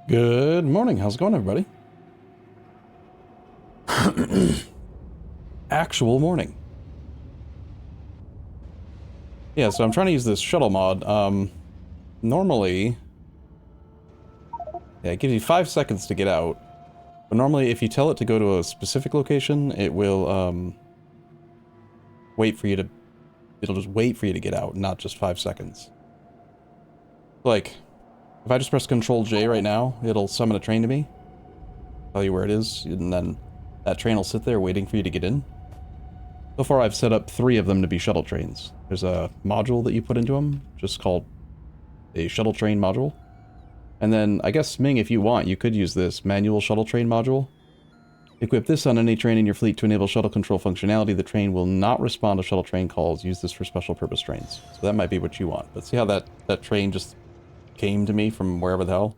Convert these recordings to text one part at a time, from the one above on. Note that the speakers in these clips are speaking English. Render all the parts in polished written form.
Good morning. How's it going, everybody? Actual morning. Yeah, so I'm trying to use this shuttle mod. Normally... Yeah, it gives you 5 seconds to get out. But normally, if you tell it to go to a specific location, it will, wait for you to... It'll just wait for you to get out, not just 5 seconds. Like, if I just press Control J right now, it'll summon a train to me. Tell you where it is, and then that train will sit there waiting for you to get in. So far, I've set up 3 of them to be shuttle trains. There's a module that you put into them, just called a shuttle train module. And then, I guess, Ming, if you want, you could use this manual shuttle train module. Equip this on any train in your fleet to enable shuttle control functionality. The train will not respond to shuttle train calls. Use this for special purpose trains. So that might be what you want. But see how that train just came to me from wherever the hell?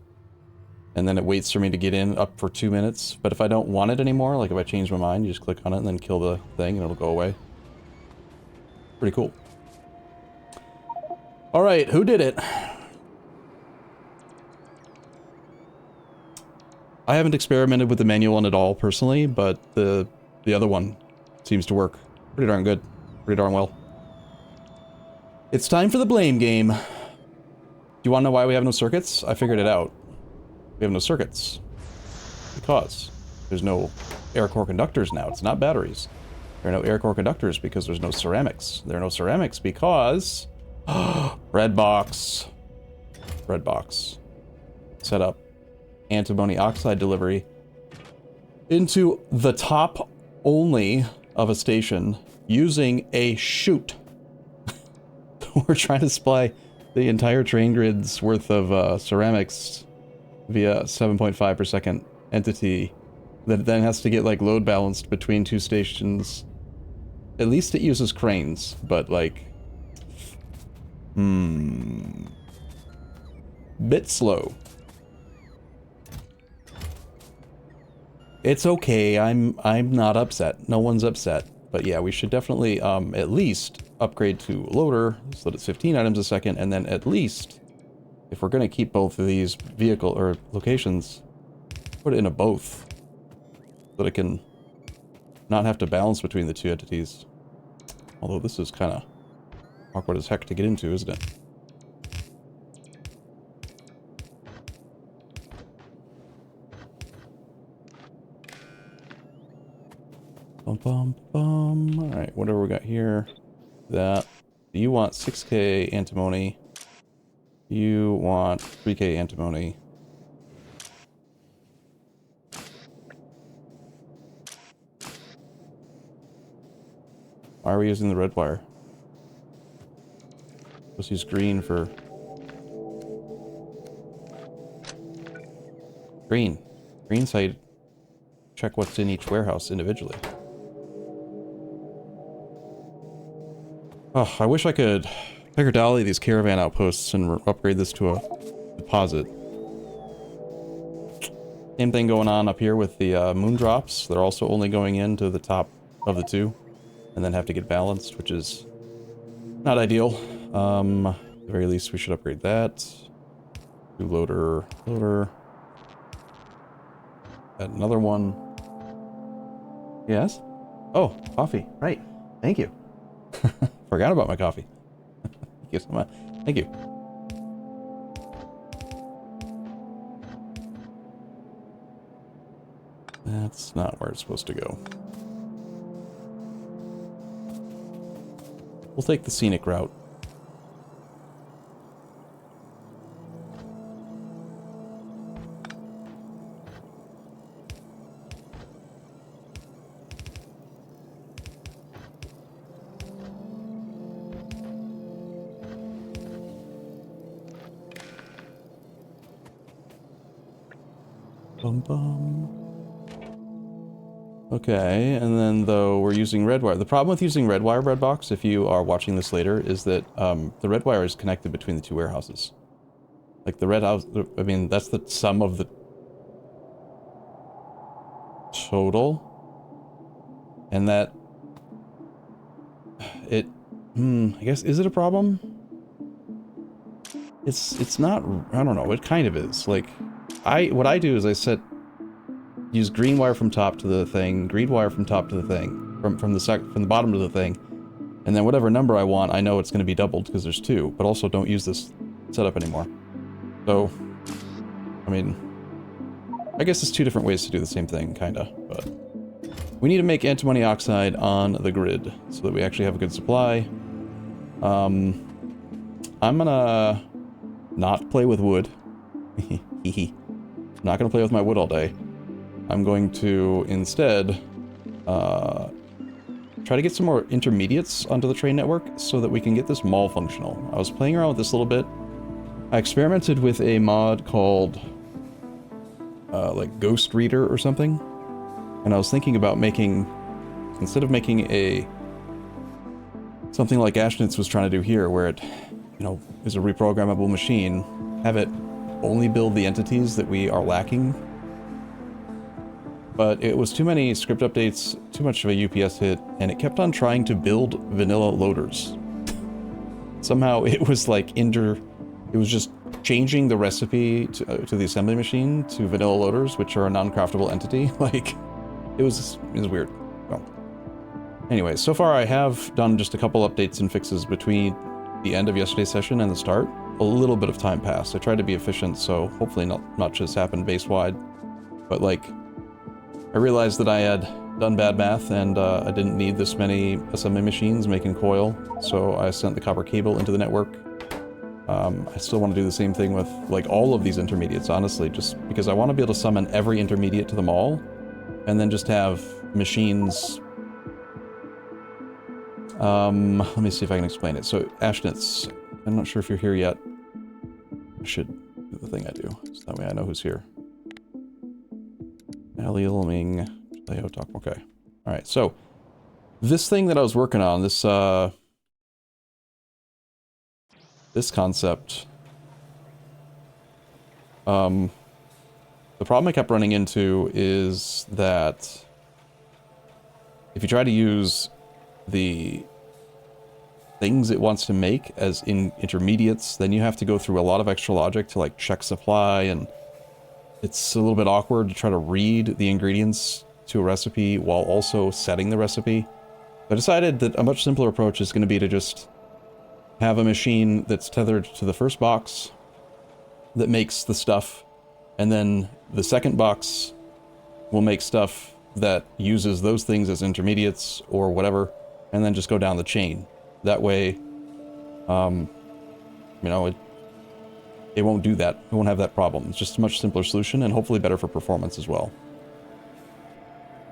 And then it waits for me to get in up for 2 minutes. But if I don't want it anymore, like if I change my mind, you just click on it and then kill the thing and it'll go away. Pretty cool. Alright, who did it? I haven't experimented with the manual one at all, personally, but the other one seems to work pretty darn good. Pretty darn well. It's time for the blame game. Do you want to know why we have no circuits? I figured it out. We have no circuits. Because there's no air core conductors now. It's not batteries. There are no air core conductors because there's no ceramics. There are no ceramics because... red box. Red box. Set up antimony oxide delivery into the top only of a station using a chute. We're trying to supply the entire train grid's worth of ceramics via 7.5 per second entity that then has to get like load balanced between 2 stations. At least it uses cranes, but like bit slow. It's okay. I'm not upset. No one's upset. But yeah, we should definitely at least upgrade to loader so that it's 15 items a second, and then at least if we're going to keep both of these vehicle or locations, put it in a both so that it can not have to balance between the 2 entities. Although this is kind of awkward as heck to get into, isn't it? Bum bum bum. Alright, whatever we got here. That. You want 6k antimony. You want 3k antimony. Why are we using the red wire? Let's use green for... Green. Green side. Check what's in each warehouse individually. Oh, I wish I could picker dolly these caravan outposts and upgrade this to a deposit. Same thing going on up here with the moon drops. They're also only going into the top of the 2 and then have to get balanced, which is not ideal. At the very least, we should upgrade that. Do loader. Add another one. Yes? Oh, coffee. Right. Thank you. Forgot about my coffee. Thank you so much. Thank you. That's not where it's supposed to go. We'll take the scenic route. Bum bum. Okay, and then though we're using red wire. The problem with using red wire, Redbox, if you are watching this later, is that the red wire is connected between the 2 warehouses. Like the red house, I mean, that's the sum of the total. And that it, I guess, is it a problem? It's not, I don't know, it kind of is. Like, what I do is I use green wire from top to the thing, green wire from top to the thing, from the bottom to the thing, and then whatever number I want, I know it's going to be doubled because there's 2, but also don't use this setup anymore. So, I mean, I guess it's 2 different ways to do the same thing, kinda, but we need to make antimony oxide on the grid so that we actually have a good supply. I'm gonna not play with wood. I'm not gonna play with my wood all day. I'm going to instead try to get some more intermediates onto the train network so that we can get this mall functional. I was playing around with this a little bit. I experimented with a mod called like Ghost Reader or something, and I was thinking about making, instead of making something like Ashnitz was trying to do here, where it, you know, is a reprogrammable machine, have it only build the entities that we are lacking. But it was too many script updates, too much of a UPS hit, and it kept on trying to build vanilla loaders. Somehow it was like it was just changing the recipe to the assembly machine to vanilla loaders, which are a non-craftable entity. Like, it was weird. Well, anyway, so far I have done just a couple updates and fixes between the end of yesterday's session and the start. A little bit of time passed. I tried to be efficient, so hopefully not much has happened base-wide. But, like, I realized that I had done bad math and I didn't need this many assembly machines making coil, so I sent the copper cable into the network. I still want to do the same thing with, like, all of these intermediates, honestly, just because I want to be able to summon every intermediate to the mall, and then just have machines... let me see if I can explain it. So, Ashnitz, I'm not sure if you're here yet. I should do the thing I do, so that way I know who's here. Aliel Ming, Leo Talk, okay. Alright, so, this thing that I was working on, this concept, the problem I kept running into is that if you try to use the things it wants to make as in intermediates, then you have to go through a lot of extra logic to, like, check supply, and it's a little bit awkward to try to read the ingredients to a recipe while also setting the recipe. I decided that a much simpler approach is going to be to just have a machine that's tethered to the first box that makes the stuff, and then the second box will make stuff that uses those things as intermediates or whatever, and then just go down the chain. That way, you know, it won't do that. It won't have that problem. It's just a much simpler solution, and hopefully better for performance as well.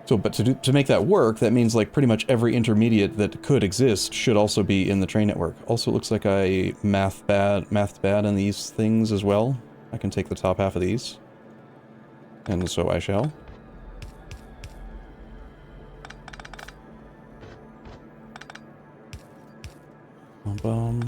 So, but to make that work, that means, like, pretty much every intermediate that could exist should also be in the train network. Also, it looks like I mathed bad in these things as well. I can take the top half of these. And so I shall. Bum.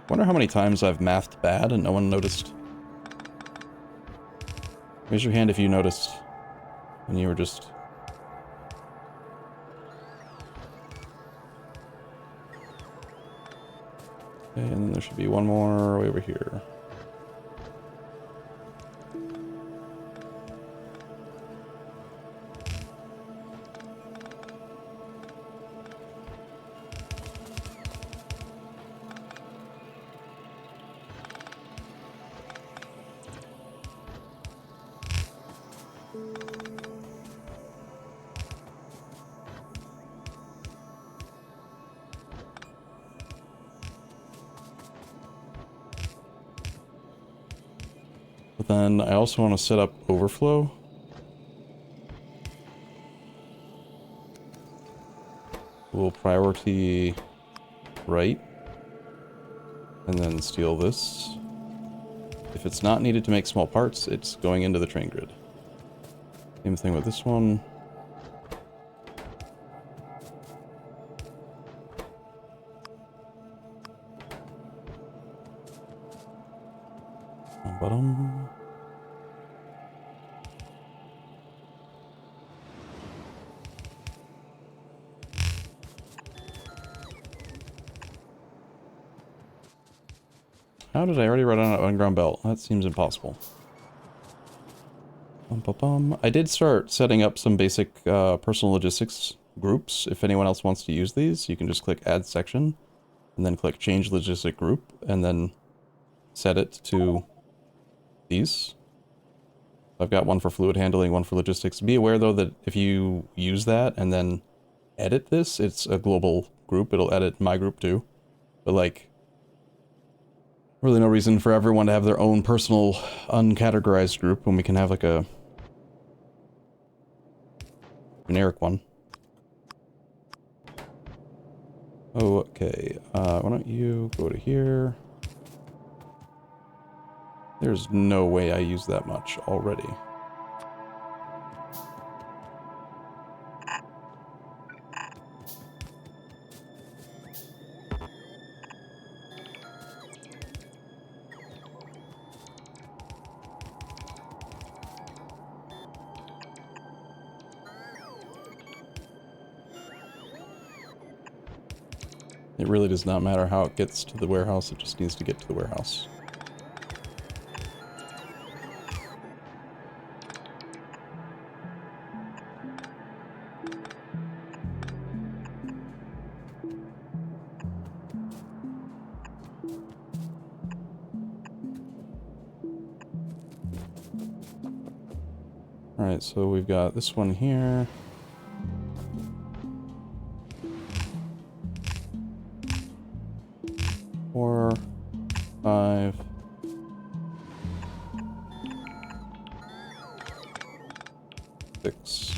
Wonder how many times I've mathed bad and no one noticed. Raise your hand if you noticed when you were just... Okay, and then there should be one more way over here. But then I also want to set up overflow. We'll priority right. And then steal this. If it's not needed to make small parts, it's going into the train grid. Same thing with this one. Bottom. How did I already run out of underground belt? That seems impossible. I did start setting up some basic personal logistics groups. If anyone else wants to use these, you can just click add section and then click change logistic group and then set it to these. I've got one for fluid handling, one for logistics. Be aware though that if you use that and then edit this, it's a global group. It'll edit my group too. But like, really no reason for everyone to have their own personal uncategorized group when we can have like a generic one. Okay, why don't you go to here? There's no way I use that much already. It really does not matter how it gets to the warehouse, it just needs to get to the warehouse. Alright, so we've got this one here. Four, five. Six.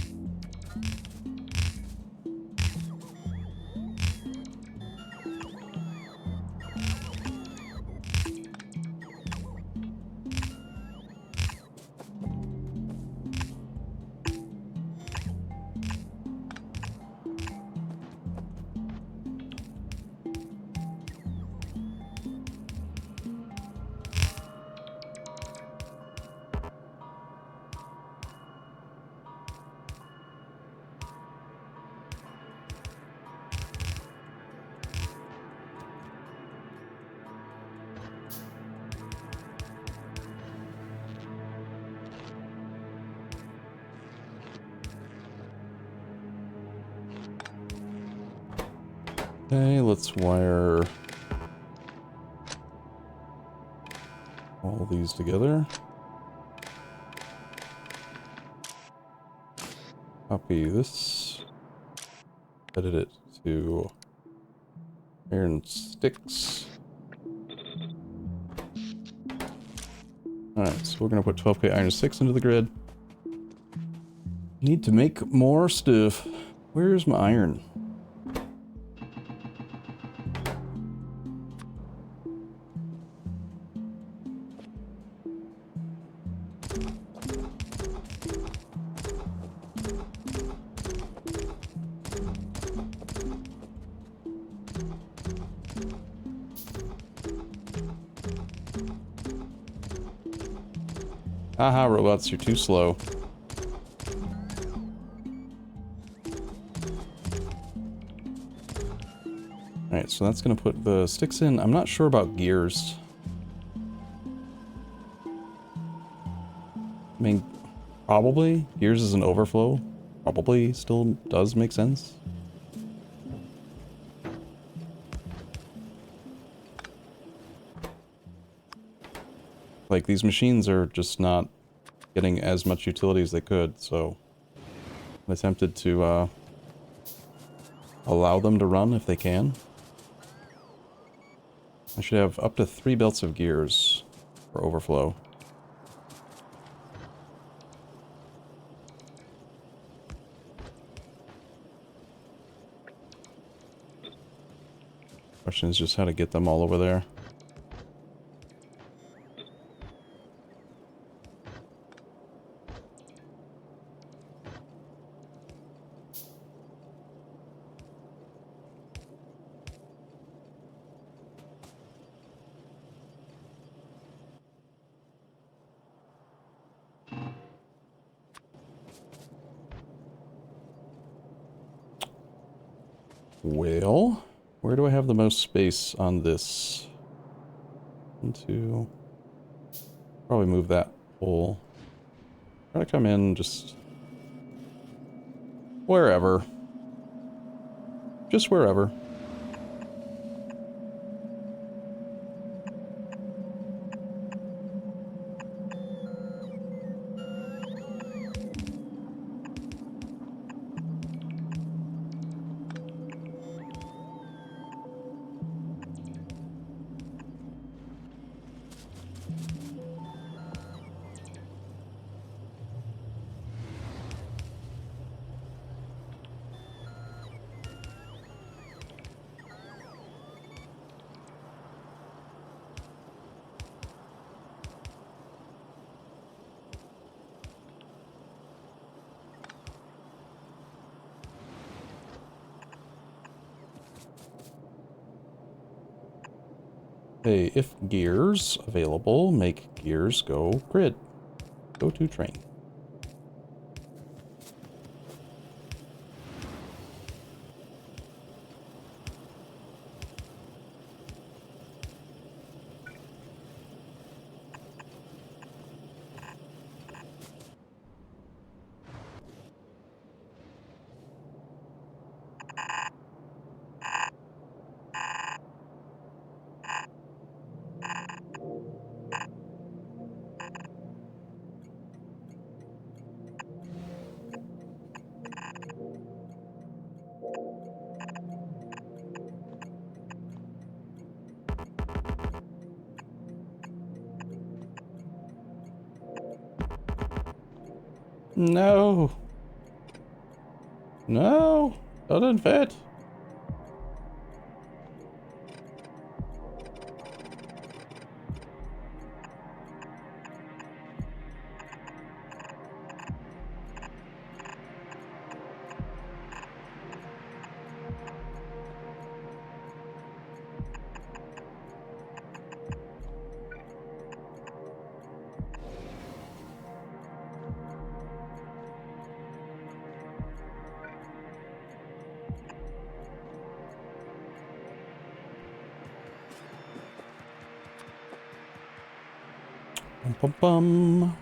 Okay, let's wire all these together. Copy this. Edit it to iron sticks. Alright, so we're gonna put 12K iron 6 into the grid. Need to make more stuff. Where's my iron? Haha, robots, you're too slow. Alright, so that's gonna put the sticks in. I'm not sure about gears. I mean, probably. Gears is an overflow. Probably still does make sense. Like, these machines are just not getting as much utility as they could, so I'm tempted to allow them to run if they can. I should have up to 3 belts of gears for overflow. Question is just how to get them all over there. Well, where do I have the most space on this? into... Probably move that hole. Try to come in just... wherever. Just wherever. Hey, if gears available, make gears go grid. Go to train. No. No. Doesn't fit. Bum, bum, bum.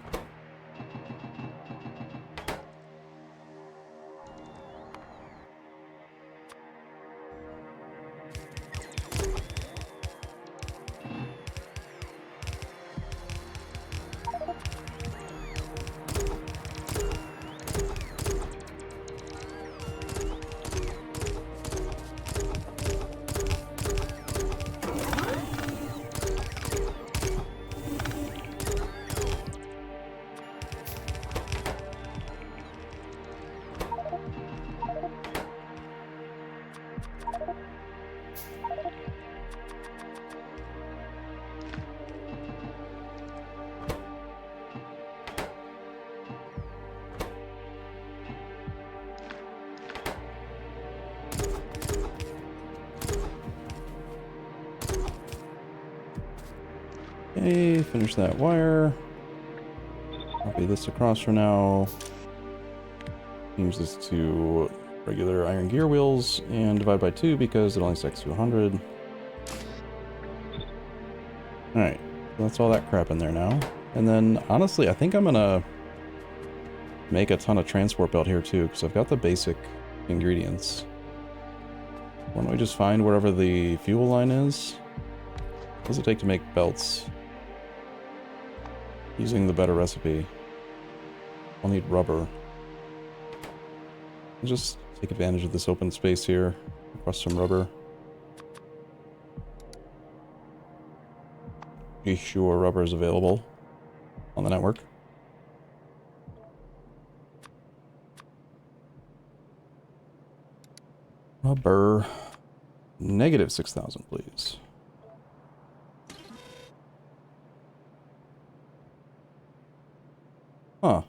Okay, finish that wire. Copy this across for now. Change this to regular iron gear wheels and divide by 2 because it only stacks to 100. Alright, so that's all that crap in there now. And then, honestly, I think I'm gonna make a ton of transport belt here too, because I've got the basic ingredients. Why don't we just find wherever the fuel line is? What does it take to make belts? Using the better recipe. I'll need rubber. Just take advantage of this open space here. Request some rubber. Be sure rubber is available on the network. Rubber. Negative 6,000, please. Huh.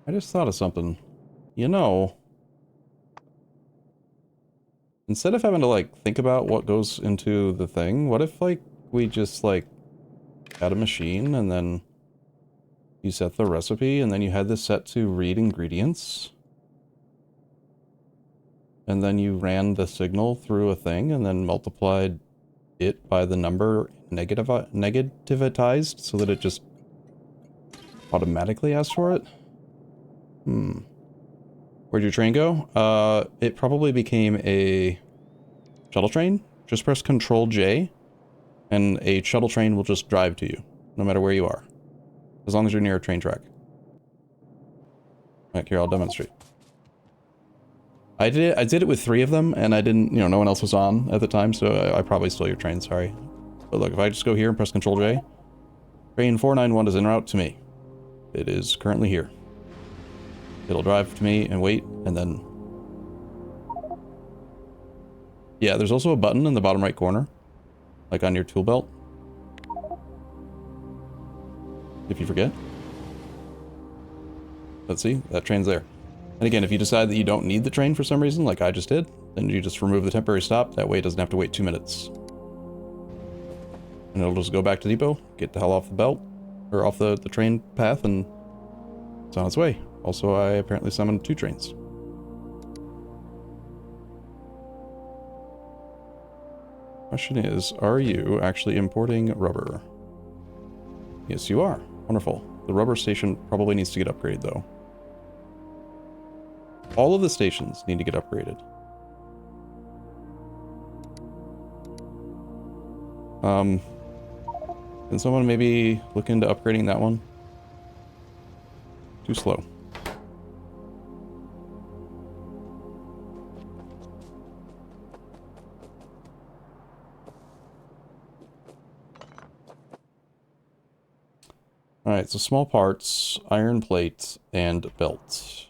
I just thought of something. You know, instead of having to, like, think about what goes into the thing, what if, like, we just, like, had a machine and then you set the recipe and then you had this set to read ingredients? And then you ran the signal through a thing and then multiplied it by the number negativized so that it just automatically asks for it? Where'd your train go? It probably became a shuttle train. Just press Control J, and a shuttle train will just drive to you, no matter where you are. As long as you're near a train track. Right, here, I'll demonstrate. I did it with 3 of them, and I didn't, you know, no one else was on at the time, so I probably stole your train, sorry. But look, if I just go here and press Control J, train 491 is en route to me. It is currently here. It'll drive to me and wait, and then... Yeah, there's also a button in the bottom right corner, like on your tool belt. If you forget. Let's see, that train's there. And again, if you decide that you don't need the train for some reason, like I just did, then you just remove the temporary stop. That way it doesn't have to wait 2 minutes. And it'll just go back to depot, get the hell off the belt, or off the train path, and it's on its way. Also, I apparently summoned 2 trains. Question is, are you actually importing rubber? Yes, you are. Wonderful. The rubber station probably needs to get upgraded, though. All of the stations need to get upgraded. Can someone maybe look into upgrading that one? Too slow. Alright, so small parts, iron plate, and belt.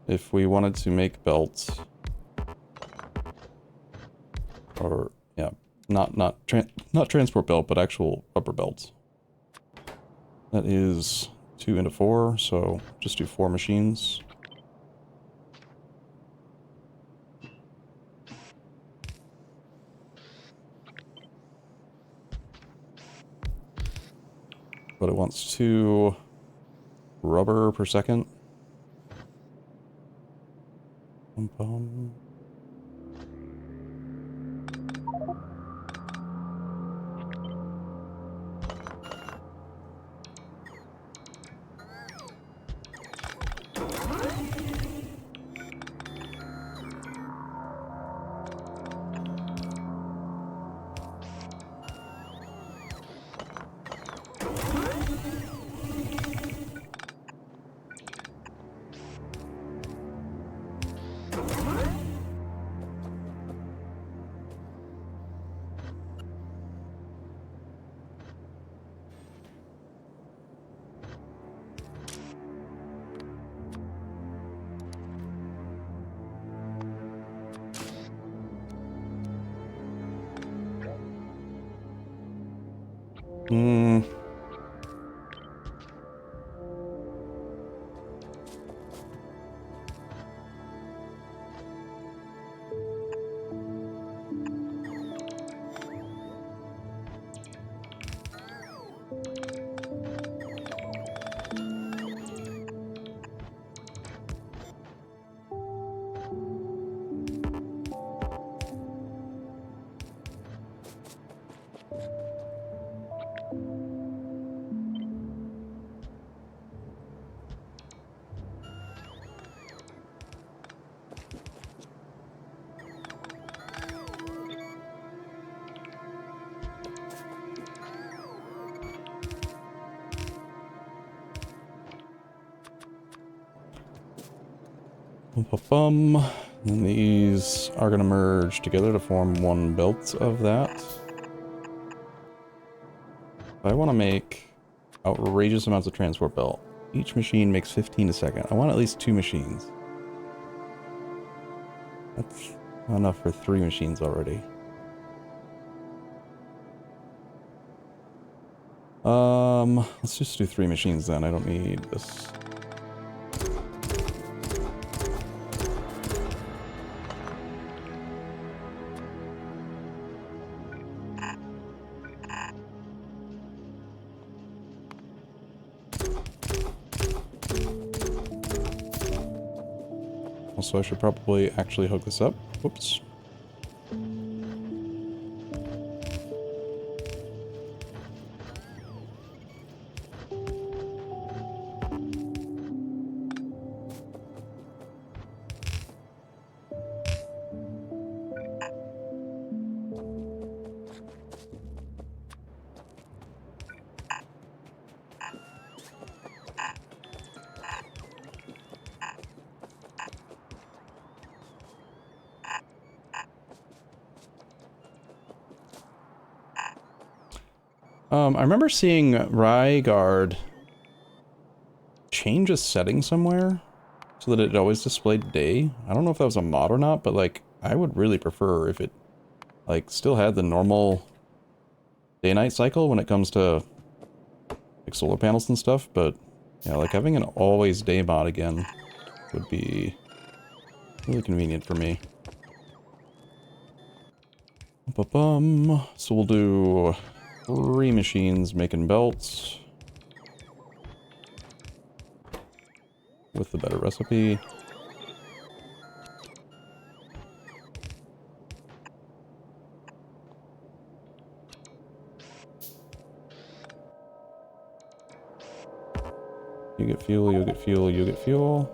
If we wanted to make belts, or yeah, not transport belt, but actual rubber belts. That is 2 into 4, so just do 4 machines. But it wants 2 rubber per second. Bum. Bum. And these are going to merge together to form one belt of that. I want to make outrageous amounts of transport belt. Each machine makes 15 a second. I want at least 2 machines. That's enough for 3 machines already. Let's just do 3 machines then. I don't need this. Also, I should probably actually hook this up. Whoops. I remember seeing Ryguard change a setting somewhere so that it always displayed day. I don't know if that was a mod or not, but like, I would really prefer if it like still had the normal day-night cycle when it comes to like solar panels and stuff, but yeah, like having an always day mod again would be really convenient for me. Ba-bum. So we'll do 3 machines making belts with the better recipe. You get fuel, you get fuel, you get fuel.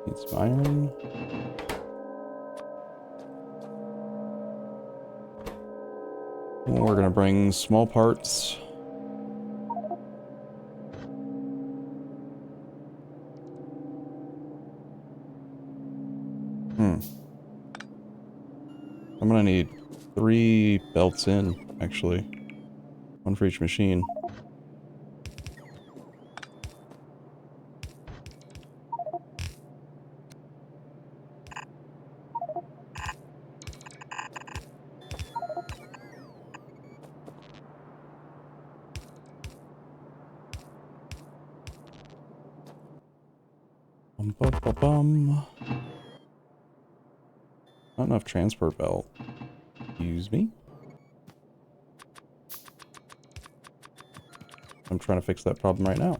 Need some iron. We're gonna bring small parts. I'm gonna need 3 belts in, actually. 1 for each machine. Bum. Not enough transport belt. Excuse me? I'm trying to fix that problem right now.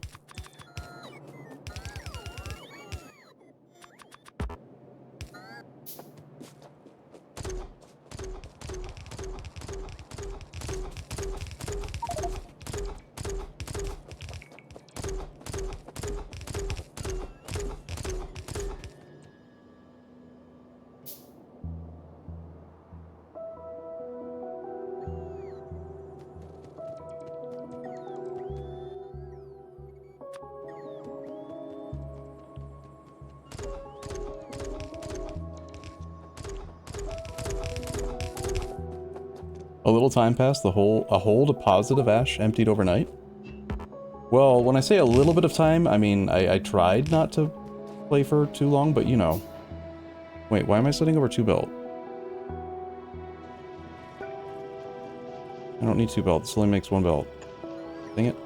A little time passed, a whole deposit of ash emptied overnight. Well, when I say a little bit of time, I mean, I tried not to play for too long, but you know. Wait, why am I setting over 2 belt? I don't need 2 belts, this only makes 1 belt. Dang it.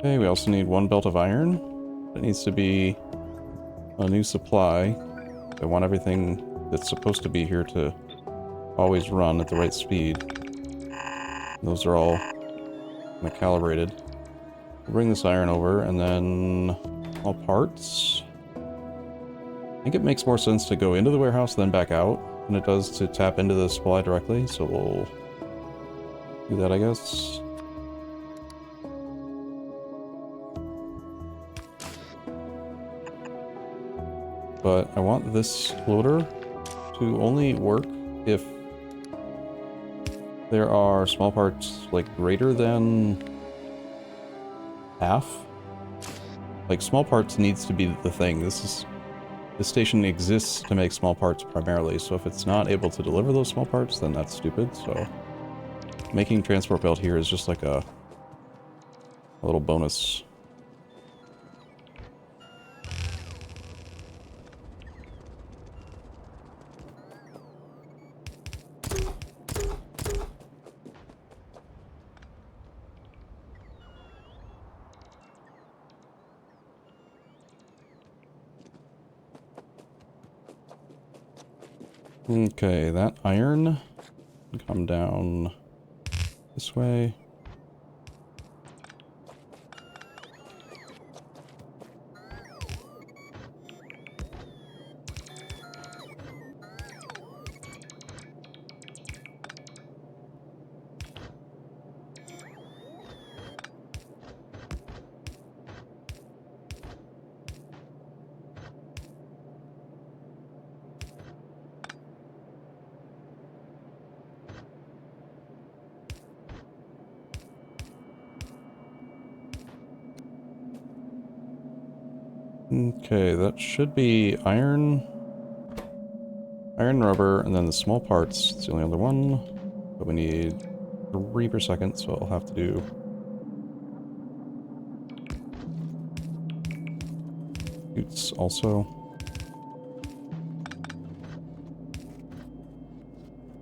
Okay, we also need 1 belt of iron. That needs to be a new supply. I want everything that's supposed to be here to always run at the right speed. Those are all kind of calibrated. We'll bring this iron over, and then all parts. I think it makes more sense to go into the warehouse then back out than it does to tap into the supply directly, so we'll do that, I guess. But I want this loader to only work if there are small parts like greater than half. Like small parts needs to be the thing. This station exists to make small parts primarily, so if it's not able to deliver those small parts, then that's stupid. So making transport belt here is just like a little bonus. Okay, that iron can come down This way. Okay, that should be iron, rubber, and then the small parts. It's the only other one. But we need 3 per second, so I'll have to do shoots also.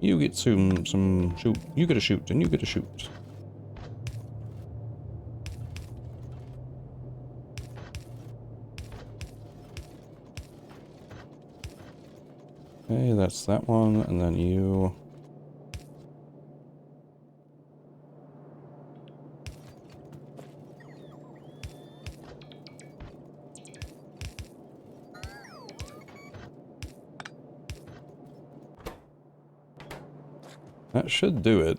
You get some shoot. You get a shoot, and you get a shoot. Okay, that's that one, and then you. That should do it.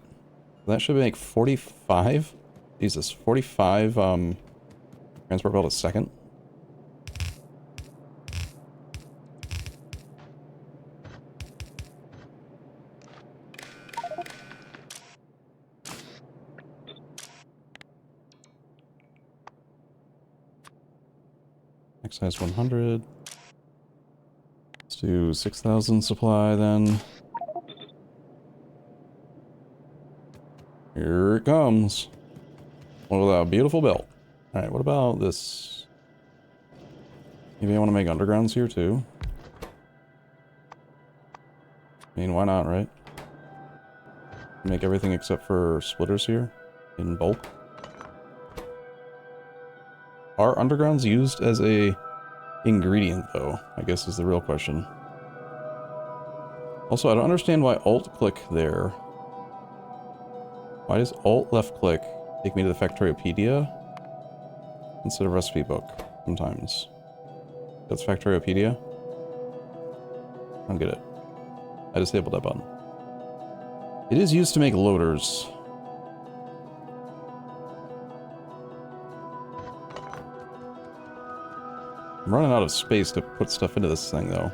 That should make 45? Jesus, 45, transport belt a second? Excise 100. Let's do 6,000 supply then. Here it comes. What about a beautiful belt? Alright, what about this? Maybe I want to make undergrounds here too. I mean, why not, right? Make everything except for splitters here in bulk. Are undergrounds used as a ingredient though? I guess is the real question. Also, I don't understand why alt-click there. Why does alt left-click take me to the Factoriopedia instead of recipe book sometimes? That's Factoriopedia? I don't get it. I disabled that button. It is used to make loaders. I'm running out of space to put stuff into this thing though.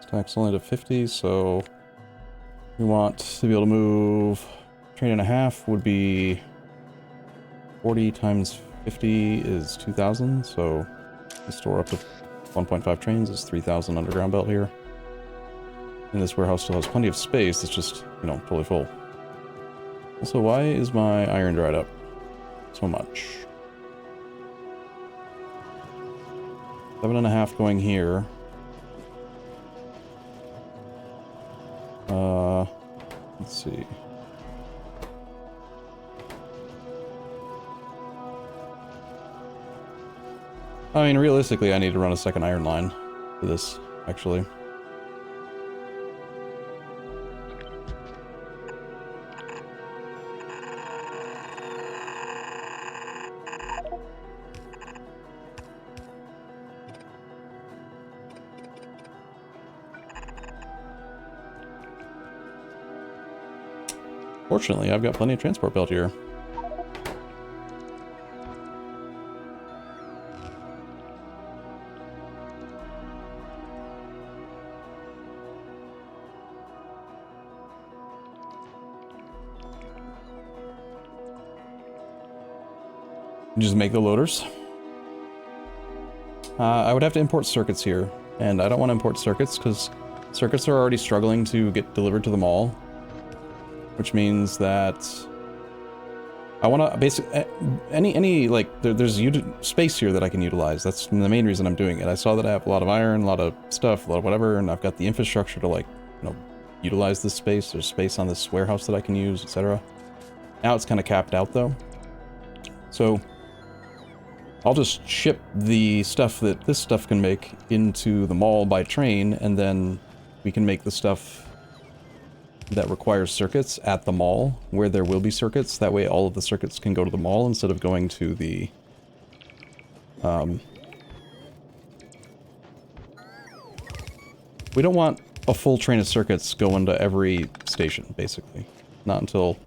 Stack's only to 50, so we want to be able to move. Train and a half would be 40 times 50 is 2,000, so we store up to 1.5 trains is 3,000 underground belt here. And this warehouse still has plenty of space, it's just, you know, totally full. Also, why is my iron dried up so much? 7.5 going here. Let's see. I mean, realistically, I need to run a second iron line for this, actually. Fortunately, I've got plenty of transport belt here. Just make the loaders. I would have to import circuits here, and I don't want to import circuits because circuits are already struggling to get delivered to the mall, which means that I want to basically any like there's space here that I can utilize. That's the main reason I'm doing it. I saw that I have a lot of iron, a lot of stuff, a lot of whatever, and I've got the infrastructure to, like, you know, utilize this space. There's space on this warehouse that I can use, etc. Now it's kind of capped out though, so I'll just ship the stuff that this stuff can make into the mall by train, and then we can make the stuff that requires circuits at the mall, where there will be circuits. That way all of the circuits can go to the mall instead of going to the... We don't want a full train of circuits going to every station, basically. Not until...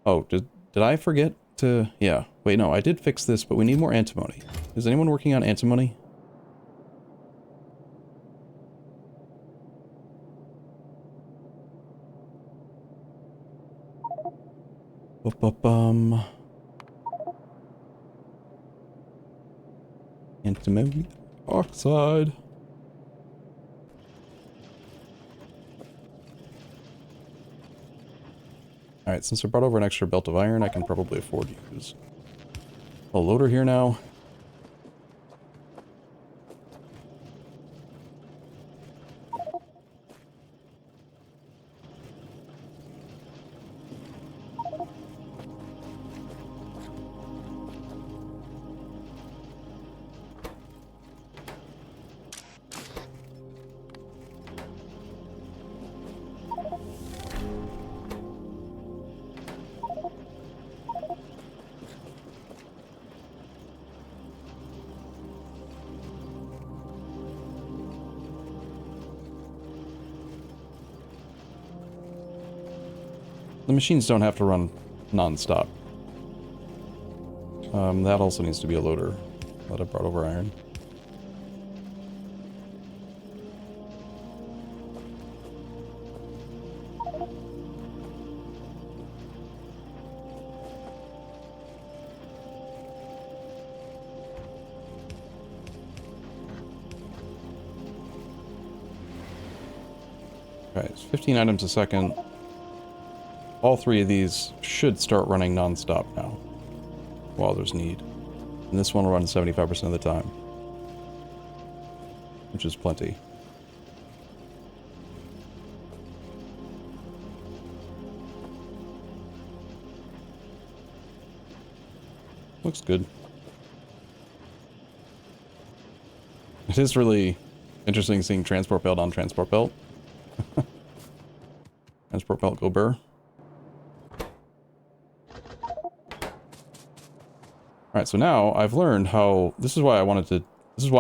Oh, did I forget to... Yeah. Wait, no, I did fix this, but we need more antimony. Is anyone working on antimony? Antimony oxide. Alright, since I brought over an extra belt of iron, I can probably afford to use a loader here now. The machines don't have to run non-stop. That also needs to be a loader that I brought over iron. Alright, it's 15 items a second. All three of these should start running non-stop now, while there's need. And this one will run 75% of the time, which is plenty. Looks good. It is really interesting seeing transport belt on transport belt. Transport belt go burr. Alright, so now I've learned how... This is why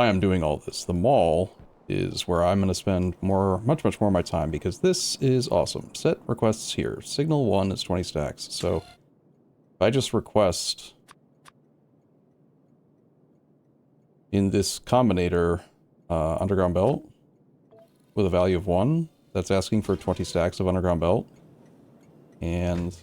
I'm doing all this. The mall is where I'm going to spend much more of my time, because this is awesome. Set requests here. Signal 1 is 20 stacks. So if I just request in this combinator underground belt with a value of 1, that's asking for 20 stacks of underground belt. And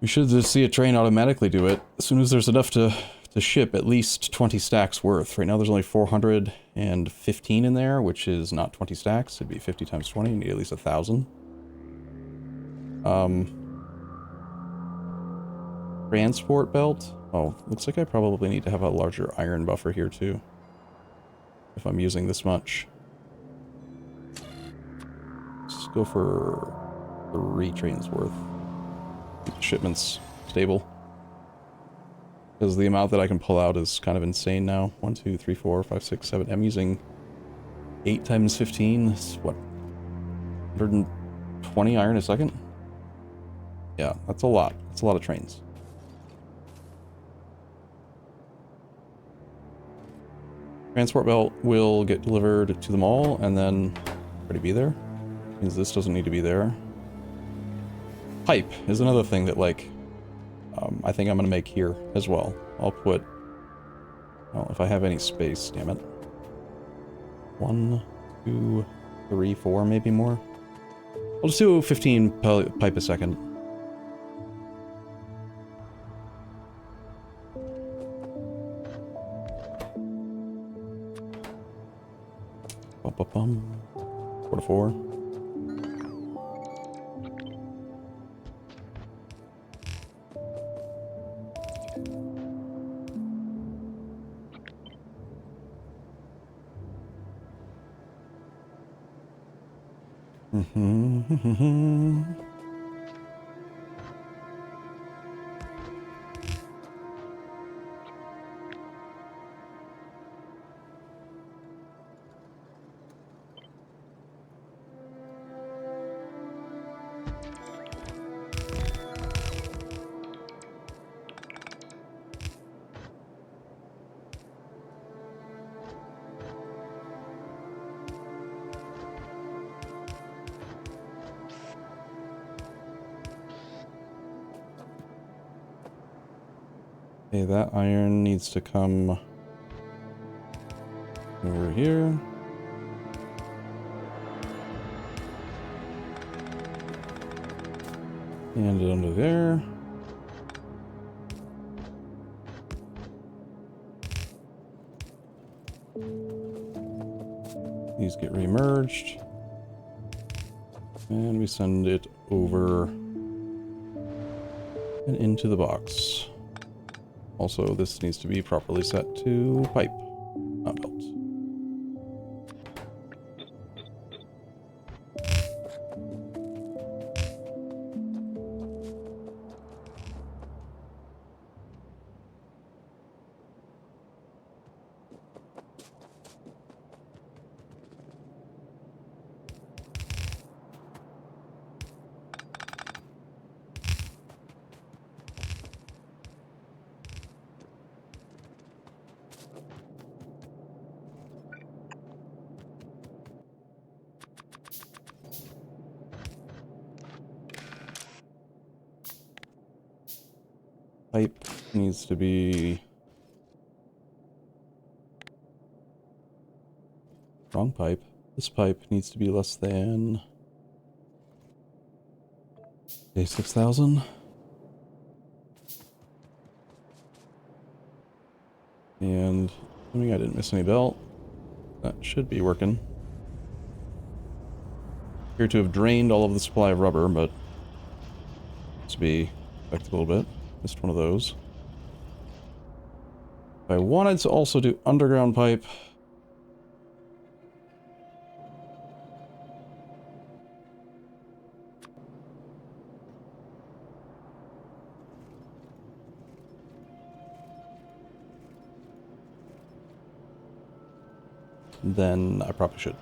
we should just see a train automatically do it as soon as there's enough to ship at least 20 stacks worth. Right now there's only 415 in there, which is not 20 stacks. It'd be 50 times 20. You need at least 1,000. Transport belt. Oh, looks like I probably need to have a larger iron buffer here too, if I'm using this much. go for 3 trains worth. Keep the shipments stable. Because the amount that I can pull out is kind of insane now. 1, 2, 3, 4, 5, 6, 7. I'm using 8 times 15. That's what? 120 iron a second? Yeah, that's a lot. That's a lot of trains. Transport belt will get delivered to the mall and then already be there. Means this doesn't need to be there. Pipe is another thing that, like, I think I'm going to make here as well. I'll put, well, if I have any space, damn it. 1, 2, 3, 4, maybe more. I'll just do 15 pipe a second. Bum. 4 to 4. Okay, that iron needs to come over here. And it under there. These get remerged. And we send it over and into the box. Also, this needs to be properly set to pipe, not belt. Pipe needs to be... Wrong pipe. This pipe needs to be less than... Okay, 6,000. And assuming I didn't miss any belt, that should be working. Appear to have drained all of the supply of rubber, but let's be affected a little bit. Missed one of those. If I wanted to also do underground pipe, then I probably should.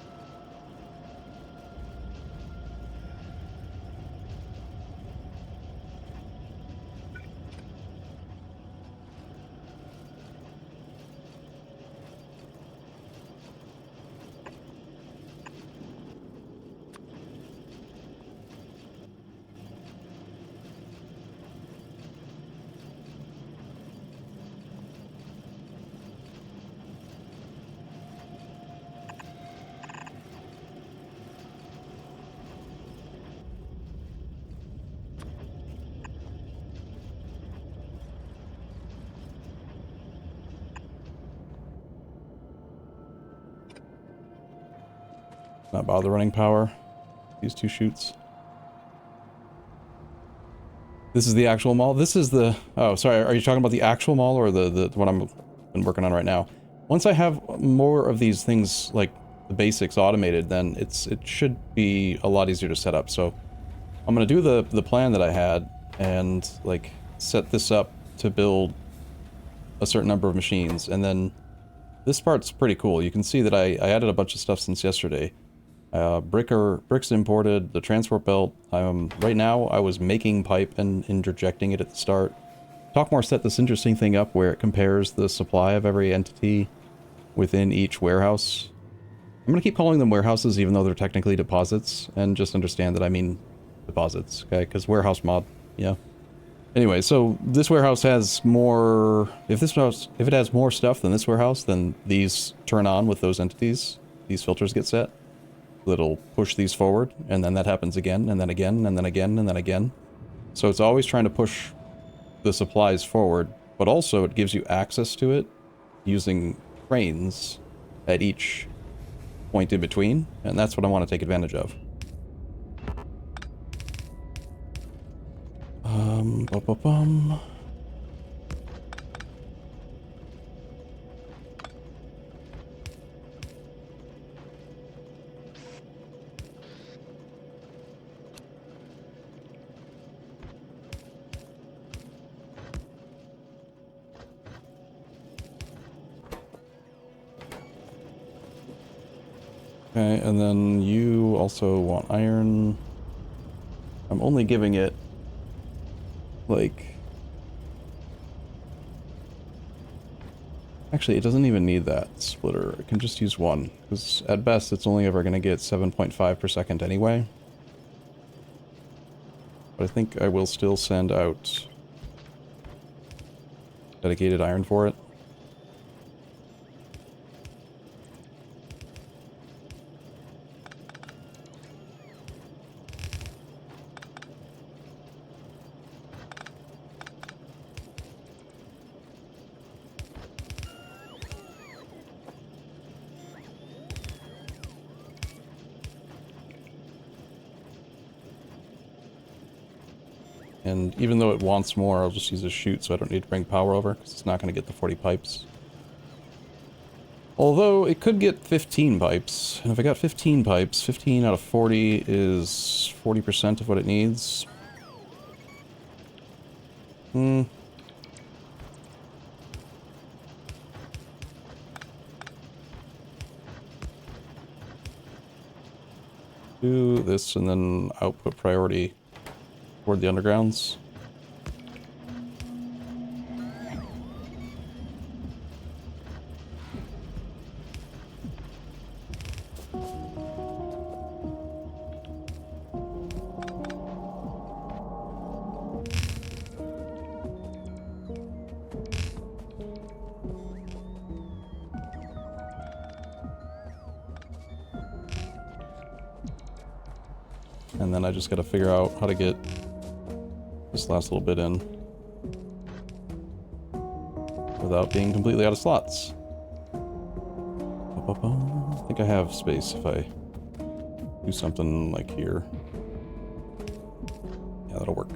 Not bother running power. These 2 chutes. This is the actual mall? This is the... Oh, sorry. Are you talking about the actual mall or the what I'm been working on right now? Once I have more of these things, like, the basics automated, then it should be a lot easier to set up. So I'm gonna do the plan that I had and like set this up to build a certain number of machines, and then this part's pretty cool. You can see that I added a bunch of stuff since yesterday. Bricks imported, the transport belt. Right now I was making pipe and interjecting it at the start. Talkmore set this interesting thing up where it compares the supply of every entity within each warehouse. I'm gonna keep calling them warehouses even though they're technically deposits, and just understand that I mean deposits, okay? Because warehouse mod, yeah. Anyway, so this warehouse has more... If it has more stuff than this warehouse, then these turn on with those entities. These filters get set. It'll push these forward, and then that happens again, and then again, and then again, and then again. So it's always trying to push the supplies forward, but also it gives you access to it using cranes at each point in between, and that's what I want to take advantage of. Bum. Okay, and then you also want iron. I'm only giving it, like... Actually, it doesn't even need that splitter. It can just use one, because at best it's only ever going to get 7.5 per second anyway. But I think I will still send out dedicated iron for it. And even though it wants more, I'll just use a chute so I don't need to bring power over, because it's not going to get the 40 pipes. Although, it could get 15 pipes. And if I got 15 pipes, 15 out of 40 is 40% of what it needs. Do this and then output priority toward the undergrounds. And then I just gotta figure out how to get this last little bit in without being completely out of slots. I think I have space if I do something like here. Yeah, that'll work.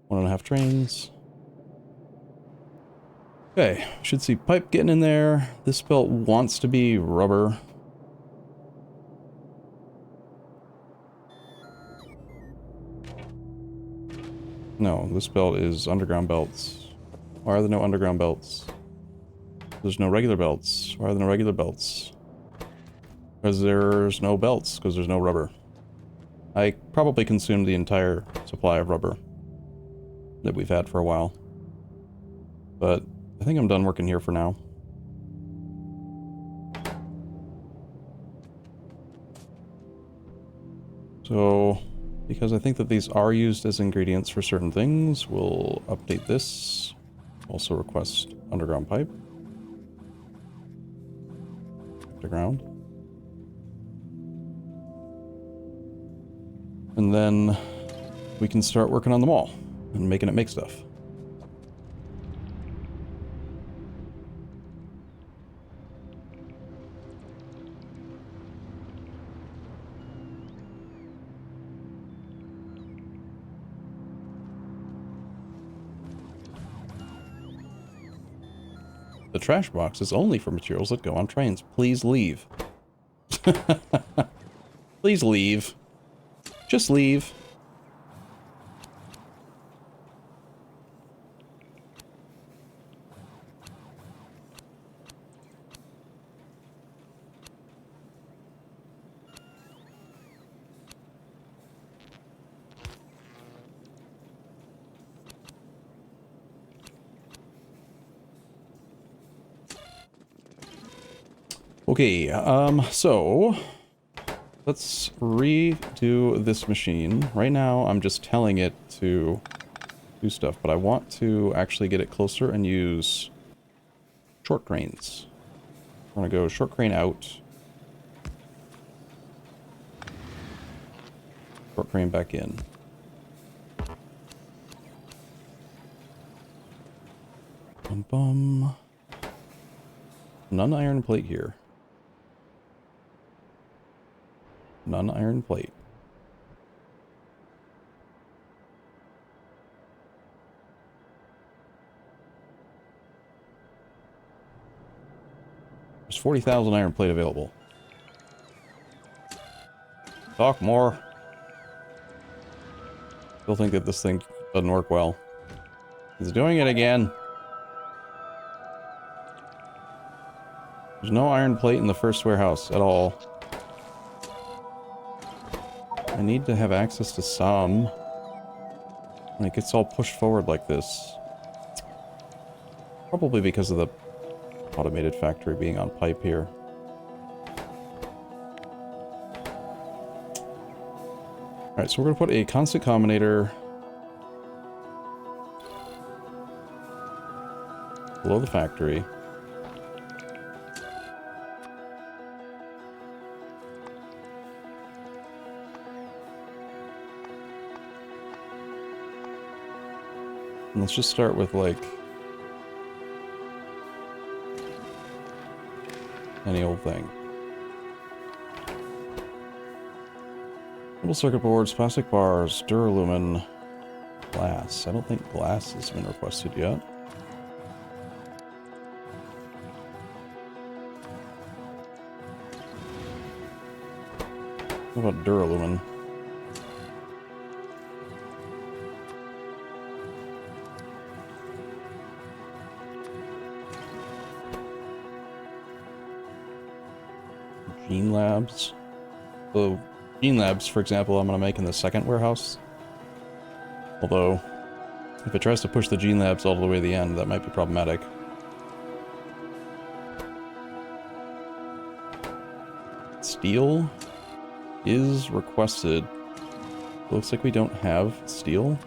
One and a half trains. Okay, should see pipe getting in there. This belt wants to be rubber. No, this belt is underground belts. Why are there no underground belts? There's no regular belts. Why are there no regular belts? Because there's no belts, because there's no rubber. I probably consumed the entire supply of rubber that we've had for a while. But I think I'm done working here for now. So, because I think that these are used as ingredients for certain things, we'll update this. Also request underground pipe. Stick around. And then we can start working on the mall and making it make stuff. The trash box is only for materials that go on trains. Please leave. Please leave. Just leave. Okay, so let's redo this machine. Right now, I'm just telling it to do stuff, but I want to actually get it closer and use short cranes. I'm gonna go short crane out. Short crane back in. Bum bum. None iron plate here. None iron plate. There's 40,000 iron plate available. Talk more. Still think that this thing doesn't work well. He's doing it again. There's no iron plate in the first warehouse at all. I need to have access to some. And it gets all pushed forward like this. Probably because of the automated factory being on pipe here. Alright, so we're going to put a constant combinator below the factory. And let's just start with, like, any old thing. Little circuit boards, plastic bars, duralumin, glass. I don't think glass has been requested yet. What about duralumin? Gene labs. So, gene labs, for example, I'm going to make in the second warehouse. Although, if it tries to push the gene labs all the way to the end, that might be problematic. Steel is requested. Looks like we don't have steel.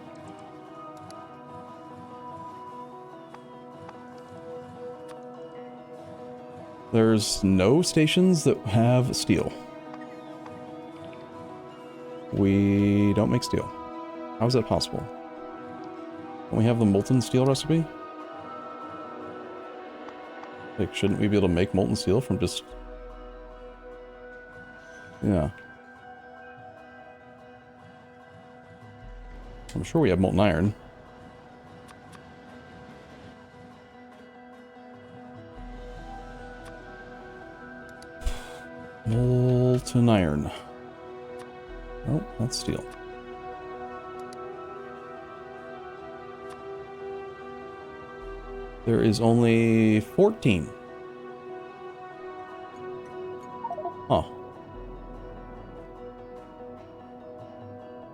There's no stations that have steel. We don't make steel. How is that possible? Don't we have the molten steel recipe? Like, shouldn't we be able to make molten steel from just... Yeah. I'm sure we have molten iron. Molten iron. Oh, that's steel. There is only 14. Huh.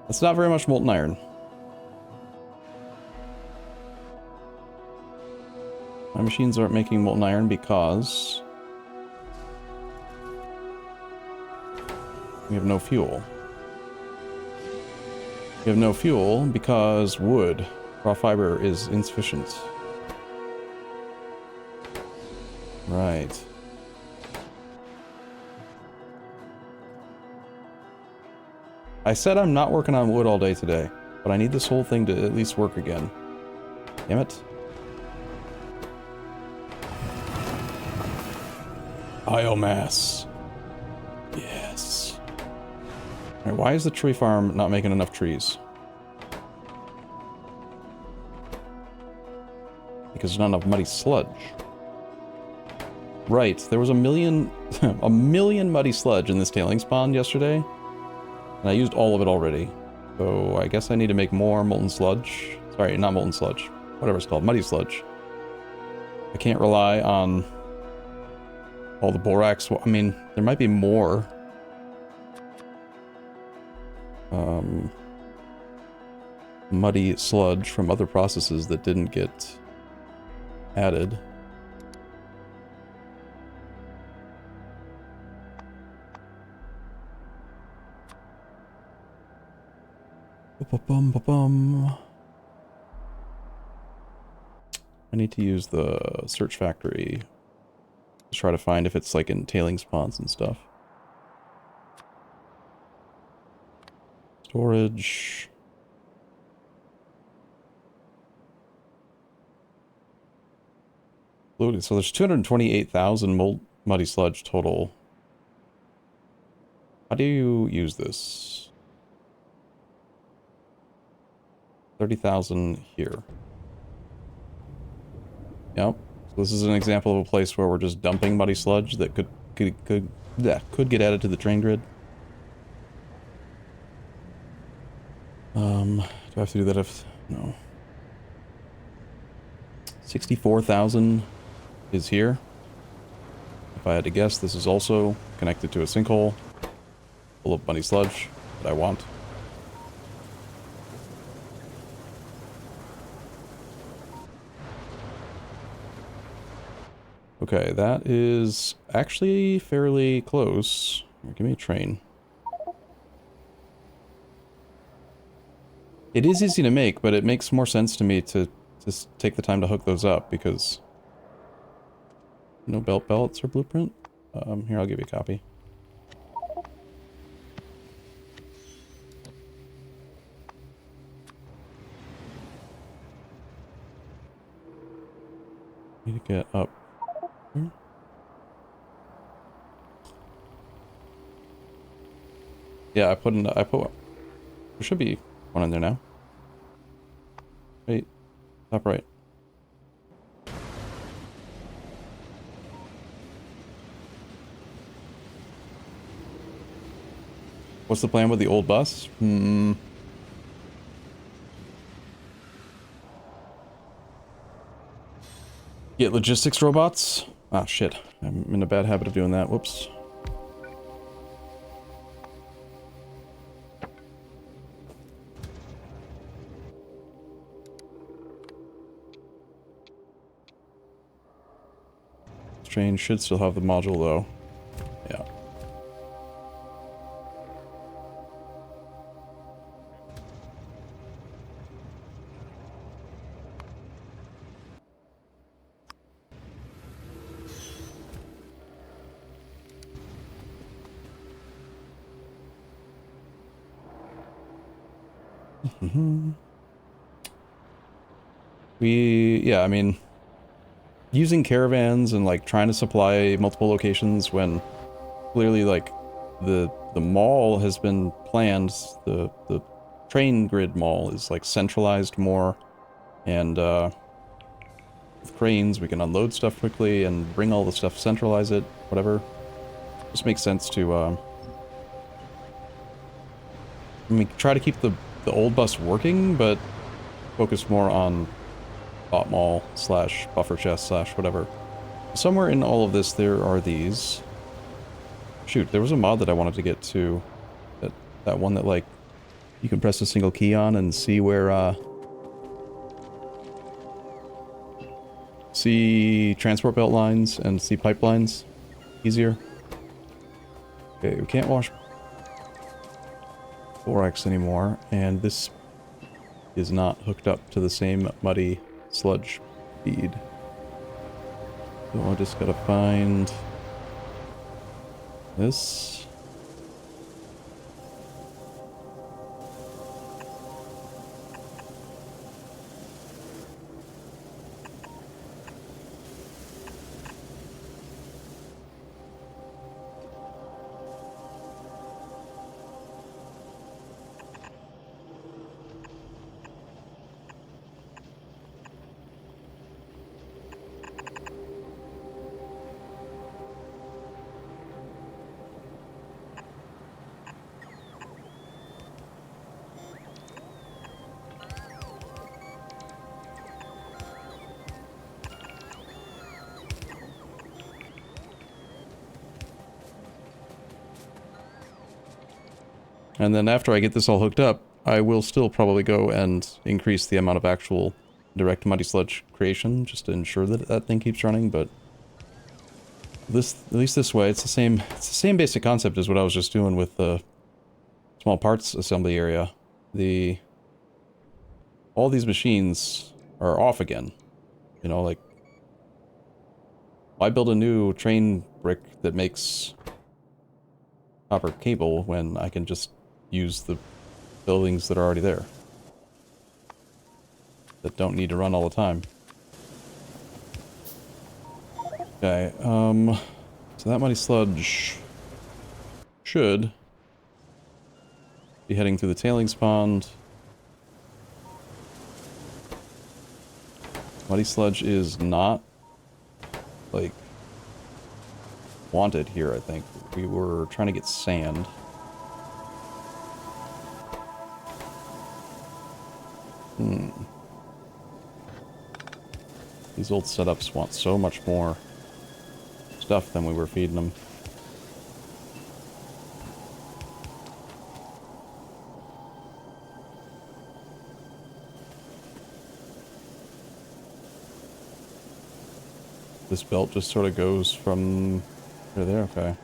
That's not very much molten iron. My machines aren't making molten iron because we have no fuel. We have no fuel because wood, raw fiber, is insufficient. Right. I said I'm not working on wood all day today, but I need this whole thing to at least work again. Damn it. Biomass. Yes. Alright, why is the tree farm not making enough trees? Because there's not enough muddy sludge. Right, there was a million muddy sludge in this tailings pond yesterday, and I used all of it already. So I guess I need to make more molten sludge. Sorry, not molten sludge. Whatever it's called, muddy sludge. I can't rely on all the borax. I mean, there might be more. Muddy sludge from other processes that didn't get added. Ba-bum-ba-bum. I need to use the search factory to try to find if it's like in tailings ponds and stuff. Storage. Loaded. So there's 228,000 muddy sludge total. How do you use this? 30,000 here. Yep. So this is an example of a place where we're just dumping muddy sludge that could get added to the train grid. Do I have to do that if... No. 64,000 is here. If I had to guess, this is also connected to a sinkhole full of muddy sludge that I want. Okay, that is actually fairly close. Here, give me a train. It is easy to make, but it makes more sense to me to just take the time to hook those up, because... No belt belts or blueprint? Here, I'll give you a copy. Need to get up here. Yeah, I put there should be one in there now. Wait, top right. What's the plan with the old bus? Get logistics robots? Ah, shit. I'm in a bad habit of doing that. Whoops. This train should still have the module, though. Yeah. Yeah, I mean, using caravans and like trying to supply multiple locations when clearly like the mall has been planned, the train grid mall is like centralized more, and with cranes we can unload stuff quickly and bring all the stuff, centralize it, whatever. Just makes sense to I mean, try to keep the old bus working, but focus more on bot mall slash buffer chest slash whatever. Somewhere in all of this there are these. Shoot, there was a mod that I wanted to get to. That one that like you can press a single key on and see where see transport belt lines and see pipelines easier. Okay, we can't wash borax anymore, and this is not hooked up to the same muddy sludge feed. So I just gotta find this. And then after I get this all hooked up, I will still probably go and increase the amount of actual direct muddy sludge creation, just to ensure that that thing keeps running, but this, at least this way, it's the same basic concept as what I was just doing with the small parts assembly area. All these machines are off again. You know, like, why build a new train brick that makes copper cable when I can just use the buildings that are already there? That don't need to run all the time. Okay, so that muddy sludge should be heading through the tailings pond. Muddy sludge is not, like, wanted here, I think. We were trying to get sand. These old setups want so much more stuff than we were feeding them. This belt just sort of goes from there to there, okay.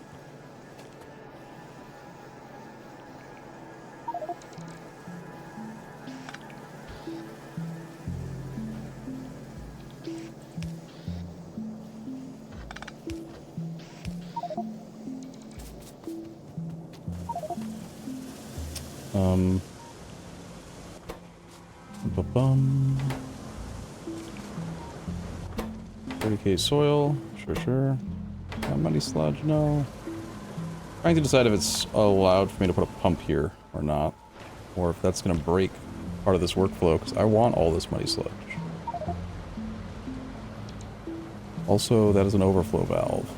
Ba-bum. 30k soil, sure. Muddy sludge, no. Trying to decide if it's allowed for me to put a pump here or not, or if that's going to break part of this workflow, because I want all this muddy sludge. Also, that is an overflow valve.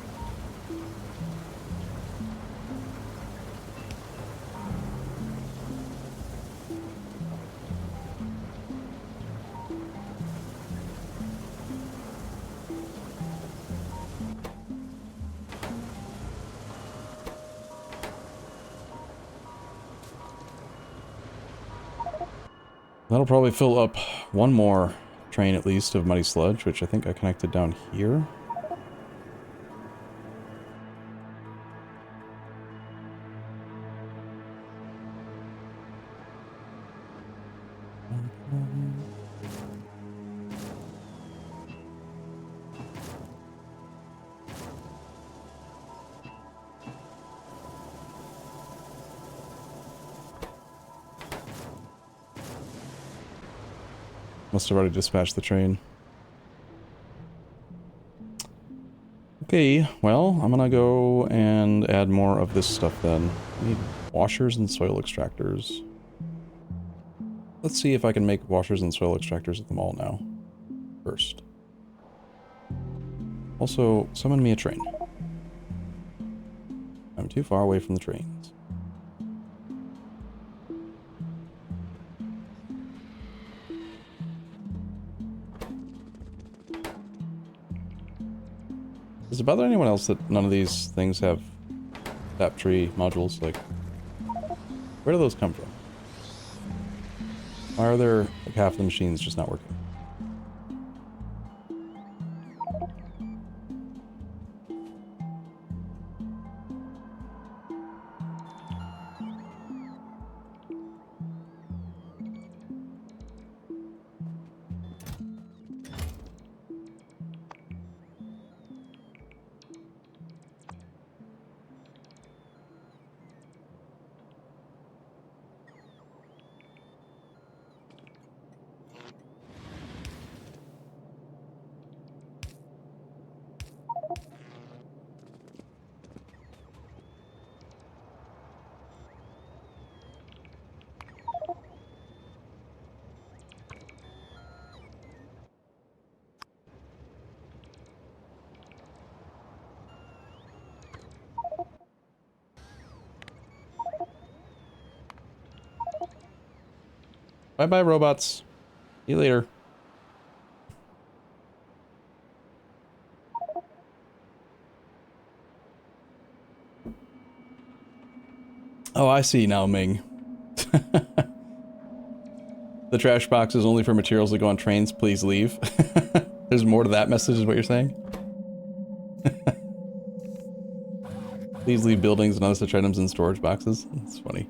That'll probably fill up one more train at least of muddy sludge, which I think I connected down here. Must have already dispatched the train. Okay, well, I'm gonna go and add more of this stuff then. I need washers and soil extractors. Let's see if I can make washers and soil extractors at the mall now. First. Also, summon me a train. I'm too far away from the trains. Does it bother anyone else that none of these things have tap tree modules? Like, where do those come from? Why are there, like, half the machines just not working? Bye-bye, robots. See you later. Oh, I see now, Ming. The trash box is only for materials that go on trains. Please leave. There's more to that message, is what you're saying? Please leave buildings and other such items in storage boxes. That's funny.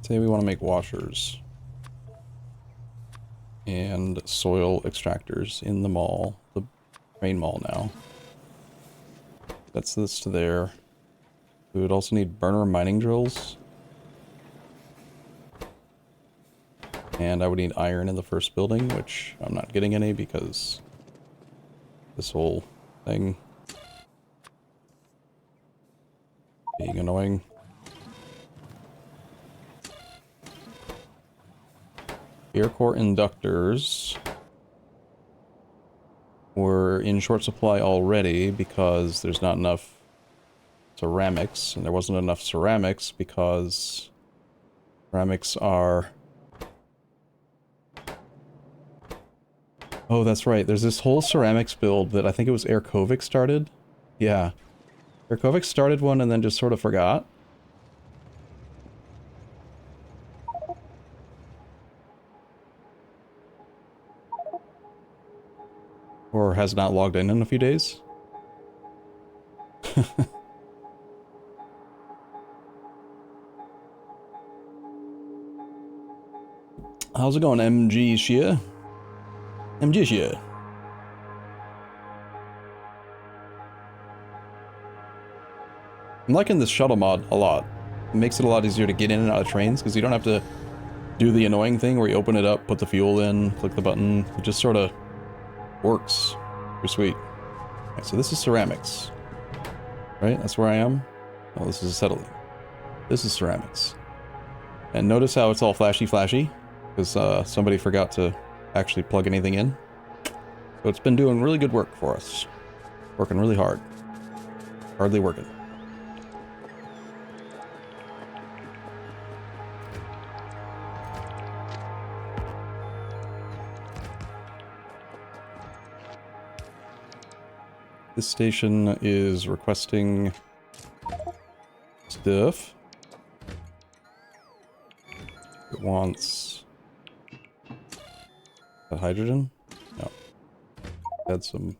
Say we want to make washers. And soil extractors in the mall. The train mall now. That's this to there. We would also need burner mining drills. And I would need iron in the first building, which I'm not getting any because this whole thing being annoying. Air core inductors were in short supply already because there's not enough ceramics, and there wasn't enough ceramics because ceramics are... Oh, that's right. There's this whole ceramics build that I think it was Airkovic started. Yeah. Airkovic started one and then just sort of forgot. Or has not logged in a few days. How's it going, MG Shia? MG Shia. I'm liking this shuttle mod a lot. It makes it a lot easier to get in and out of trains because you don't have to do the annoying thing where you open it up, put the fuel in, click the button. It just sort of works. Pretty sweet. Right, so this is ceramics. Right? That's where I am. Oh, this is acetylene. This is ceramics. And notice how it's all flashy because somebody forgot to actually plug anything in. So it's been doing really good work for us. Working really hard. Hardly working. This station is requesting stuff. It wants hydrogen? No. Add some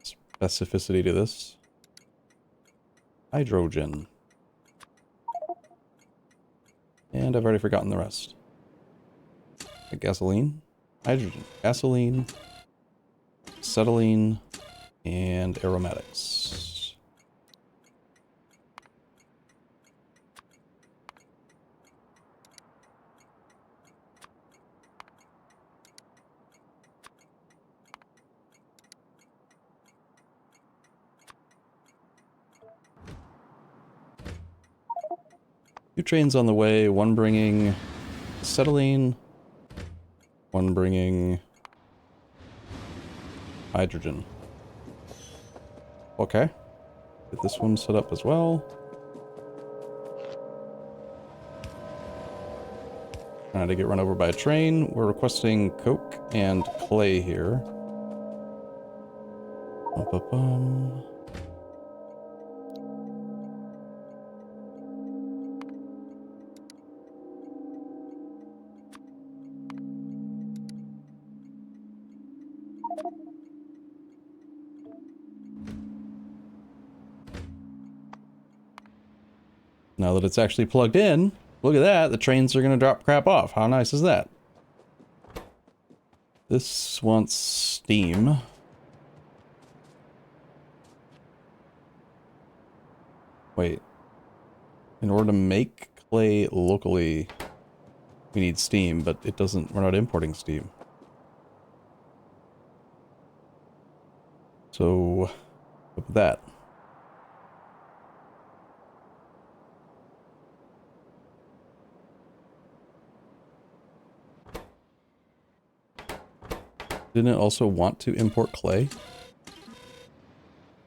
specificity to this. Hydrogen. And I've already forgotten the rest. Gasoline, hydrogen, gasoline, acetylene, and aromatics. Two trains on the way, one bringing acetylene, one bringing hydrogen. Okay. Get this one set up as well. Trying to get run over by a train. We're requesting coke and clay here. Bum-ba-bum. Now that it's actually plugged in, look at that, the trains are going to drop crap off. How nice is that? This wants steam. Wait. In order to make clay locally, we need steam, but it doesn't, we're not importing steam. So, up with that. Didn't it also want to import clay?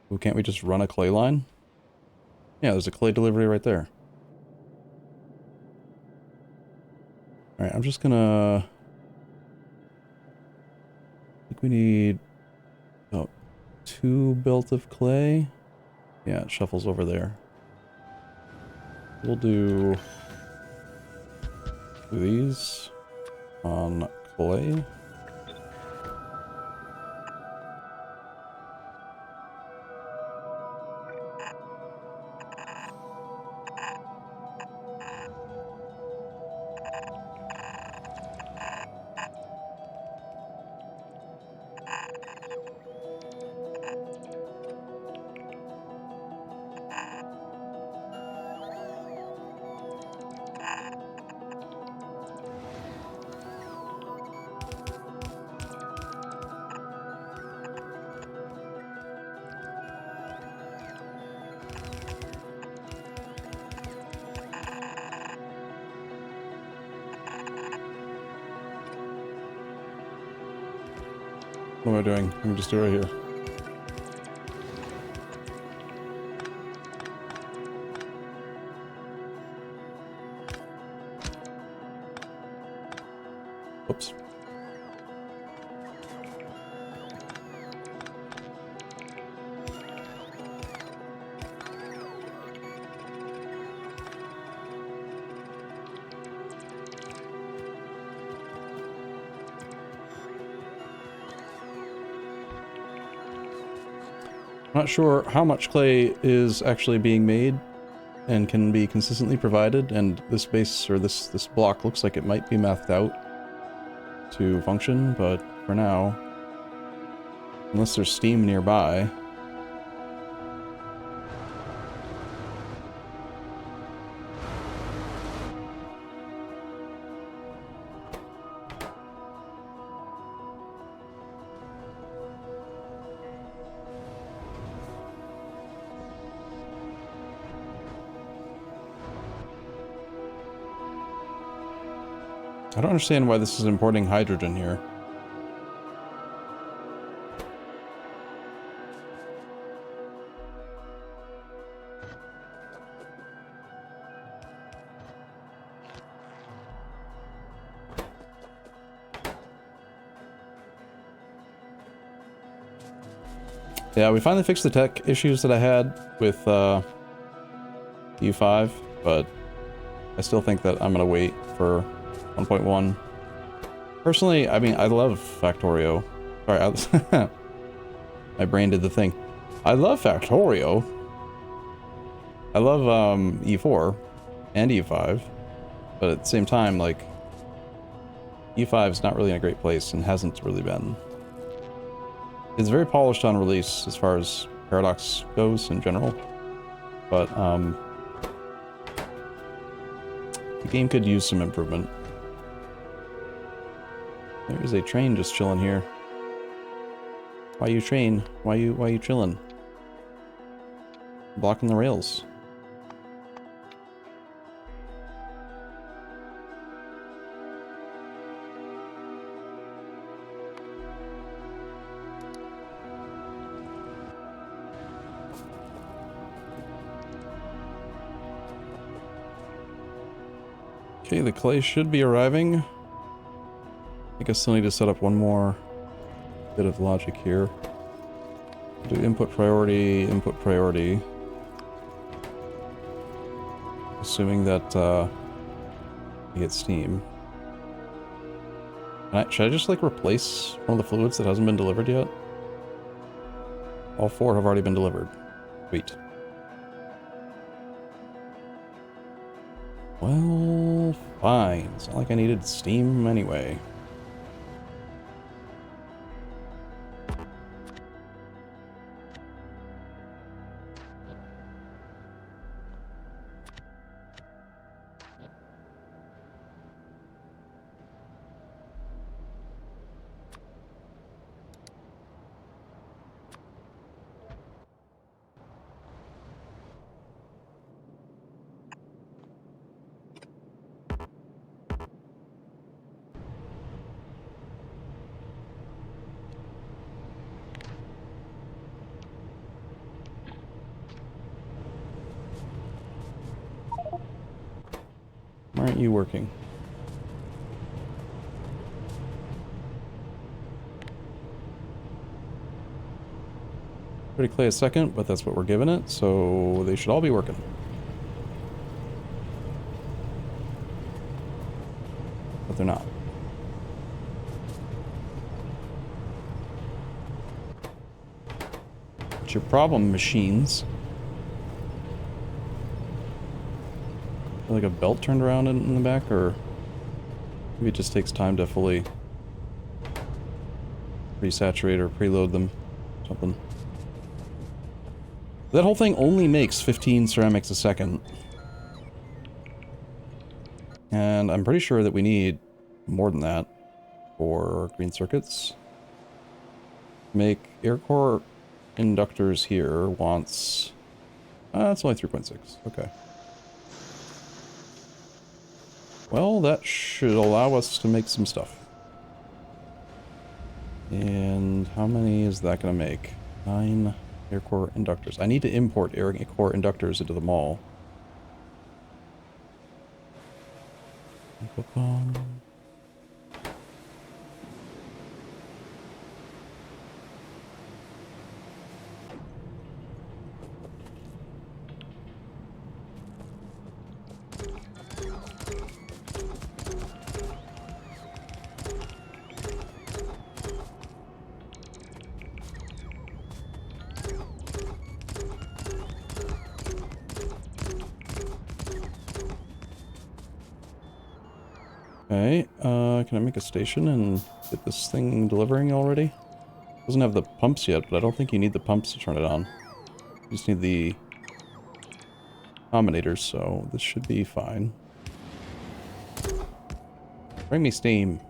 Well, can't we just run a clay line? Yeah, there's a clay delivery right there. Alright, I'm just gonna... I think we need... oh, 2 belt of clay. Yeah, it shuffles over there. We'll do these on clay. What am I doing? Let me just do it right here. Oops. I'm not sure how much clay is actually being made and can be consistently provided, and this base, or this block, looks like it might be mathed out to function, but for now, unless there's steam nearby... I don't understand why this is importing hydrogen here. Yeah, we finally fixed the tech issues that I had with U5, but I still think that I'm gonna wait for 1.1. Personally, I mean, I love Factorio. Sorry, my brain did the thing. I love Factorio. I love E4 and E5, but at the same time, like, E5 is not really in a great place and hasn't really been. It's very polished on release as far as Paradox goes in general, but the game could use some improvement. There is a train just chilling here. Why you train? Why you chilling? Blocking the rails. Okay, the clay should be arriving. I think I still need to set up one more bit of logic here. Do input priority, assuming that you get steam. Should I just like replace one of the fluids that hasn't been delivered yet? All 4 have already been delivered. Sweet. Well, fine. It's not like I needed steam anyway. Why aren't you working? 30 clay a second, but that's what we're giving it, so they should all be working. But they're not. What's your problem, machines? Like a belt turned around in the back, or maybe it just takes time to fully resaturate or preload them. Something. That whole thing only makes 15 ceramics a second. And I'm pretty sure that we need more than that for green circuits. Make air core inductors here wants... it's only 3.6. Okay. Well, that should allow us to make some stuff. And how many is that going to make? 9 air core inductors. I need to import air core inductors into the mall. Okay, can I make a station and get this thing delivering already? Doesn't have the pumps yet, but I don't think you need the pumps to turn it on. You just need the combinators, so this should be fine. Bring me steam.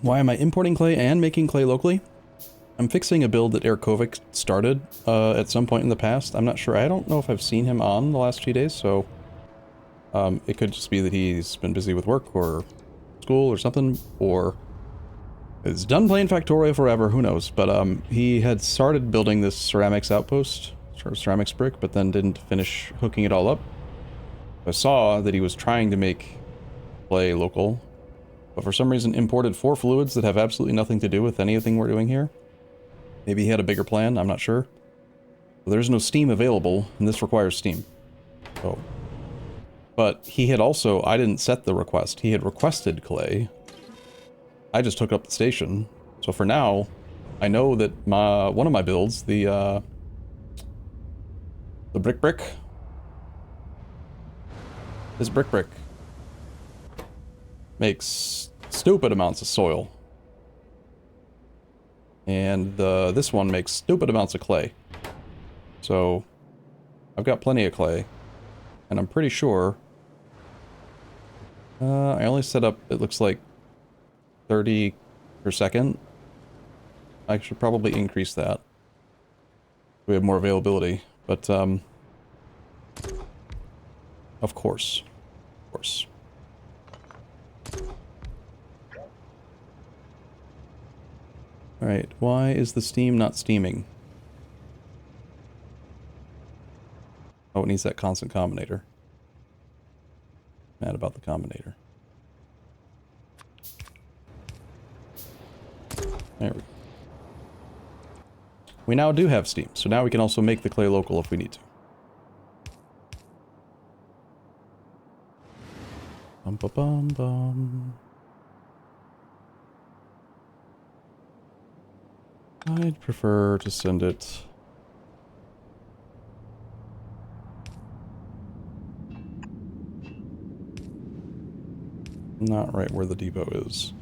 Why am I importing clay and making clay locally? I'm fixing a build that Eric Kovic started at some point in the past. I'm not sure. I don't know if I've seen him on the last few days, so it could just be that he's been busy with work or school or something, or is done playing Factorio forever, who knows. But he had started building this ceramics outpost, sort of ceramics brick, but then didn't finish hooking it all up. I saw that he was trying to make clay local, but for some reason imported 4 fluids that have absolutely nothing to do with anything we're doing here. Maybe he had a bigger plan, I'm not sure. But there's no steam available, and this requires steam. So. But he had also, I didn't set the request, he had requested clay. I just took up the station. So for now, I know that one of my builds, the brick, this brick makes stupid amounts of soil. And this one makes stupid amounts of clay. So I've got plenty of clay. And I'm pretty sure I only set up, it looks like 30 per second. I should probably increase that. We have more availability, but of course. Of course. Alright, why is the steam not steaming? Oh, it needs that constant combinator. Mad about the combinator. There we go. We now do have steam, so now we can also make the clay local if we need to. Bum ba bum bum. I'd prefer to send it... not right where the depot is.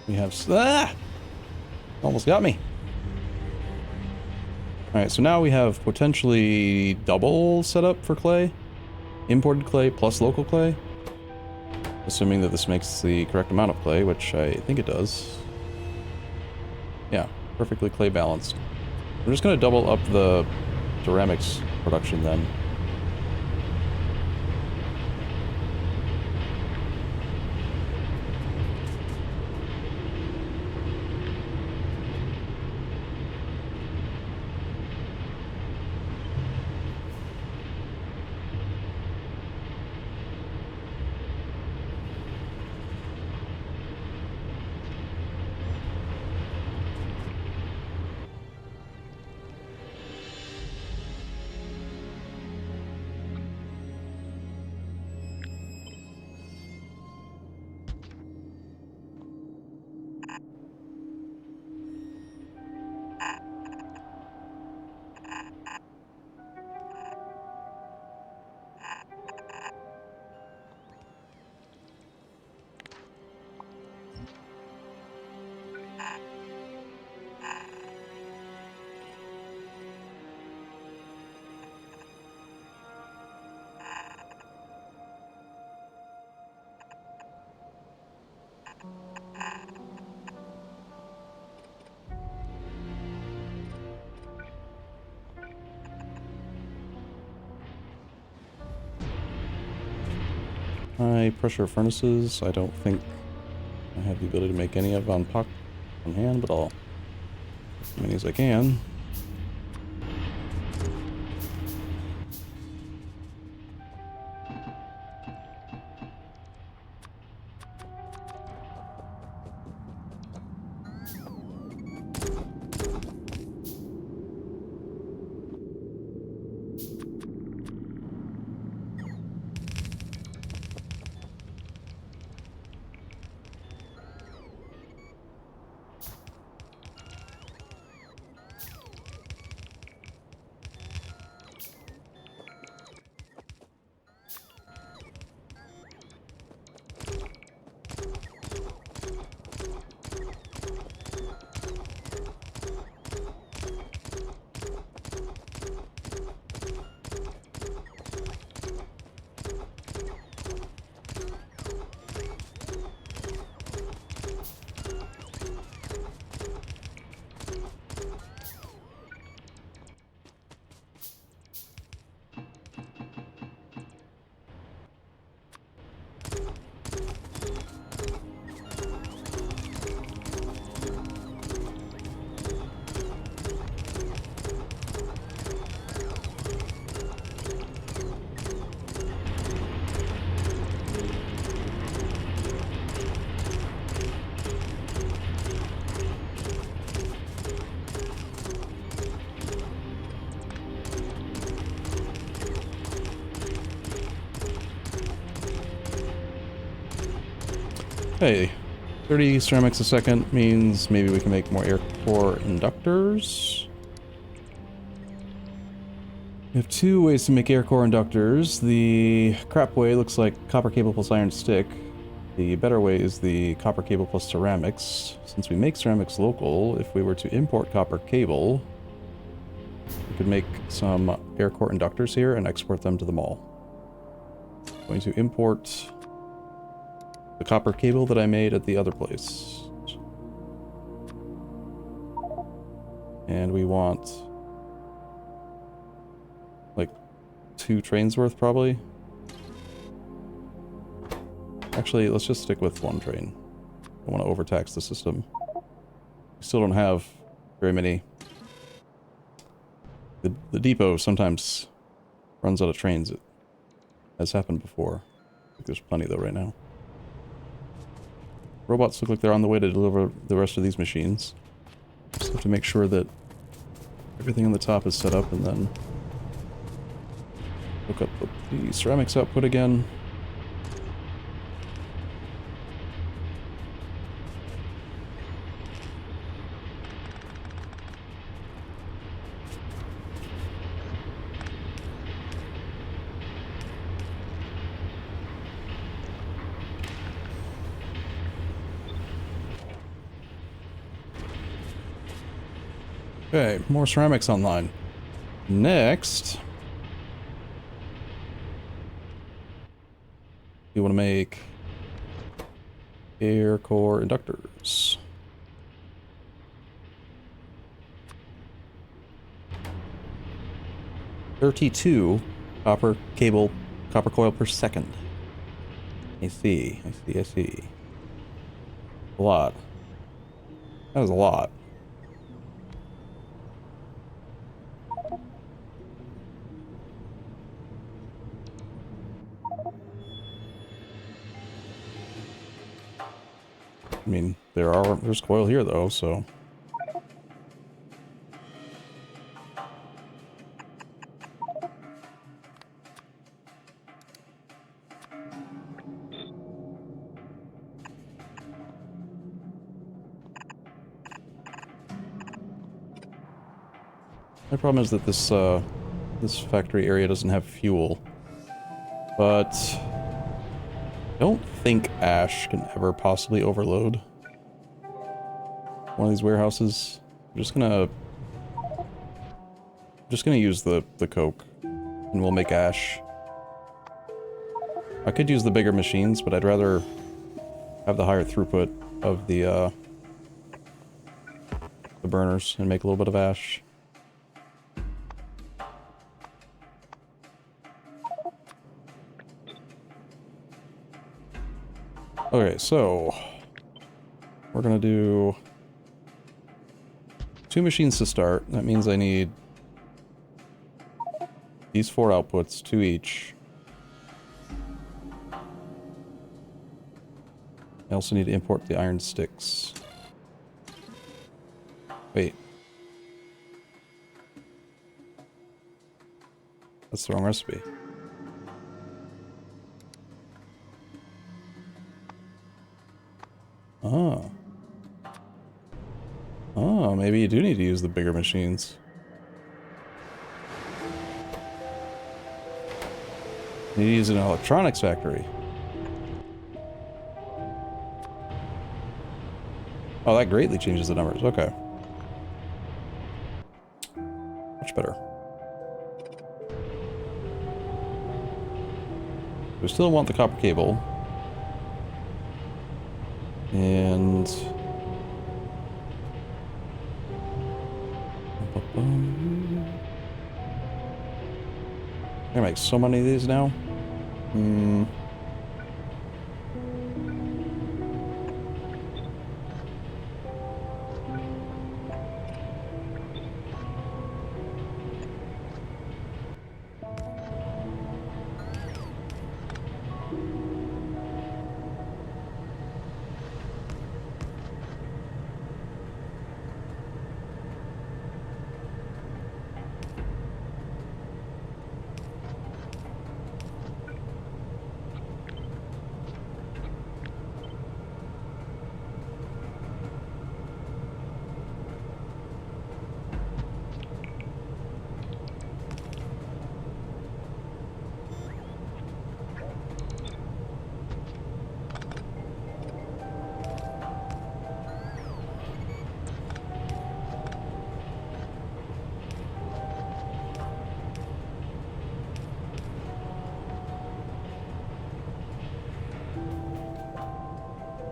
We have... Almost got me. Alright, so now we have potentially double setup for clay. Imported clay plus local clay. Assuming that this makes the correct amount of clay, which I think it does. Yeah, perfectly clay balanced. We're just going to double up the ceramics production then. High pressure furnaces, I don't think I have the ability to make any of on hand, but I'll as many as I can. Hey, 30 ceramics a second means maybe we can make more air core inductors. We have two ways to make air core inductors. The crap way looks like copper cable plus iron stick. The better way is the copper cable plus ceramics. Since we make ceramics local, if we were to import copper cable, we could make some air core inductors here and export them to the mall. Going to import the copper cable that I made at the other place. And we want like 2 trains worth probably. Actually, let's just stick with 1 train. I don't want to overtax the system. We still don't have very many. The depot sometimes runs out of trains. It has happened before. I think there's plenty though right now. Robots look like they're on the way to deliver the rest of these machines. Just have to make sure that everything on the top is set up and then hook up the ceramics output again. Okay, more ceramics online. Next, we want to make air core inductors. $32 copper coil per second. I see. A lot. That was a lot. I mean, there's coil here though, so. My problem is that this factory area doesn't have fuel. But I don't think ash can ever possibly overload one of these warehouses. I'm just gonna use the coke, and we'll make ash. I could use the bigger machines, but I'd rather have the higher throughput of the burners and make a little bit of ash. Okay, so we're gonna do 2 machines to start. That means I need these 4 outputs, 2 each. I also need to import the iron sticks. Wait. That's the wrong recipe. Oh. Oh, maybe you do need to use the bigger machines. You need to use an electronics factory. Oh, that greatly changes the numbers. Okay. Much better. We still want the copper cable. And... I'm gonna make so many of these now.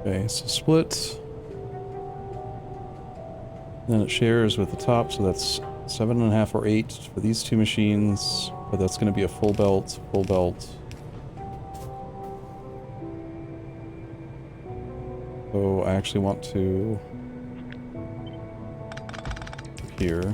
Okay, so split. Then it shares with the top, so that's 7.5 or 8 for these 2 machines. But that's going to be a full belt, full belt. So I actually want to... here.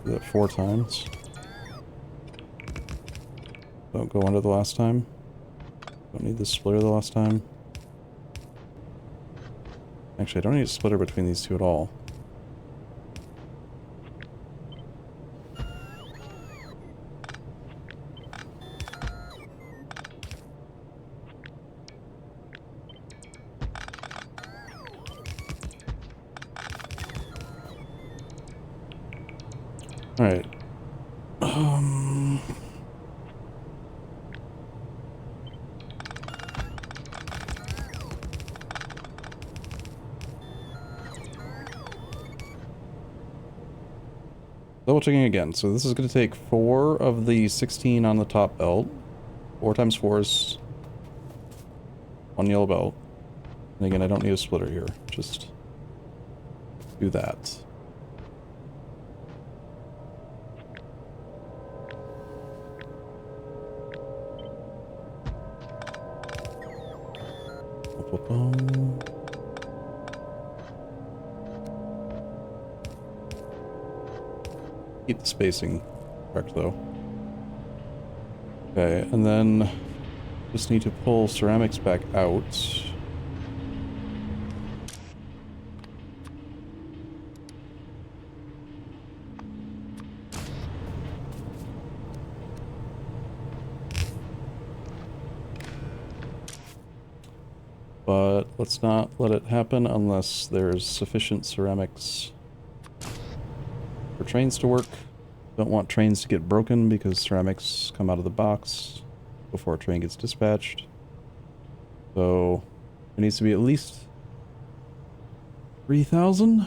Do that 4 times. Don't go under the last time. Don't need the splitter the last time. Actually, I don't need a splitter between these 2 at all. Alright. Double checking again. So this is going to take 4 of the 16 on the top belt. 4 times 4 is 1 yellow belt. And again, I don't need a splitter here. Just do that. Keep the spacing correct though. Okay, and then just need to pull ceramics back out. But let's not let it happen unless there's sufficient ceramics for trains to work. Don't want trains to get broken because ceramics come out of the box before a train gets dispatched. So it needs to be at least 3,000.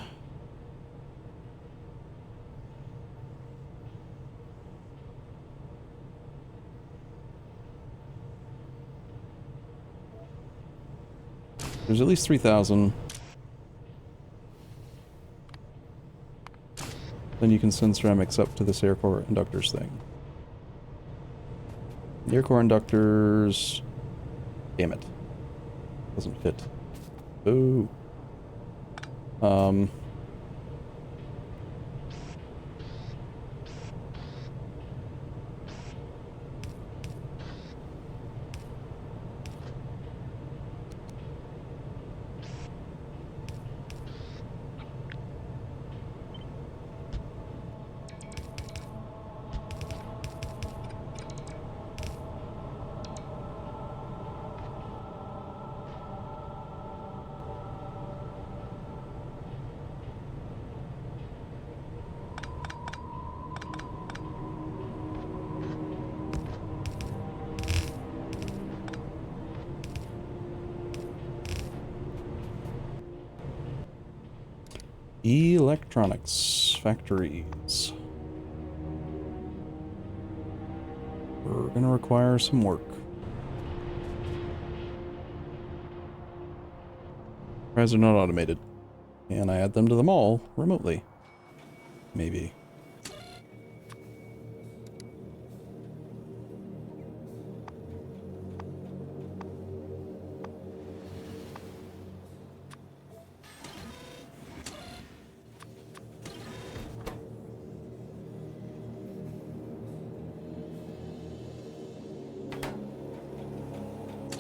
There's at least 3,000. Then you can send ceramics up to this air core inductors thing. The air core inductors... Damn it. Doesn't fit. Boo. Electronics factories. We're gonna require some work. Guys are not automated. And I add them to them all remotely. Maybe.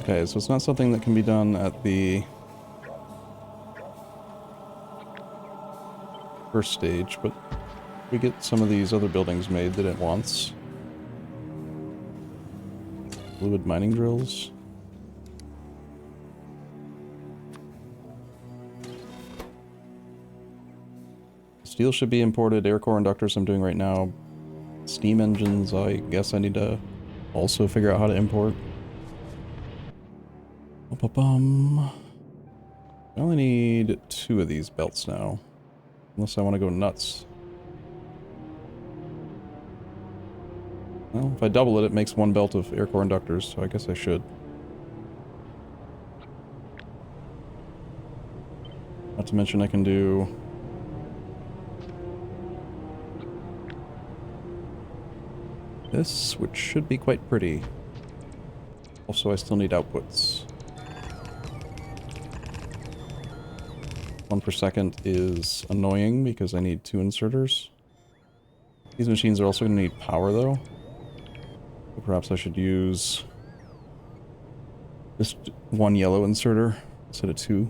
Okay, so it's not something that can be done at the first stage, but we get some of these other buildings made that it wants. Fluid mining drills. Steel should be imported. Air core inductors I'm doing right now. Steam engines, I guess I need to also figure out how to import. I only need 2 of these belts now. Unless I want to go nuts. Well, if I double it, it makes 1 belt of air core inductors, so I guess I should. Not to mention I can do... this, which should be quite pretty. Also, I still need outputs. 1 per second is annoying because I need 2 inserters. These machines are also going to need power though. So perhaps I should use just 1 yellow inserter instead of 2.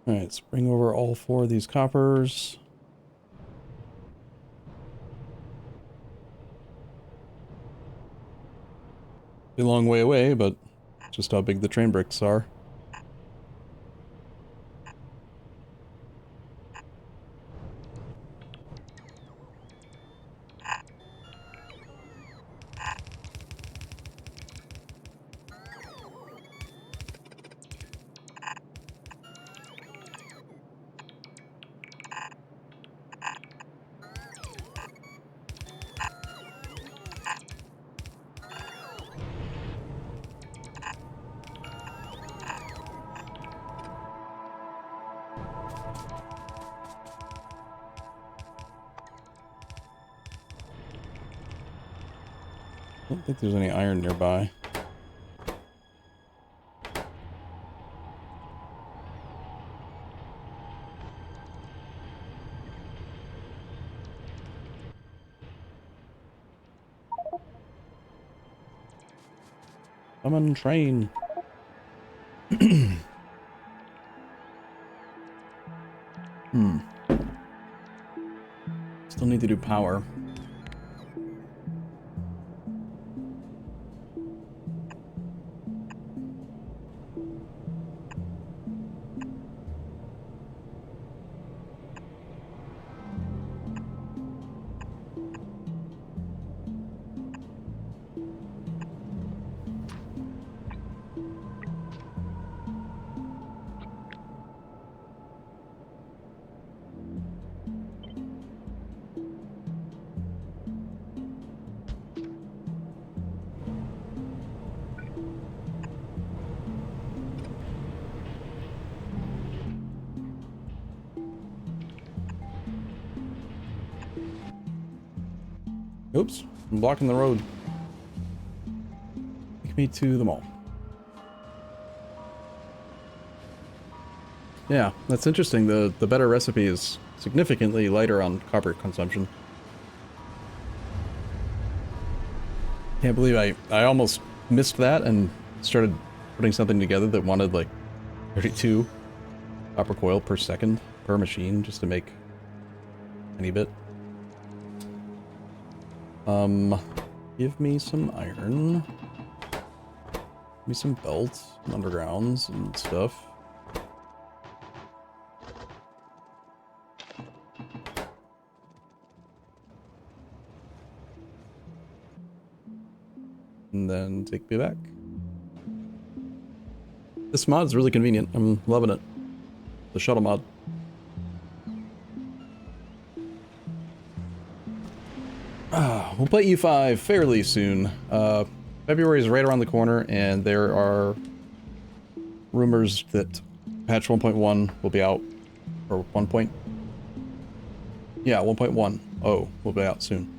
Alright, let's bring over all 4 of these coppers. A long way away, but just how big the train bricks are. I don't think there's any iron nearby. Come on, train. Still need to do power. Oops, I'm blocking the road. Take me to the mall. Yeah, that's interesting. The better recipe is significantly lighter on copper consumption. Can't believe I almost missed that and started putting something together that wanted like 32 copper coil per second per machine just to make any bit. Give me some iron. Give me some belts, some undergrounds and stuff. And then take me back. This mod's really convenient. I'm loving it. The shuttle mod. We'll play E5 fairly soon. February is right around the corner, and there are rumors that patch 1.1 will be out, or 1. Yeah, 1.1. Oh, will be out soon.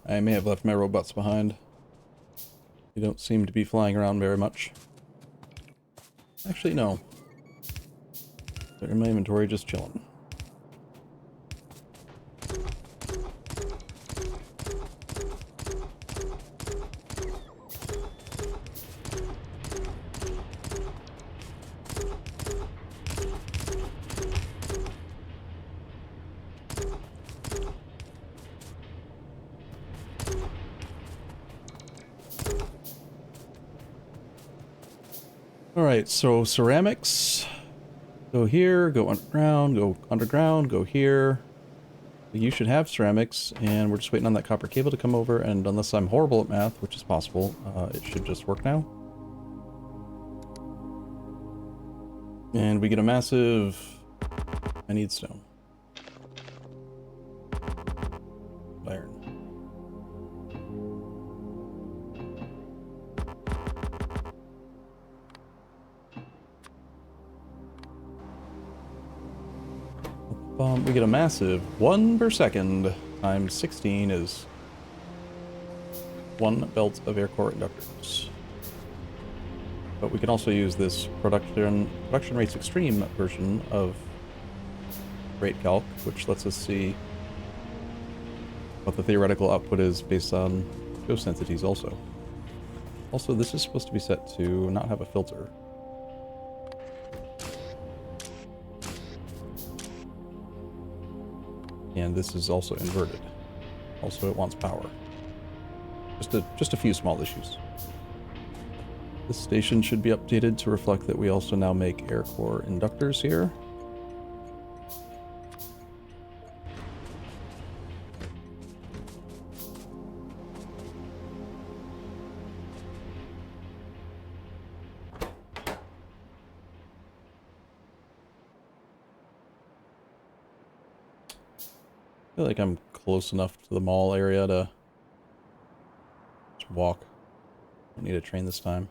I may have left my robots behind. They don't seem to be flying around very much. Actually, no. They're in my inventory just chilling. Alright, so ceramics. Go here, go underground, go here. You should have ceramics, and we're just waiting on that copper cable to come over, and unless I'm horrible at math, which is possible, it should just work now. And we get a massive... I need stone. We get a massive 1 per second times 16 is 1 belt of air core inductors. But we can also use this production rates extreme version of rate calc, which lets us see what the theoretical output is based on ghost entities also. Also, this is supposed to be set to not have a filter. And this is also inverted. Also, it wants power. Just a few small issues. This station should be updated to reflect that we also now make air core inductors here. I feel like I'm close enough to the mall area to just walk. Don't need a train this time.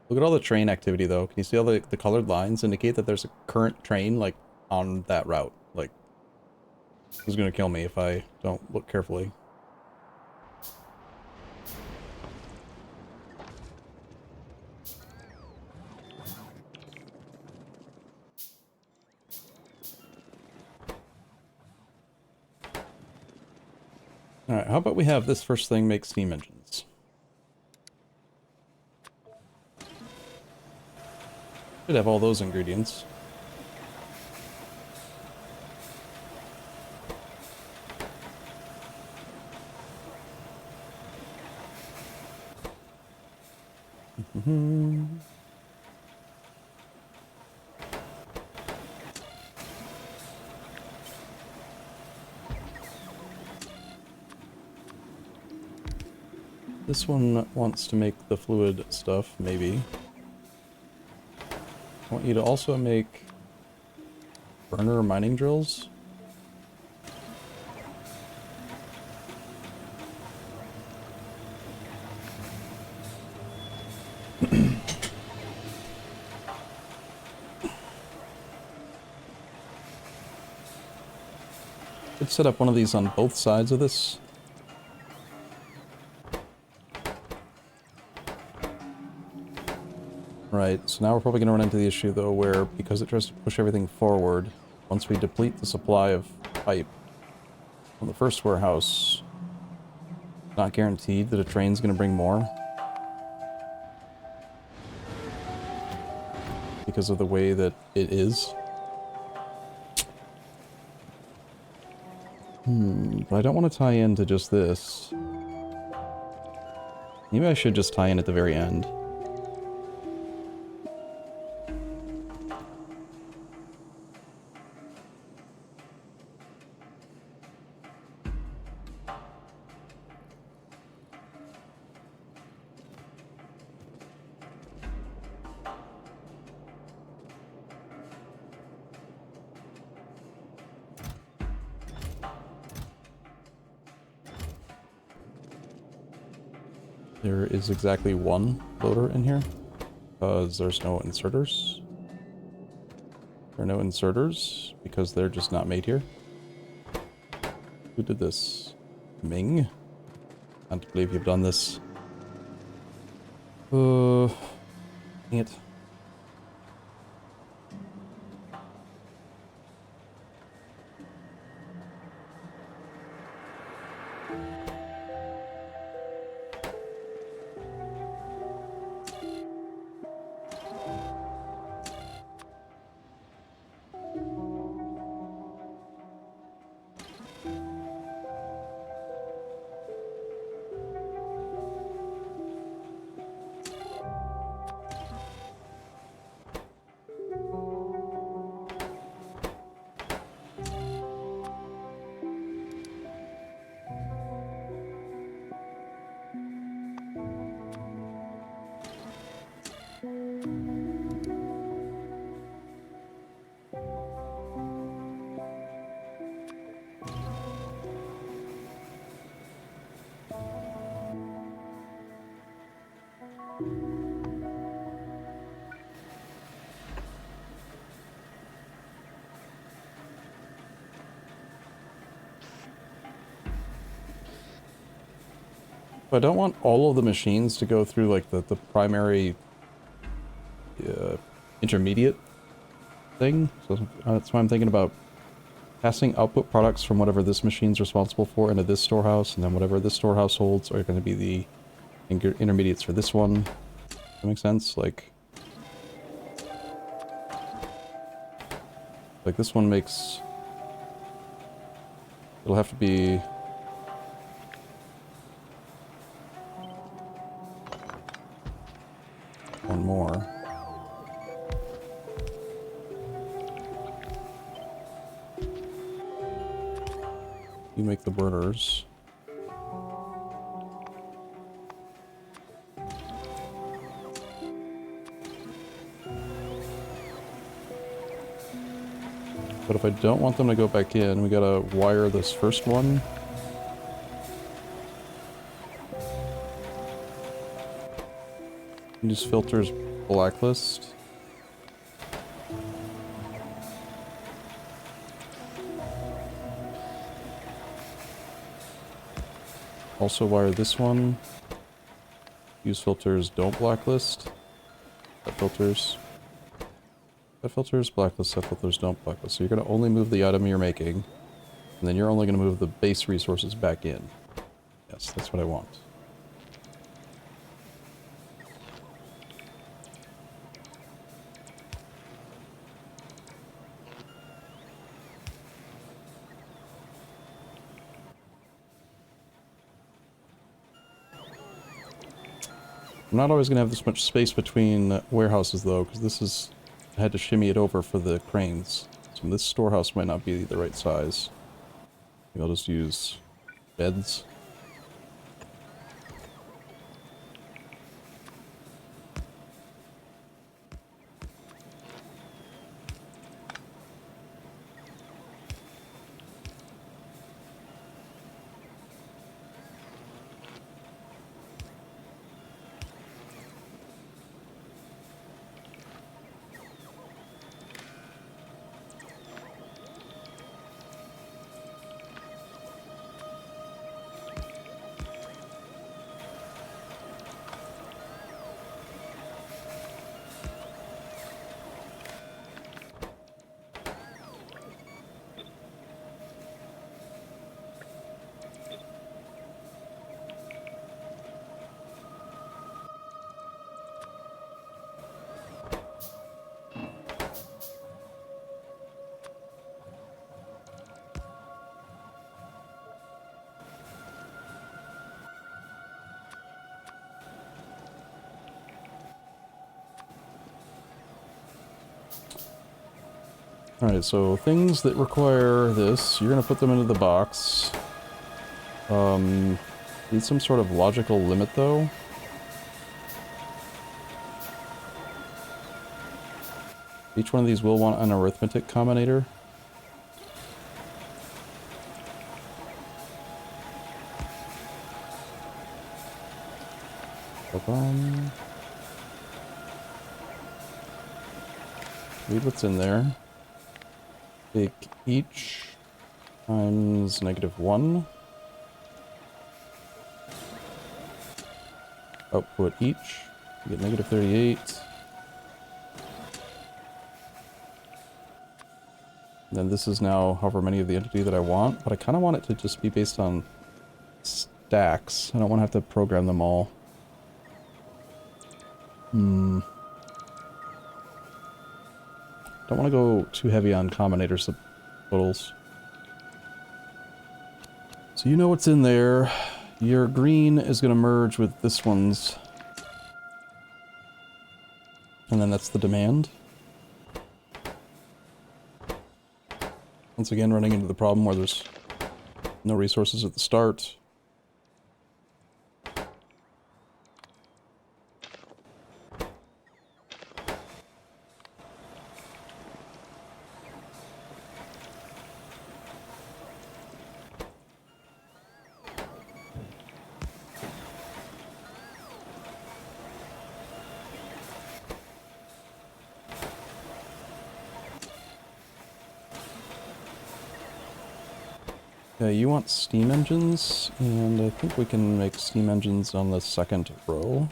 Look at all the train activity, though. Can you see all the colored lines indicate that there's a current train, like, on that route? Like, this is gonna kill me if I don't look carefully. Alright, how about we have this first thing make steam engines? Should have all those ingredients. This one wants to make the fluid stuff, maybe. I want you to also make burner mining drills. Could set up one of these on both sides of this. Right, so now we're probably going to run into the issue, though, where because it tries to push everything forward, once we deplete the supply of pipe on the first warehouse, it's not guaranteed that a train's going to bring more. Because of the way that it is. But I don't want to tie into just this. Maybe I should just tie in at the very end. There is exactly one loader in here, because there's no inserters. There are no inserters, because they're just not made here. Who did this? Ming? Can't believe you've done this. Dang it. I don't want all of the machines to go through like the primary intermediate thing. So that's why I'm thinking about passing output products from whatever this machine's responsible for into this storehouse, and then whatever this storehouse holds are going to be the intermediates for this one. Does that make sense? Like this one makes... It'll have to be... one more. You make the burners. But if I don't want them to go back in, we gotta wire this first one. And just filters blacklist. Also wire this one. Use filters, don't blacklist. Set filters. Set filters, blacklist, set filters, don't blacklist. So you're going to only move the item you're making. And then you're only going to move the base resources back in. Yes, that's what I want. I'm not always going to have this much space between warehouses, though, because this is... I had to shimmy it over for the cranes. So this storehouse might not be the right size. Maybe I'll just use beds. Alright, so things that require this, you're going to put them into the box. Need some sort of logical limit, though. Each one of these will want an arithmetic combinator. Read what's in there. Take each times -1. Output each. You get -38. And then this is now however many of the entity that I want, but I kind of want it to just be based on stacks. I don't want to have to program them all. Don't want to go too heavy on combinator totals. So you know what's in there. Your green is going to merge with this one's. And then that's the demand. Once again, running into the problem where there's no resources at the start. Yeah, you want steam engines, and I think we can make steam engines on the second row.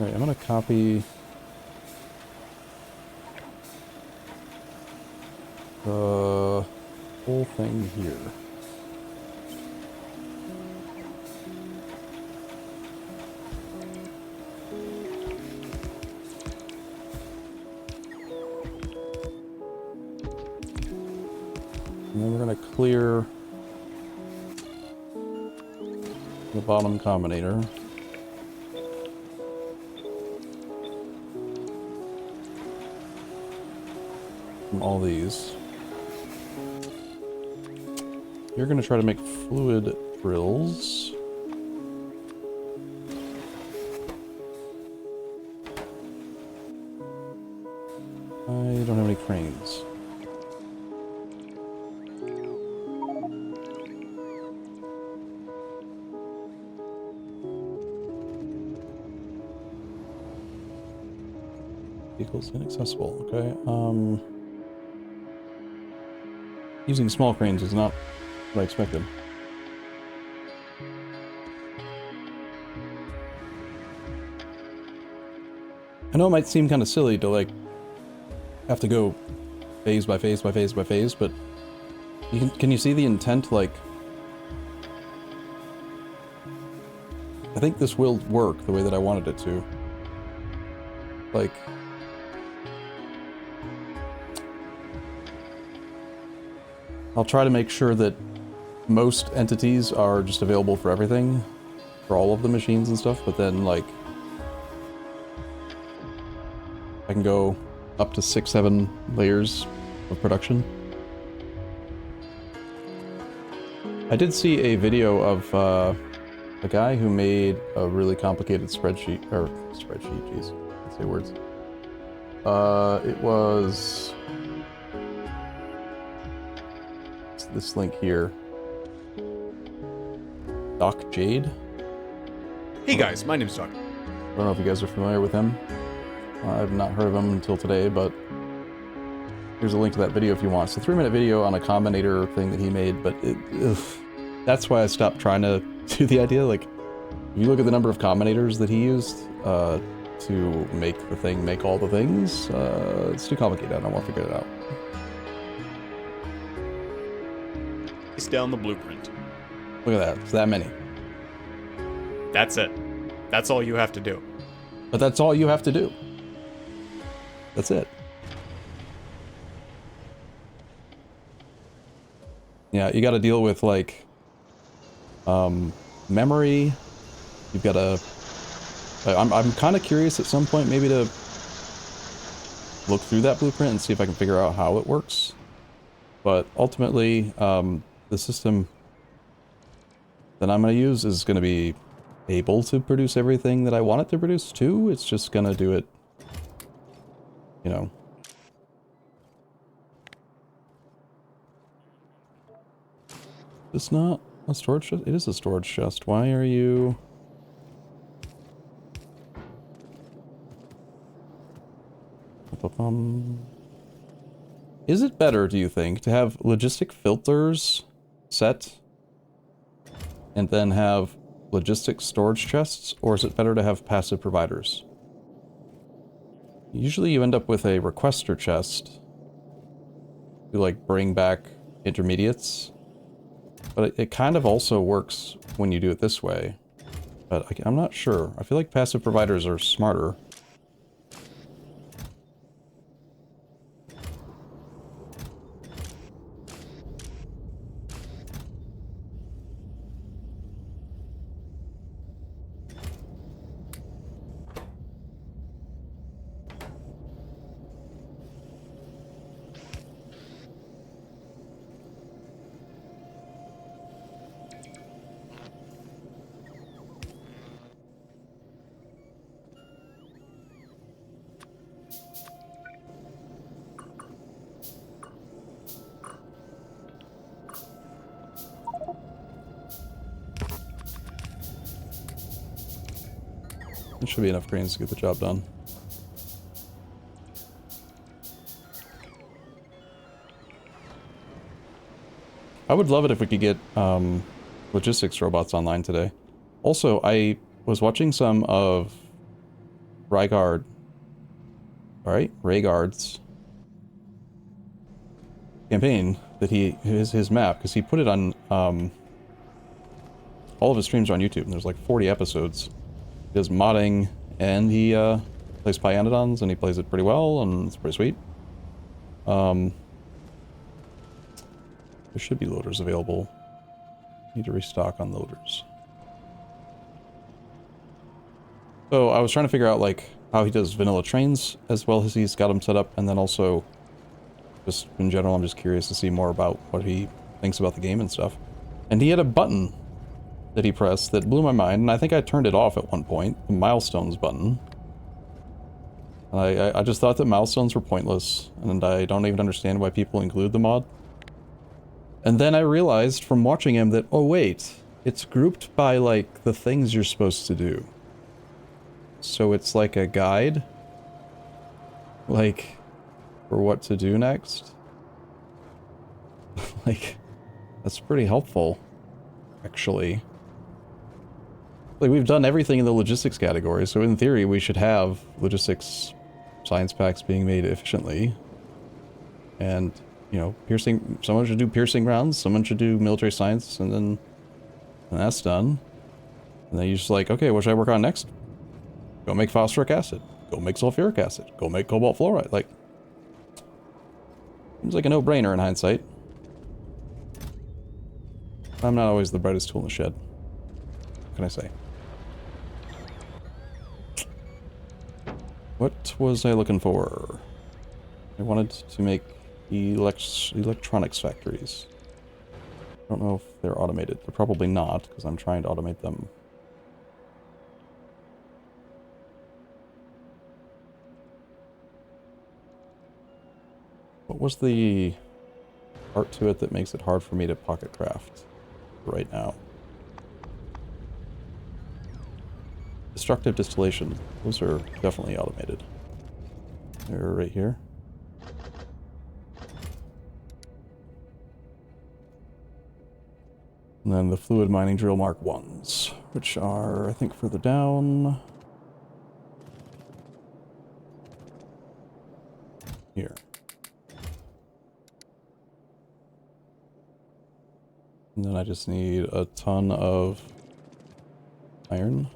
Alright, I'm gonna copy the whole thing here. And then we're gonna clear the bottom combinator. From all these. You're gonna try to make fluid drills. I don't have any cranes. Vehicles inaccessible, okay. Using small cranes is not what I expected. I know it might seem kind of silly to, like, have to go phase by phase by phase by phase, but can you see the intent? Like, I think this will work the way that I wanted it to. Like, I'll try to make sure that most entities are just available for everything, for all of the machines and stuff, but then, like, I can go up to 6-7 layers of production. I did see a video of a guy who made a really complicated spreadsheet, jeez, I can't say words. It was this link here. Doc Jade? Hey guys, my name's Doc. I don't know if you guys are familiar with him. I've not heard of him until today, but here's a link to that video if you want. It's a 3-minute video on a combinator thing that he made, but that's why I stopped trying to do the idea. Like, if you look at the number of combinators that he used to make the thing make all the things, it's too complicated. I don't want to figure it out. It's down the blueprint. Look at that. It's that many. That's it. That's all you have to do. But that's all you have to do. That's it. Yeah, you got to deal with, like, memory. You've got to... I'm kind of curious at some point maybe to look through that blueprint and see if I can figure out how it works. But ultimately, the system that I'm going to use is going to be able to produce everything that I want it to produce too. It's just going to do it, you know. It's not a storage chest? It is a storage chest. Why are you... Is it better, do you think, to have logistic filters set and then have logistic storage chests, or is it better to have passive providers? Usually you end up with a requester chest to, like, bring back intermediates, but it kind of also works when you do it this way. But I'm not sure. I feel like passive providers are smarter. There should be enough cranes to get the job done. I would love it if we could get logistics robots online today. Also, I was watching some of Raygard's campaign that his map, because he put it on all of his streams are on YouTube, and there's like 40 episodes. He does modding, and he plays Pyanodons, and he plays it pretty well, and it's pretty sweet. There should be loaders available. Need to restock on loaders. So I was trying to figure out like how he does vanilla trains as well as he's got them set up, and then also just in general I'm just curious to see more about what he thinks about the game and stuff. And he had a button that he pressed that blew my mind, and I think I turned it off at one point, the milestones button. And I just thought that milestones were pointless, and I don't even understand why people include the mod. And then I realized from watching him that, oh wait, it's grouped by like the things you're supposed to do. So it's like a guide, like, for what to do next. Like, that's pretty helpful, actually. Like, we've done everything in the logistics category, so in theory we should have logistics science packs being made efficiently. And, you know, someone should do piercing rounds, someone should do military science, and then that's done. And then you're just like, okay, what should I work on next? Go make phosphoric acid. Go make sulfuric acid. Go make cobalt fluoride. Like, seems like a no-brainer in hindsight. I'm not always the brightest tool in the shed. What can I say? What was I looking for? I wanted to make electronics factories. I don't know if they're automated. They're probably not, because I'm trying to automate them. What was the part to it that makes it hard for me to pocket craft right now? Destructive distillation. Those are definitely automated. They're right here. And then the fluid mining drill Mark 1s, which are, I think, further down. Here. And then I just need a ton of iron.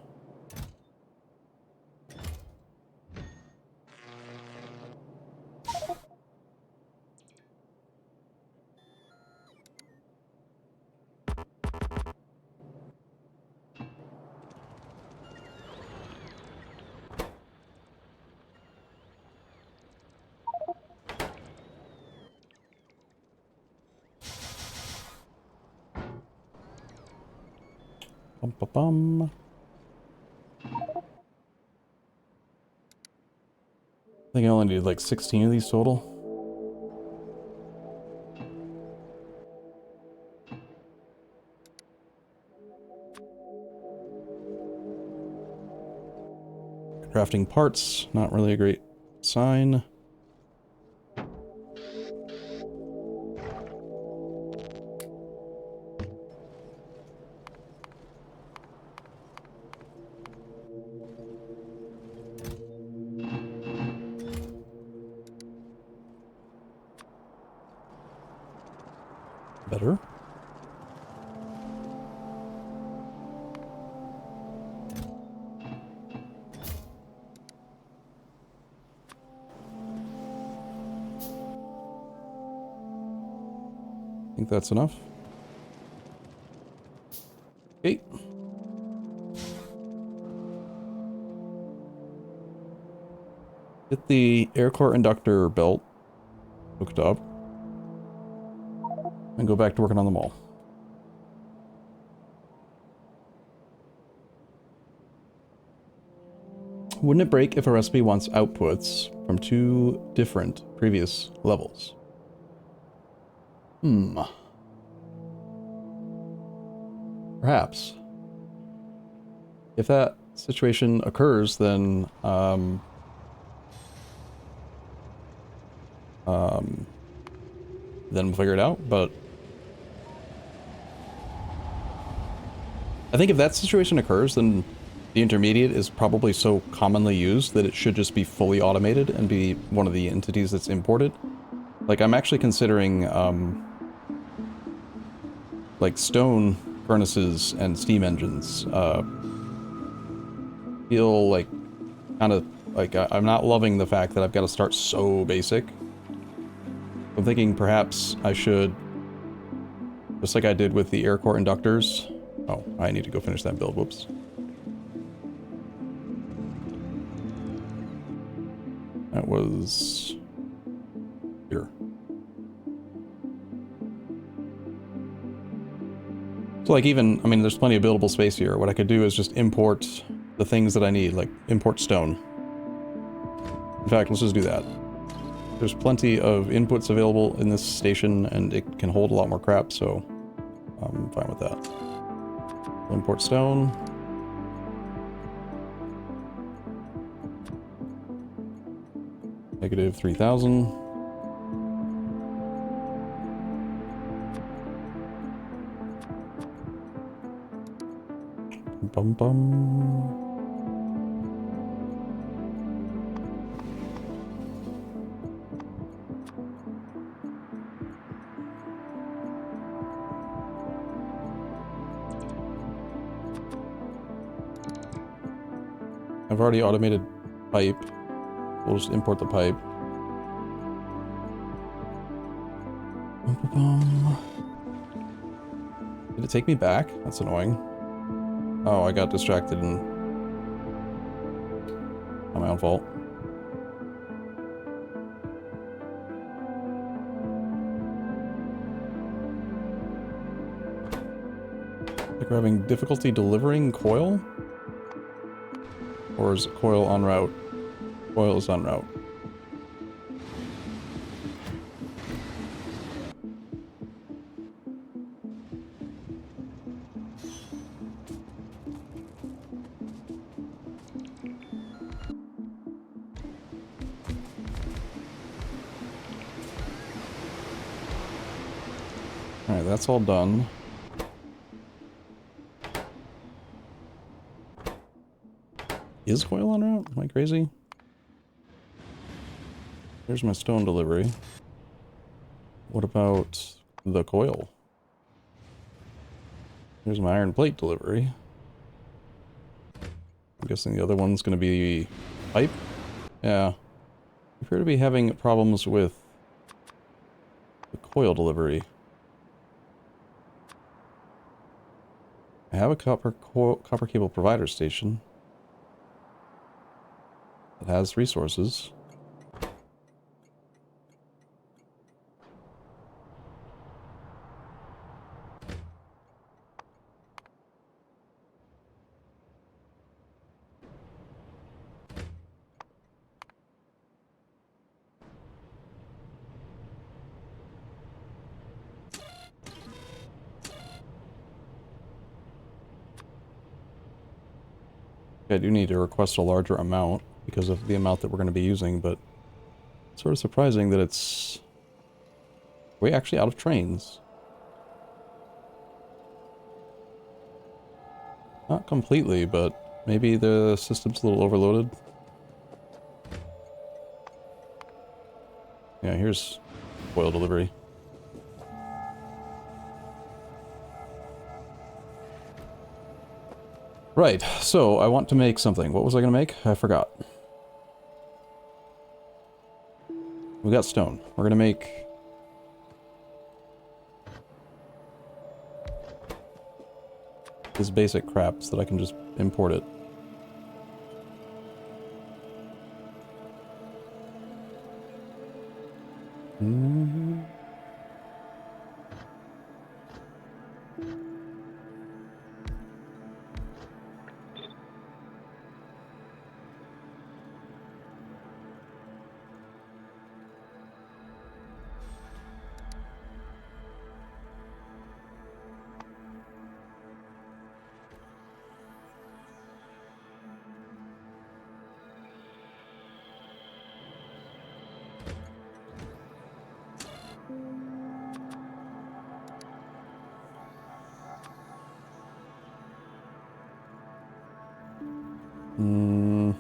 Bum, bum, bum. I think I only needed like 16 of these total. Crafting parts, not really a great sign. Better. I think that's enough. Okay. Get the air core inductor belt hooked up. And go back to working on the mall. Wouldn't it break if a recipe wants outputs from 2 different previous levels? Perhaps. If that situation occurs, then we'll figure it out, but I think if that situation occurs, then the intermediate is probably so commonly used that it should just be fully automated and be one of the entities that's imported. Like, I'm actually considering, like, stone furnaces and steam engines, feel like, kind of, like, I'm not loving the fact that I've got to start so basic. I'm thinking perhaps I should, just like I did with the air core inductors. Oh, I need to go finish that build, whoops. That was here. So like even, I mean, there's plenty of buildable space here. What I could do is just import the things that I need, like import stone. In fact, let's just do that. There's plenty of inputs available in this station, and it can hold a lot more crap, so I'm fine with that. Import stone. Negative 3,000. Bum bum. I've already automated pipe. We'll just import the pipe. Did it take me back? That's annoying. Oh, I got distracted and... not my own fault. Like we're having difficulty delivering coil? Or is coil en route? Coil is en route. Alright, that's all done. Is coil en route? Am I crazy? There's my stone delivery. What about the coil? Here's my iron plate delivery. I'm guessing the other one's going to be pipe? Yeah. We appear to be having problems with the coil delivery. I have a copper cable provider station that has resources. I do need to request a larger amount because of the amount that we're going to be using, but it's sort of surprising that it's... are we actually out of trains? Not completely, but maybe the system's a little overloaded. Yeah, here's oil delivery. Right, so I want to make something. What was I going to make? I forgot. We got stone. We're going to make... this basic crap so that I can just import it. Hmm.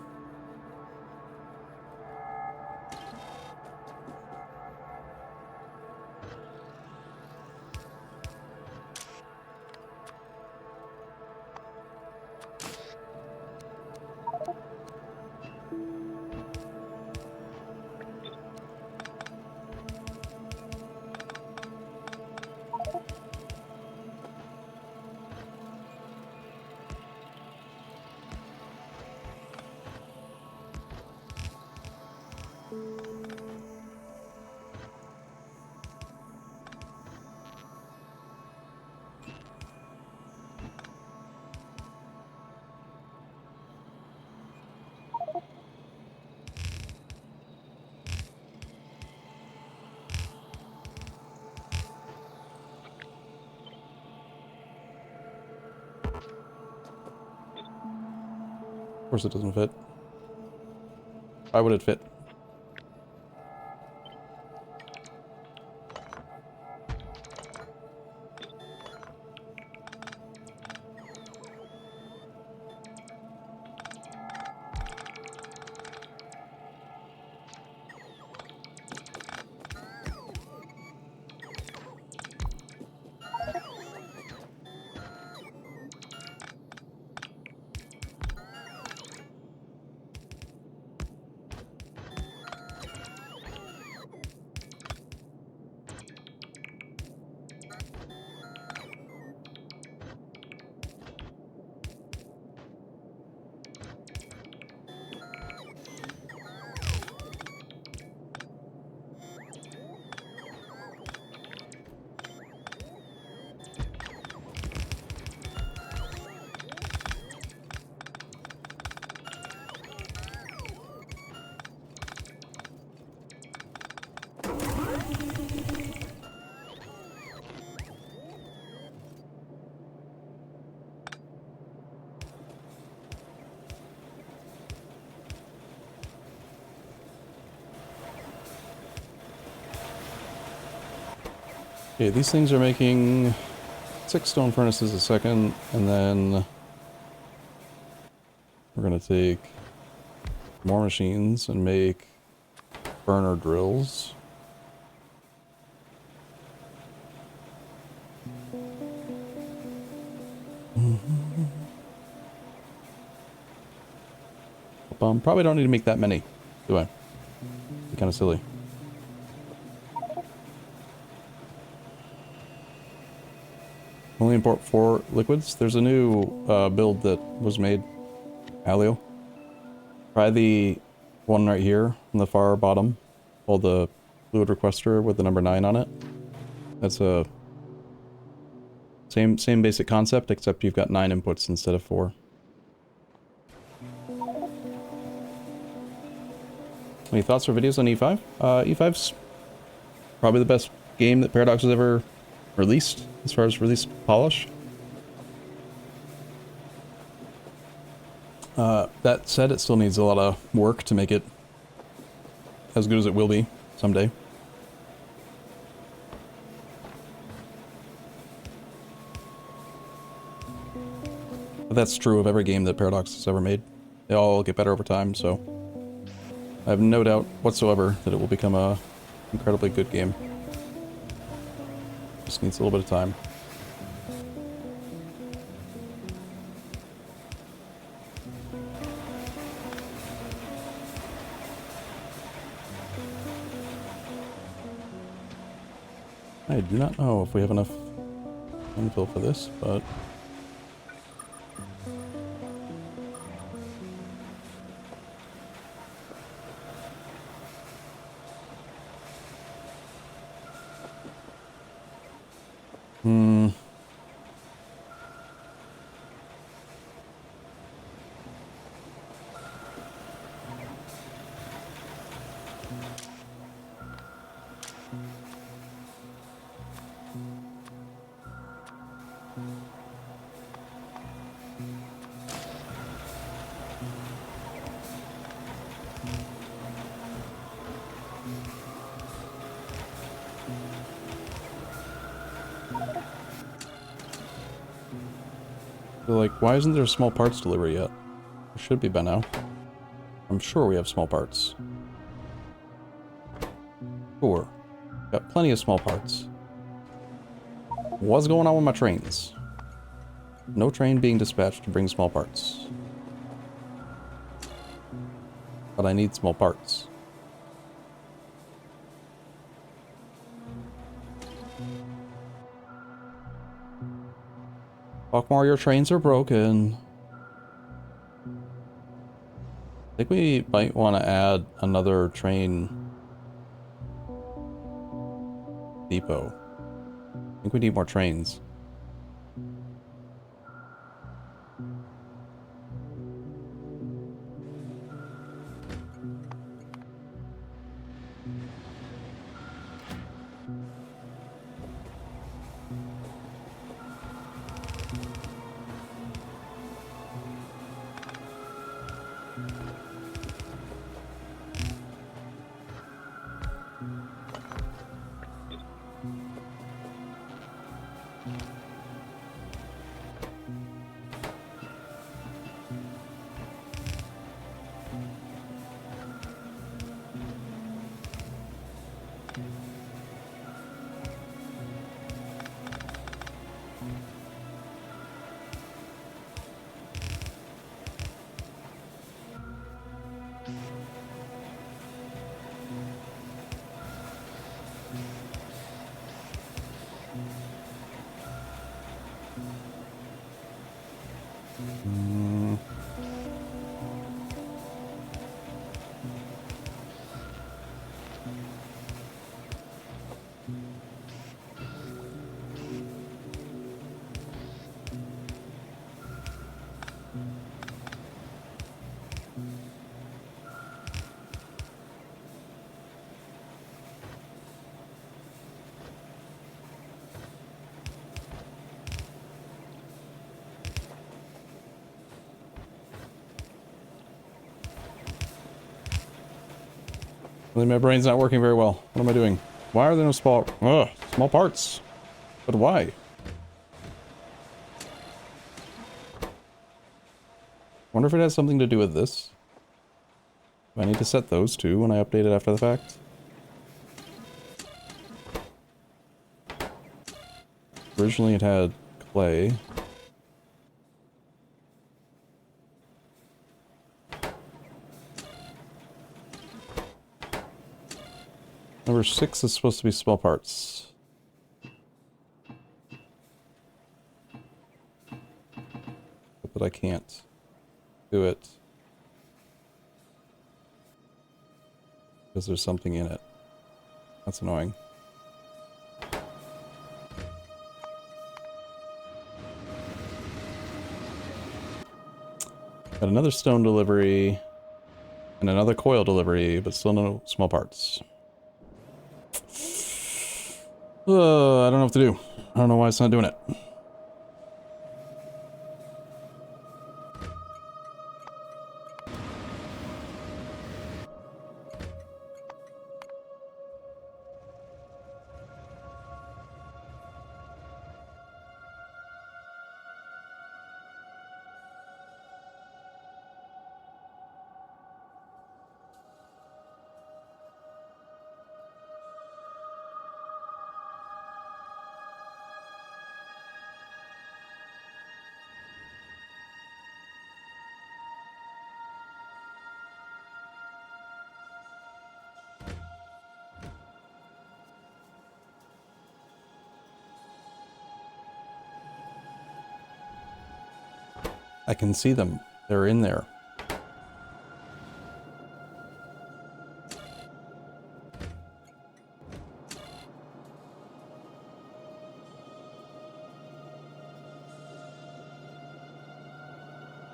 Of course it doesn't fit. Why would it fit? Okay, these things are making 6 stone furnaces a second, and then we're gonna take more machines and make burner drills. Probably don't need to make that many, do I? Be kind of silly. Only import 4 liquids. There's a new build that was made. Alio. Try the one right here on the far bottom. Called the fluid requester with the number 9 on it. That's a same basic concept, except you've got 9 inputs instead of 4. Any thoughts or videos on E5? E5's probably the best game that Paradox has ever released, as far as release polish. That said, it still needs a lot of work to make it as good as it will be someday. But that's true of every game that Paradox has ever made. They all get better over time, so I have no doubt whatsoever that it will become a incredibly good game. Just needs a little bit of time. I do not know if we have enough infill for this, but like, why isn't there a small parts delivery yet? There should be by now. I'm sure we have small parts. Sure. Got plenty of small parts. What's going on with my trains? No train being dispatched to bring small parts. But I need small parts. Hawkmore, your trains are broken. I think we might want to add another train depot. I think we need more trains. My brain's not working very well. What am I doing? Why are there no small parts? But why? Wonder if it has something to do with this. Do I need to set those too when I update it after the fact? Originally it had clay. Number 6 is supposed to be small parts. But I can't do it. Because there's something in it. That's annoying. Got another stone delivery. And another coil delivery, but still no small parts. I don't know what to do. I don't know why it's not doing it. I can see them. They're in there.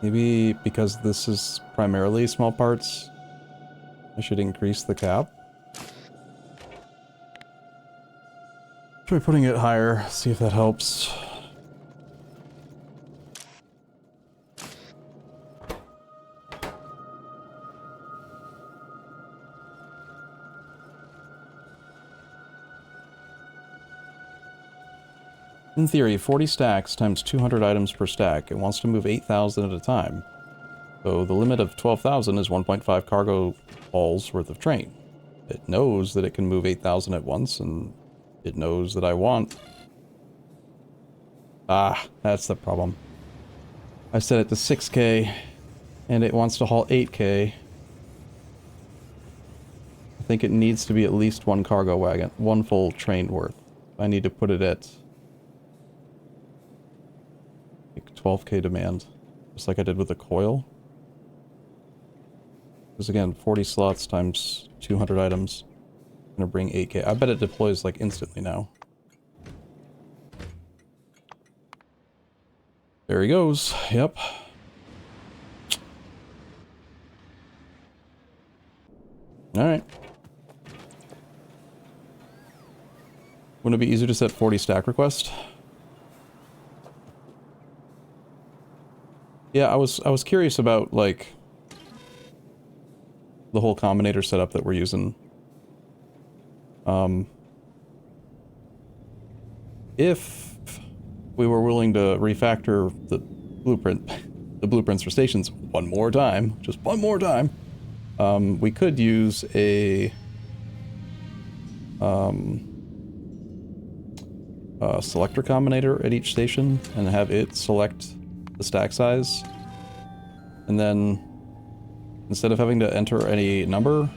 Maybe because this is primarily small parts, I should increase the cap. Try putting it higher, see if that helps. In theory, 40 stacks times 200 items per stack. It wants to move 8,000 at a time. So the limit of 12,000 is 1.5 cargo hauls worth of train. It knows that it can move 8,000 at once, and it knows that I want... Ah, that's the problem. I set it to 6K, and it wants to haul 8K. I think it needs to be at least one cargo wagon, one full train worth. I need to put it at like 12K demand, just like I did with the coil. Because again, 40 slots times 200 items. I'm gonna bring 8K. I bet it deploys like instantly now. There he goes. Yep. Alright. Wouldn't it be easier to set 40 stack request? Yeah, I was curious about like the whole combinator setup that we're using. If we were willing to refactor the blueprints for stations one more time, just one more time, we could use a selector combinator at each station and have it select the stack size, and then instead of having to enter any number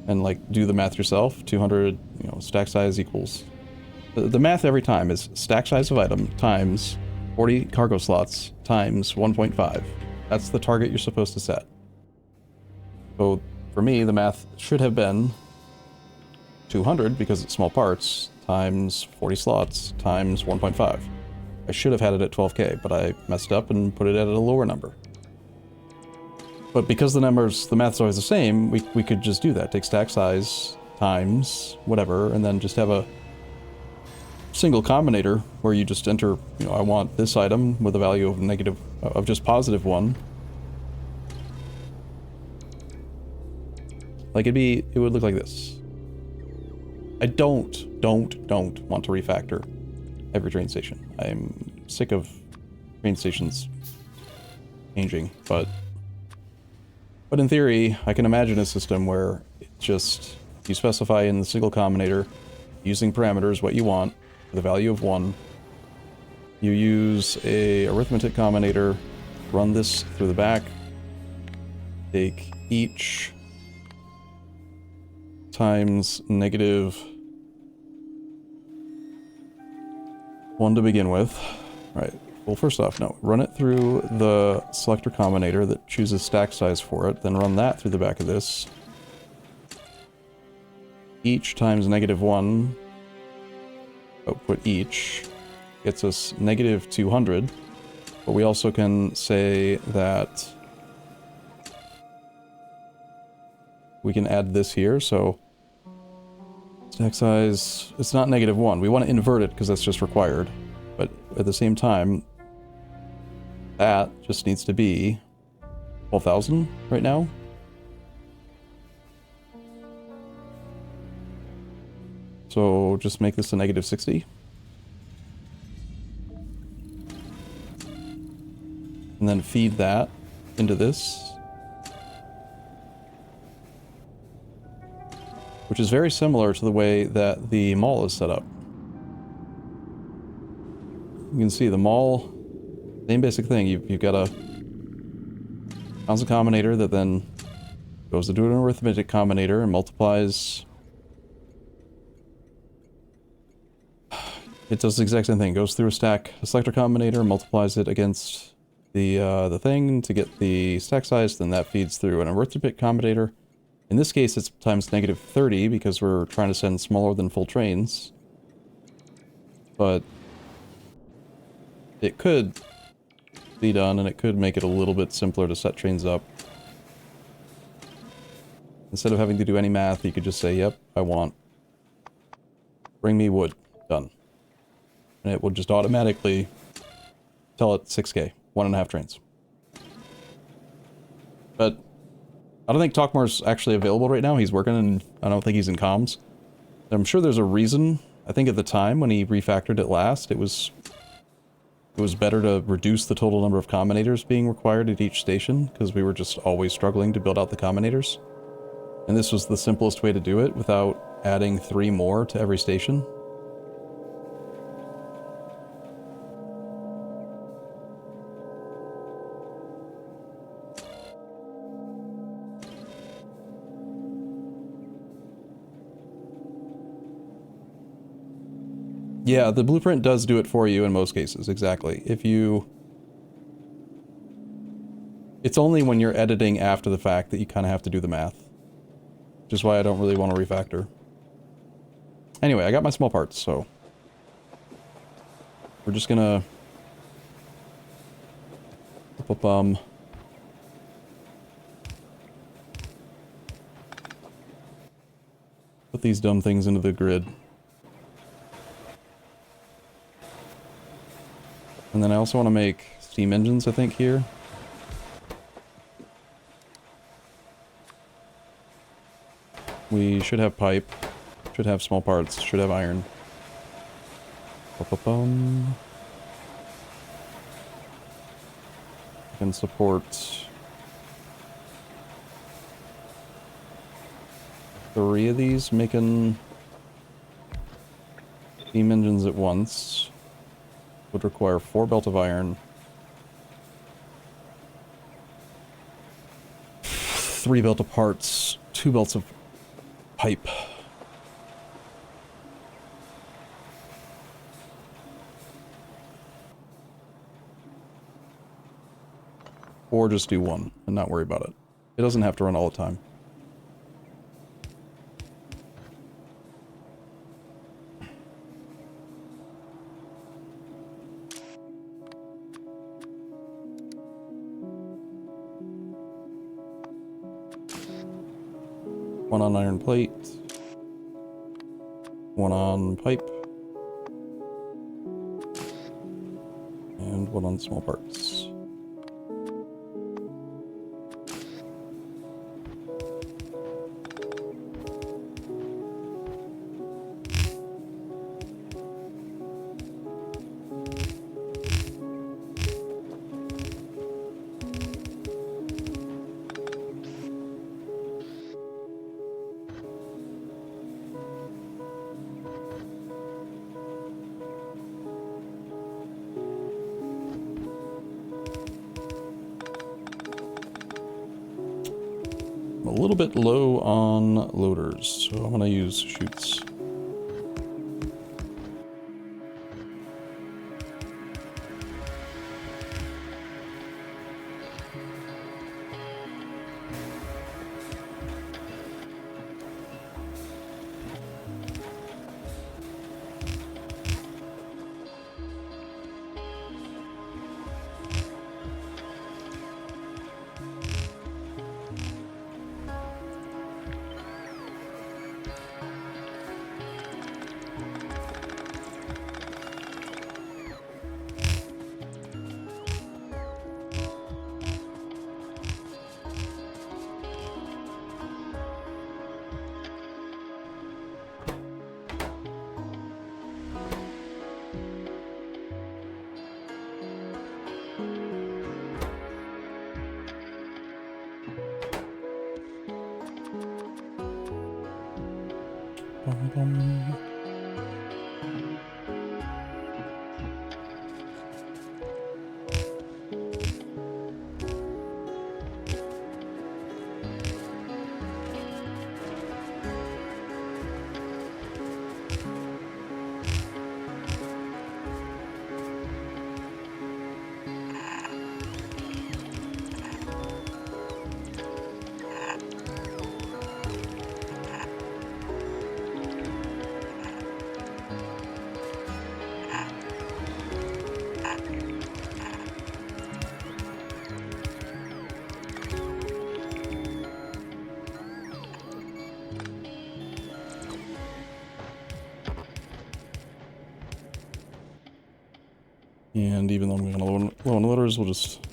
and like do the math yourself, 200, you know, stack size equals the math every time is stack size of item times 40 cargo slots times 1.5. That's the target you're supposed to set. So for me, the math should have been 200 because it's small parts times 40 slots times 1.5. I should have had it at 12K, but I messed up and put it at a lower number. But because the math's always the same, we could just do that. Take stack size times whatever, and then just have a single combinator where you just enter, you know, I want this item with a value of just positive 1. Like it would look like this. I don't want to refactor every train station. I'm sick of train stations changing, but in theory, I can imagine a system where it just, you specify in the single combinator, using parameters what you want, with a value of 1. You use a arithmetic combinator, run this through the back, take each times negative 1 to begin with. Right. Well, first off, no. Run it through the selector combinator that chooses stack size for it, then run that through the back of this. Each times negative 1, output each, gets us negative 200, but we also can say that we can add this here, so stack size, it's not negative 1. We want to invert it because that's just required, but at the same time, that just needs to be 12,000 right now. So just make this a negative 60. And then feed that into this. Which is very similar to the way that the mall is set up. You can see the mall, same basic thing. You've got a constant combinator that then goes into an arithmetic combinator and multiplies. It does the exact same thing. Goes through a selector combinator, multiplies it against the thing to get the stack size, then that feeds through an arithmetic combinator. In this case, it's times negative 30 because we're trying to send smaller than full trains. But it could be done, and it could make it a little bit simpler to set trains up. Instead of having to do any math, you could just say, yep, I want. Bring me wood. Done. And it will just automatically tell it 6K, 1.5 trains. But I don't think Talkmore's actually available right now. He's working, and I don't think he's in comms. I'm sure there's a reason. I think at the time when he refactored it last, it was it was better to reduce the total number of combinators being required at each station, because we were just always struggling to build out the combinators. And this was the simplest way to do it without adding 3 more to every station. Yeah, the blueprint does do it for you in most cases, exactly. If you... It's only when you're editing after the fact that you kind of have to do the math. Which is why I don't really want to refactor. Anyway, I got my small parts, so... We're just gonna... Put these dumb things into the grid. And then I also want to make steam engines, I think, here. We should have pipe, should have small parts, should have iron. Can support 3 of these, making steam engines at once. Would require 4 belt of iron, 3 belt of parts, 2 belts of pipe. Or just do 1 and not worry about it. It doesn't have to run all the time. One on iron plate, 1 on pipe, and 1 on small parts. A little bit low on loaders, so I'm gonna use chutes. Bum, bum. And even though I'm going low on loaders, we'll just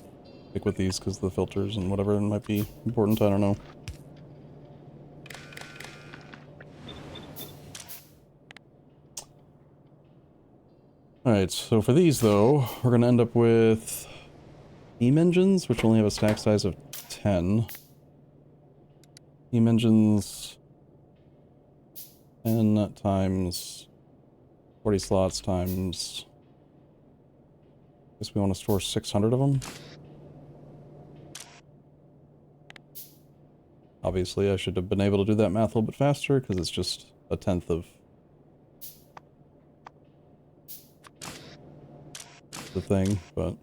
stick with these because the filters and whatever might be important, I don't know. Alright, so for these though, we're gonna end up with steam engines, which only have a stack size of 10. Steam engines 10 times 40 slots times... I guess we want to store 600 of them. Obviously, I should have been able to do that math a little bit faster, because it's just a tenth of the thing, but...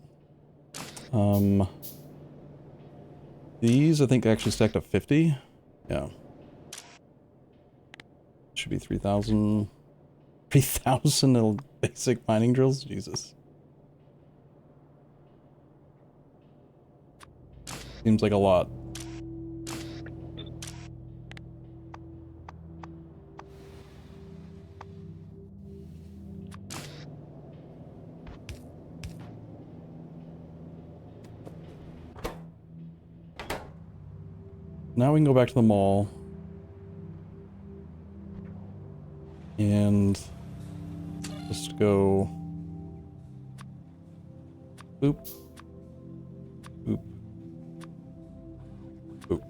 These, I think, actually stacked up 50. Yeah. Should be 3,000... 3,000 basic mining drills? Jesus. Seems like a lot. Now we can go back to the mall. And just go boop, boop, boop.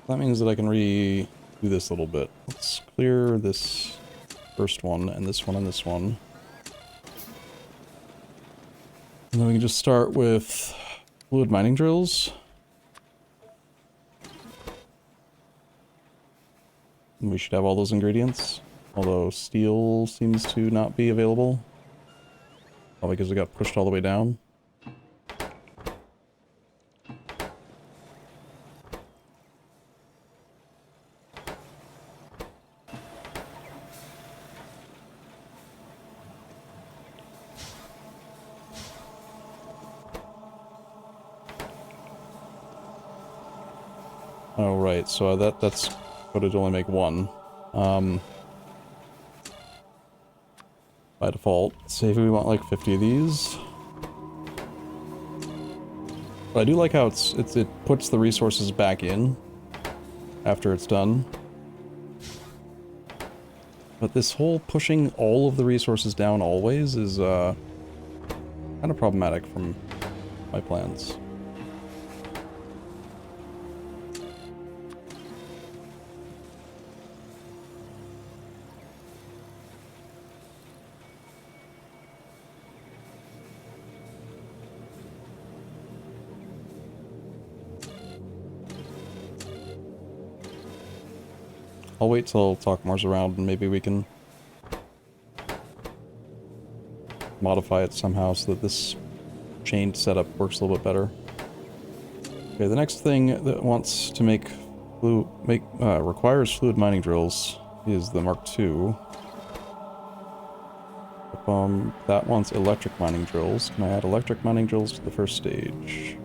That means that I can redo this a little bit. Let's clear this first one, and this one, and this one. And then we can just start with fluid mining drills. And we should have all those ingredients. Although steel seems to not be available. Probably because it got pushed all the way down. Oh, right, so that's going to only make one. By default, say if we want like 50 of these. But I do like how it puts the resources back in after it's done. But this whole pushing all of the resources down always is kind of problematic from my plans. I'll wait till Talkmore's around and maybe we can modify it somehow so that this chained setup works a little bit better. Okay, the next thing that wants to requires fluid mining drills is the Mark II. That wants electric mining drills. Can I add electric mining drills to the first stage?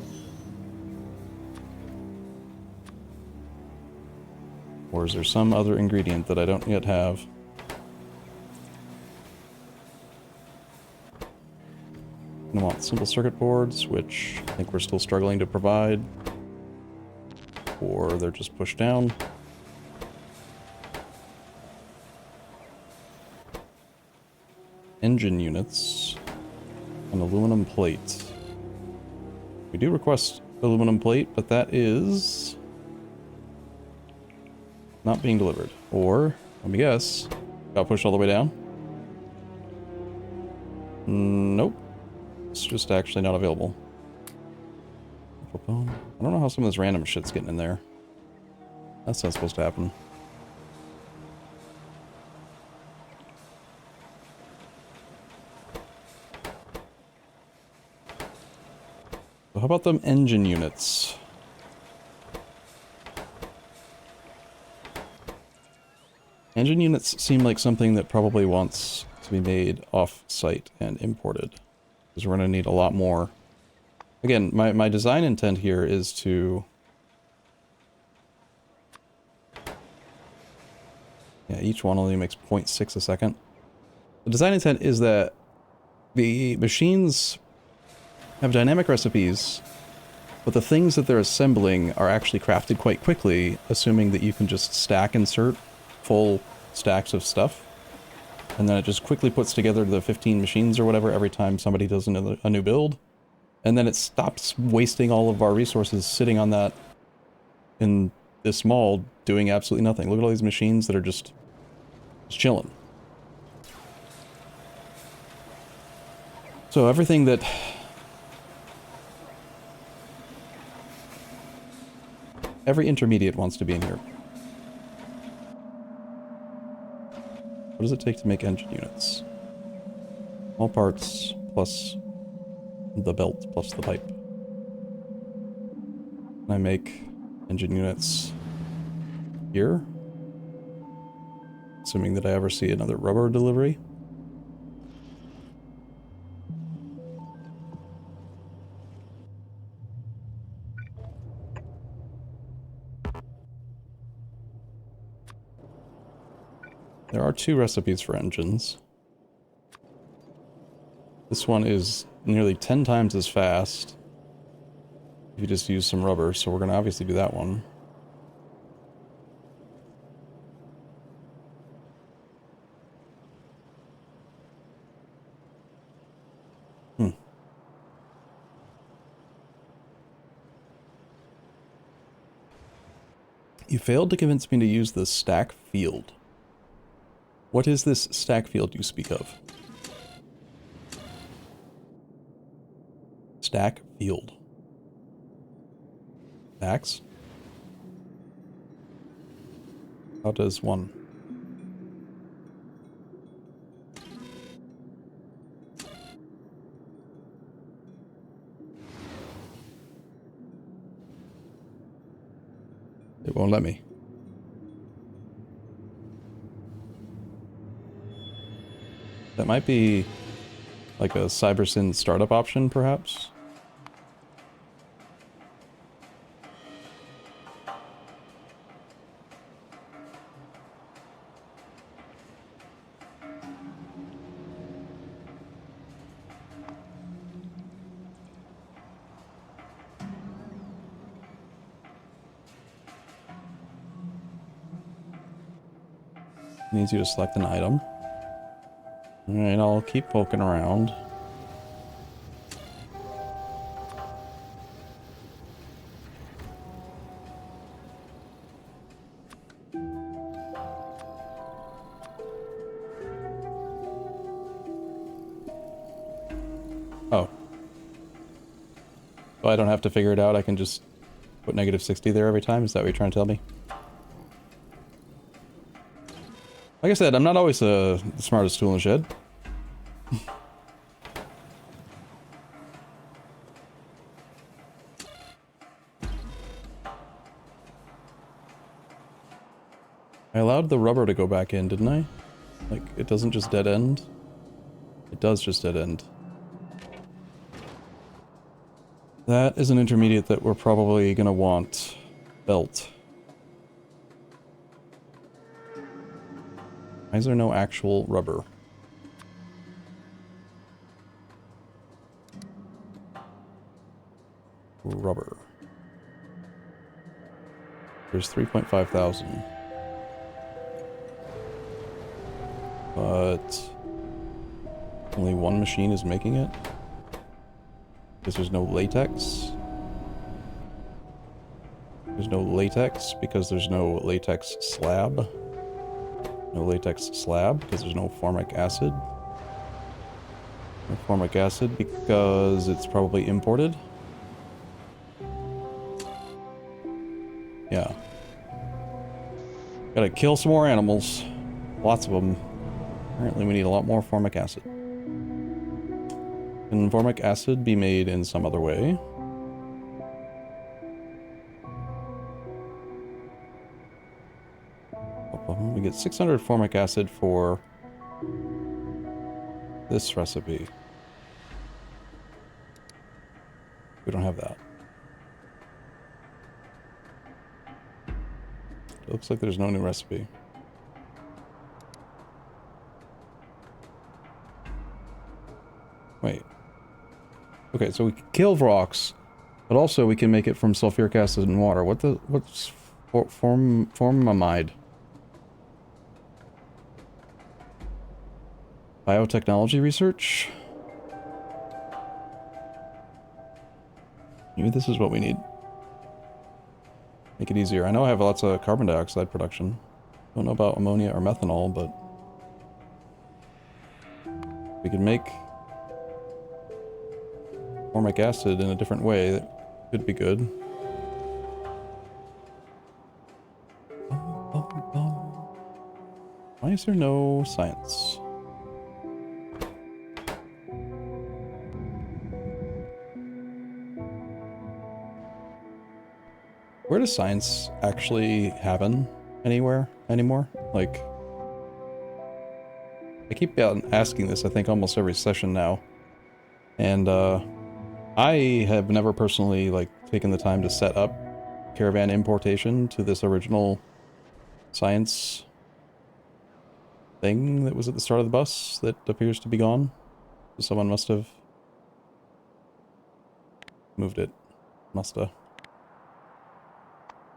Or is there some other ingredient that I don't yet have? I want simple circuit boards, which I think we're still struggling to provide. Or they're just pushed down. Engine units. An aluminum plate. We do request aluminum plate, but that is not being delivered. Or, let me guess, got pushed all the way down? Nope. It's just actually not available. I don't know how some of this random shit's getting in there. That's not supposed to happen. So how about them engine units? Engine units seem like something that probably wants to be made off-site and imported. Because we're going to need a lot more. Again, my design intent here is to... Yeah, each one only makes 0.6 a second. The design intent is that the machines have dynamic recipes, but the things that they're assembling are actually crafted quite quickly, assuming that you can just stack insert full stacks of stuff, and then it just quickly puts together the 15 machines or whatever every time somebody does a new build, and then it stops wasting all of our resources sitting on that in this mall doing absolutely nothing. Look at all these machines that are just chilling. So everything that... Every intermediate wants to be in here. What does it take to make engine units? All parts plus the belt plus the pipe. Can I make engine units here? Assuming that I ever see another rubber delivery. There are 2 recipes for engines. This one is nearly 10 times as fast if you just use some rubber, so we're going to obviously do that one. You failed to convince me to use the stack field. What is this stack field you speak of? Stack field. Stacks? How does one? It won't let me. That might be like a CyberSyn startup option, perhaps? Needs you to select an item. Alright, I'll keep poking around. Oh. So I don't have to figure it out, I can just put -60 there every time? Is that what you're trying to tell me? Like I said, I'm not always the smartest tool in the shed. I allowed the rubber to go back in, didn't I? Like, it doesn't just dead end? It does just dead end. That is an intermediate that we're probably gonna want. Belt. Why is there no actual rubber? Rubber. There's 3.5 thousand. But only one machine is making it? Because there's no latex? There's no latex because there's no latex slab. No latex slab because there's no formic acid. No formic acid because it's probably imported. Yeah. Gotta kill some more animals. Lots of them. Apparently we need a lot more formic acid. Can formic acid be made in some other way? We get 600 formic acid for this recipe. We don't have that. It looks like there's no new recipe. Wait. Okay, so we can kill rocks, but also we can make it from sulfuric acid and water. What's formamide? Biotechnology research? Maybe this is what we need. Make it easier. I know I have lots of carbon dioxide production. Don't know about ammonia or methanol, but we can make formic acid in a different way. That could be good. Why is there no science? Where does science actually happen anywhere anymore? Like, I keep asking this, I think, almost every session now. And, I have never personally, like, taken the time to set up caravan importation to this original science thing that was at the start of the bus that appears to be gone. So someone must have moved it. Musta.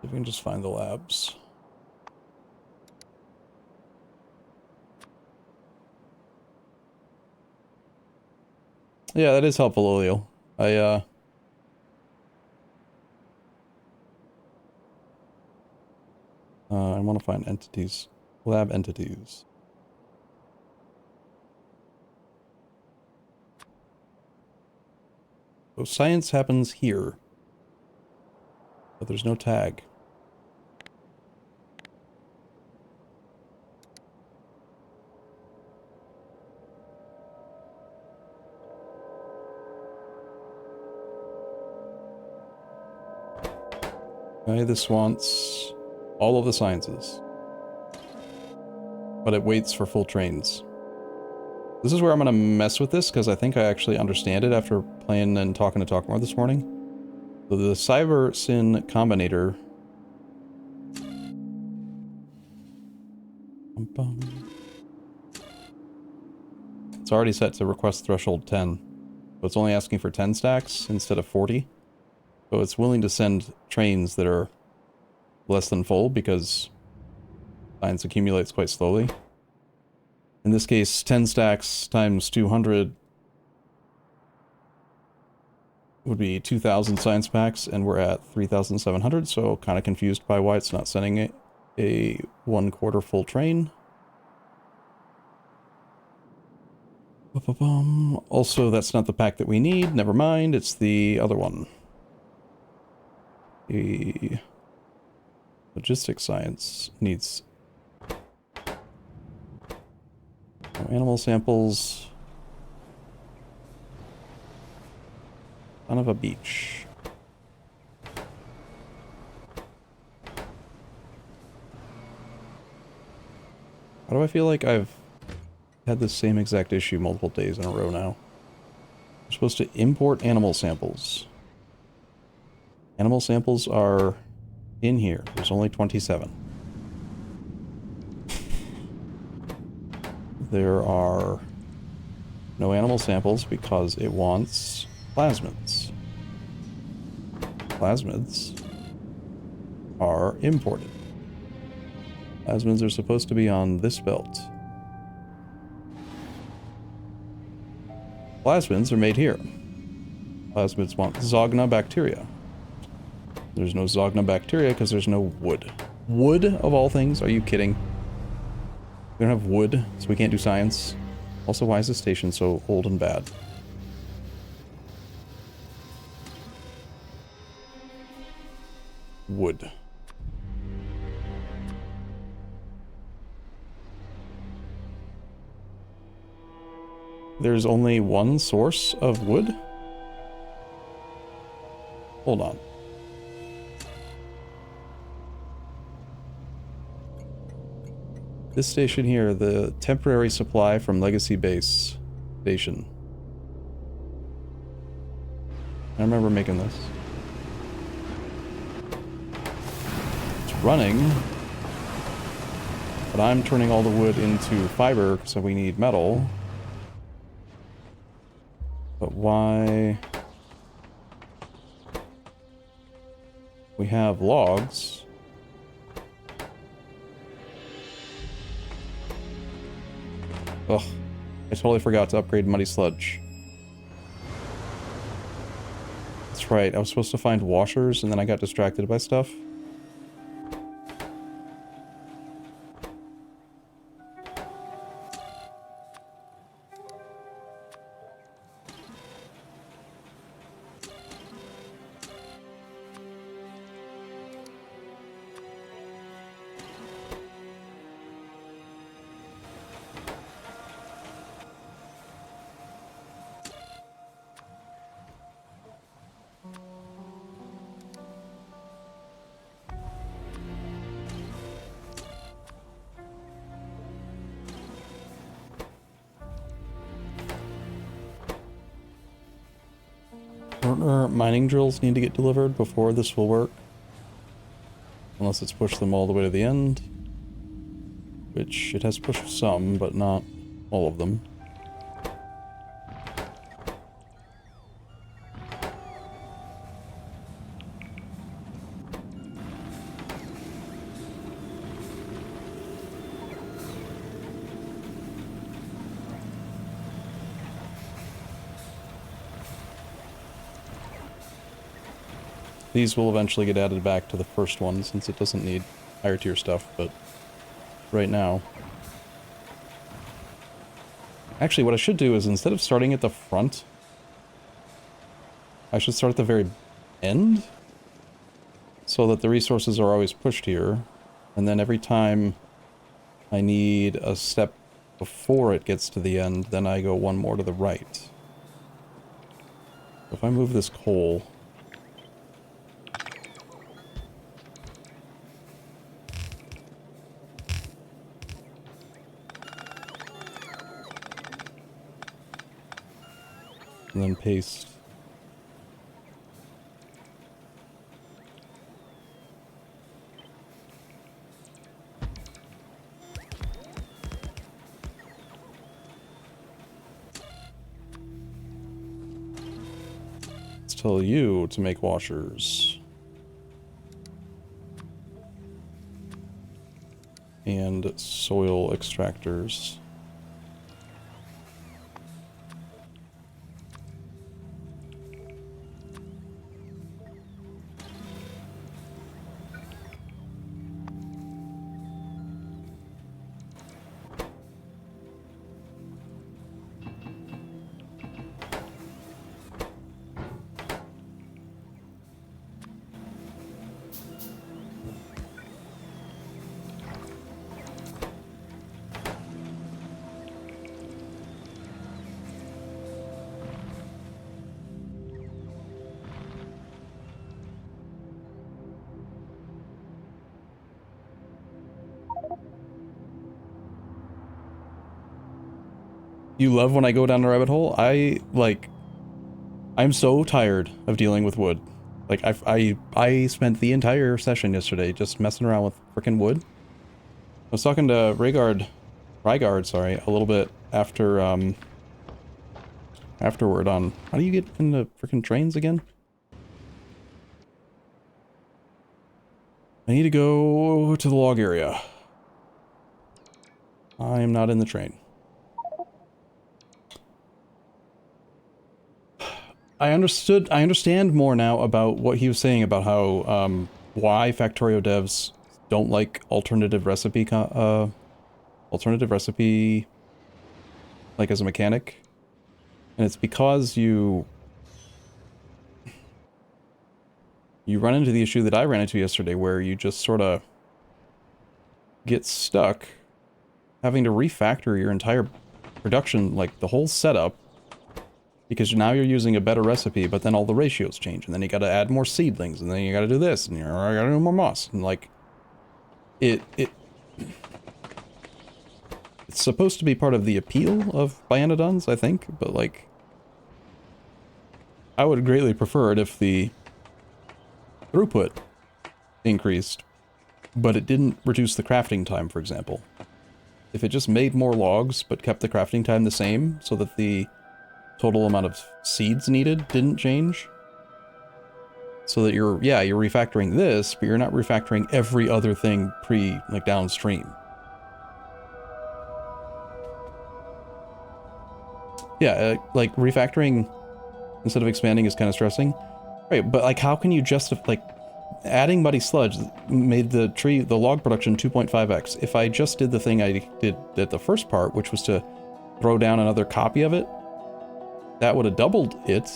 If we can just find the labs. Yeah, that is helpful, Olio. I want to find entities. Lab entities. So science happens here. But there's no tag. Okay, this wants all of the sciences. But it waits for full trains. This is where I'm going to mess with this, because I think I actually understand it after playing and talking to Talkmore this morning. So the Cyber Sin Combinator... It's already set to request threshold 10. So it's only asking for 10 stacks instead of 40. So it's willing to send trains that are less than full because science accumulates quite slowly. In this case, 10 stacks times 200 would be 2,000 science packs, and we're at 3,700, so kind of confused by why it's not sending a 1/4 full train. Also, that's not the pack that we need. Never mind, it's the other one. The logistics science needs no animal samples. Son of a beach. How do I feel like I've had the same exact issue multiple days in a row now? We're supposed to import animal samples. Animal samples are in here. There's only 27. There are no animal samples because it wants plasmids. Plasmids are imported. Plasmids are supposed to be on this belt. Plasmids are made here. Plasmids want Zogna bacteria. There's no Zognobacteria because there's no wood. Wood, of all things? Are you kidding? We don't have wood, so we can't do science. Also, why is this station so old and bad? Wood. There's only one source of wood? Hold on. This station here, the temporary supply from Legacy Base Station. I remember making this. It's running, but I'm turning all the wood into fiber, so we need metal. But why? We have logs. Ugh, I totally forgot to upgrade Muddy Sludge. That's right, I was supposed to find washers and then I got distracted by stuff. Partner mining drills need to get delivered before this will work. Unless it's pushed them all the way to the end. Which it has pushed some, but not all of them. These will eventually get added back to the first one since it doesn't need higher tier stuff, but right now. Actually, what I should do is instead of starting at the front, I should start at the very end so that the resources are always pushed here. And then every time I need a step before it gets to the end, then I go one more to the right. If I move this coal... and then paste. Let's tell you to make washers. And soil extractors. You love when I go down a rabbit hole? I'm so tired of dealing with wood. Like, I spent the entire session yesterday just messing around with frickin' wood. I was talking to Rygard, sorry, a little bit after, afterward on, how do you get into frickin' trains again? I need to go to the log area. I am not in the train. I understand more now about what he was saying about how, why Factorio devs don't like alternative recipe, like, as a mechanic. And it's because you run into the issue that I ran into yesterday, where you just sort of get stuck having to refactor your entire production, like, the whole setup, because now you're using a better recipe, but then all the ratios change, and then you gotta add more seedlings, and then you gotta do this, and you gotta do more moss, and like, it's supposed to be part of the appeal of Pyanodons, I think, but like, I would greatly prefer it if the throughput increased, but it didn't reduce the crafting time, for example. If it just made more logs, but kept the crafting time the same, so that the total amount of seeds needed didn't change. So that you're refactoring this, but you're not refactoring every other thing downstream. Yeah, like, refactoring instead of expanding is kind of stressing. Right, but like, how can you justify, like, adding muddy sludge made the log production 2.5x. If I just did the thing I did at the first part, which was to throw down another copy of it, that would have doubled it,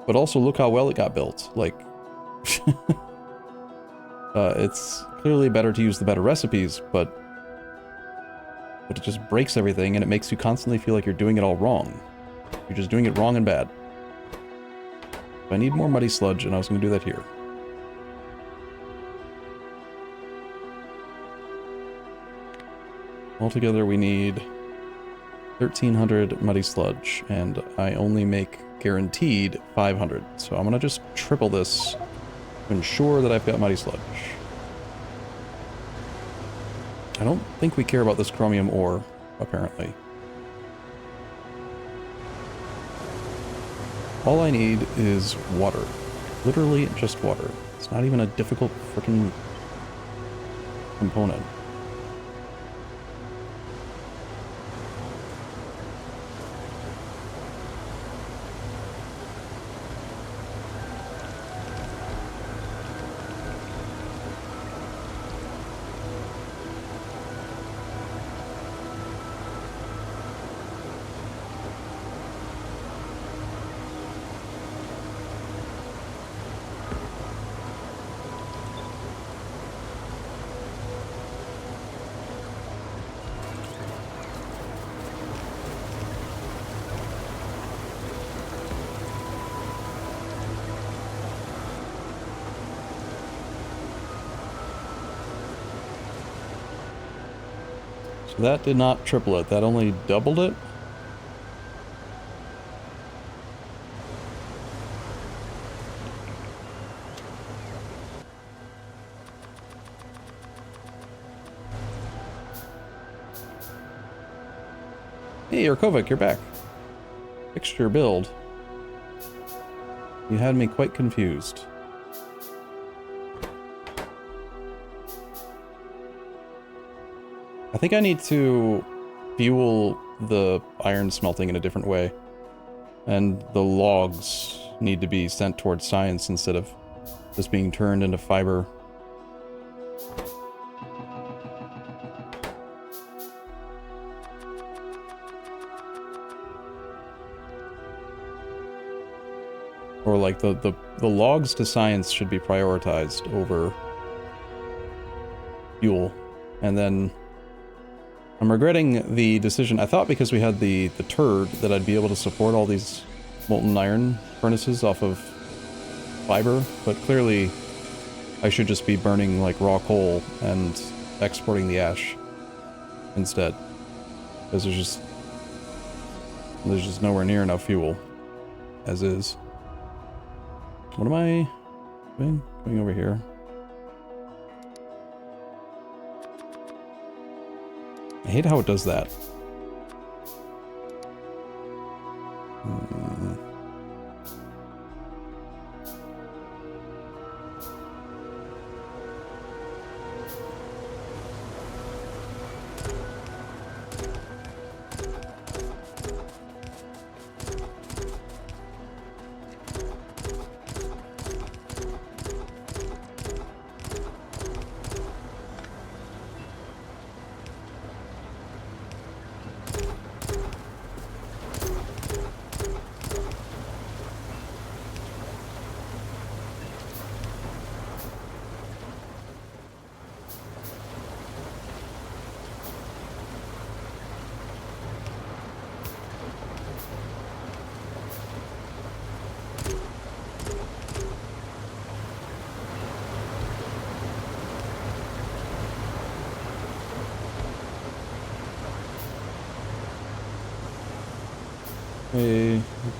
but also look how well it got built. Like, it's clearly better to use the better recipes, but it just breaks everything, and it makes you constantly feel like you're doing it all wrong. You're just doing it wrong and bad. I need more muddy sludge, and I was going to do that here. Altogether, we need 1,300 muddy sludge, and I only make guaranteed 500. So I'm going to just triple this to ensure that I've got muddy sludge. I don't think we care about this chromium ore, apparently. All I need is water. Literally just water. It's not even a difficult freaking component. So that did not triple it, that only doubled it. Hey, Urkovic, you're back. Fixture build. You had me quite confused. I think I need to fuel the iron smelting in a different way. And the logs need to be sent towards science instead of just being turned into fiber. Or like the logs to science should be prioritized over fuel. And then I'm regretting the decision. I thought because we had the turd that I'd be able to support all these molten iron furnaces off of fiber, but clearly I should just be burning like raw coal and exporting the ash instead. Because there's just nowhere near enough fuel as is. What am I doing? Going over here. I hate how it does that.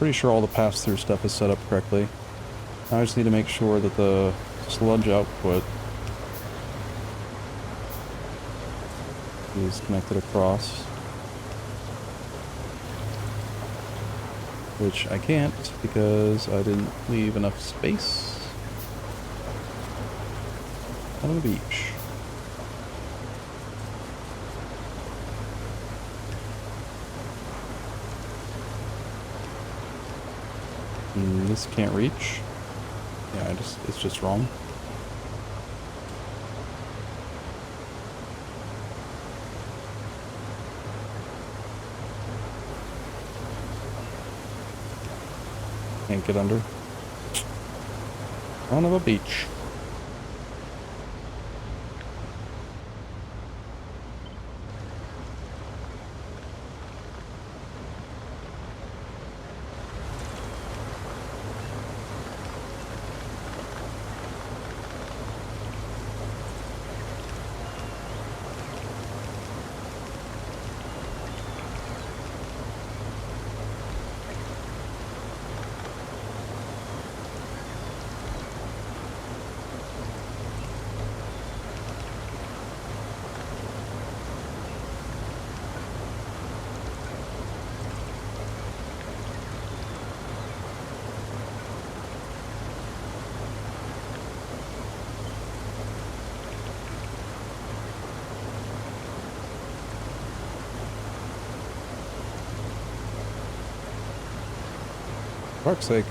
pretty sure all the pass-through stuff is set up correctly. Now I just need to make sure that the sludge output is connected across. Which I can't because I didn't leave enough space on the beach. And this can't reach. Yeah, it's just wrong. Can't get under. Son of a beach. For fuck's sake.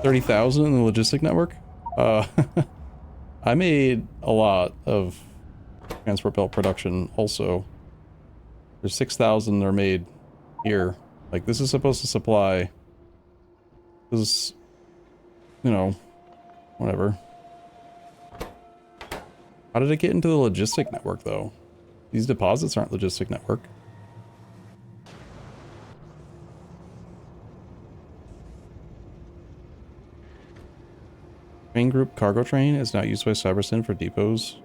$30,000 in the logistic network? I made a lot of transport belt production also. There's 6,000 are made here. Like, this is supposed to supply... This is... You know... Whatever. How did it get into the logistic network, though? These deposits aren't logistic network. Train group cargo train is not used by CyberSyn for depots.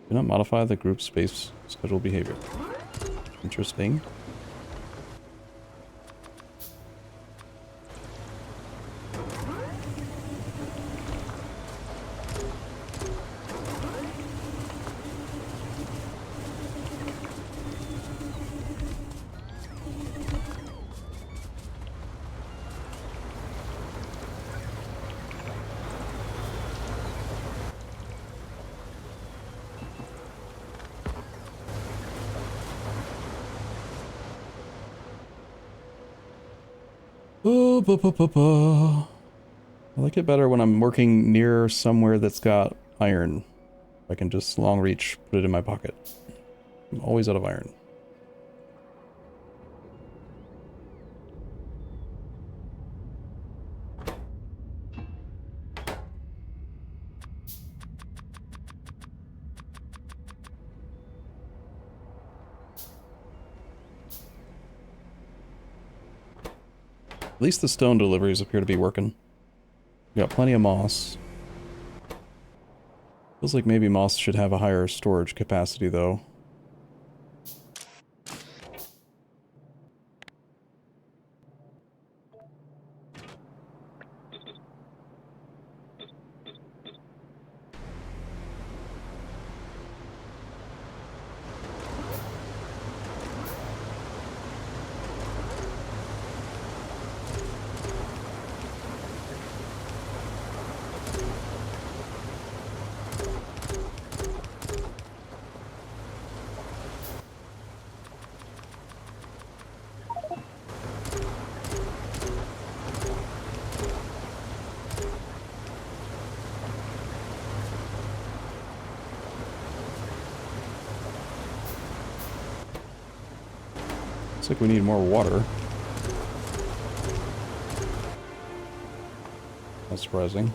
Do not modify the group space schedule behavior. Interesting. I like it better when I'm working near somewhere that's got iron. I can just long reach, put it in my pocket. I'm always out of iron. At least the stone deliveries appear to be working. We got plenty of moss. Feels like maybe moss should have a higher storage capacity, though. Looks like we need more water. That's surprising.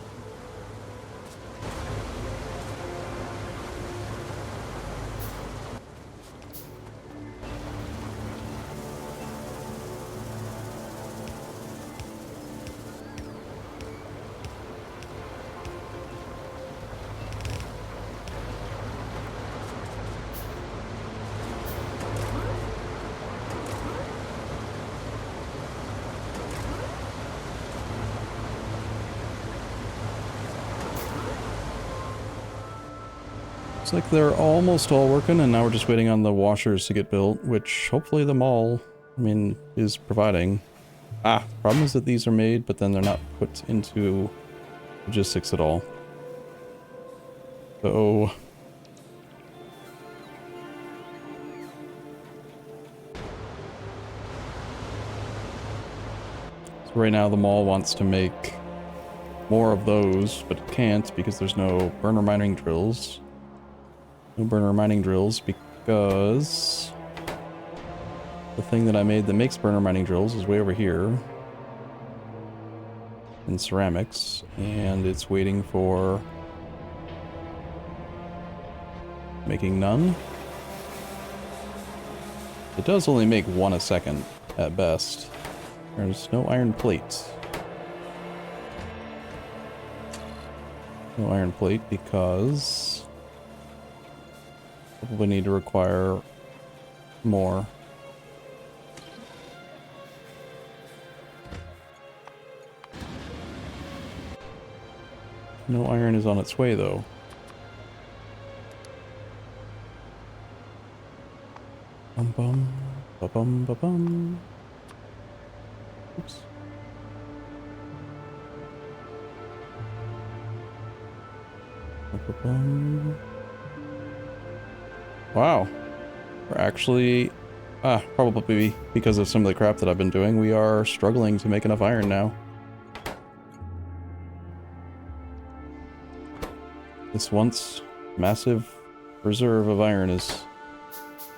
Looks like they're almost all working, and now we're just waiting on the washers to get built, which hopefully the mall, is providing. Problem is that these are made, but then they're not put into logistics at all. So... So right now the mall wants to make more of those, but it can't because there's no burner mining drills. No burner mining drills because the thing that I made that makes burner mining drills is way over here in ceramics, and it's waiting for making none. It does only make one a second at best. There's no iron plate. No iron plate because probably need to require more. No iron is on its way though. Bum bum ba bum ba bum. Oops. Ba-ba-bum. Wow. We're actually... probably because of some of the crap that I've been doing, we are struggling to make enough iron now. This once massive reserve of iron is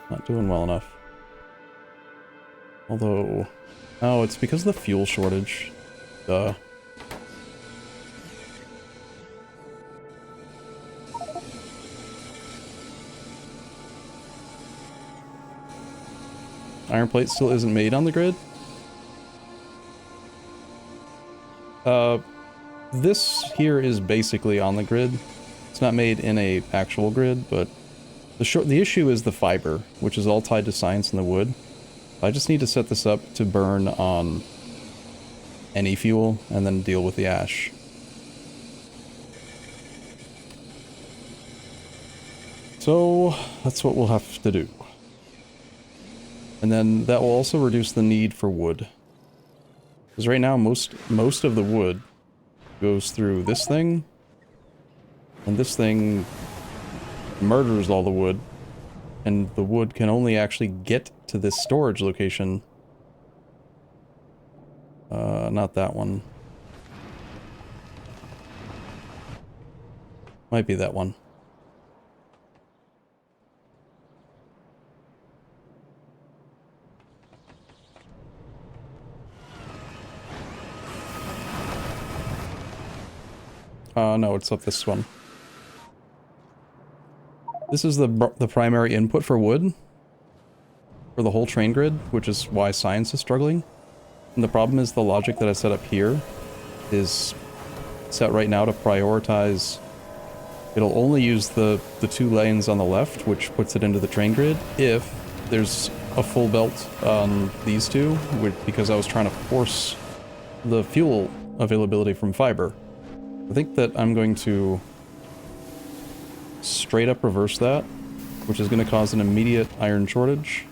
not doing well enough. Although... Oh, it's because of the fuel shortage. Duh. Iron plate still isn't made on the grid? This here is basically on the grid. It's not made in a actual grid, but the issue is the fiber, which is all tied to science in the wood. I just need to set this up to burn on any fuel and then deal with the ash. So that's what we'll have to do. And then that will also reduce the need for wood. Because right now most of the wood goes through this thing, and this thing murders all the wood, and the wood can only actually get to this storage location. Not that one. Might be that one. No, it's up this one. This is the primary input for wood for the whole train grid, which is why science is struggling. And the problem is the logic that I set up here is set right now to prioritize. It'll only use the 2 lanes on the left, which puts it into the train grid, if there's a full belt on these two, because I was trying to force the fuel availability from fiber. I think that I'm going to straight up reverse that, which is going to cause an immediate iron shortage.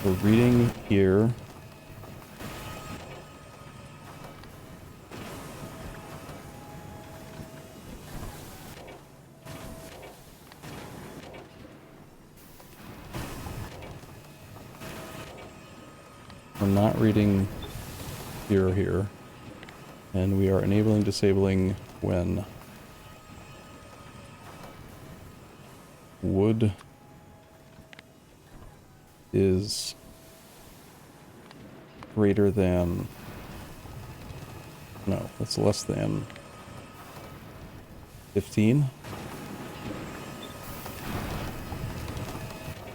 We're reading here. We're not reading here. And we are enabling, disabling when. wood is greater than... No, that's less than 15.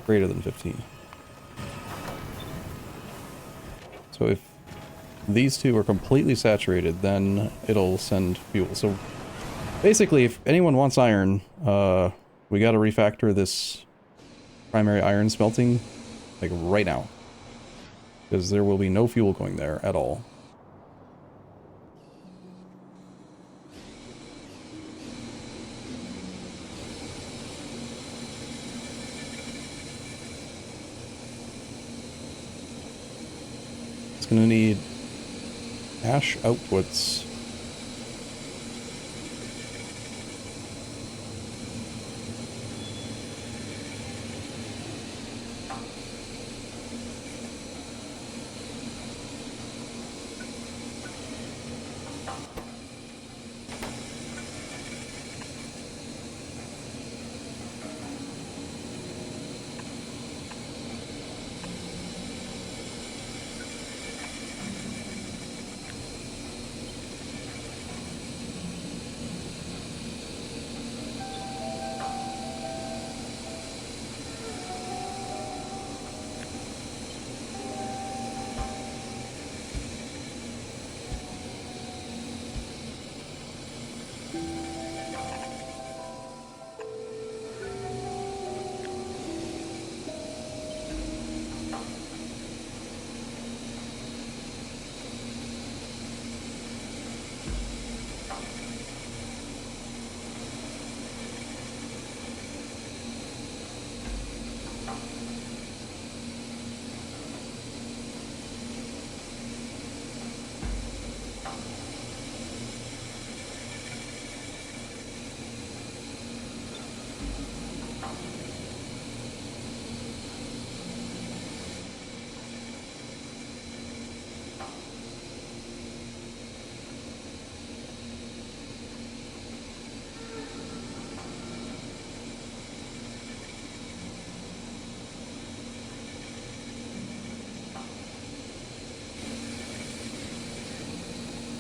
Greater than 15. So if these two are completely saturated, then it'll send fuel. So basically, if anyone wants iron, we gotta refactor this primary iron smelting, like, right now. Because there will be no fuel going there at all. It's gonna need ash outputs.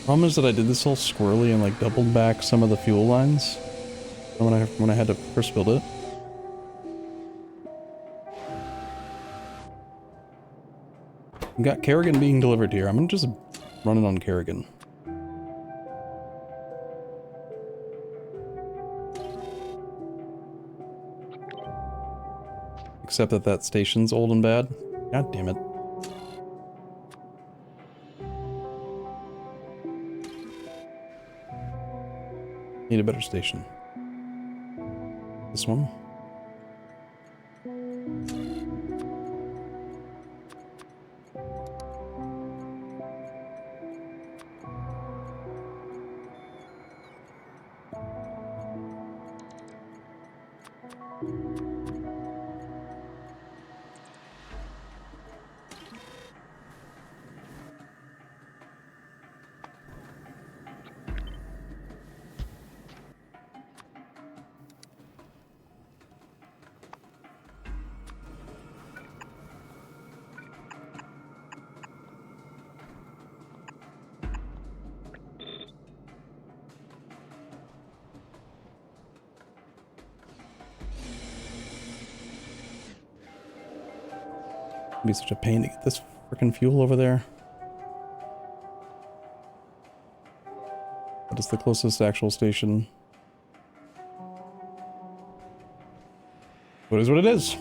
Problem is that I did this all squirrely and like doubled back some of the fuel lines when I had to first build it. We got Kerrigan being delivered here. I'm gonna just run it on Kerrigan. Except that that station's old and bad. God damn it. Need a better station. This one? It'd be such a pain to get this frickin' fuel over there. What is the closest actual station? What is what it is?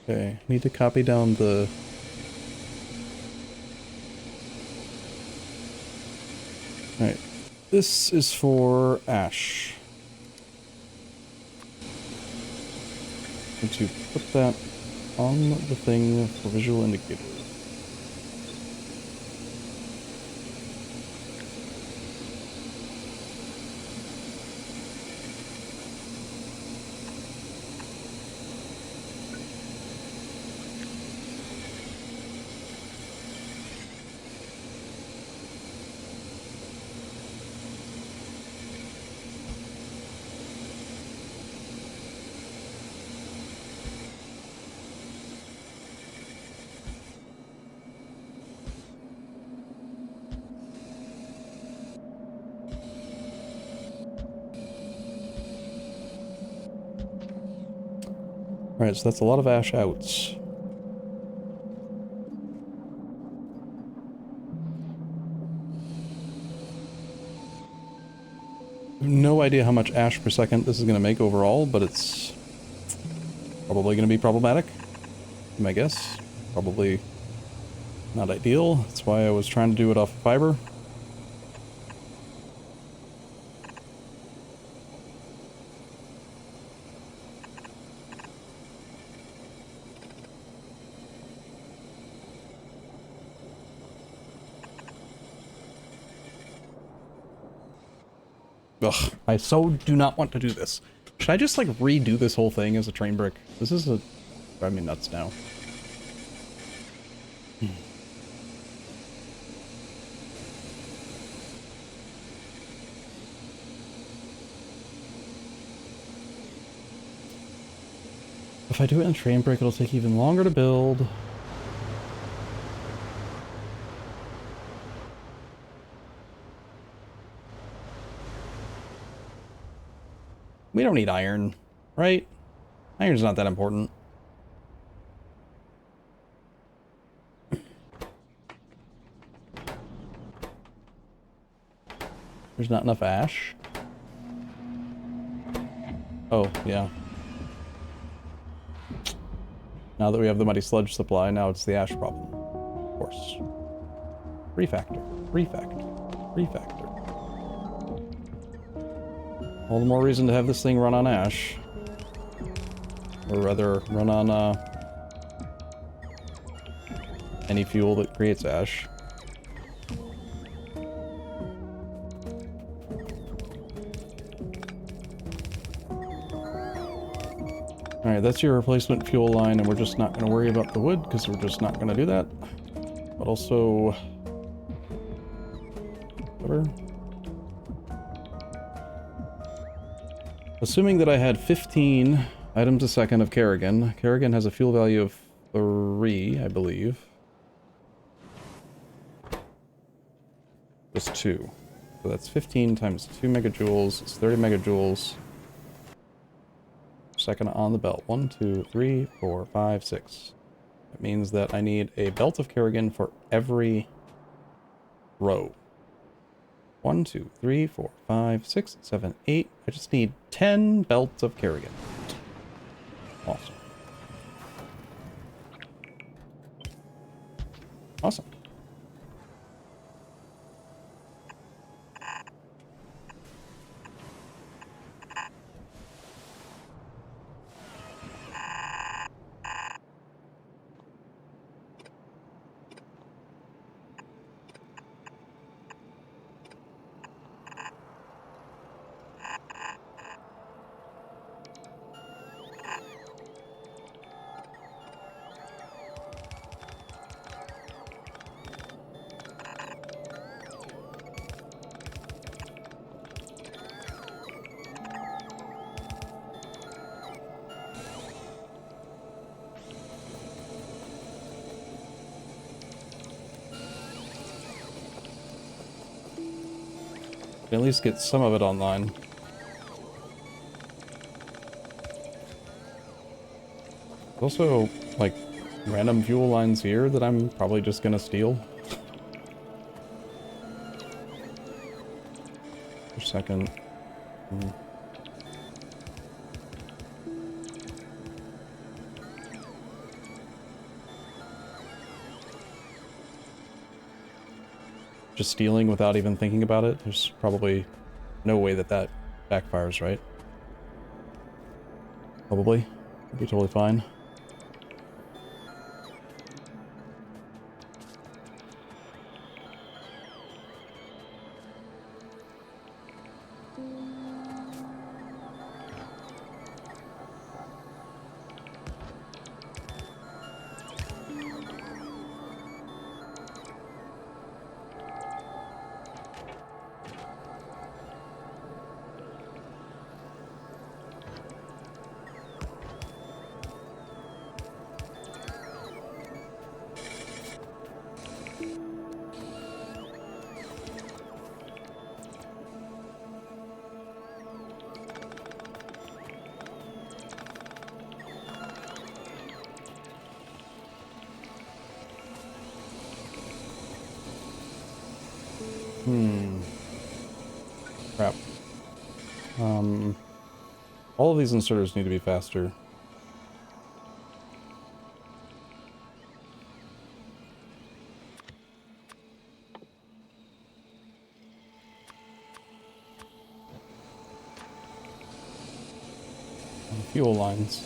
Okay, need to copy down the Alright. This is for ash. I'm going to put that on the thing for visual indicator. Alright, so that's a lot of ash outs. No idea how much ash per second this is going to make overall, but it's probably going to be problematic. My guess. Probably not ideal. That's why I was trying to do it off fiber. Ugh, I so do not want to do this. Should I just, like, redo this whole thing as a train brick? This is a... drive me nuts now. If I do it in train brick, it'll take even longer to build. We don't need iron, right? Iron's not that important. There's not enough ash. Oh, yeah. Now that we have the muddy sludge supply, now it's the ash problem. Of course. Refactor. Refactor. Refactor. All the more reason to have this thing run on ash. Or rather, run on, any fuel that creates ash. Alright, that's your replacement fuel line, and we're just not going to worry about the wood, because we're just not going to do that. But also... whatever. Assuming that I had 15 items a second of Kerrigan. Kerrigan has a fuel value of 3, I believe. Just 2. So that's 15 times 2 megajoules. It's 30 megajoules. Second on the belt. 1, 2, 3, 4, 5, 6. That means that I need a belt of Kerrigan for every row. 1, 2, 3, 4, 5, 6, 7, 8. I just need 10 belts of Kerrigan. Awesome. Awesome. At least get some of it online. Also, like, random fuel lines here that I'm probably just gonna steal. For a second. just stealing without even thinking about it, there's probably no way that that backfires, right? Probably. It'd be totally fine. Crap. All of these inserters need to be faster. Fuel lines.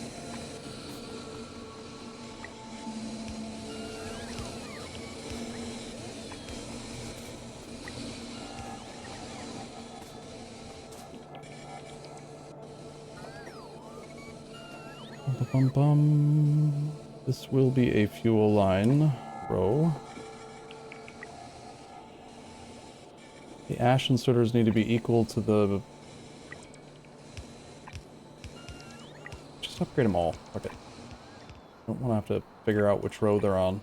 Bum, bum. This will be a fuel line row. The ash inserters need to be equal to the... Just upgrade them all. Okay. Don't want to have to figure out which row they're on.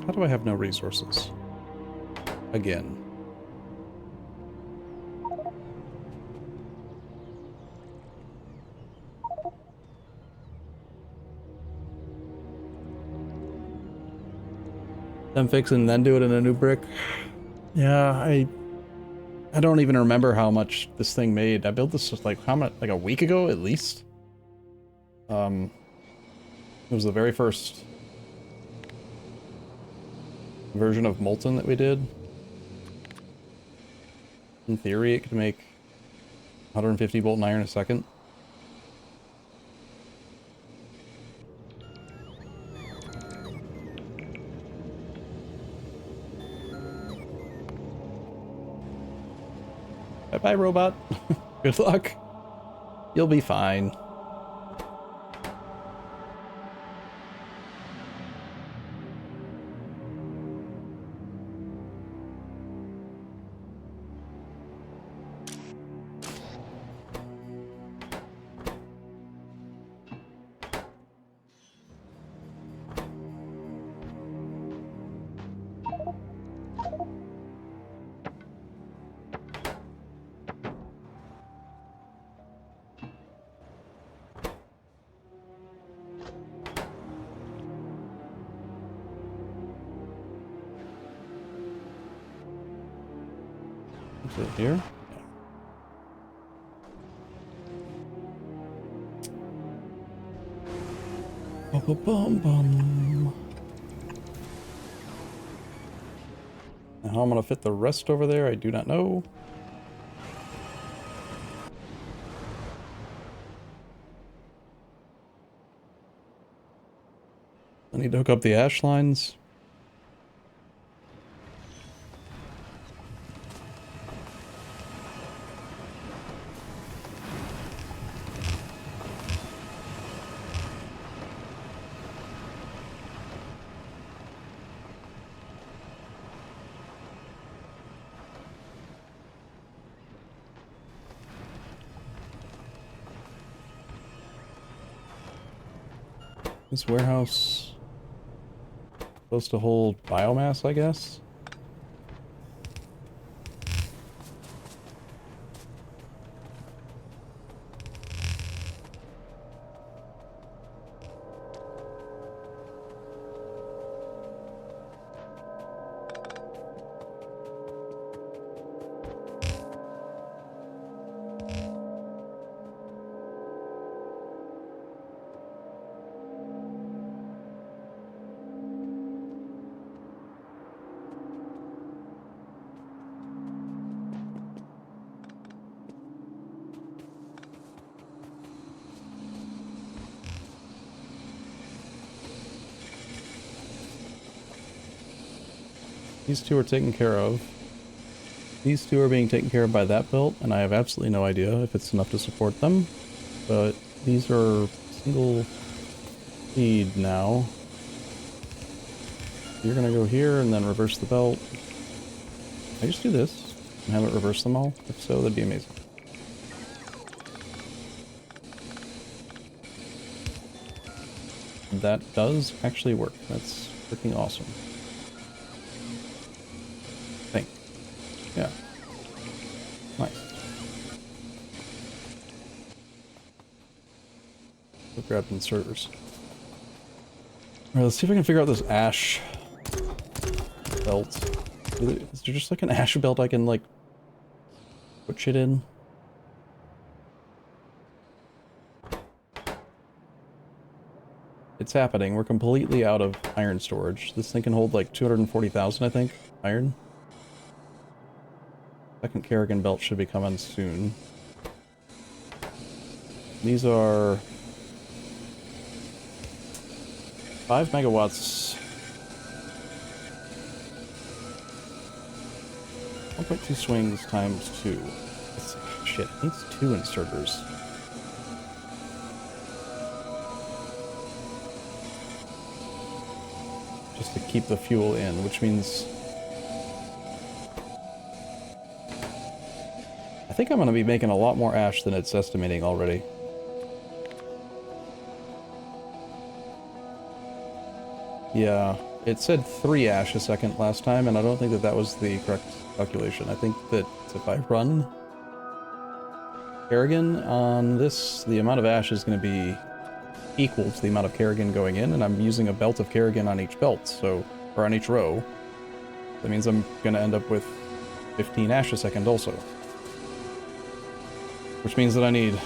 How do I have no resources? Again. Then fix it and then do it in a new brick. Yeah, I don't even remember how much this thing made. I built this like how much, like a week ago at least. It was the very first version of Molten that we did. In theory, it could make 150 bolt iron a second. Bye-bye, robot. Good luck. You'll be fine. Is it here? Yeah. Bum, bum, bum. Now how I'm gonna fit the rest over there, I do not know. I need to hook up the ash lines. This warehouse supposed to hold biomass, I guess. These two are taken care of. These two are being taken care of by that belt, and I have absolutely no idea if it's enough to support them. But these are single feed now. You're gonna go here and then reverse the belt. Can I just do this and have it reverse them all? If so, that'd be amazing. That does actually work. That's freaking awesome. I think. Yeah. Nice. Go grab inserters. Alright, let's see if I can figure out this ash belt. Is there just like an ash belt I can like put shit in? It's happening. We're completely out of iron storage. This thing can hold like 240,000, I think, iron. Second Kerrigan belt should be coming soon. These are 5 megawatts. 1.2 swings times 2. Shit, it needs 2 inserters. Just to keep the fuel in, which means I think I'm going to be making a lot more ash than it's estimating already. Yeah, it said 3 ash a second last time, and I don't think that that was the correct calculation. I think that if I run Kerrigan on this, the amount of ash is going to be equal to the amount of Kerrigan going in, and I'm using a belt of Kerrigan on each belt, so, or on each row. That means I'm going to end up with 15 ash a second also. Which means that I need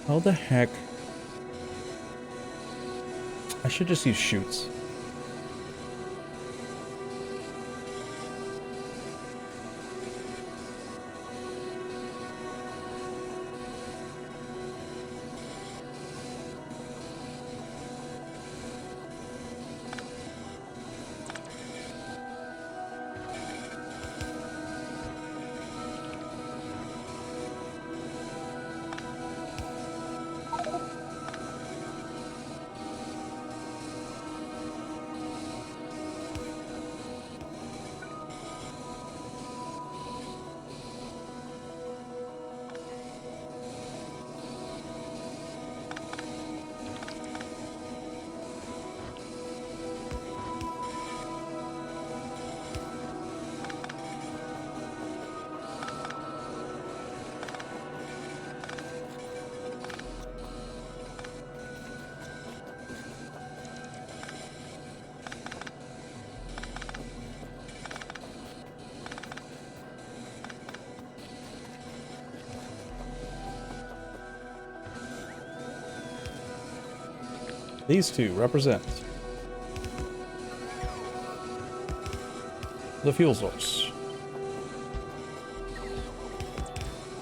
how the heck? I should just use chutes. These two represent the fuel source.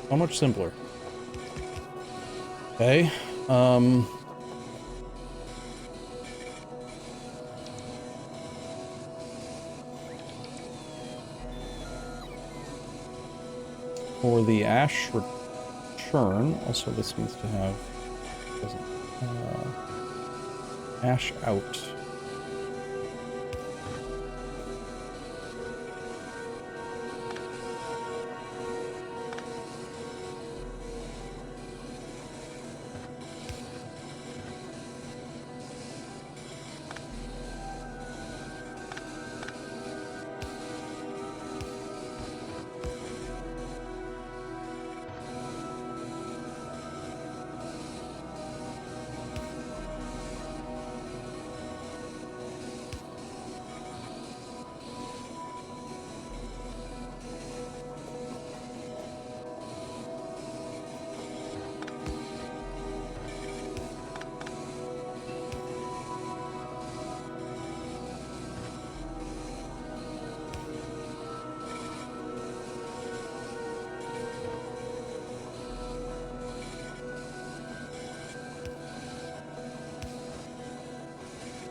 So much simpler. Okay, for the ash return, also this needs to have ash out.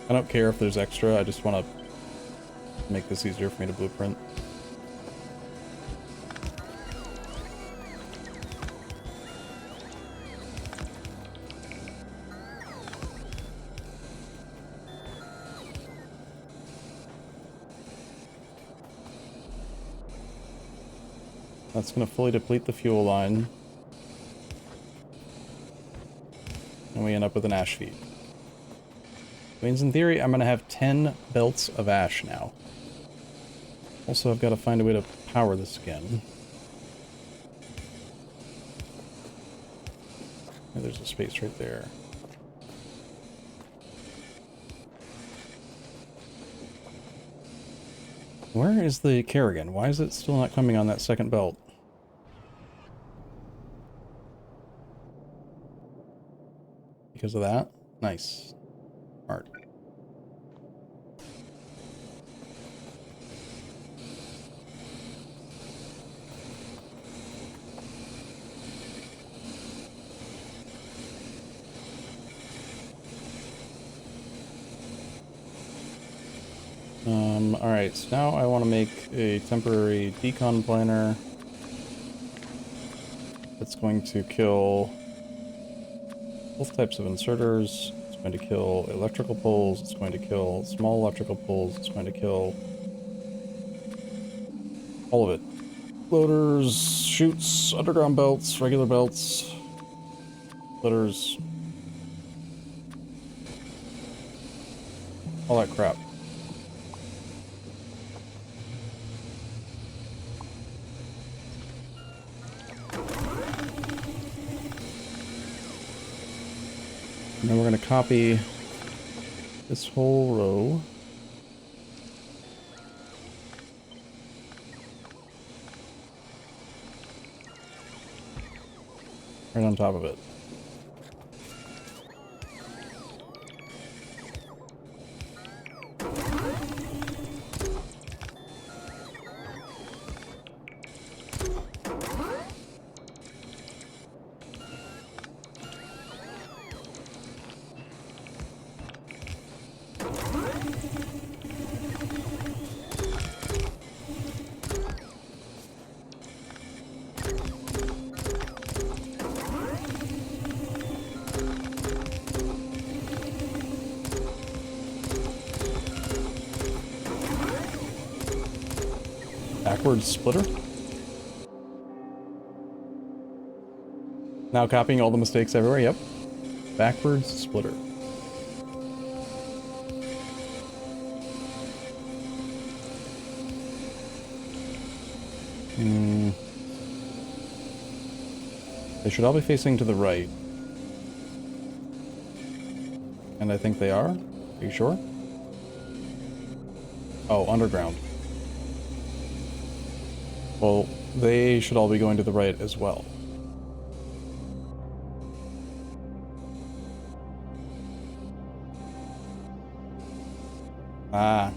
I don't care if there's extra, I just want to make this easier for me to blueprint. That's going to fully deplete the fuel line. And we end up with an ash feed. Means in theory, I'm going to have 10 belts of ash now. Also, I've got to find a way to power this again. Oh, there's a space right there. Where is the Kerrigan? Why is it still not coming on that second belt? Because of that? Nice. Art. Alright, so now I want to make a temporary decon planner that's going to kill both types of inserters. It's going to kill electrical poles, it's going to kill small electrical poles, it's going to kill all of it. Loaders, chutes, underground belts, regular belts, splitters, all that crap. And then we're going to copy this whole row. Right on top of it. Backwards splitter? Now copying all the mistakes everywhere, yep. Backwards splitter. They should all be facing to the right. And I think they are. Are you sure? Oh, underground. Well, they should all be going to the right as well. Ah.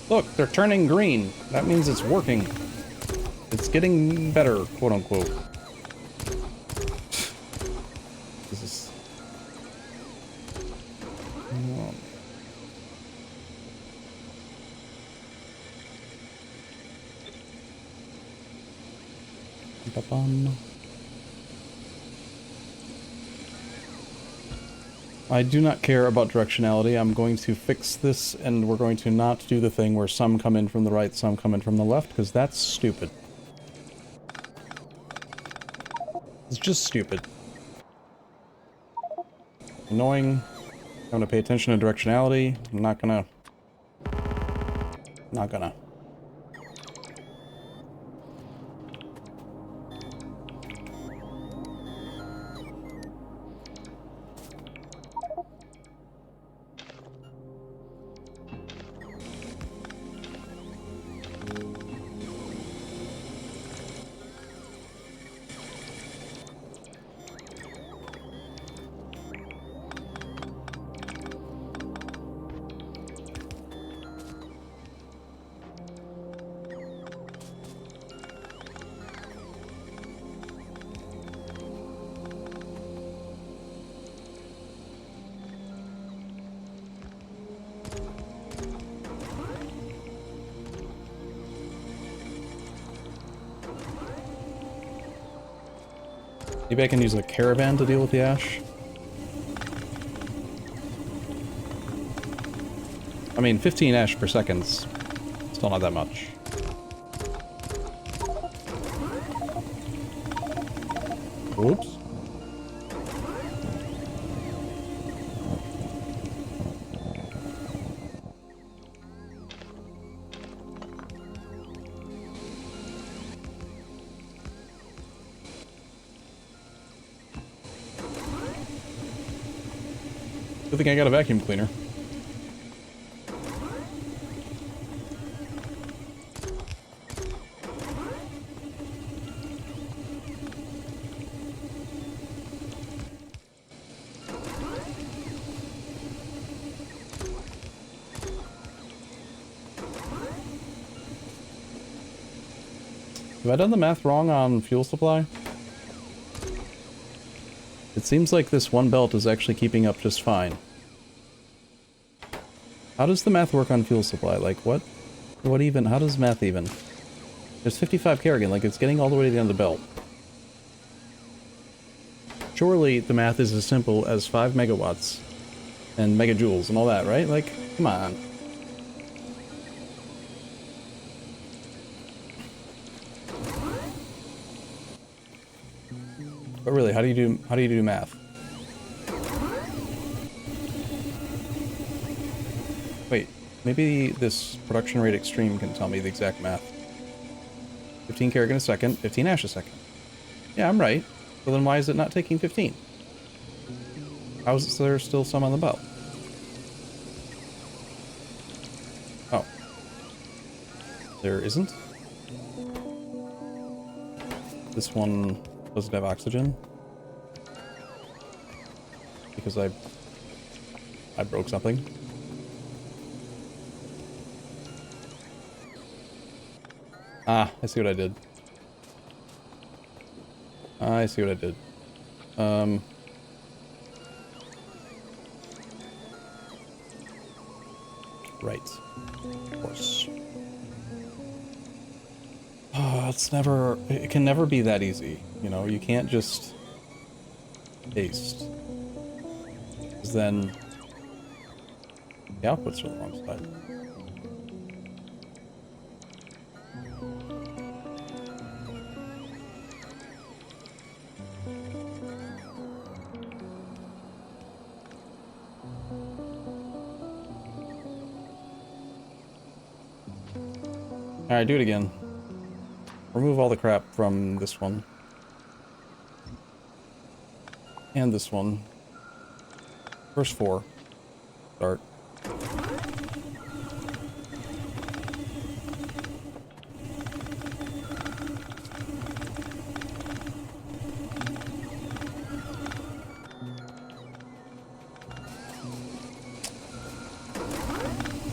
Look, they're turning green. That means it's working. It's getting better, quote unquote. This is... Oh. Ba-bum. I do not care about directionality. I'm going to fix this, and we're going to not do the thing where some come in from the right, some come in from the left, because that's stupid. It's just stupid. Annoying. I'm gonna pay attention to directionality. I'm not gonna... Not gonna. Maybe I can use a caravan to deal with the ash. I mean, 15 ash per second's still not that much. Oops. Good thing I got a vacuum cleaner. Have I done the math wrong on fuel supply? It seems like this one belt is actually keeping up just fine. How does the math work on fuel supply? Like, what even? How does math even? There's 55 Kerrigan, like, it's getting all the way to the end of the belt. Surely the math is as simple as 5 megawatts and megajoules and all that, right? Like, come on. But really, how do you do math? Wait, maybe this production rate extreme can tell me the exact math. 15 Kerrigan a second, 15 ash a second. Yeah, I'm right. So then why is it not taking 15? How is there still some on the belt? Oh. There isn't? This one doesn't have oxygen? Because I broke something? Ah, I see what I did. I see what I did. Right. Of course. Oh, it can never be that easy. You know, you can't just paste. 'Cause then The outputs are the wrong side. Alright, do it again. Remove all the crap from this one. And this one. First 4. Start.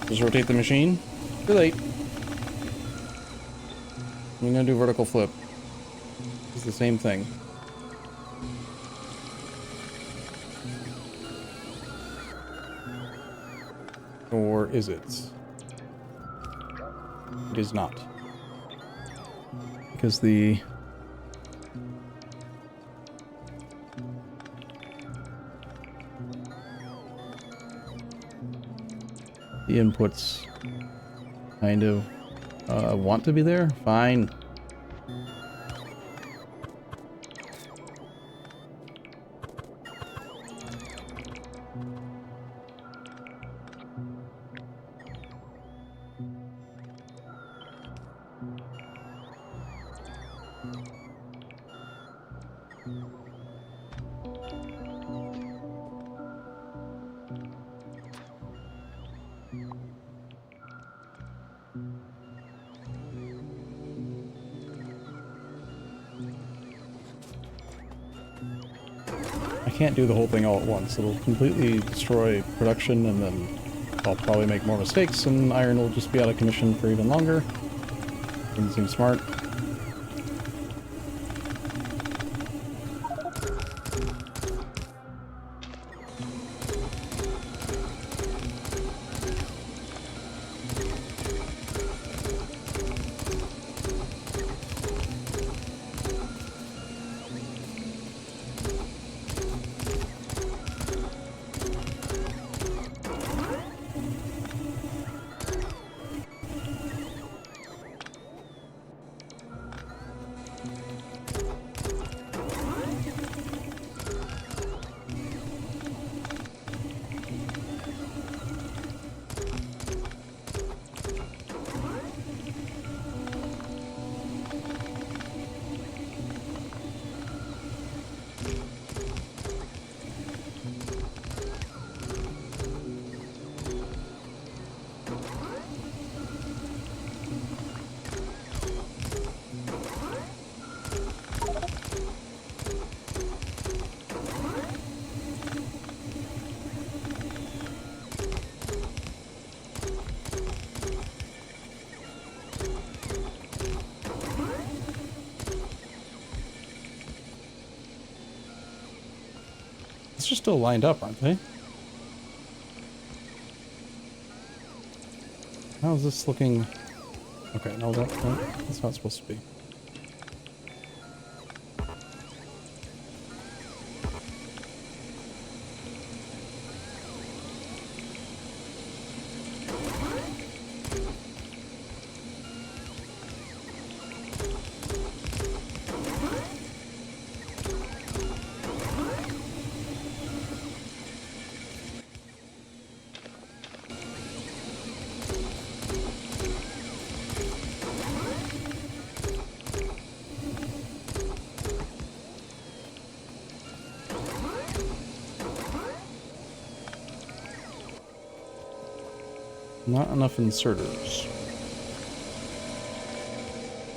Just rotate the machine. Too late. I'm gonna do vertical flip. It's the same thing. Or is it? It is not. Because the inputs kind of want to be there. Fine. I can't do the whole thing all at once. It'll completely destroy production, and then I'll probably make more mistakes, and iron will just be out of commission for even longer. Doesn't seem smart. These are still lined up, aren't they? How's this looking? Okay, no, that's not supposed to be. Not enough inserters.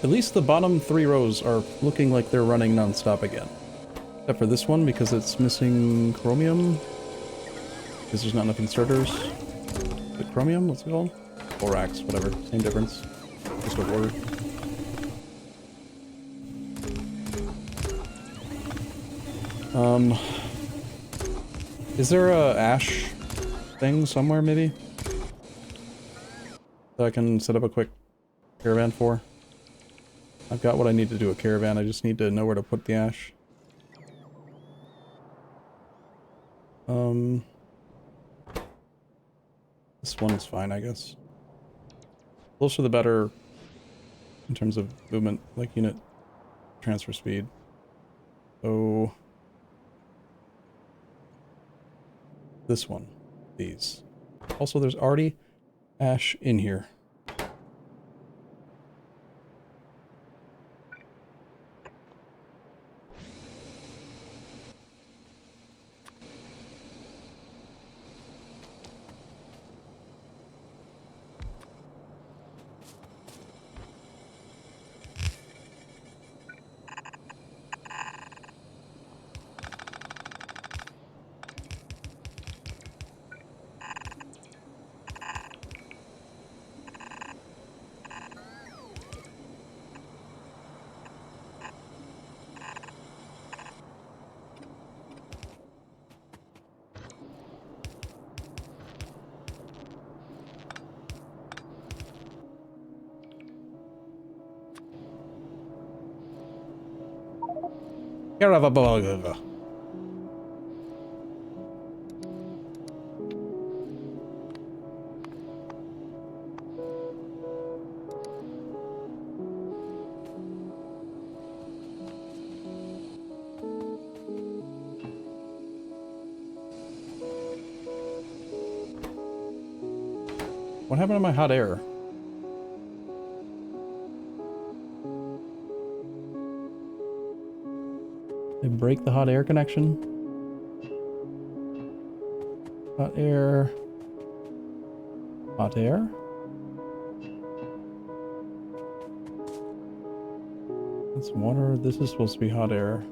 At least the bottom 3 rows are looking like they're running non-stop again. Except for this one, because it's missing chromium. Because there's not enough inserters. Is it chromium? What's it called? Borax, whatever. Same difference. Just a word. Is there a ash thing somewhere, maybe? That I can set up a quick caravan for? I've got what I need to do a caravan, I just need to know where to put the ash. This one's fine, I guess. Closer the better in terms of movement, like unit transfer speed. So this one, these. Also, there's already ash in here. What happened to my hot air? Did I break the hot air connection? Hot air. Hot air? That's water. This is supposed to be hot air.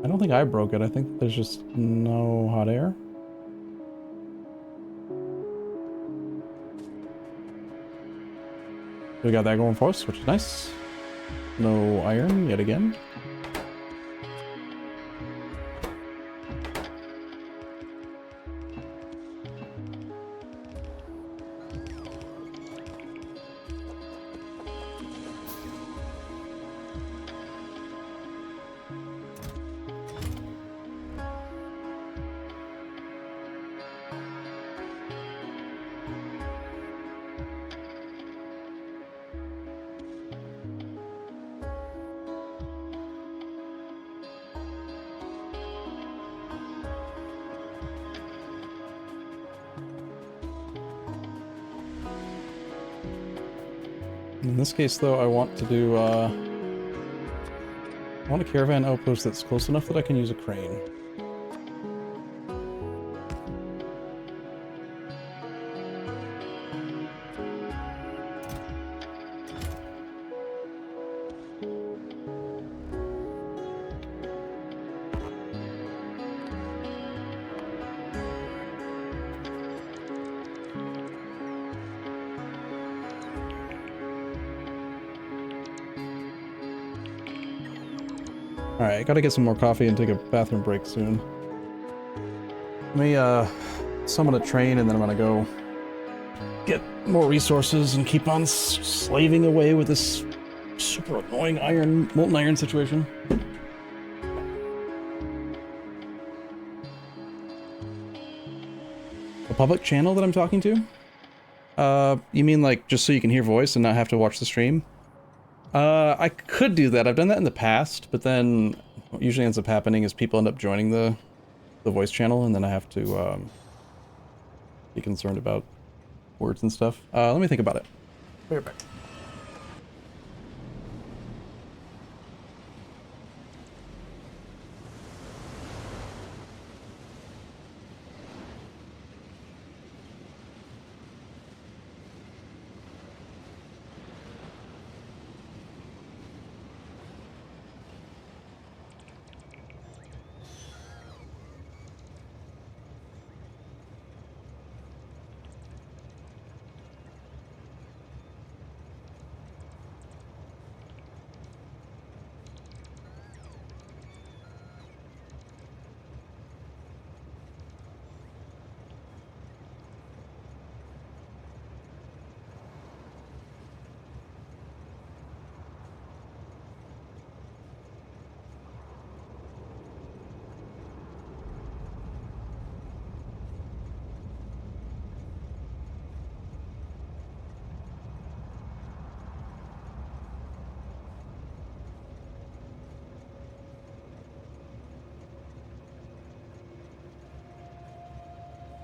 I don't think I broke it. I think there's just no hot air. We got that going for us, which is nice. No iron yet again. In this case, though, I want to do, I want a caravan outpost that's close enough that I can use a crane. Alright, I gotta get some more coffee and take a bathroom break soon. Let me, summon a train and then I'm gonna go get more resources and keep on slaving away with this super annoying molten iron situation. A public channel that I'm talking to? You mean like just so you can hear voice and not have to watch the stream? I could do that. I've done that in the past, but then what usually ends up happening is people end up joining the voice channel, and then I have to be concerned about words and stuff. Let me think about it. Be right back.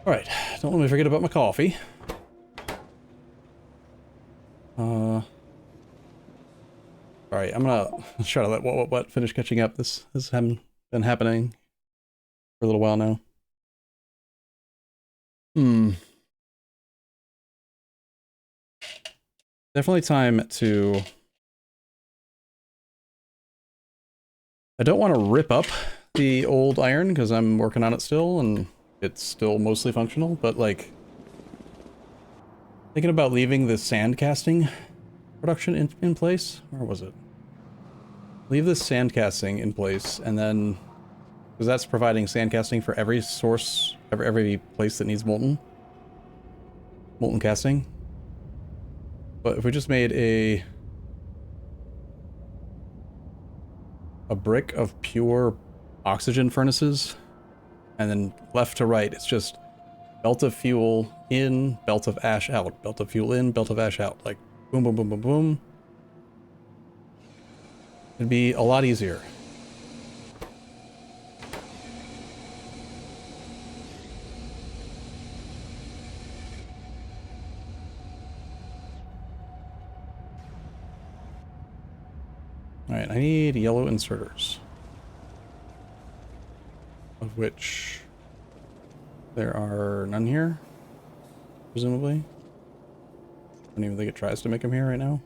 Alright, don't let me forget about my coffee. Alright, I'm gonna try to let what finish catching up. This has been happening for a little while now. Definitely time to... I don't want to rip up the old iron, because I'm working on it still, and it's still mostly functional, but like... Thinking about leaving the sand casting production in place? Where was it? Leave the sand casting in place, and then... Because that's providing sand casting for every source, every place that needs molten casting. But if we just made a brick of pure oxygen furnaces, and then left to right, it's just belt of fuel in, belt of ash out, belt of fuel in, belt of ash out, like boom, boom, boom, boom, boom. It'd be a lot easier. Alright, I need yellow inserters. Of which there are none here, presumably. I don't even think it tries to make them here right now.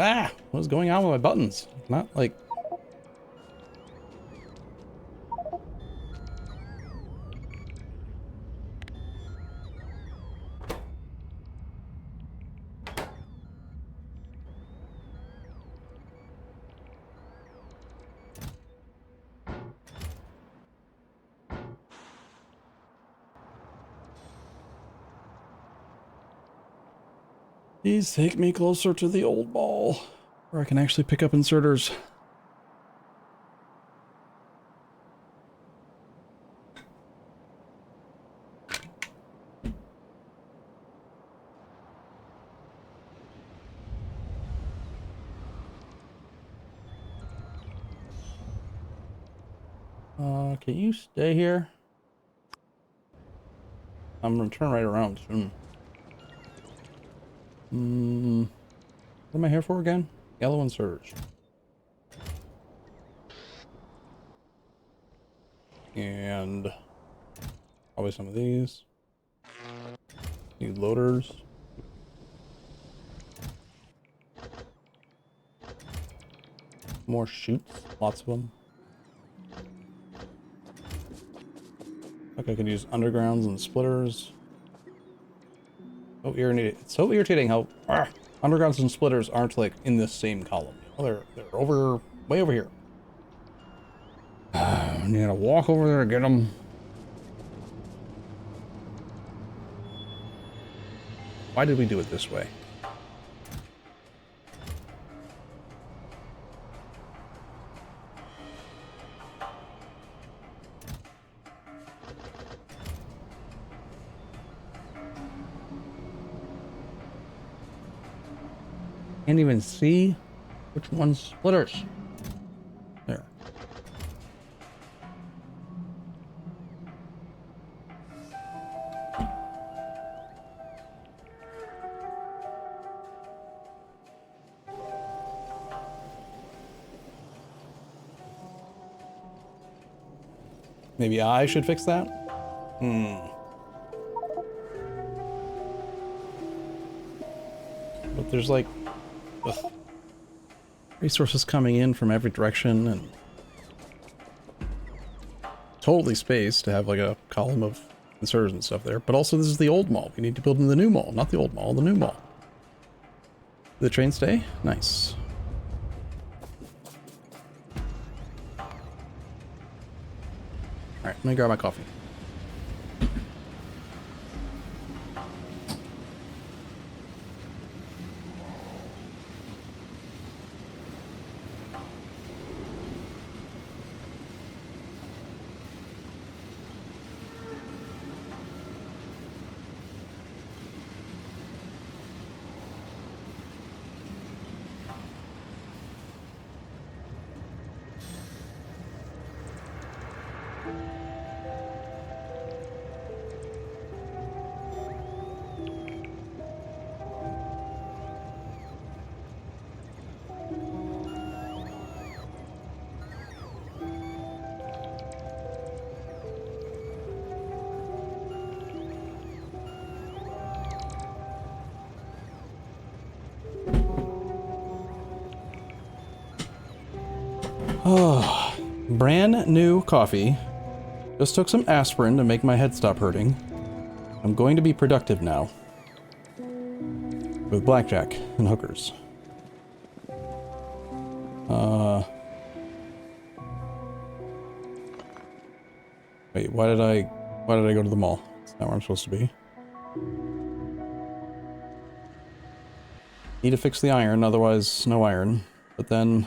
Ah! What's going on with my buttons? Not like... Please take me closer to the old ball, where I can actually pick up inserters. Can you stay here? I'm gonna turn right around soon. What am I here for again? Yellow inserters. And probably some of these. Need loaders. More chutes. Lots of them. Like I could use undergrounds and splitters. So irritating. It's so irritating how undergrounds and splitters aren't like in this same column. Oh, they're over, way over here. I need to walk over there and get them. Why did we do it this way? Can't even see which one's splitters. There. Maybe I should fix that? But there's like resources coming in from every direction and totally space to have like a column of inserters and stuff there. But also this is the old mall. We need to build in the new mall, not the old mall, the new mall. Did the train stay? Nice. Alright, let me grab my coffee. Oh, brand new coffee. Just took some aspirin to make my head stop hurting. I'm going to be productive now. With blackjack and hookers. Wait, why did I go to the mall? It's not where I'm supposed to be. Need to fix the iron, otherwise no iron. But then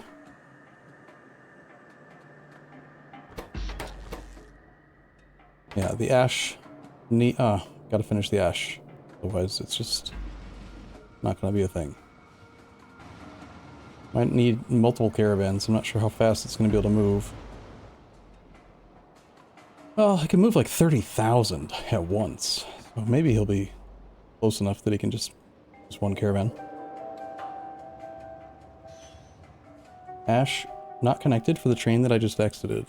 yeah, the ash gotta finish the ash. Otherwise it's just not gonna be a thing. Might need multiple caravans. I'm not sure how fast it's gonna be able to move. Well, I can move like 30,000 at once. So maybe he'll be close enough that he can just use one caravan. Ash not connected for the train that I just exited.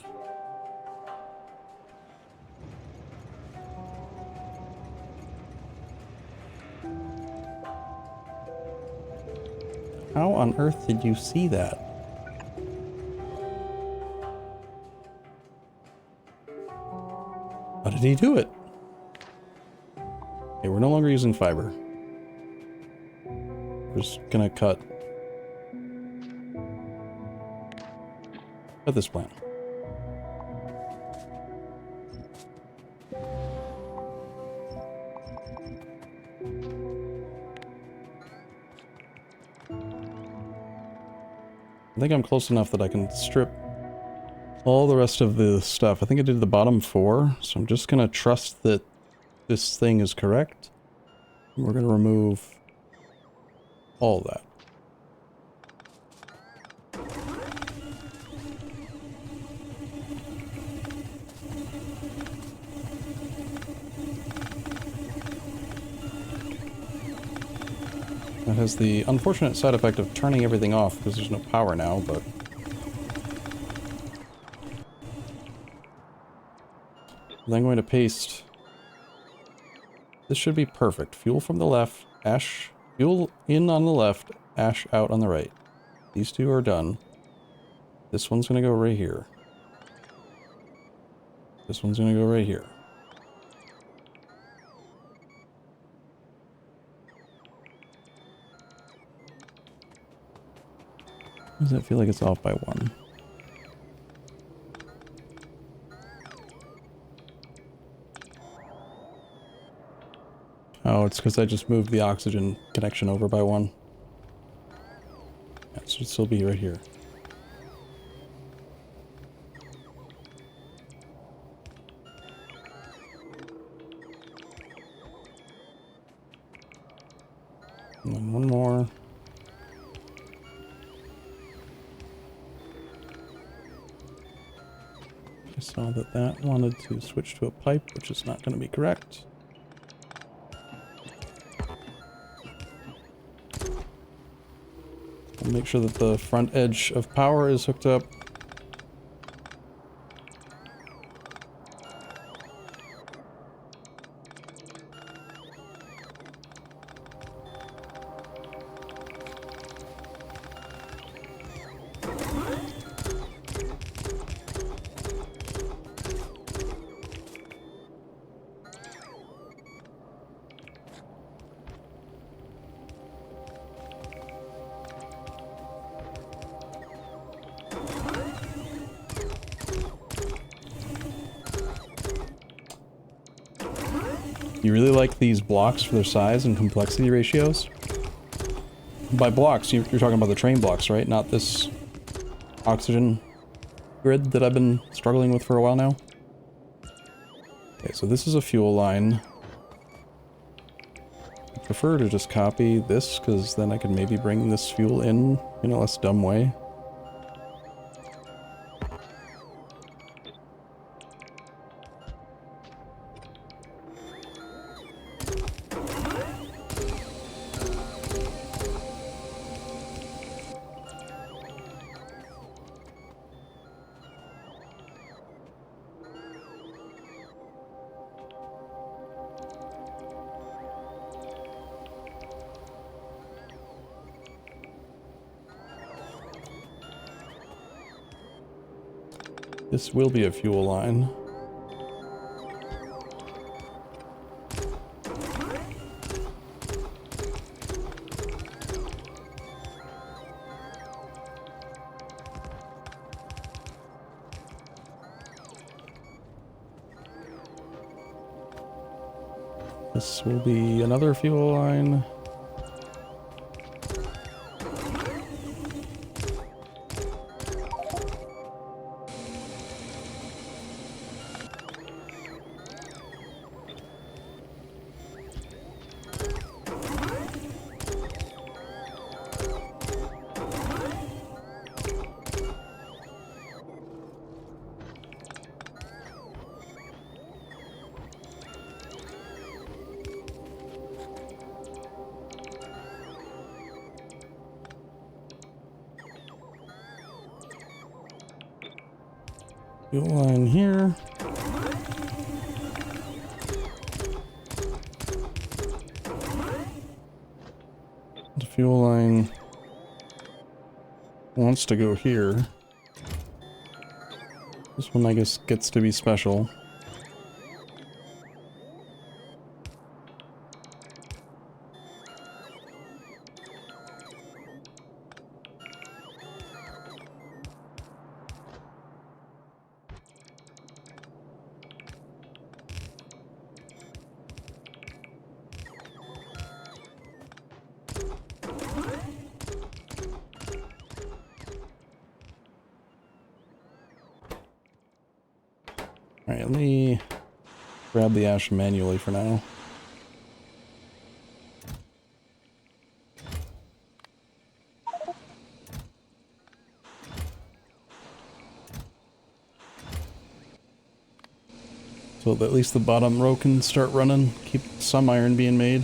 How on earth did you see that? How did he do it? Okay, we're no longer using fiber. We're just gonna cut this plant. I think I'm close enough that I can strip all the rest of the stuff. I think I did the bottom 4, so I'm just gonna trust that this thing is correct. And we're gonna remove all that. That has the unfortunate side effect of turning everything off because there's no power now, but then I'm going to paste. This should be perfect. Fuel from the left, ash, fuel in on the left, ash out on the right. These two are done. This one's gonna go right here. This one's gonna go right here. Does that feel like it's off by 1? Oh, it's because I just moved the oxygen connection over by 1. Yeah, it should still be right here. And then one more. I saw that that wanted to switch to a pipe, which is not going to be correct. I'll make sure that the front edge of power is hooked up. You really like these blocks for their size and complexity ratios? By blocks, you're talking about the train blocks, right? Not this oxygen grid that I've been struggling with for a while now. Okay, so this is a fuel line. I prefer to just copy this, because then I can maybe bring this fuel in a less dumb way. This will be a fuel line. This will be another fuel line. Fuel line here. The fuel line wants to go here. This one, I guess, gets to be special. Alright, let me grab the ash manually for now. So that at least the bottom row can start running, keep some iron being made.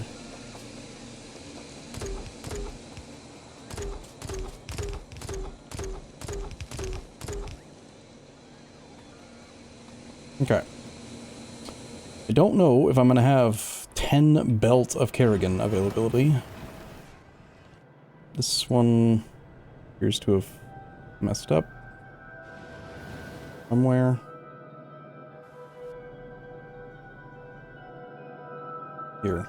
Okay. I don't know if I'm going to have 10 belt of Kerrigan availability. This one appears to have messed up somewhere. Here.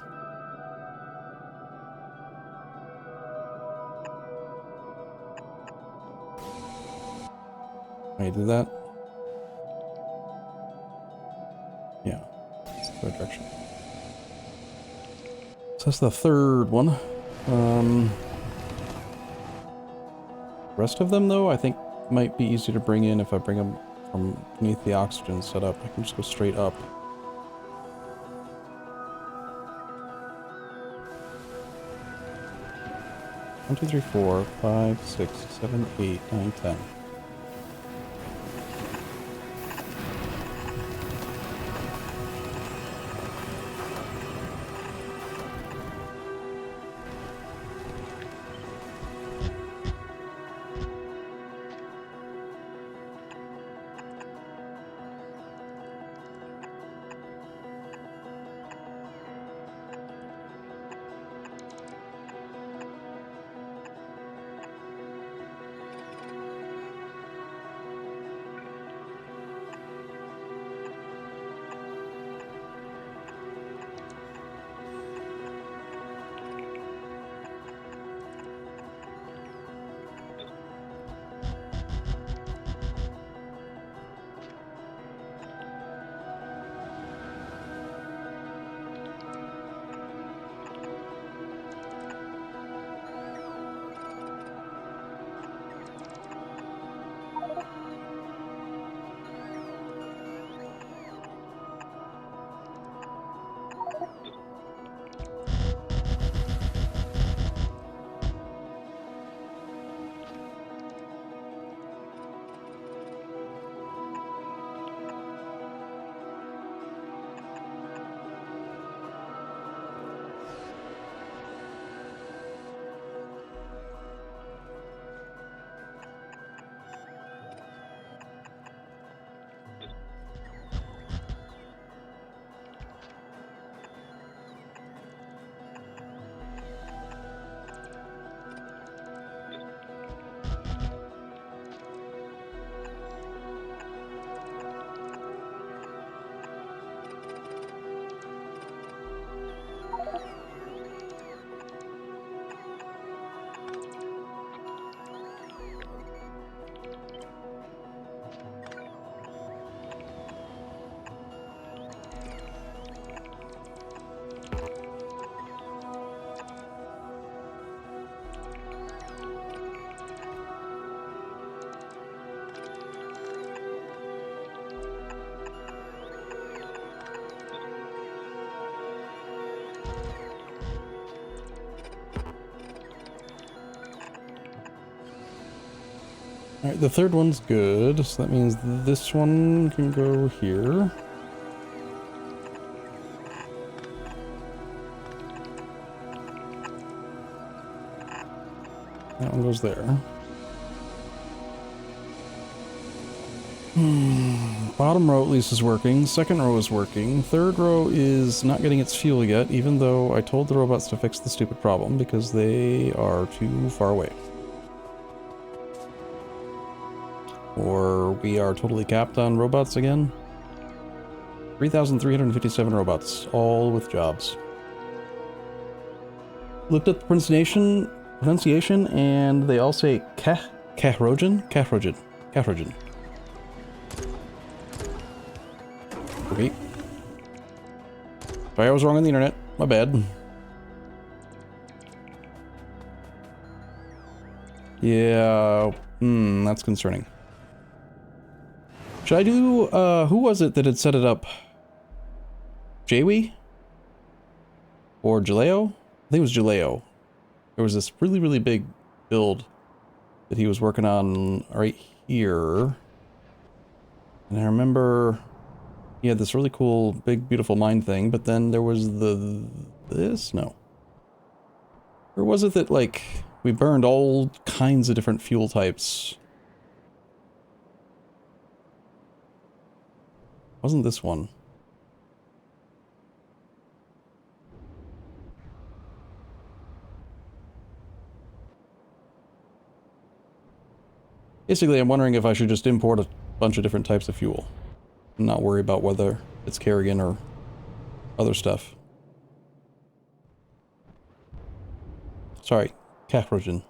I did that? Yeah. It's the right direction. So that's the third one. Rest of them, though, I think might be easy to bring in if I bring them from beneath the oxygen setup. I can just go straight up. One, two, three, 4, 5, 6, 7, 8, 9, 10. Alright, the third one's good, so that means this one can go here. That one goes there. Bottom row at least is working. Second row is working. Third row is not getting its fuel yet, even though I told the robots to fix the stupid problem because they are too far away. Or we are totally capped on robots again. 3,357 robots, all with jobs. Looked at the pronunciation, and they all say Kahrogen. Okay. Sorry, I was wrong on the internet. My bad. Yeah, that's concerning. Should I do, who was it that had set it up? Jawi? Or Jaleo? I think it was Jaleo. There was this really, really big build that he was working on right here. And I remember he had this really cool, big, beautiful mine thing, but then there was this? No. Or was it that, like, we burned all kinds of different fuel types? Wasn't this one? Basically, I'm wondering if I should just import a bunch of different types of fuel and not worry about whether it's Kerrigan or other stuff. Sorry, Kahrogen.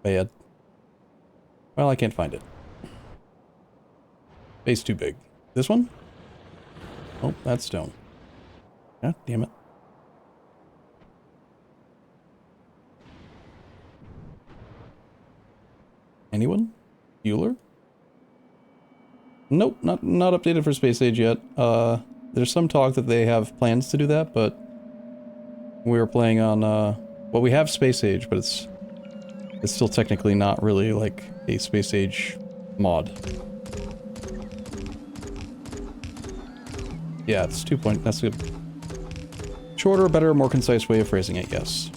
Bad. Well, I can't find it. Base too big. This one? Oh, that's stone. God damn it. Anyone? Bueller? Nope, not updated for Space Age yet. There's some talk that they have plans to do that, but we were playing on, well, we have Space Age, but it's still technically not really like a Space Age mod. Yeah, it's 2 point, that's a shorter, better, more concise way of phrasing it, yes.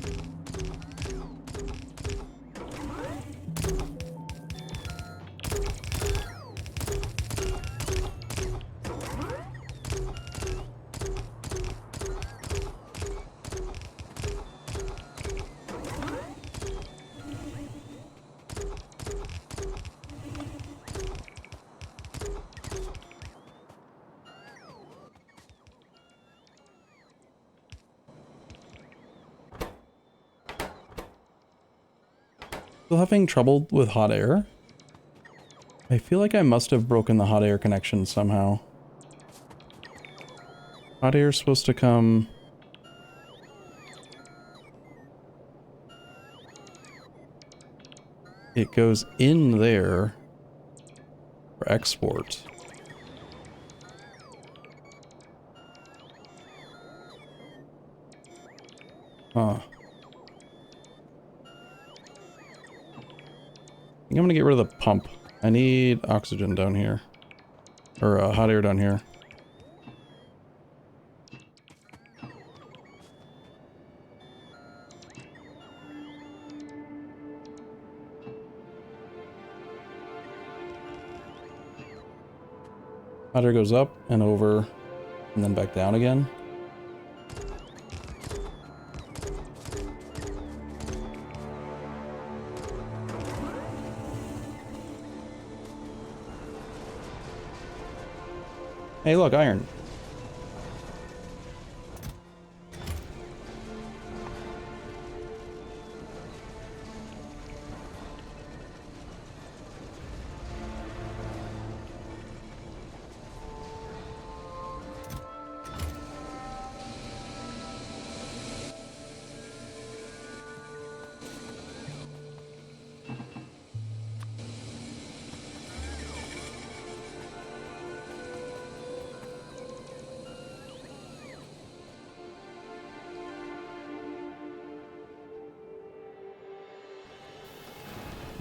Still having trouble with hot air? I feel like I must have broken the hot air connection somehow. Hot air is supposed to come... It goes in there for export. Huh. I think I'm gonna get rid of the pump. I need oxygen down here. Or hot air down here. Hot air goes up and over and then back down again. Hey, look, iron.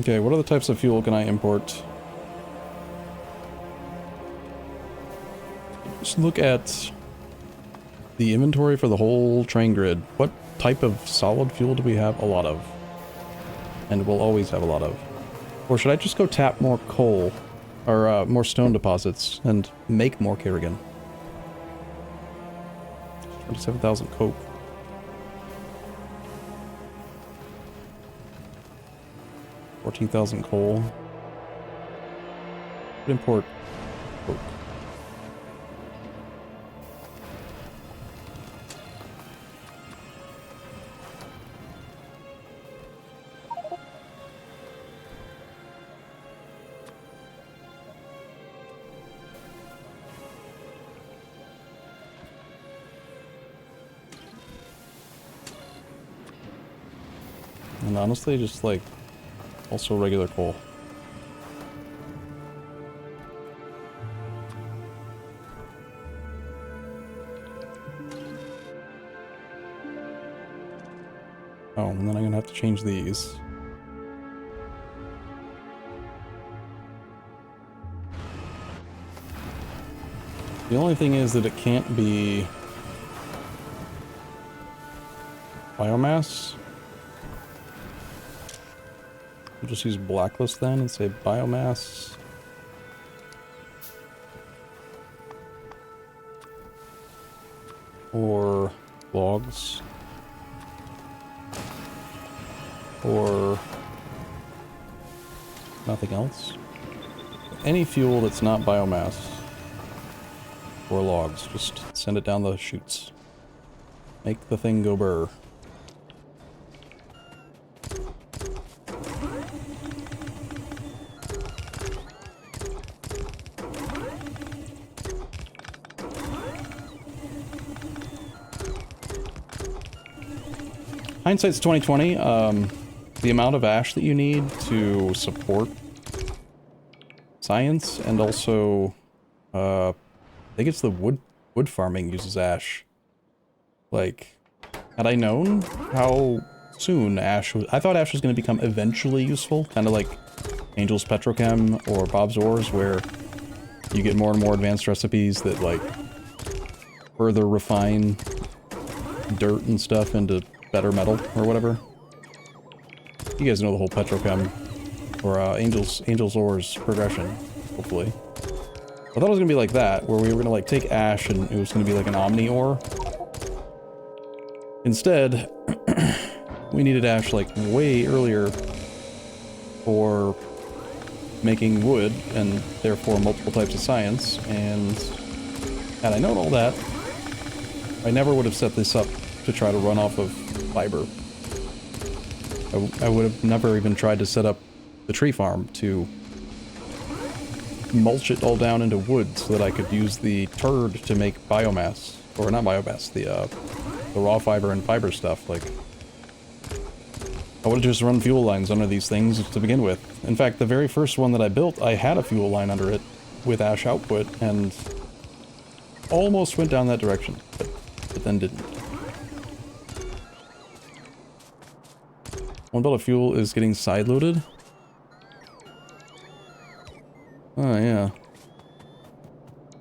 Okay, what other types of fuel can I import? Just look at the inventory for the whole train grid. What type of solid fuel do we have? A lot of. And we'll always have a lot of. Or should I just go tap more coal? Or more stone deposits and make more Kerrigan? 27,000 coke. $14,000 coal. Import coke. And honestly, just like also regular coal. Oh, and then I'm gonna have to change these. The only thing is that it can't be biomass. We'll just use blacklist then and say biomass. Or logs. Or nothing else. Any fuel that's not biomass or logs, just send it down the chutes. Make the thing go burr. Hindsight's 2020. The amount of ash that you need to support science, and also, I think it's the wood farming uses ash. Like, had I known how soon ash was, I thought ash was going to become eventually useful, kind of like Angel's Petrochem or Bob's Ores, where you get more and more advanced recipes that like further refine dirt and stuff into better metal or whatever. You guys know the whole Petrochem or Angel's Ores progression, hopefully. I thought it was gonna be like that, where we were gonna like take ash and it was gonna be like an omni ore. Instead, we needed ash like way earlier for making wood and therefore multiple types of science, and had I known all that, I never would have set this up to try to run off of fiber. I would have never even tried to set up the tree farm to mulch it all down into wood so that I could use the turd to make biomass. Or not biomass, the raw fiber and fiber stuff. Like, I would have just run fuel lines under these things to begin with. In fact, the very first one that I built, I had a fuel line under it with ash output, and almost went down that direction, but then didn't. One belt of fuel is getting side-loaded. Oh, yeah.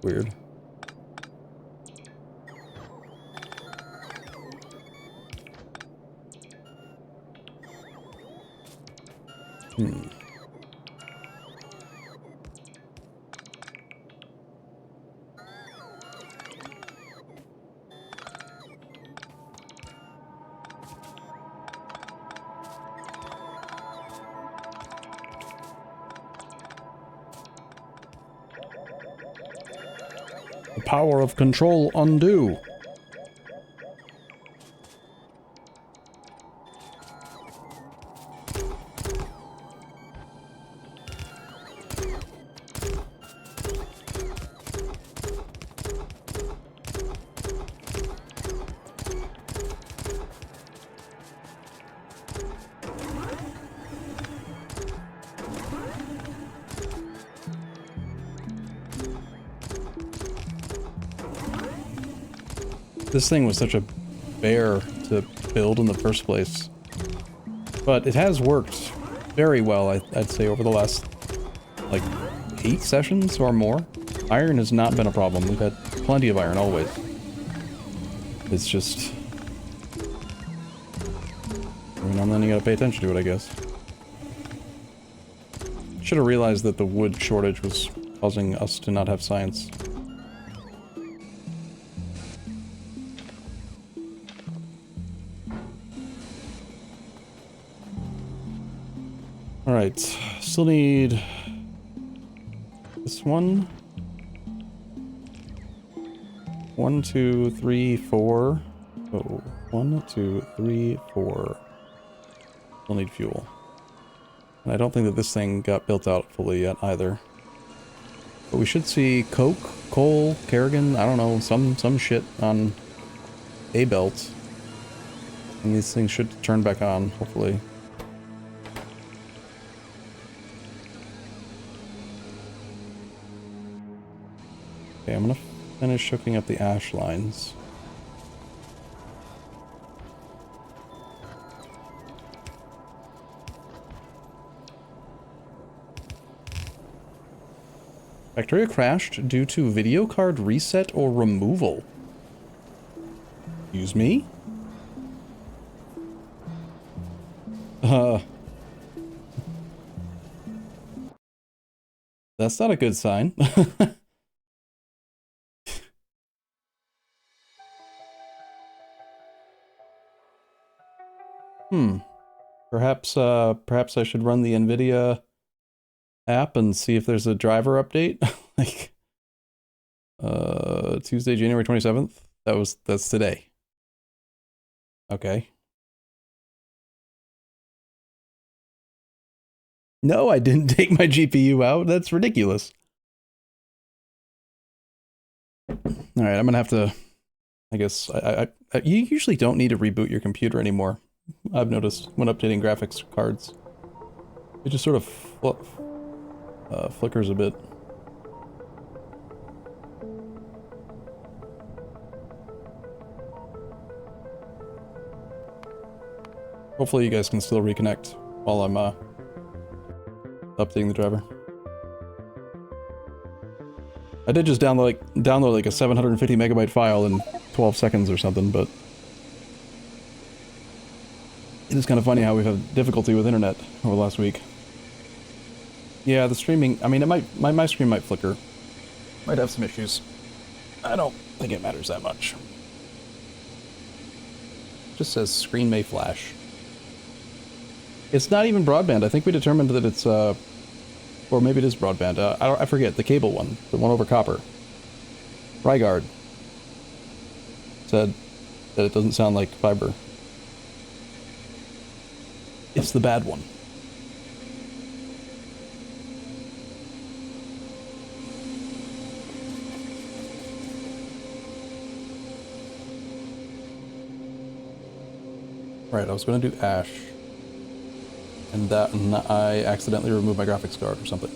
Weird. The power of control undo. This thing was such a bear to build in the first place. But it has worked very well, I'd say, over the last, like, 8 sessions or more. Iron has not been a problem. We've had plenty of iron, always. It's just... every now and then you gotta pay attention to it, I guess. Should have realized that the wood shortage was causing us to not have science. Alright, still need this one. 1, 2, 3, 4. Oh, 1, 2, 3, 4. Still need fuel. And I don't think that this thing got built out fully yet either. But we should see coke, coal, Kerrigan, I don't know, some shit on a belt. And these things should turn back on, hopefully. Okay, I'm gonna finish hooking up the ash lines. Bacteria crashed due to video card reset or removal. Excuse me? That's not a good sign. Perhaps I should run the NVIDIA app and see if there's a driver update. Like, Tuesday, January 27th? That's today. Okay. No, I didn't take my GPU out. That's ridiculous. Alright, I'm gonna have to... I guess, you usually don't need to reboot your computer anymore. I've noticed when updating graphics cards. It just sort of flickers a bit. Hopefully you guys can still reconnect while I'm updating the driver. I did just download like a 750 megabyte file in 12 seconds or something, but it is kind of funny how we've had difficulty with internet over the last week. Yeah, the streaming, I mean, it might, my screen might flicker. Might have some issues. I don't think it matters that much. Just says screen may flash. It's not even broadband. I think we determined that it's, or maybe it is broadband. I forget, the cable one. The one over copper. Ryguard said that it doesn't sound like fiber. It's the bad one. Right, I was going to do ash. And I accidentally removed my graphics card or something.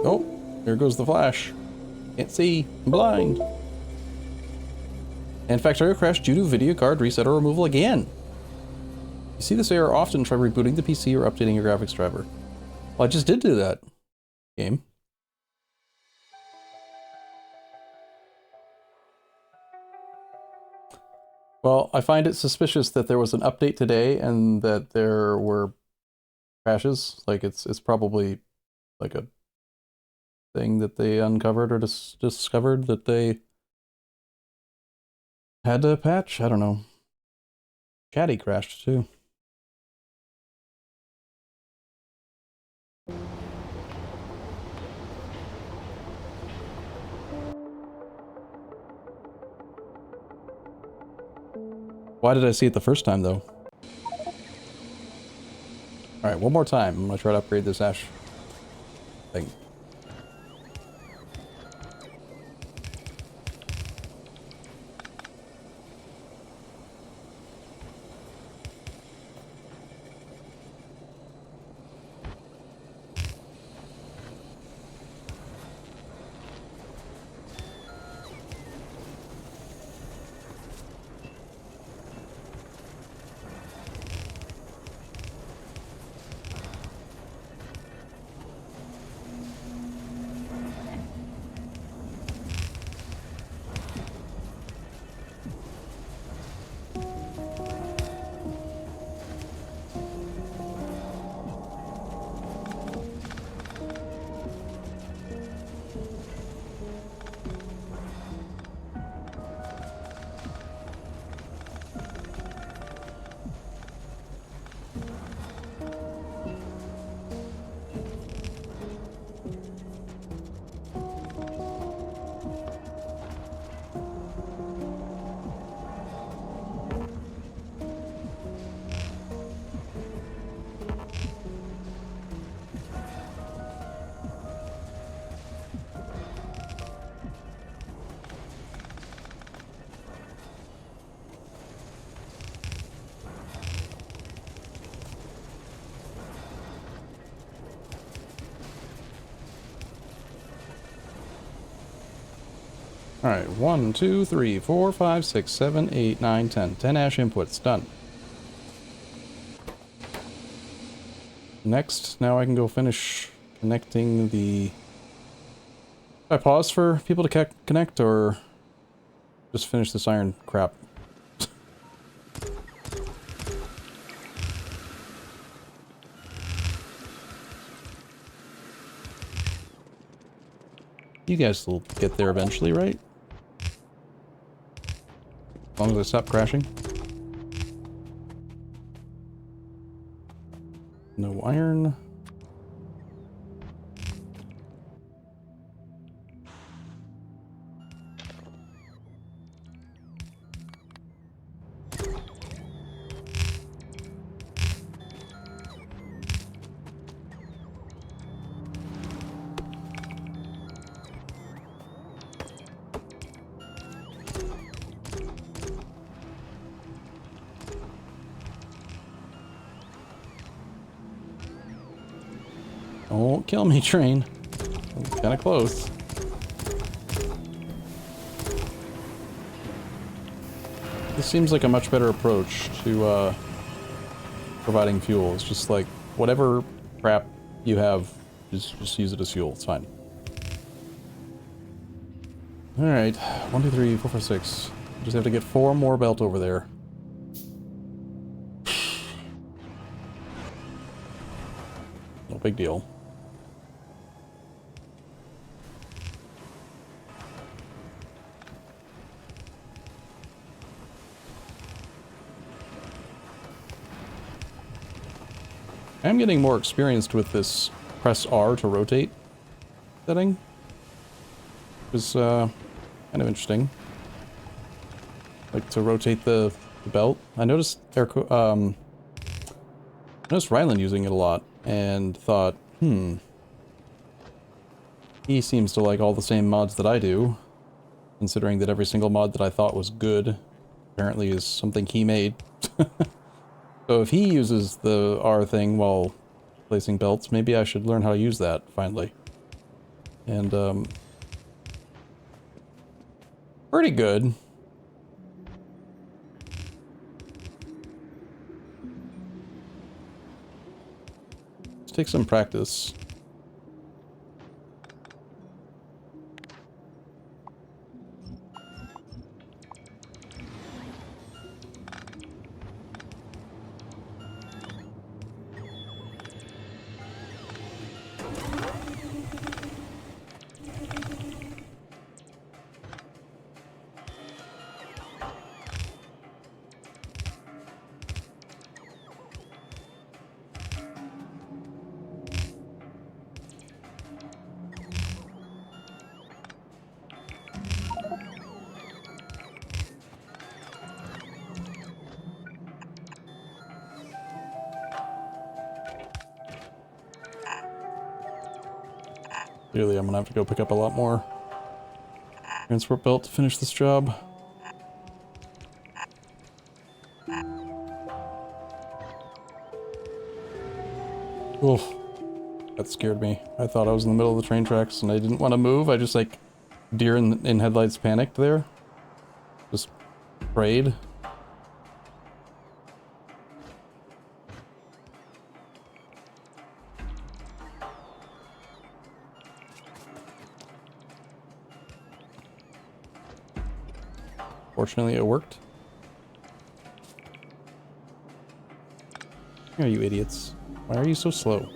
Oh, there goes the flash. Can't see. I'm blind. And Factorio crashed due to video card reset or removal again. You see this error often, try rebooting the PC or updating your graphics driver. Well, I just did do that. Game. Well, I find it suspicious that there was an update today and that there were crashes. Like, it's probably like a thing that they uncovered or discovered that they had to patch? I don't know. Chatty crashed too. Why did I see it the first time though? Alright, one more time. I'm gonna try to upgrade this ash thing. Alright, 1, 2, 3, 4, 5, 6, 7, 8, 9, 10. 10 ash inputs. Done. Next, now I can go finish connecting the... I pause for people to connect, or just finish this iron crap? You guys will get there eventually, right? As long as I stop crashing. No iron. Don't kill me, train. Kinda close. This seems like a much better approach to providing fuel. It's just like, whatever crap you have, just use it as fuel. It's fine. Alright. 1, 2, 3, 4, 5, 6. Just have to get 4 more belt over there. No big deal. I'm getting more experienced with this press R to rotate setting. It's kind of interesting. Like to rotate the belt. I noticed noticed Ryland using it a lot and thought, he seems to like all the same mods that I do, considering that every single mod that I thought was good apparently is something he made. So if he uses the R thing while placing belts, maybe I should learn how to use that, finally. And, pretty good. Let's take some practice. Clearly, I'm gonna have to go pick up a lot more transport belt to finish this job. Oof. That scared me. I thought I was in the middle of the train tracks and I didn't want to move. I just, like, deer in headlights panicked there. Just prayed. Fortunately, it worked. Where are you idiots? Why are you so slow?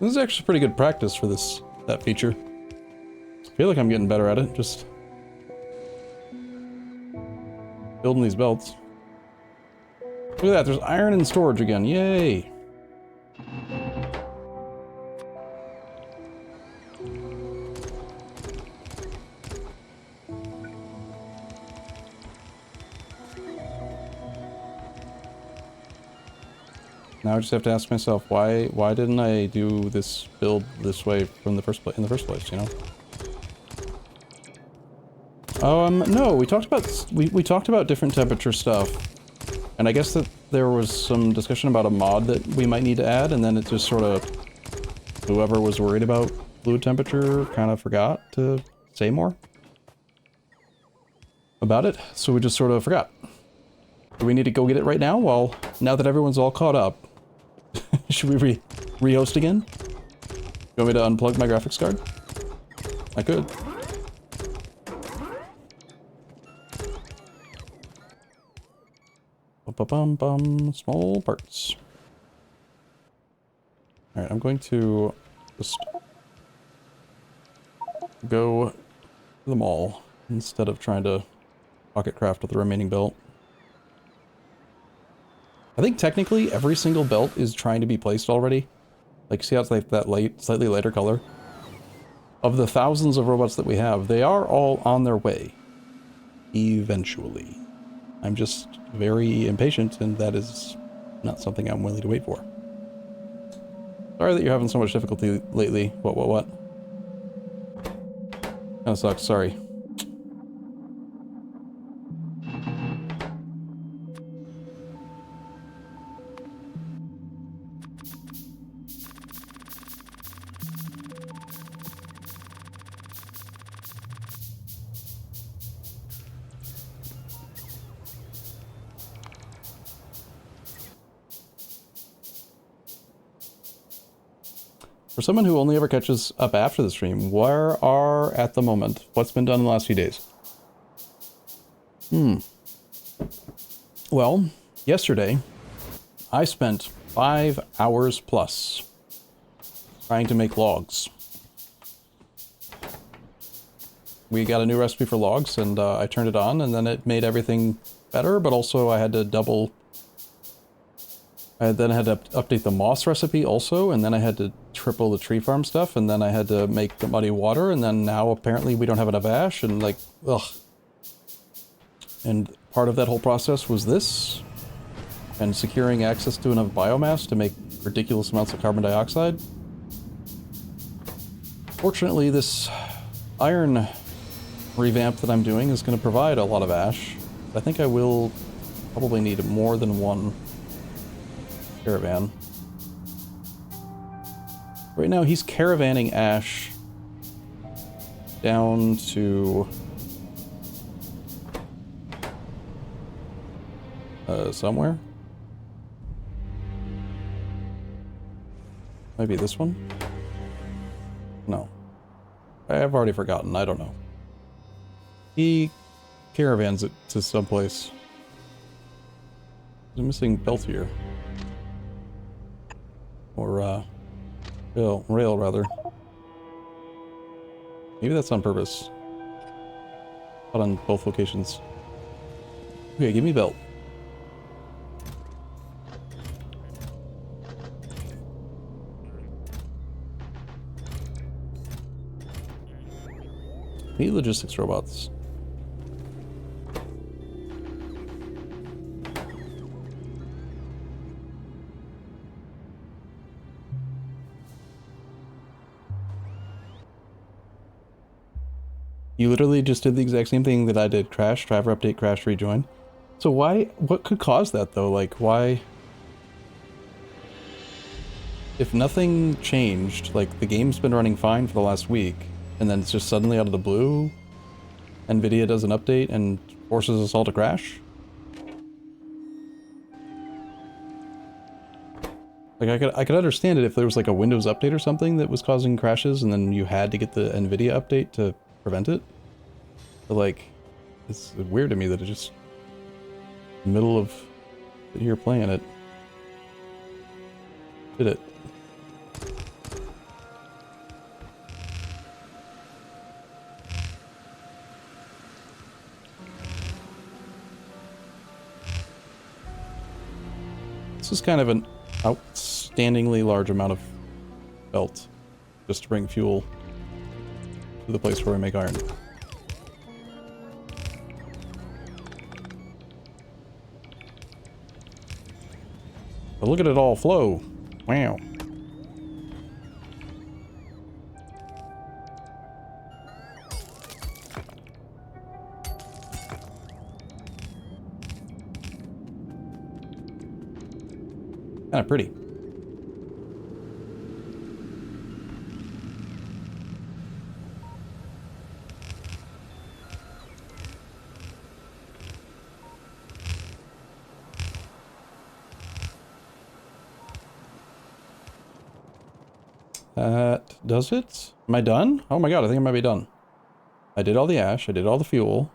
This is actually pretty good practice for that feature. I feel like I'm getting better at it, just building these belts. Look at that, there's iron in storage again, yay! Now I just have to ask myself, why didn't I do this build this way from in the first place, you know? No, we talked about different temperature stuff. And I guess that there was some discussion about a mod that we might need to add, and then it just sort of, whoever was worried about fluid temperature kind of forgot to say more about it, so we just sort of forgot. Do we need to go get it right now? Well, now that everyone's all caught up, should we re-host again? You want me to unplug my graphics card? I could. Bum, small parts. Alright, I'm going to just go to the mall instead of trying to pocket craft with the remaining belt. I think technically every single belt is trying to be placed already. Like, see how it's like that slightly lighter color? Of the thousands of robots that we have, they are all on their way. Eventually. I'm just very impatient, and that is not something I'm willing to wait for. Sorry that you're having so much difficulty lately. What? Kinda sucks, sorry. For someone who only ever catches up after the stream, where are, at the moment, what's been done in the last few days? Well, yesterday, I spent 5 hours plus trying to make logs. We got a new recipe for logs, and I turned it on, and then it made everything better, but also I had to then I had to update the moss recipe also, and then I had to triple the tree farm stuff, and then I had to make the muddy water, and then now apparently we don't have enough ash, and like, ugh. And part of that whole process was this, and securing access to enough biomass to make ridiculous amounts of carbon dioxide. Fortunately, this iron revamp that I'm doing is going to provide a lot of ash. I think I will probably need more than one caravan. Right now he's caravanning ash down to somewhere. Maybe this one? No. I've already forgotten, I don't know. He caravans it to someplace. There's a missing belt here. Or, rail, rather. Maybe that's on purpose. But on both locations. Okay, give me belt. Need logistics robots. You literally just did the exact same thing that I did. Crash, driver update, crash, rejoin. So what could cause that though? Like why? If nothing changed, like the game's been running fine for the last week, and then it's just suddenly out of the blue, NVIDIA does an update and forces us all to crash? Like I could understand it if there was like a Windows update or something that was causing crashes and then you had to get the NVIDIA update to prevent it. But like, it's weird to me that it just, middle of here playing it. Did it. This is kind of an outstandingly large amount of belt just to bring fuel to the place where we make iron. But look at it all flow. Wow. Kind of pretty. That does it? Am I done? Oh my god, I think I might be done. I did all the ash, I did all the fuel.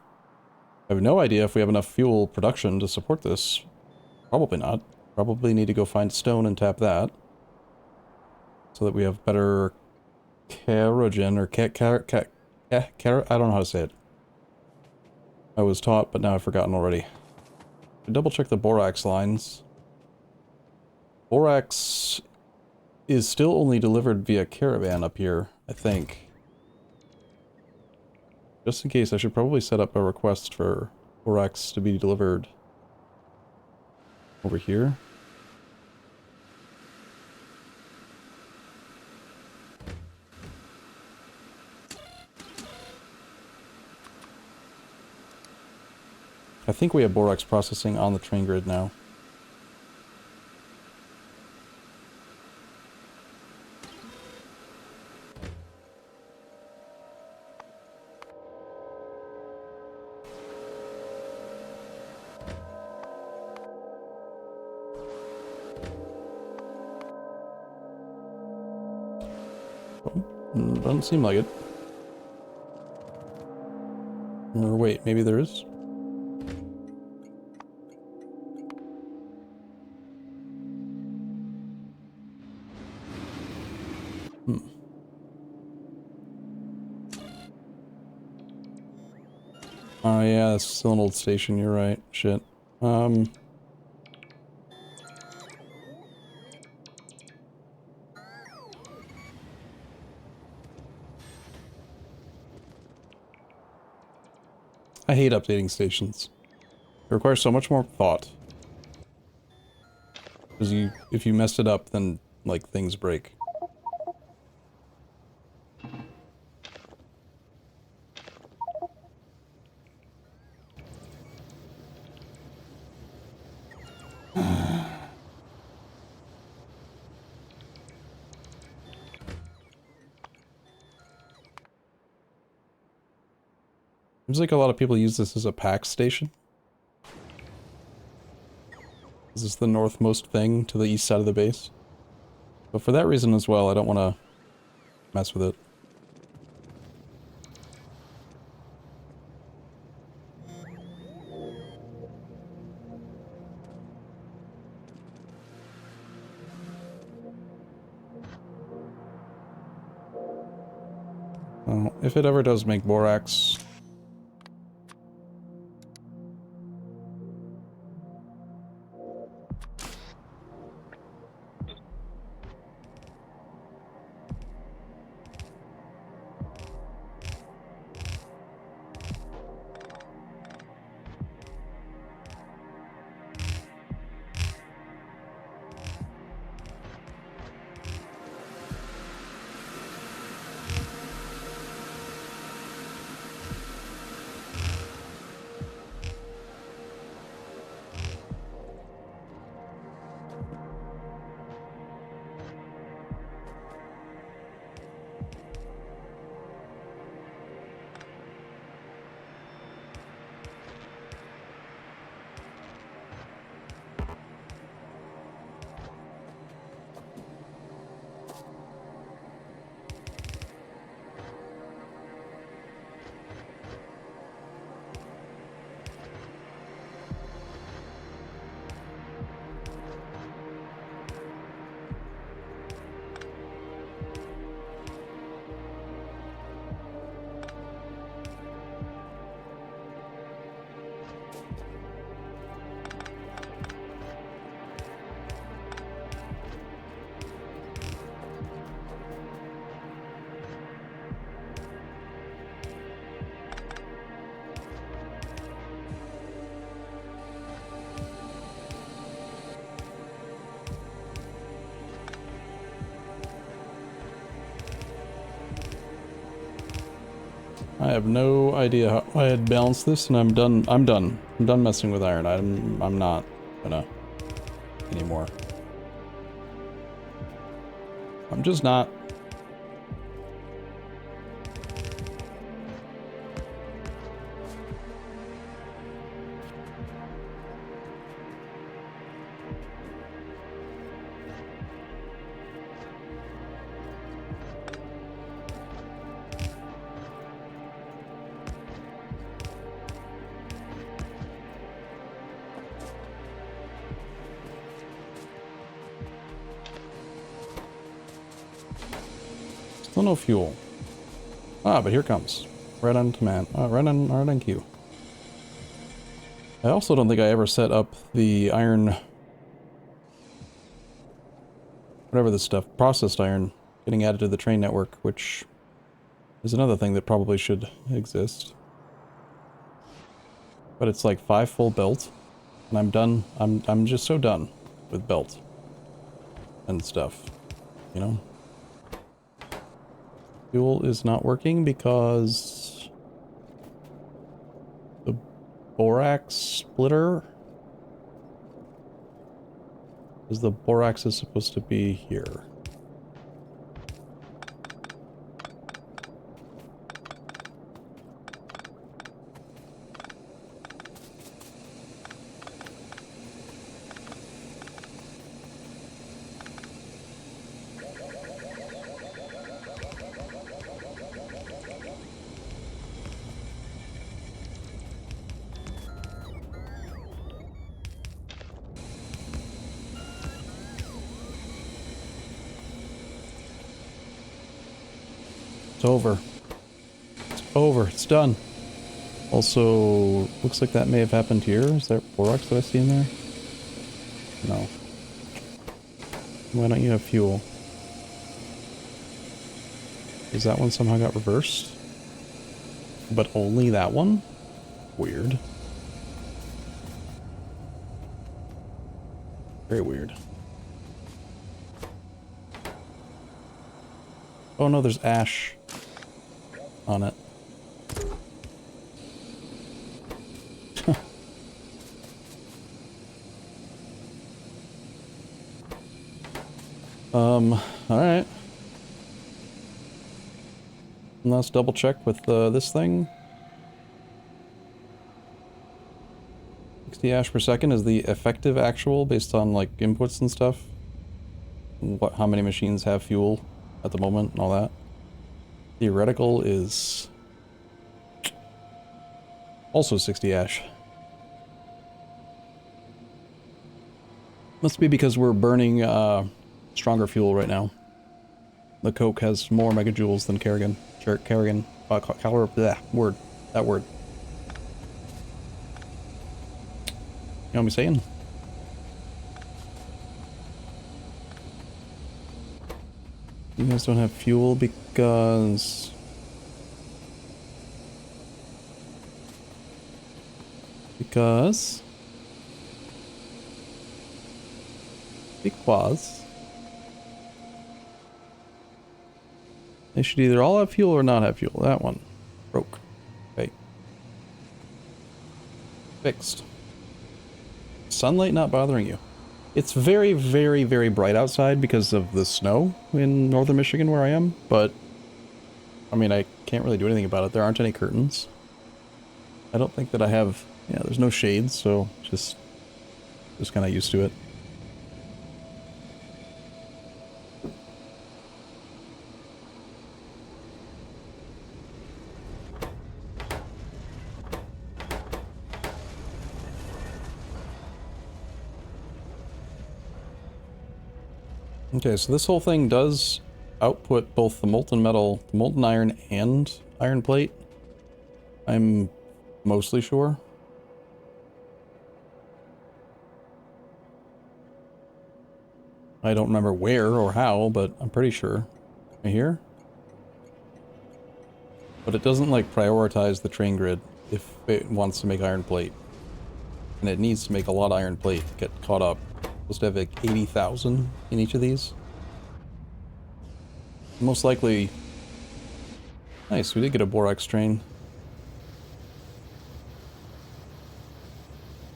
I have no idea if we have enough fuel production to support this. Probably not. Probably need to go find stone and tap that. So that we have better kerogen or I don't know how to say it. I was taught, but now I've forgotten already. Double check the borax lines. Borax is still only delivered via caravan up here, I think. Just in case, I should probably set up a request for borax to be delivered over here. I think we have borax processing on the train grid now. Doesn't seem like it. Or wait, maybe there is? Oh yeah, that's still an old station, you're right. Shit. I hate updating stations. It requires so much more thought. Because if you messed it up, then, like, things break. Seems like a lot of people use this as a pack station. This is the northmost thing to the east side of the base. But for that reason as well, I don't want to mess with it. Well, if it ever does make borax... I have no idea how I had balanced this, and I'm done. I'm done. I'm done messing with iron. I'm not gonna anymore. I'm just not. Still no fuel. Ah, but here it comes. Right on command. Right on cue. I also don't think I ever set up the iron... whatever this stuff, processed iron, getting added to the train network, which is another thing that probably should exist. But it's like 5 full belt, and I'm done. I'm just so done with belt and stuff, you know? Fuel is not working because the borax splitter, because the borax is supposed to be here. It's over. It's over. It's done. Also, looks like that may have happened here. Is there borax that I see in there? No. Why don't you have fuel? Is that one somehow got reversed? But only that one? Weird. Very weird. Oh no, there's ash on it. Alright. Let's double check with this thing. 60 ash per second is the effective actual based on like inputs and stuff. How many machines have fuel at the moment and all that. Theoretical is also 60 ash. Must be because we're burning stronger fuel right now. The Coke has more megajoules than Kerrigan. Kerrigan. Word. That word. You know what I'm saying? You guys don't have fuel because... Because they should either all have fuel or not have fuel. That one broke. Okay. Fixed. Sunlight not bothering you. It's very, very, very bright outside because of the snow in northern Michigan where I am, but I mean, I can't really do anything about it. There aren't any curtains. I don't think that I have... Yeah, there's no shades, so just kind of used to it. Okay, so this whole thing does output both the molten metal, the molten iron, and iron plate. I'm mostly sure. I don't remember where or how, but I'm pretty sure. Right here? But it doesn't, like, prioritize the train grid if it wants to make iron plate. And it needs to make a lot of iron plate to get caught up. Supposed to have, like, 80,000 in each of these. Most likely, Nice, we did get a borax train.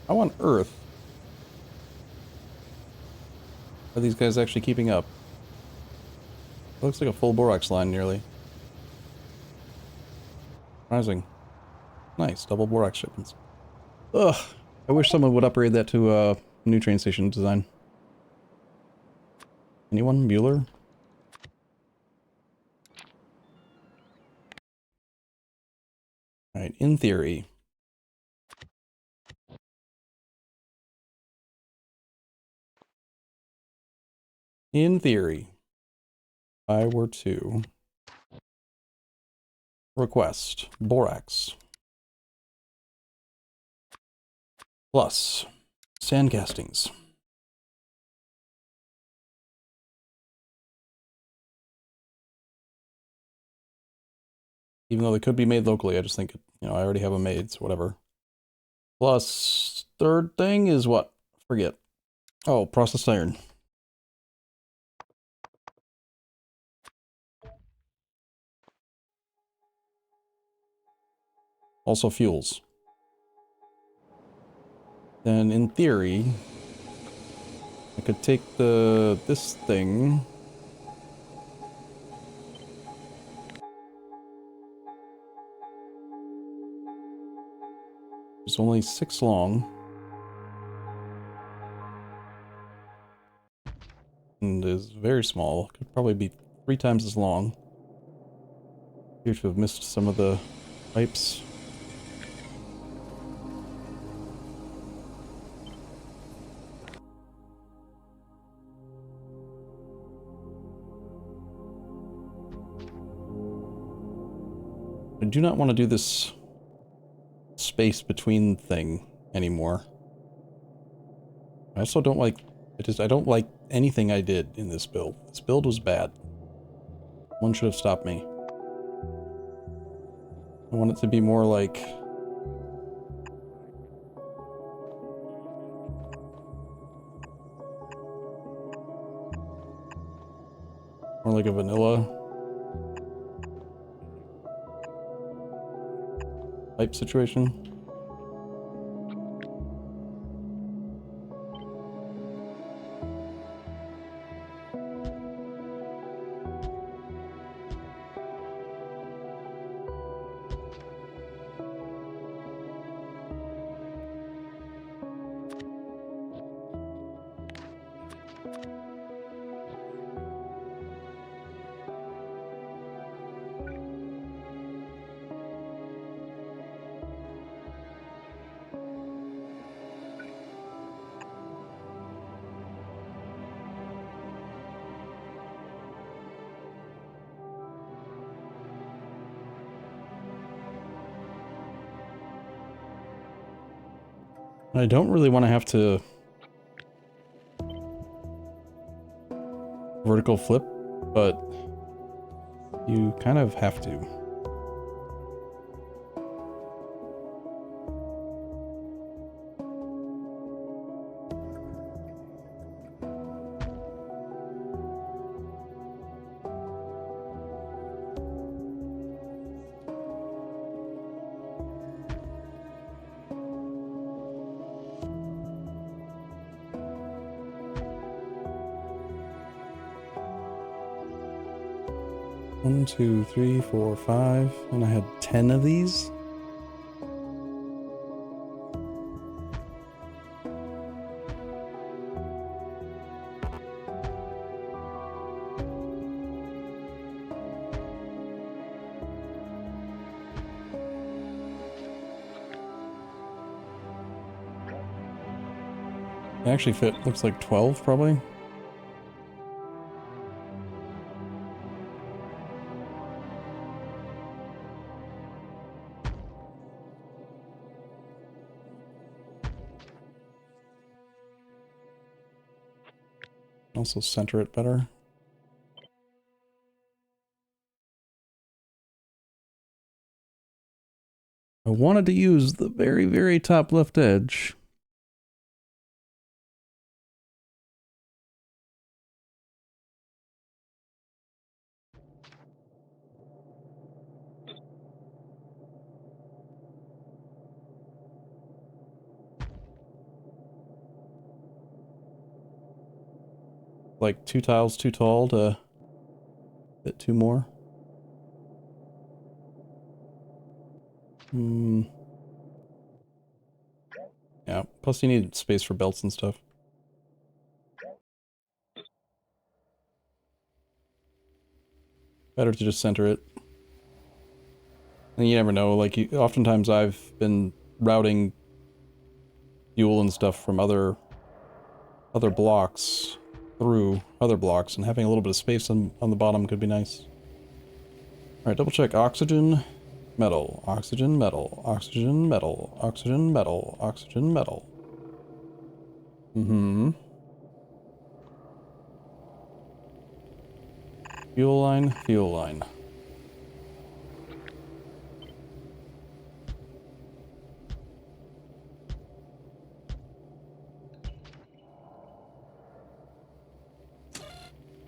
How on earth are these guys actually keeping up? Looks like a full borax line nearly. Surprising. Nice, double borax shipments. Ugh, I wish someone would upgrade that to a new train station design. Anyone? Bueller? Alright, in theory. In theory, if I were to request borax plus sand castings. Even though they could be made locally, I just think, you know, I already have them made, so whatever. Plus, third thing is what? Forget. Oh, processed iron. Also fuels. Then, in theory, I could take this thing. It's only 6 long. And is very small. Could probably be 3 times as long. Appear to have missed some of the pipes. I do not want to do this space between thing anymore. I also don't like I don't like anything I did in this build. This build was bad. One should have stopped me. I want it to be more like a vanilla type situation. I don't really want to have to vertical flip, but you kind of have to. One, two, three, four, five, and I had 10 of these. They actually fit, looks like 12 probably. Also center it better. I wanted to use the very, very top left edge. like 2 tiles too tall to fit 2 more? Yeah, plus you need space for belts and stuff. Better to just center it. And you never know, like, oftentimes I've been routing fuel and stuff from other blocks through other blocks, and having a little bit of space on the bottom could be nice. Alright, double check. Oxygen, metal, oxygen, metal, oxygen, metal, oxygen, metal, oxygen, metal. Fuel line, fuel line.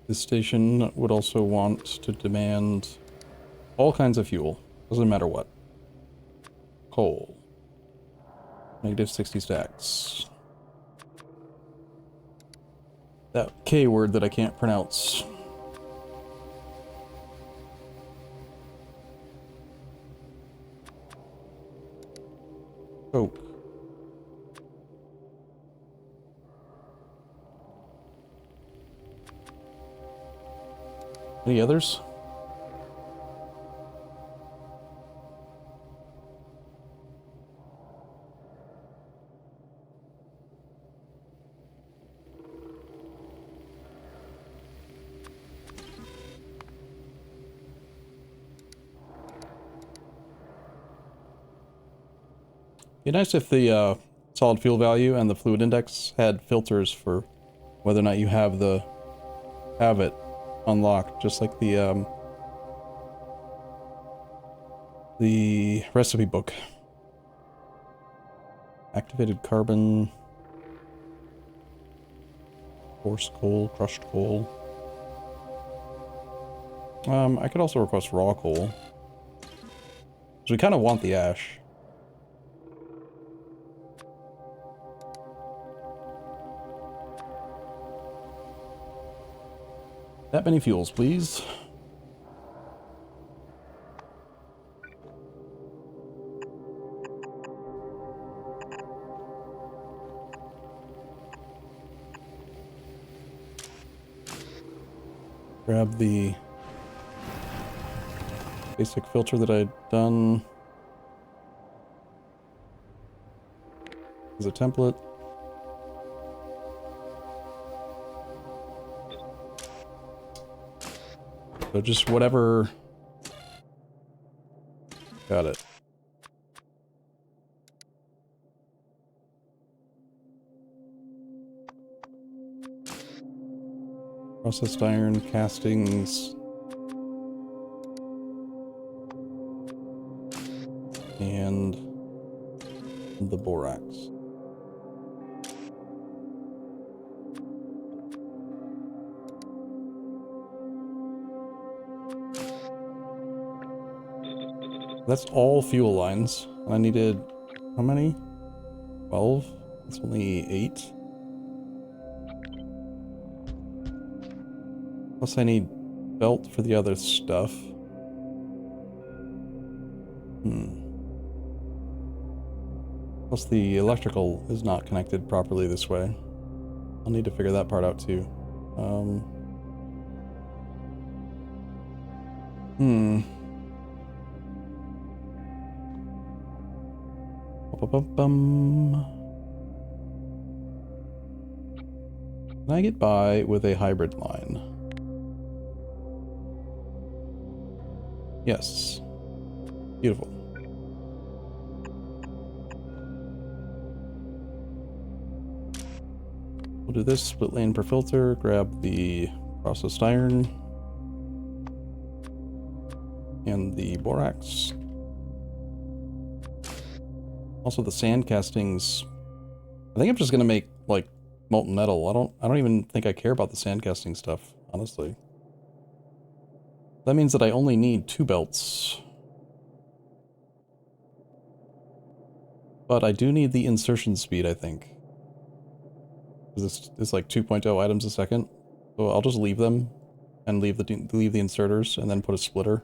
This station would also want to demand all kinds of fuel. Doesn't matter what. Coal. Negative 60 stacks. That K word that I can't pronounce. Coke. Any others? Be nice if the solid fuel value and the fluid index had filters for whether or not you have it unlocked, just like the recipe book. Activated carbon, coarse coal, crushed coal. I could also request raw coal, because we kind of want the ash. That many fuels, please. Grab the basic filter that I'd done as a template. So just whatever. Got it. Processed iron, castings. And the borax. That's all fuel lines. I needed, how many? 12? That's only 8. Plus I need belt for the other stuff. Plus the electrical is not connected properly this way. I'll need to figure that part out too. Can I get by with a hybrid line? Yes. Beautiful. We'll do this, split lane per filter, grab the processed iron and the borax. Also the sand castings. I think I'm just gonna make like molten metal. I don't even think I care about the sand casting stuff, honestly. That means that I only need 2 belts. But I do need the insertion speed, I think. This is like 2.0 items a second. So I'll just leave them and leave the inserters and then put a splitter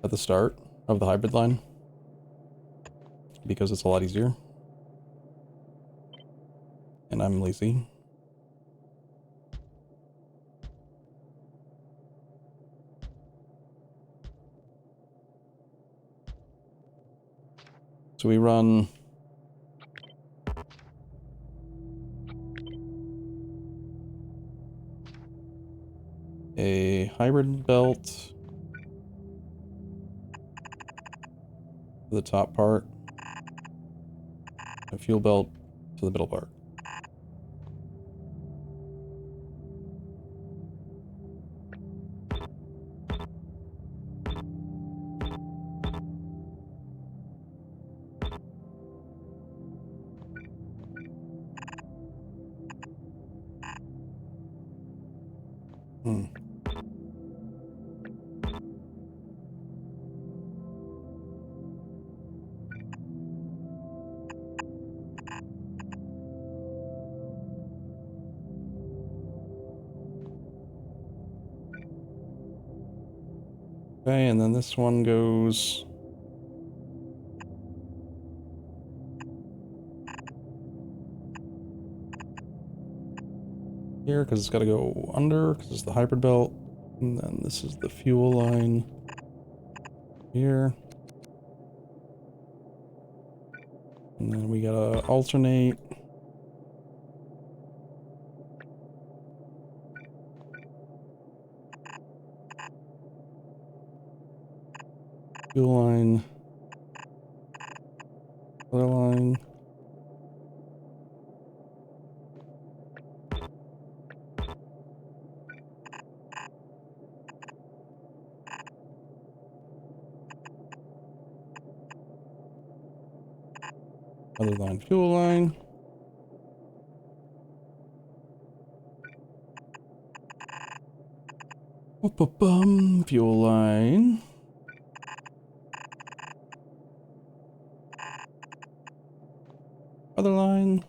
at the start of the hybrid line because it's a lot easier. And I'm lazy. So we run a hybrid belt to the top part, a fuel belt to the middle part. Okay, and then this one goes here because it's got to go under because it's the hybrid belt. And then this is the fuel line here. And then we gotta alternate. Fuel line. Other line. Other line, fuel line. Bum, fuel line. Other line.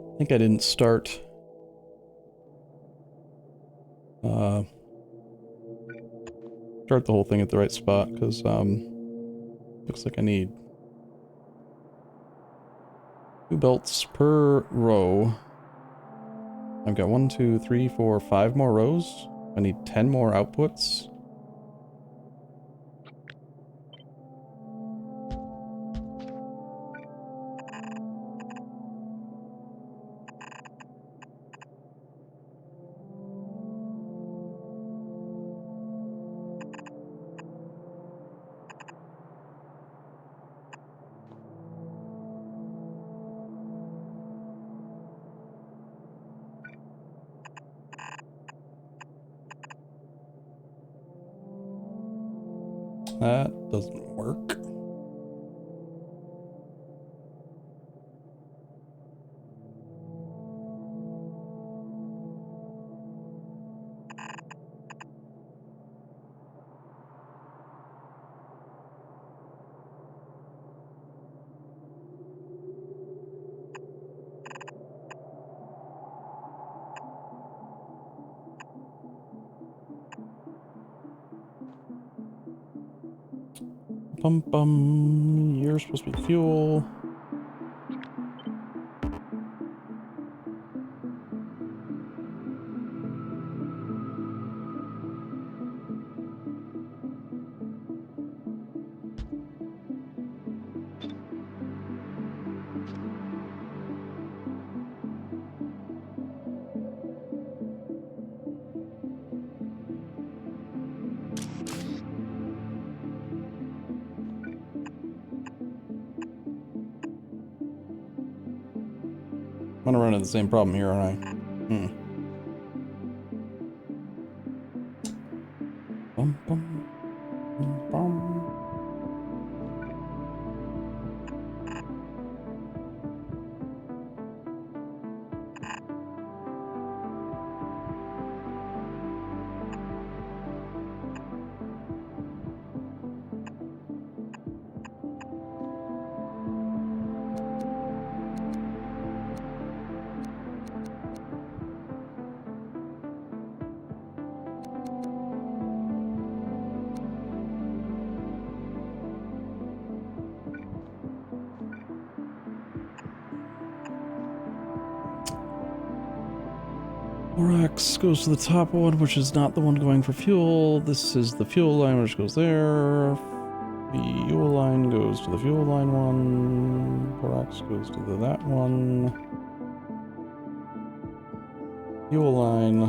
I think I didn't start the whole thing at the right spot because looks like I need 2 belts per row. I've got 1, 2, 3, 4, 5 more rows. I need 10 more outputs. That doesn't work. Bum bum. You're supposed to be fuel. I'm gonna run into the same problem here, aren't I? Bum bum. Bum. Borax goes to the top one, which is not the one going for fuel. This is the fuel line, which goes there. Fuel line goes to the fuel line one. Borax goes to that one. Fuel line.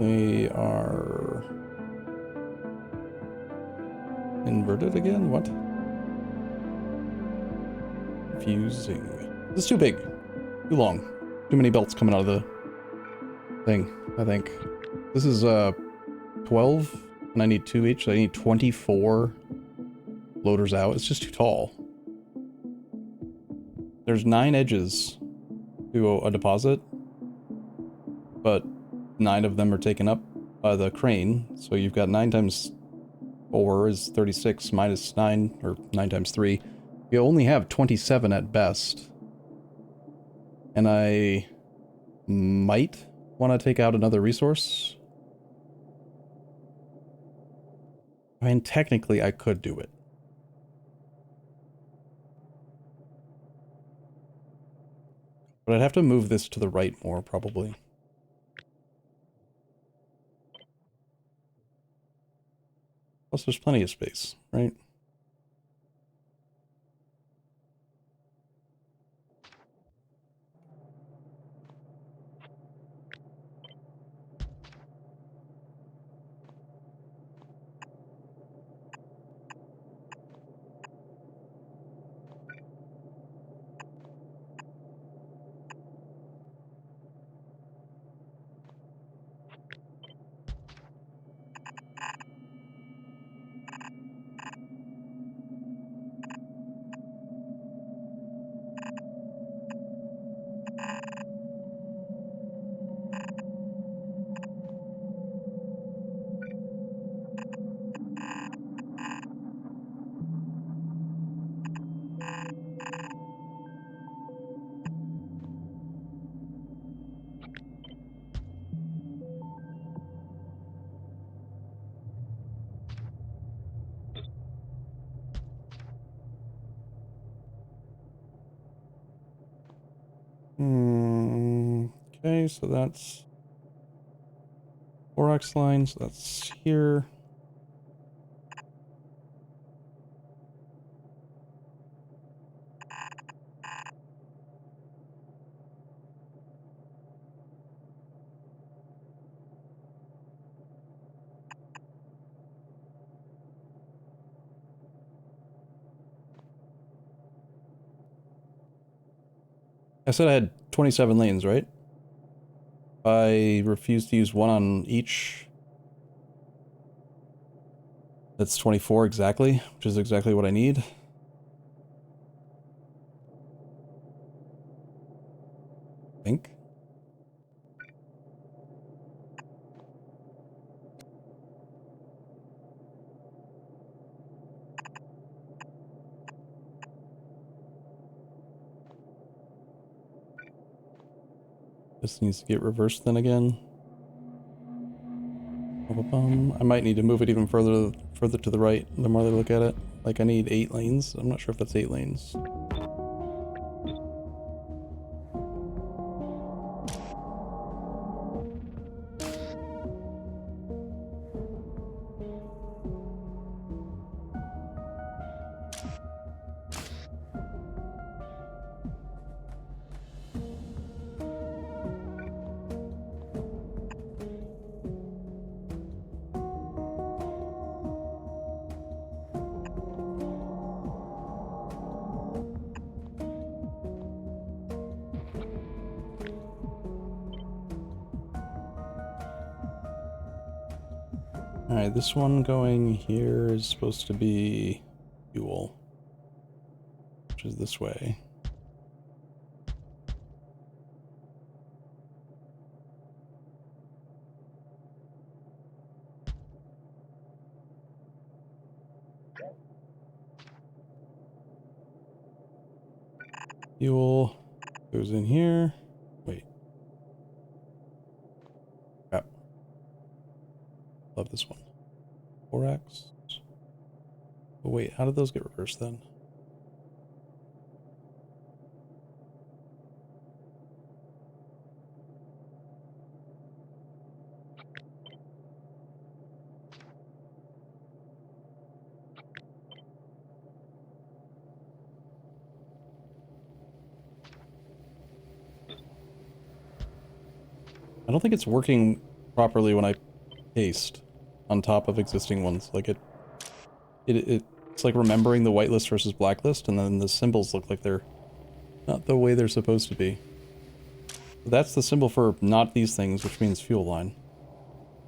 They are inverted again? What? Confusing. This is too big. Too long. Too many belts coming out of the thing, I think. This is 12, and I need 2 each, so I need 24 loaders out. It's just too tall. There's 9 edges to a deposit, but 9 of them are taken up by the crane, so you've got 9 times 4 is 36 minus 9, or 9 times 3. You only have 27 at best. And I might want to take out another resource. I mean, technically, I could do it. But I'd have to move this to the right more, probably. Plus, there's plenty of space, right? Okay, so that's borax line, so that's here. I said I had 27 lanes, right? I refuse to use one on each. That's 24 exactly, which is exactly what I need. I think. This needs to get reversed then again. I might need to move it even further to the right the more I look at it. Like I need 8 lanes. I'm not sure if that's 8 lanes. Alright, this one going here is supposed to be fuel, which is this way. Fuel goes in here. Wait. Crap. Love this one. 4x. Oh wait, how did those get reversed then? I don't think it's working properly when I paste on top of existing ones. Like it's like remembering the whitelist versus blacklist, and then the symbols look like they're not the way they're supposed to be. That's the symbol for not these things, which means fuel line.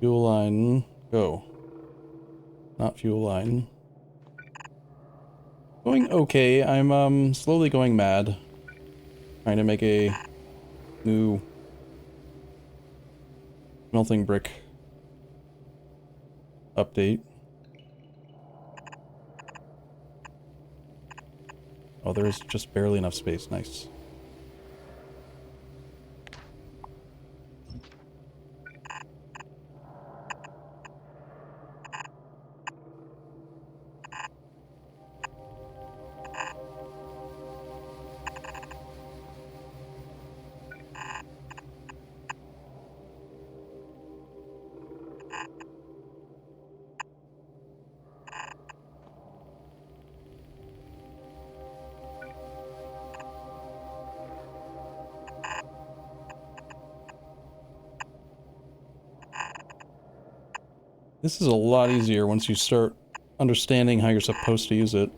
Fuel line, go. Not fuel line. Going okay. I'm slowly going mad. Trying to make a new smelting brick update. Oh, there is just barely enough space. Nice. This is a lot easier once you start understanding how you're supposed to use it.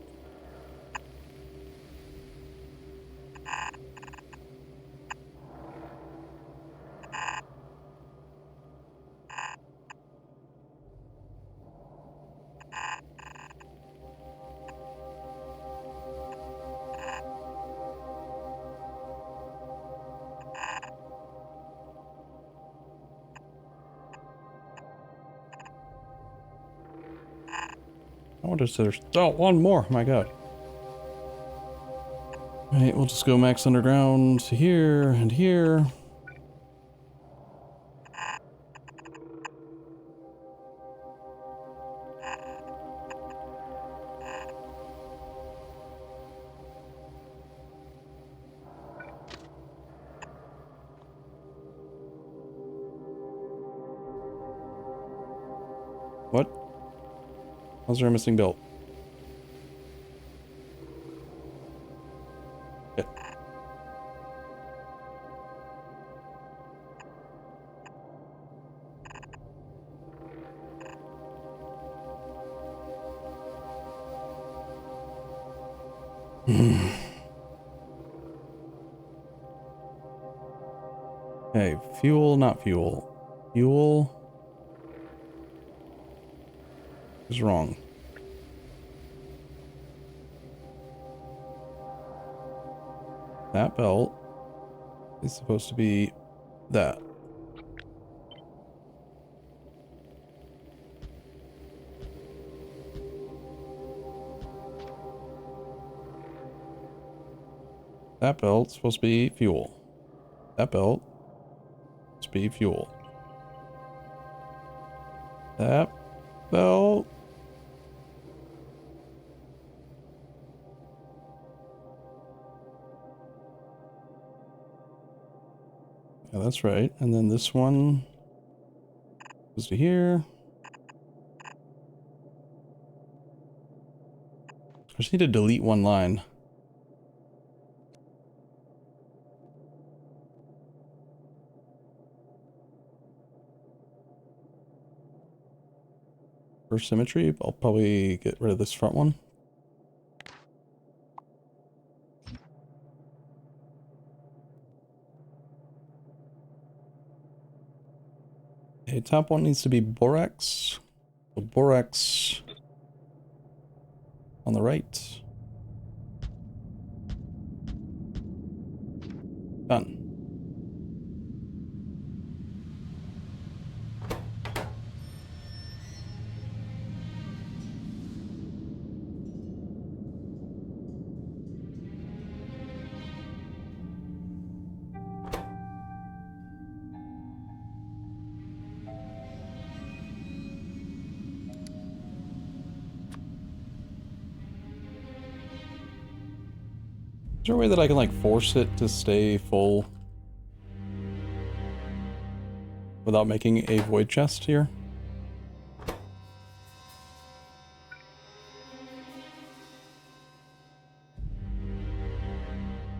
I wonder if there's... Oh, one more! My god. Alright, we'll just go max underground to here and here. What? How's there a missing belt? Okay. Okay, fuel, not fuel. Fuel is wrong. That belt is supposed to be that. That belt's supposed to be fuel. That belt is supposed to be fuel. That belt. Yeah, that's right. And then this one goes to here. I just need to delete one line. For symmetry, I'll probably get rid of this front one. Okay, top one needs to be borax. So borax on the right. Done. Is there a way that I can, like, force it to stay full without making a void chest here?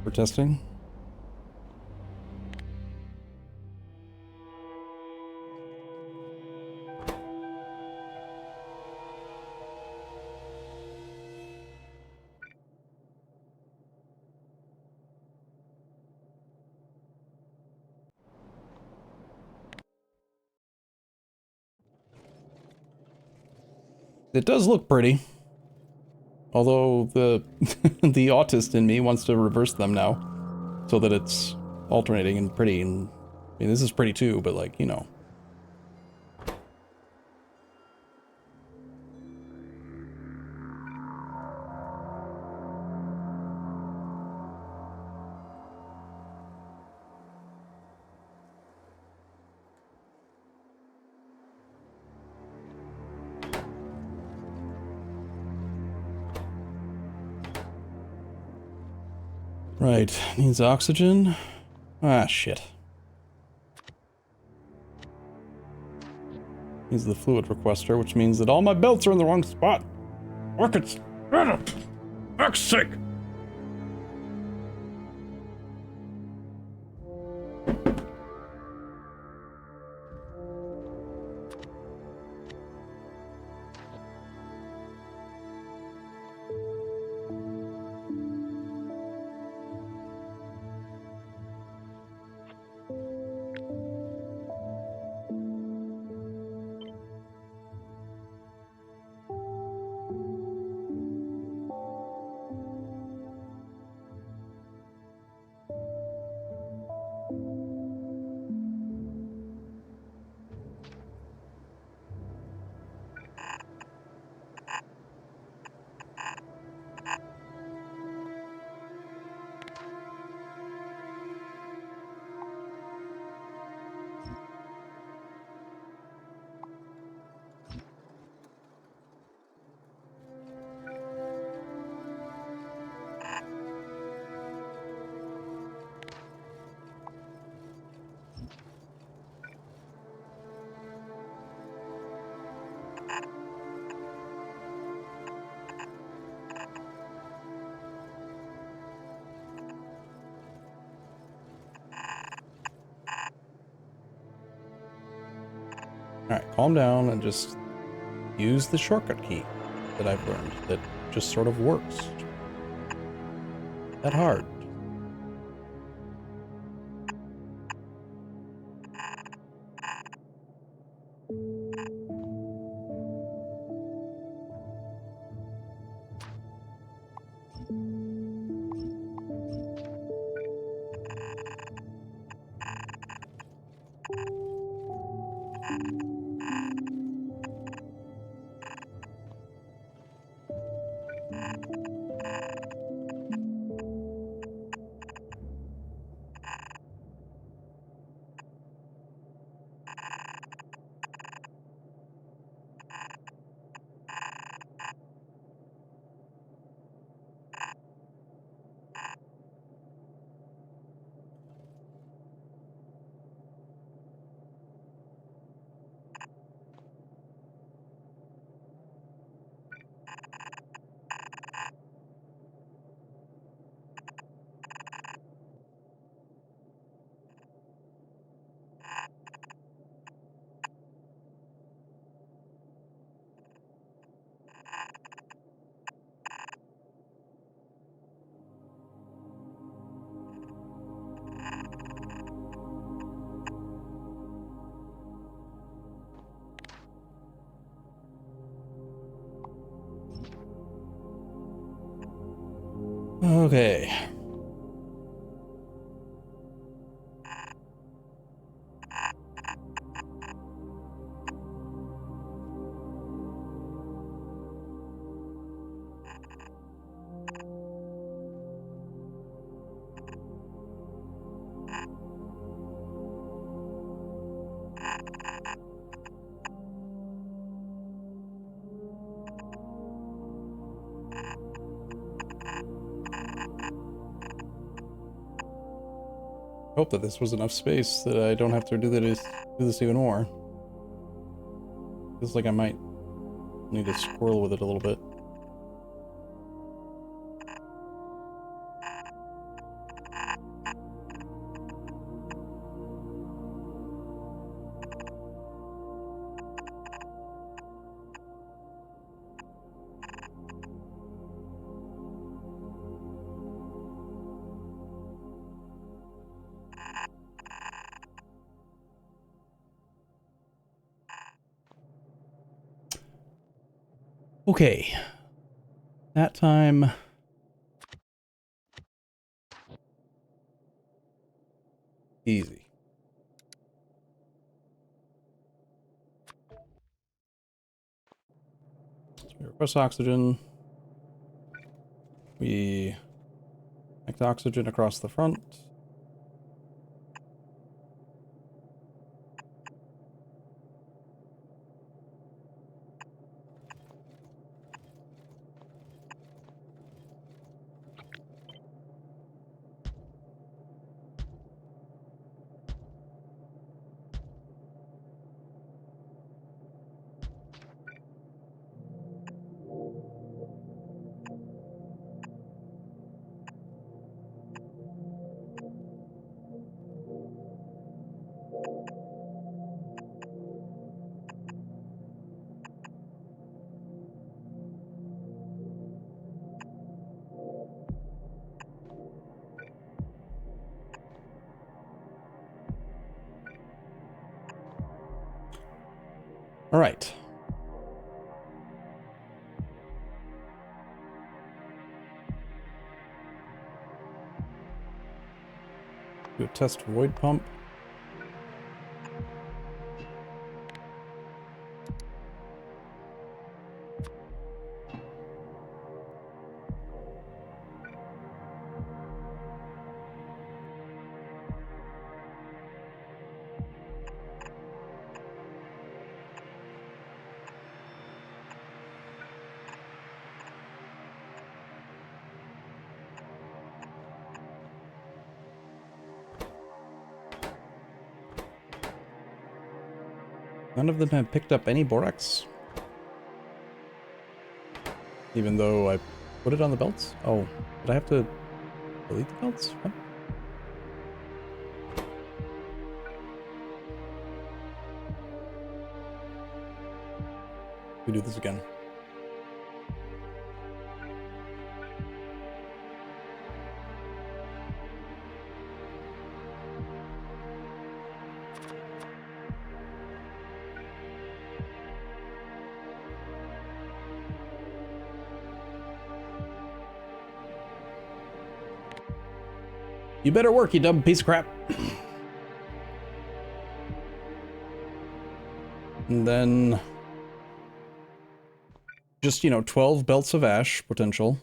For testing? It does look pretty. Although the the autist in me wants to reverse them now. So that it's alternating and pretty, and I mean, this is pretty too, but, like, you know. Right, needs oxygen. Ah, shit. Needs the fluid requester, which means that all my belts are in the wrong spot. Rockets! Fuck's sake! Alright, calm down and just use the shortcut key that I've learned that just sort of works. That hard. Okay. Hope that this was enough space that I don't have to do this even more. Feels like I might need to squirrel with it a little bit. Okay. That time... Easy. So we request oxygen. We connect oxygen across the front. All right. Do a test void pump. None of them have picked up any borax. Even though I put it on the belts? Oh, did I have to delete the belts? What? We do this again. You better work, you dumb piece of crap. And then just, 12 belts of ash potential.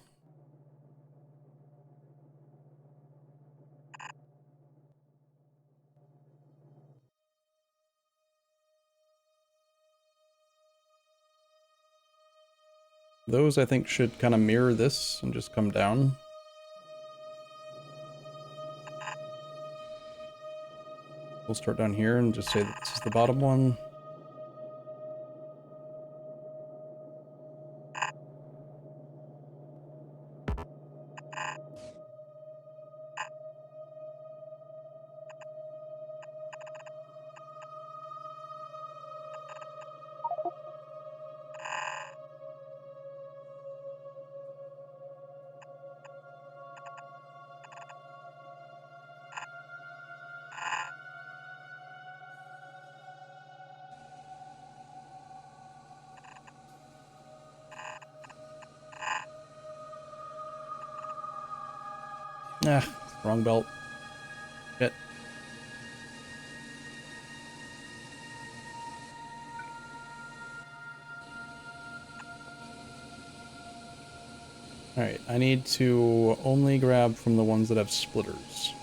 Those, I think, should kind of mirror this and just come down. We'll start down here and just say that this is the bottom one. Ah, wrong belt. Shit. Alright, I need to only grab from the ones that have splitters.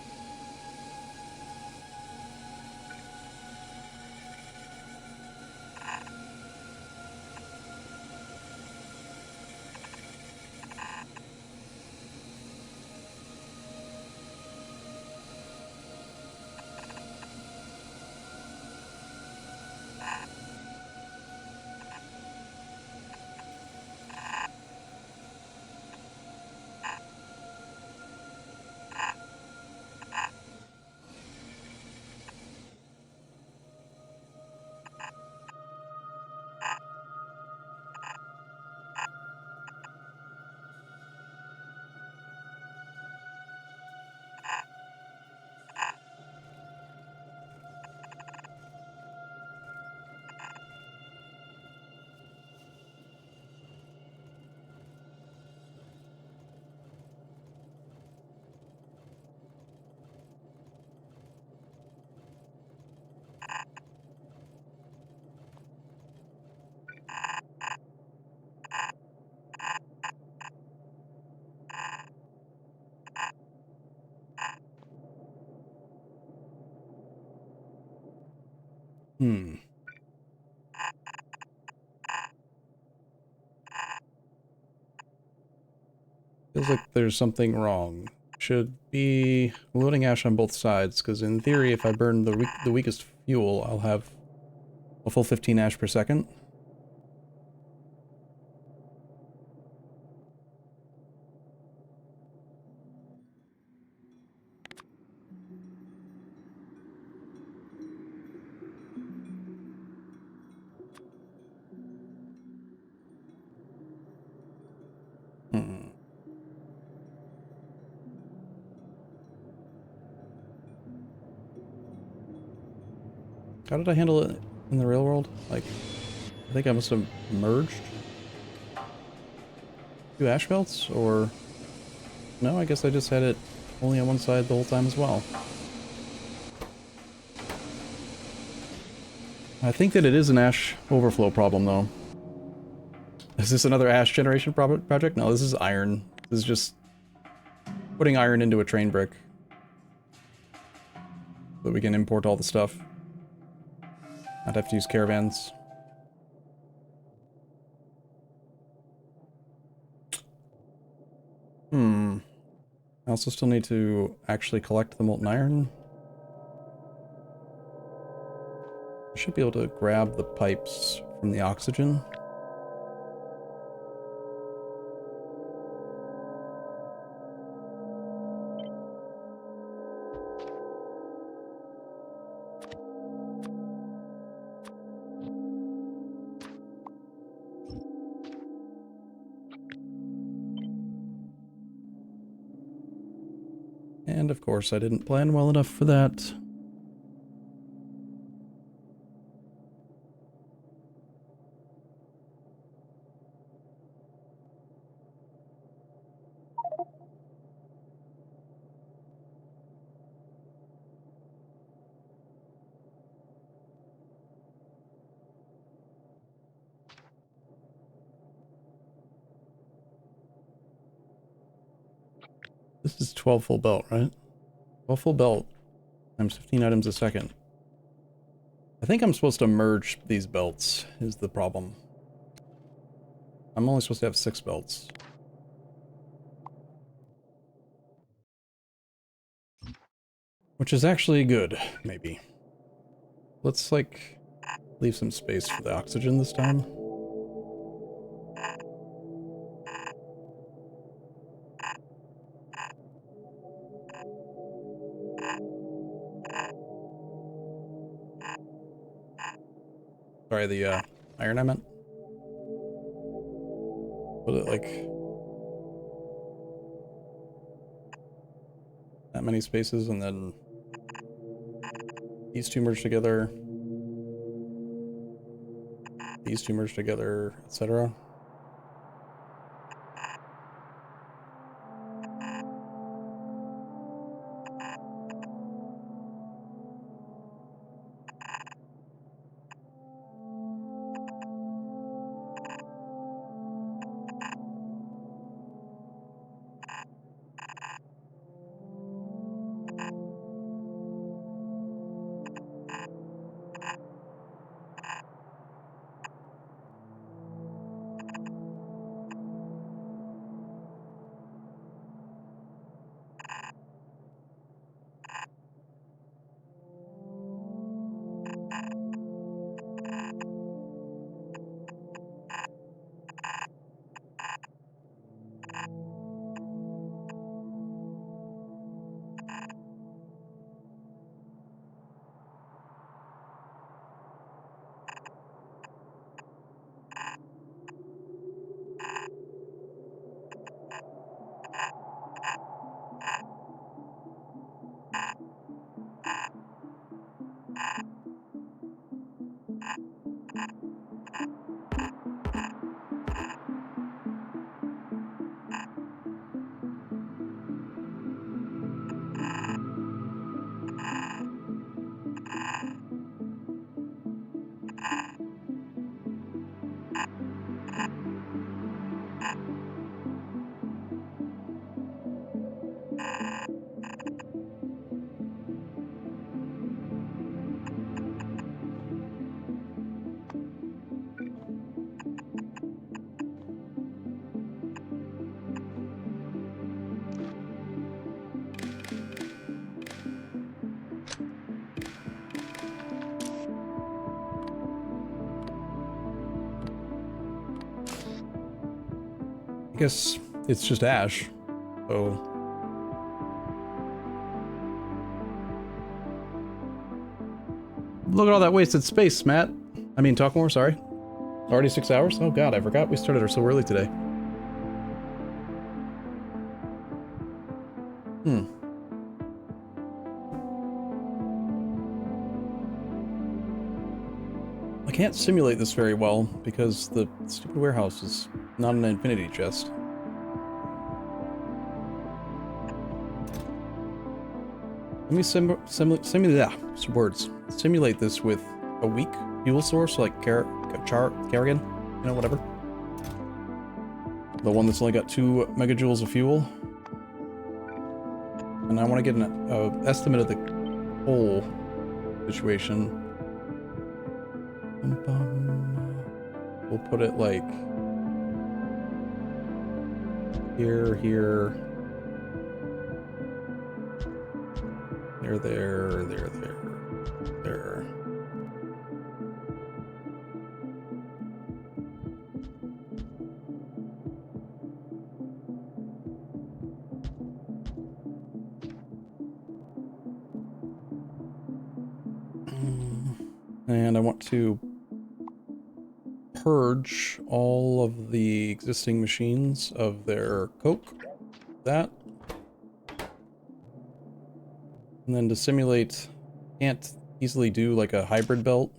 Hmm. Feels like there's something wrong. Should be loading ash on both sides, because in theory, if I burn the weakest fuel, I'll have a full 15 ash per second. Hmm. How did I handle it in the real world? Like, I think I must have merged two ash belts, or... No, I guess I just had it only on one side the whole time as well. I think that it is an ash overflow problem, though. Is this another ash generation project? No, this is iron. This is just putting iron into a train brick so that we can import all the stuff. Not have to use caravans. Hmm. I also still need to actually collect the molten iron. I should be able to grab the pipes from the oxygen. And of course, I didn't plan well enough for that. This is 12 full belt, right? 12 full belt times 15 items a second. I think I'm supposed to merge these belts, is the problem. I'm only supposed to have 6 belts. Which is actually good, maybe. Let's, like, leave some space for the oxygen this time. Sorry, the iron I meant. Put it, like, that many spaces, and then these two merge together, these two merge together, etc. I guess it's just ash, so... Look at all that wasted space, Matt. I mean, talk more, sorry. Already 6 hours? Oh god, I forgot we started so early today. I can't simulate this very well because the stupid warehouse is not an infinity chest. Let me simulate this with a weak fuel source like Carrigan, you know, whatever. The one that's only got 2 megajoules of fuel. And I want to get an estimate of the whole situation. We'll put it like here, there. And I want to purge all of the existing machines of their coke. That. And then to simulate, can't easily do like a hybrid belt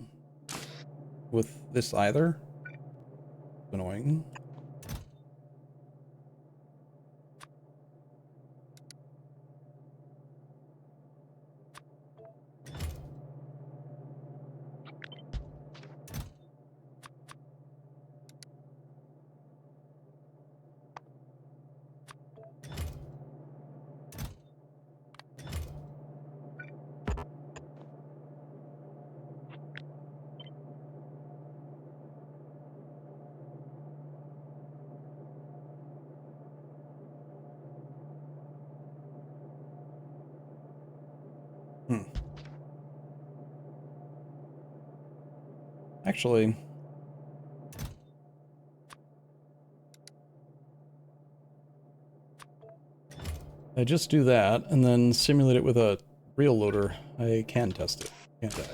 with this either. Annoying. Actually, I just do that and then simulate it with a real loader. I can test it, can't I?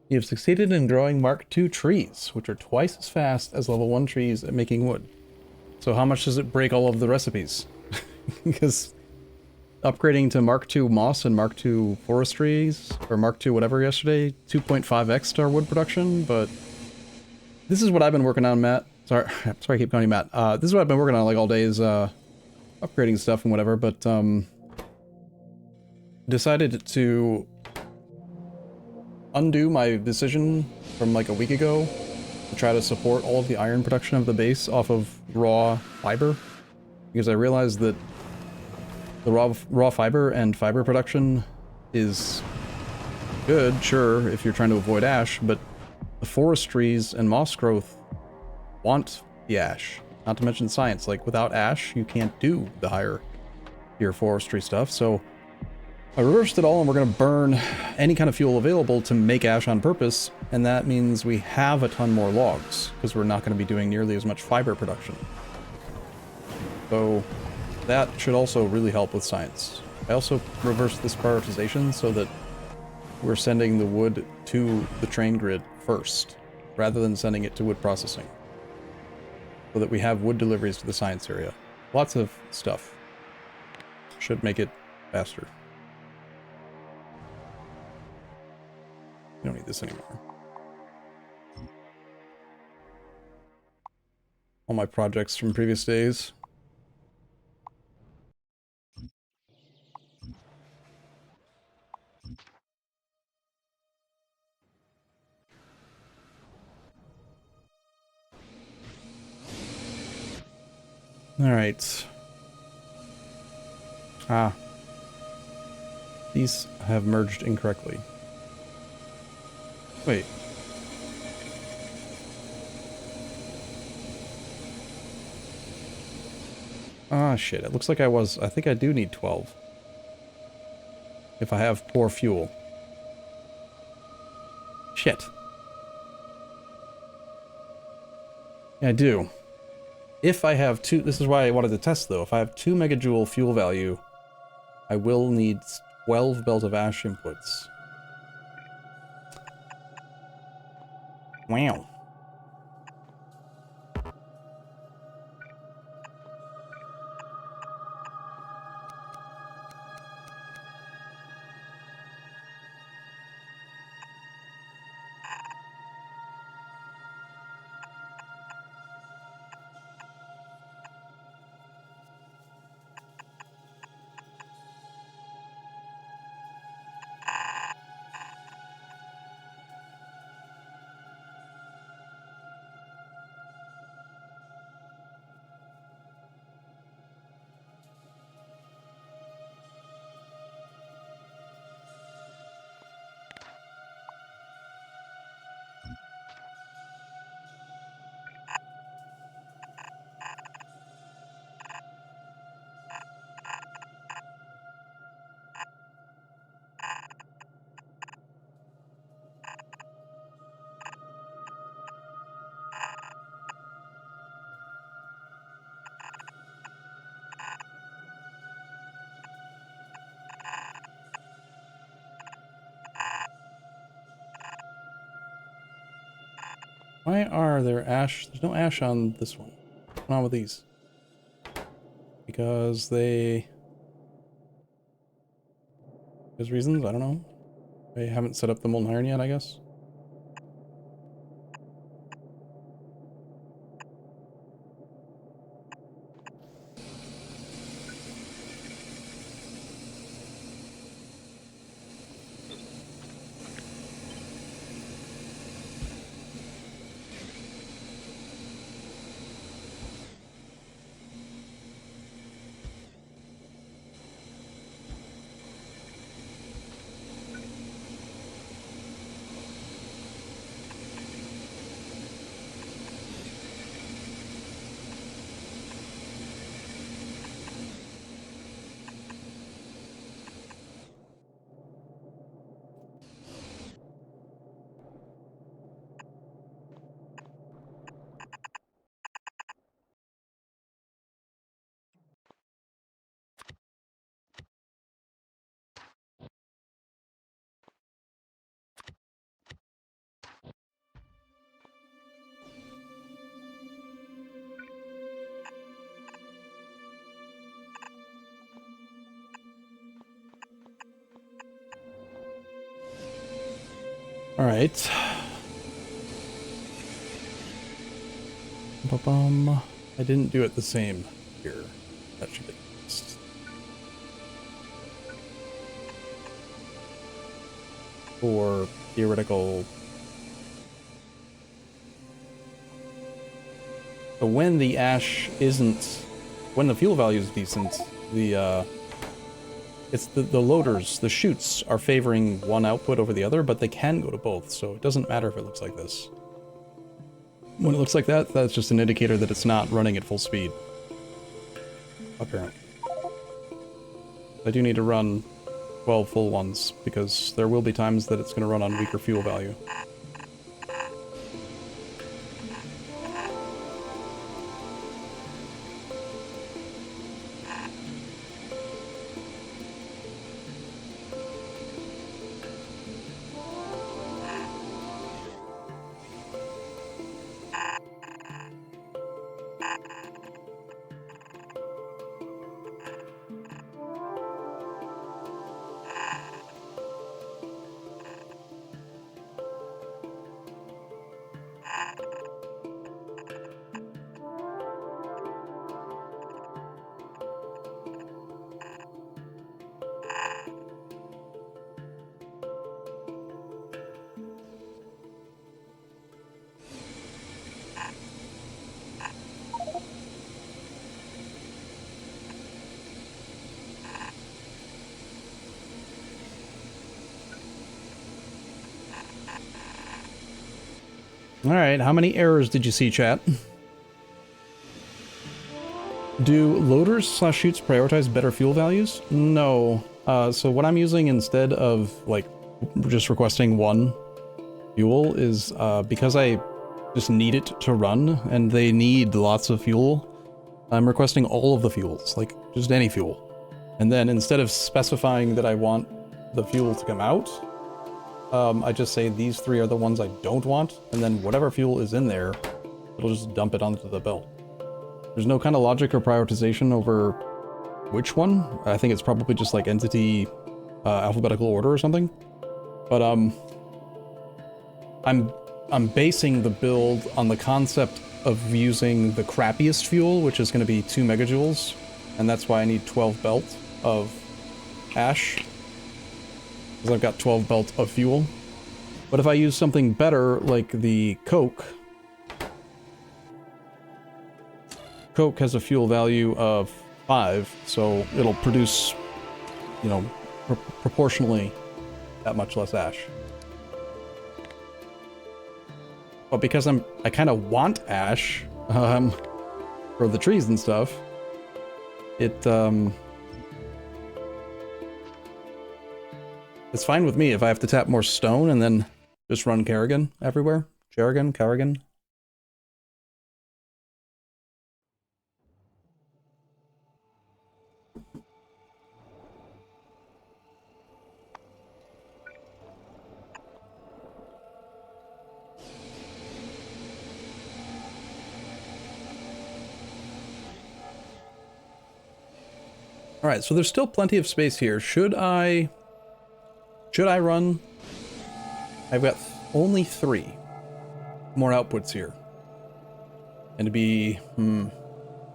You have succeeded in growing Mark II trees, which are twice as fast as level 1 trees at making wood. So how much does it break all of the recipes? Because upgrading to Mark II moss and Mark II forestries, or Mark II whatever yesterday, 2.5x our wood production, but this is what I've been working on, Matt. Sorry, I keep calling you Matt. This is what I've been working on like all day is upgrading stuff and whatever, but decided to undo my decision from like a week ago to try to support all of the iron production of the base off of raw fiber, because I realized that the raw fiber and fiber production is good, sure, if you're trying to avoid ash, but the forestries and moss growth want the ash. Not to mention science, like without ash you can't do the higher tier forestry stuff, so I reversed it all and we're going to burn any kind of fuel available to make ash on purpose, and that means we have a ton more logs, because we're not going to be doing nearly as much fiber production. So that should also really help with science. I also reversed this prioritization so that we're sending the wood to the train grid first, rather than sending it to wood processing. So that we have wood deliveries to the science area. Lots of stuff. Should make it faster. We don't need this anymore. All my projects from previous days. All right. Ah. These have merged incorrectly. Wait. Ah, shit. It looks like I think I do need 12. If I have poor fuel. Shit. Yeah, I do. If I have two, this is why I wanted to test though. If I have 2 megajoule fuel value, I will need 12 belt of ash inputs. Wow. Why are there ash? There's no ash on this one. What's going on with these? Because they... There's reasons? I don't know. They haven't set up the molten iron yet, I guess. Alright. Ba-bum. I didn't do it the same here. That should be fixed. For theoretical... So when the ash isn't... When the fuel value is decent, it's the loaders, the chutes, are favoring one output over the other, but they can go to both, so it doesn't matter if it looks like this. When it looks like that, that's just an indicator that it's not running at full speed. Apparently. I do need to run 12 full ones, because there will be times that it's going to run on weaker fuel value. Alright, how many errors did you see, chat? Do loaders slash chutes prioritize better fuel values? No. So what I'm using instead of, like, just requesting one fuel is, because I just need it to run, and they need lots of fuel, I'm requesting all of the fuels, like, just any fuel. And then instead of specifying that I want the fuel to come out, I just say these 3 are the ones I don't want, and then whatever fuel is in there, it'll just dump it onto the belt. There's no kind of logic or prioritization over which one. I think it's probably just like entity alphabetical order or something. But I'm basing the build on the concept of using the crappiest fuel, which is going to be 2 megajoules, and that's why I need 12 belt of ash, because I've got 12 belt of fuel. But if I use something better, like the coke has a fuel value of 5, so it'll produce, you know, proportionally that much less ash. But because I kind of want ash, for the trees and stuff, it's fine with me if I have to tap more stone and then just run Kerrigan everywhere. Kerrigan. Alright, so there's still plenty of space here. Should I run? I've got only 3 more outputs here. And to be,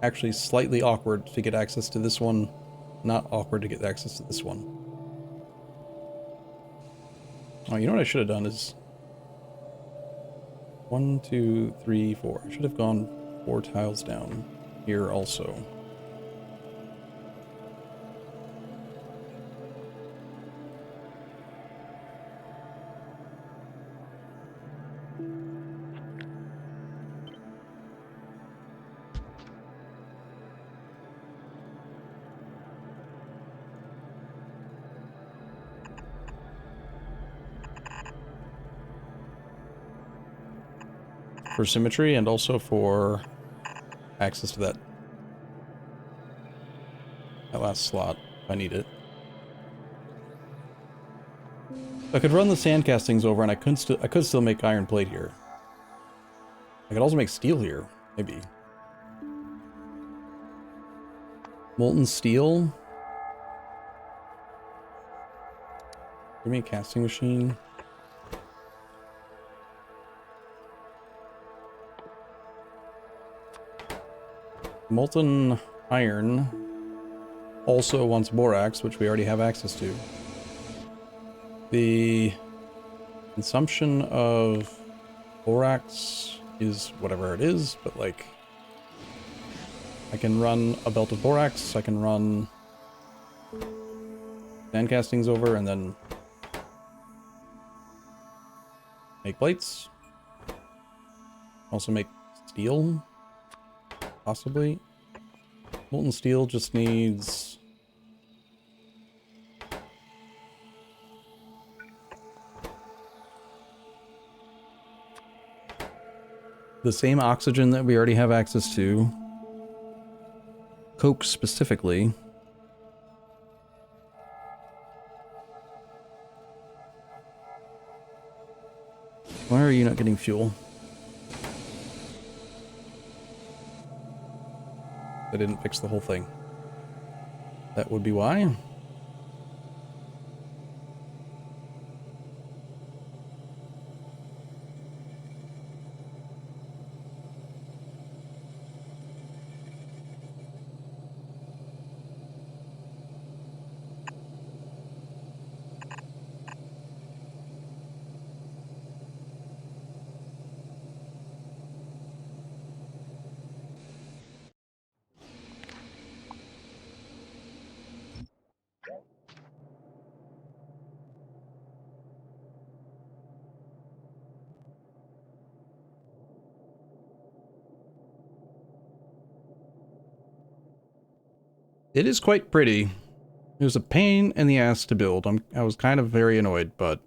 actually slightly awkward to get access to this one. Not awkward to get access to this one. Oh, you know what I should have done is 1, 2, 3, 4. I should have gone 4 tiles down here also. For symmetry and also for access to that last slot if I need it. I could run the sand castings over and I could still make iron plate here. I could also make steel here, maybe. Molten steel. Give me a casting machine. Molten iron also wants borax, which we already have access to. The consumption of borax is whatever it is, but like I can run a belt of borax, I can run sand castings over and then make plates. Also make steel. Possibly. Molten steel just needs the same oxygen that we already have access to. Coke specifically. Why are you not getting fuel? I didn't fix the whole thing. That would be why. It is quite pretty. It was a pain in the ass to build. I was kind of very annoyed, but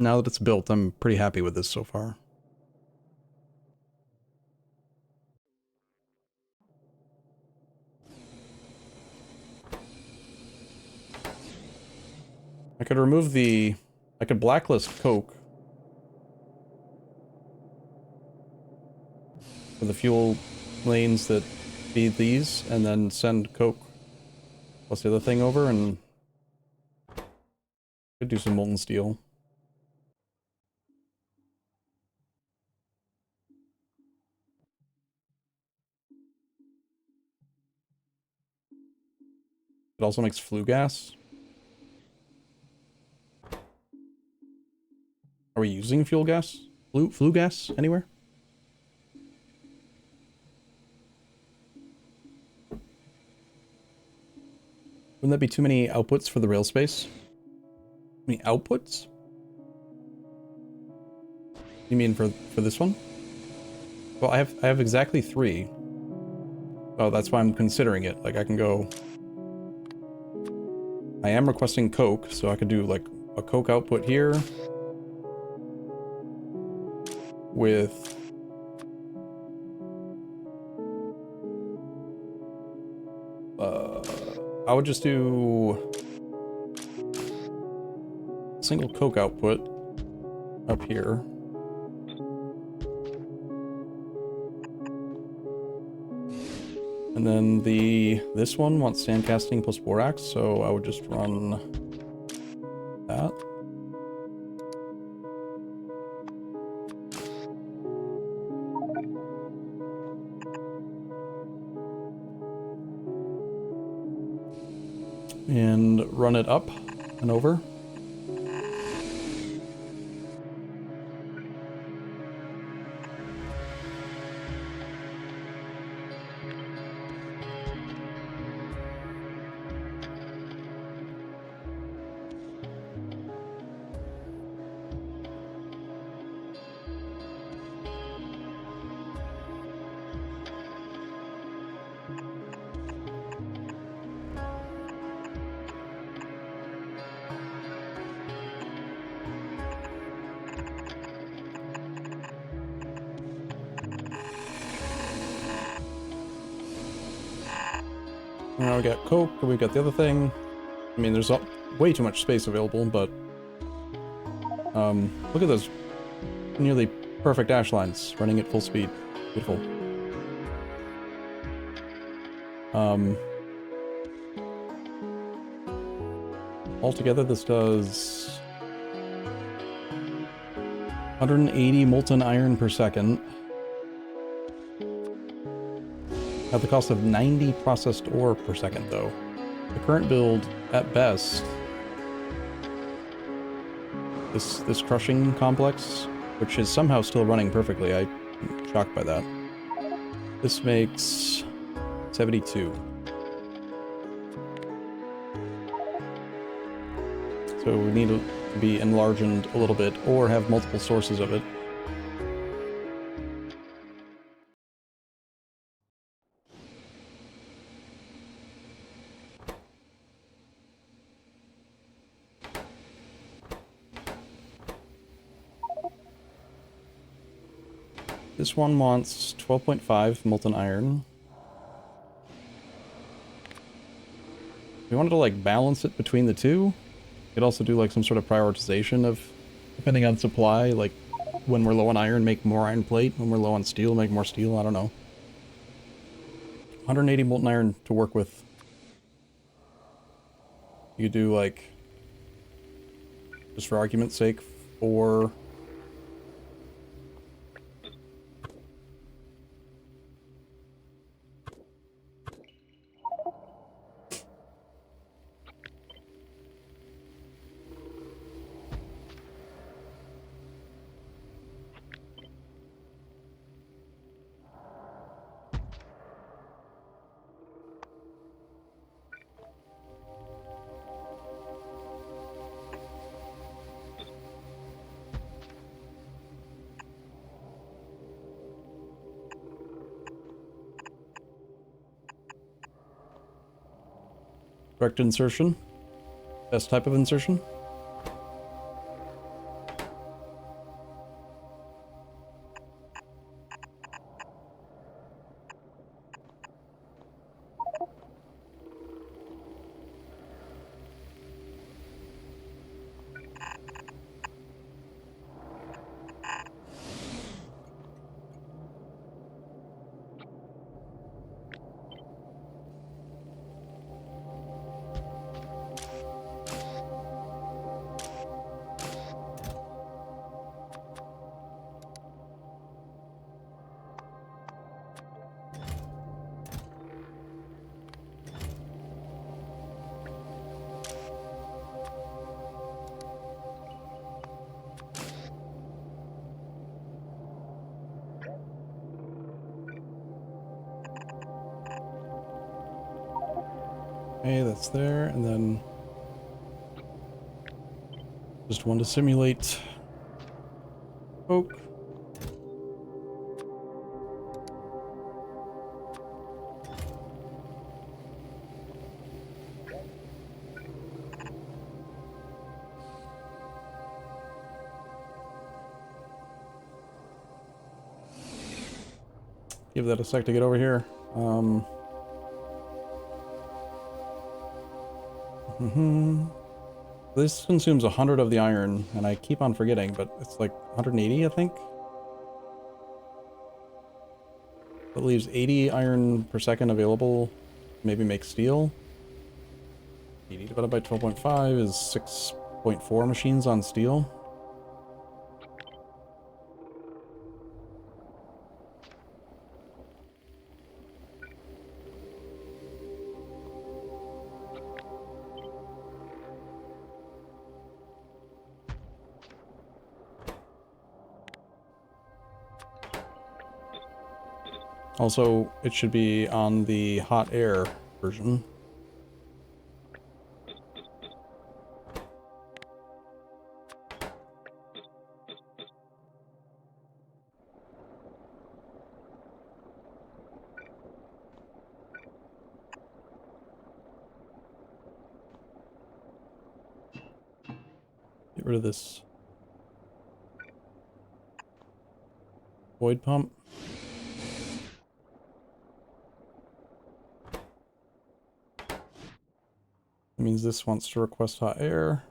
now that it's built, I'm pretty happy with this so far. I could remove the... I could blacklist Coke for the fuel lanes that feed these, and then send Coke plus the other thing over, and could do some molten steel. It also makes flue gas. Are we using fuel gas? Flue gas anywhere? Wouldn't that be too many outputs for the rail space? How many outputs? You mean for this one? Well, I have exactly 3. Oh, that's why I'm considering it. Like, I can go... I am requesting Coke, so I could do, like, a Coke output here. With... I would just do... a single Coke output up here. And then this one wants sandcasting plus borax, so I would just run that. And run it up and over. Now we got Coke, we got the other thing. I mean, there's way too much space available, but... look at those nearly perfect ash lines running at full speed. Beautiful. Altogether, this does... 180 molten iron per second. At the cost of 90 processed ore per second, though. The current build, at best, this crushing complex, which is somehow still running perfectly, I'm shocked by that. This makes 72. So we need to be enlarged a little bit, or have multiple sources of it. This one wants 12.5 molten iron. We wanted to, like, balance it between the two. Could also do, like, some sort of prioritization of, depending on supply, like, when we're low on iron, make more iron plate. When we're low on steel, make more steel. I don't know. 180 molten iron to work with. You could do, like, just for argument's sake, 4... Direct insertion. Best type of insertion. Okay, that's there, and then just one to simulate poke. Give that a sec to get over here. This consumes 100 of the iron, and I keep on forgetting, but it's like 180, I think? That leaves 80 iron per second available. Maybe make steel. 80 divided by 12.5 is 6.4 machines on steel. Also, it should be on the hot air version. Get rid of this void pump. That means this wants to request hot air.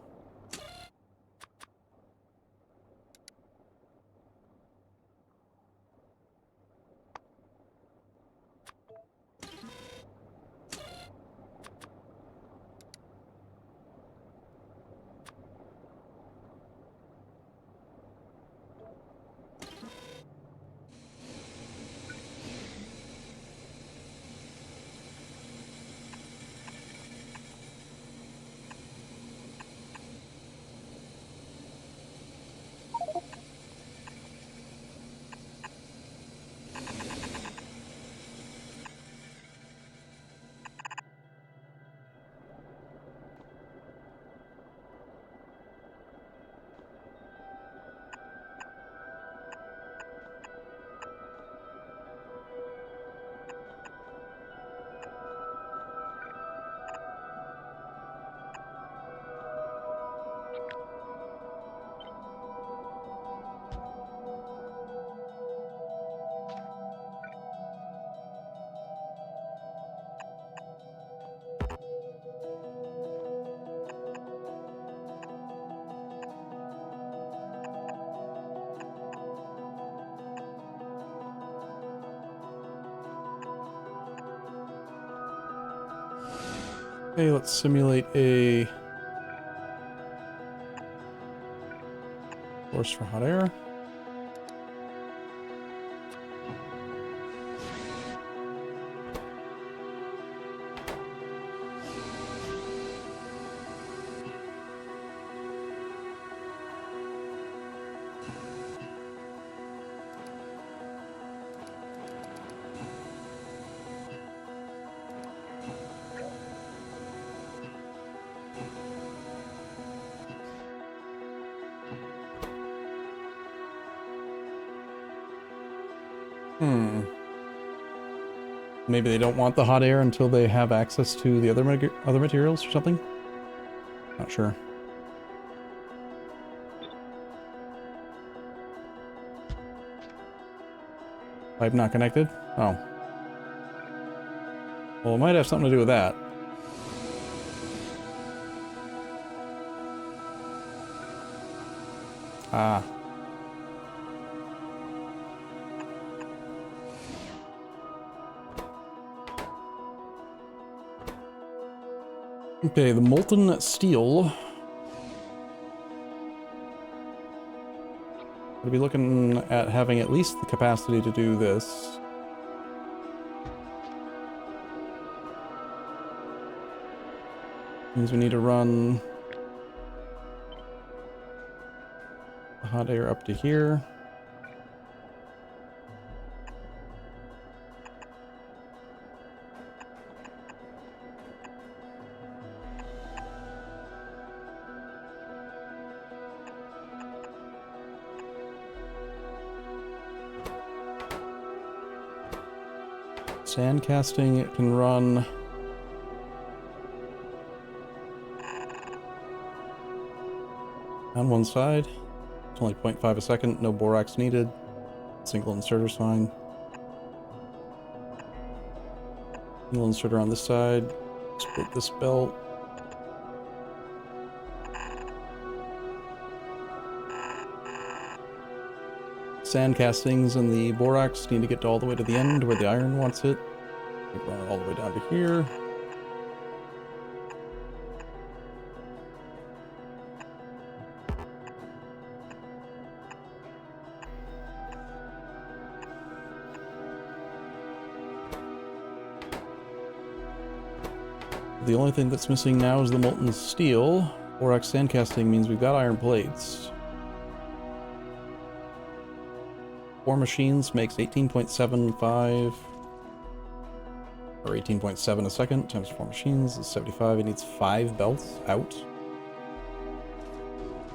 Okay, let's simulate a source for hot air. Maybe they don't want the hot air until they have access to the other materials or something? Not sure. Pipe not connected? Oh. Well, it might have something to do with that. Ah. Okay, the molten steel. We'll be looking at having at least the capacity to do this. Means we need to run the hot air up to here. Sand casting, it can run on one side. It's only 0.5 a second, no borax needed. Single inserter's fine. Single inserter on this side. Split this belt. Sand castings and the borax need to get all the way to the end where the iron wants it. We run it all the way down to here. The only thing that's missing now is the molten steel. Borax sand casting means we've got iron plates. 4 machines makes 18.75 or 18.7 a second times 4 machines is 75. It needs 5 belts out.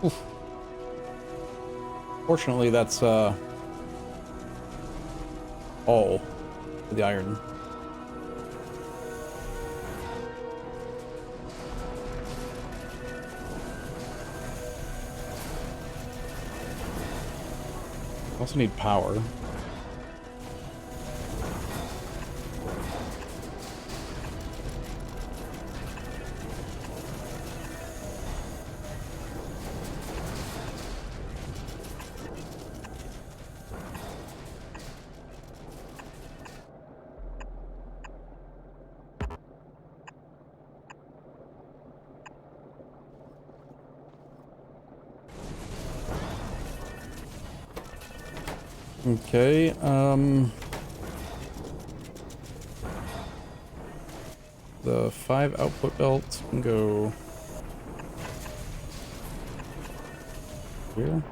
Oof. Fortunately, that's all for the iron. Also need power. Okay, the 5 output belts can go here.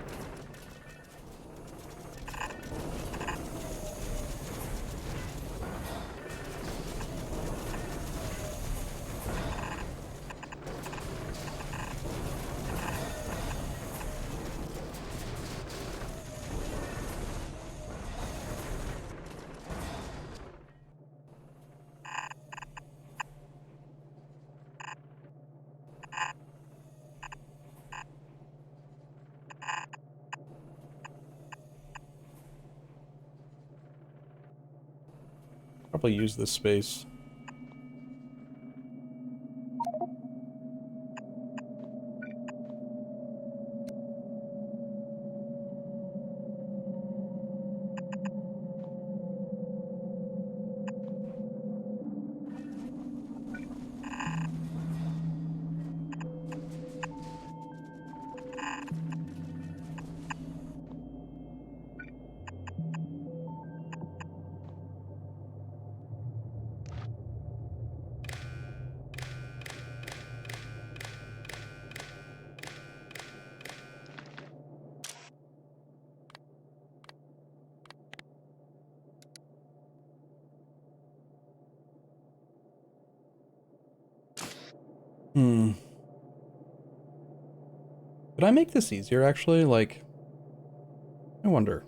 Probably use this space. Could I make this easier, actually? Like, I wonder.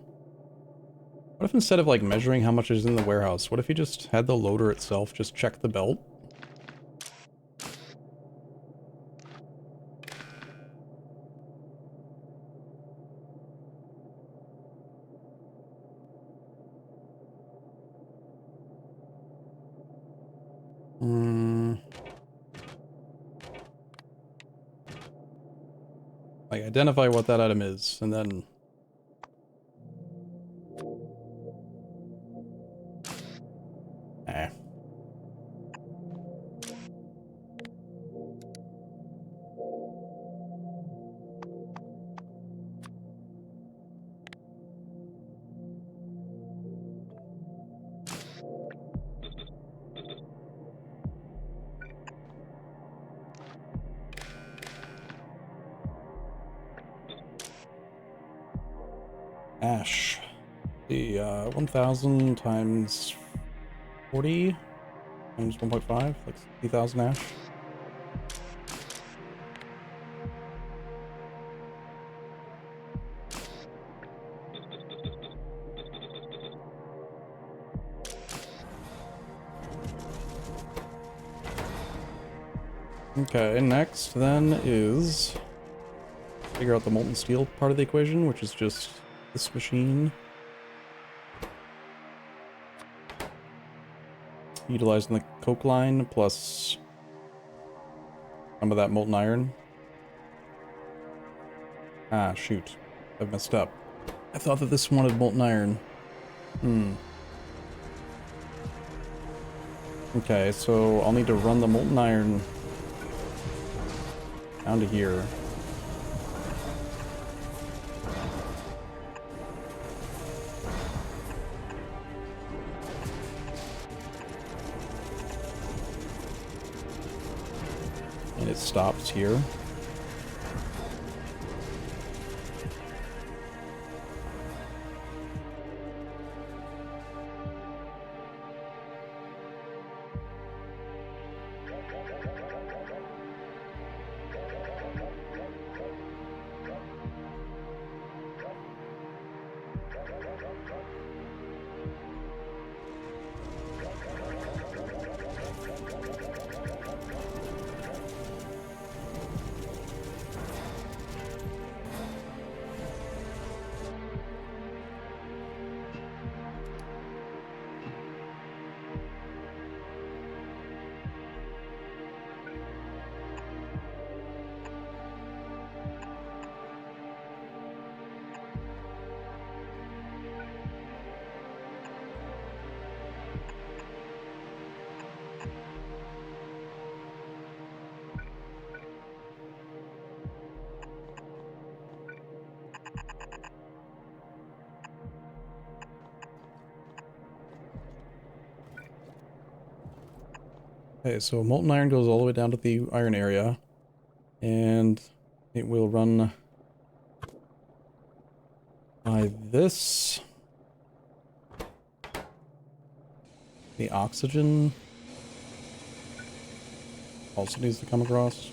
What if instead of like measuring how much is in the warehouse, what if you just had the loader itself just check the belt? Like identify what that item is, and then ash. The 1,000 times 40 times 1.5, like 60,000 ash. Okay, next then is figure out the molten steel part of the equation, which is just this machine. Utilizing the coke line plus some of that molten iron. Ah, shoot. I've messed up. I thought that this wanted molten iron. Okay, so I'll need to run the molten iron down to here. And it stops here. Okay, so molten iron goes all the way down to the iron area, and it will run by this. The oxygen also needs to come across.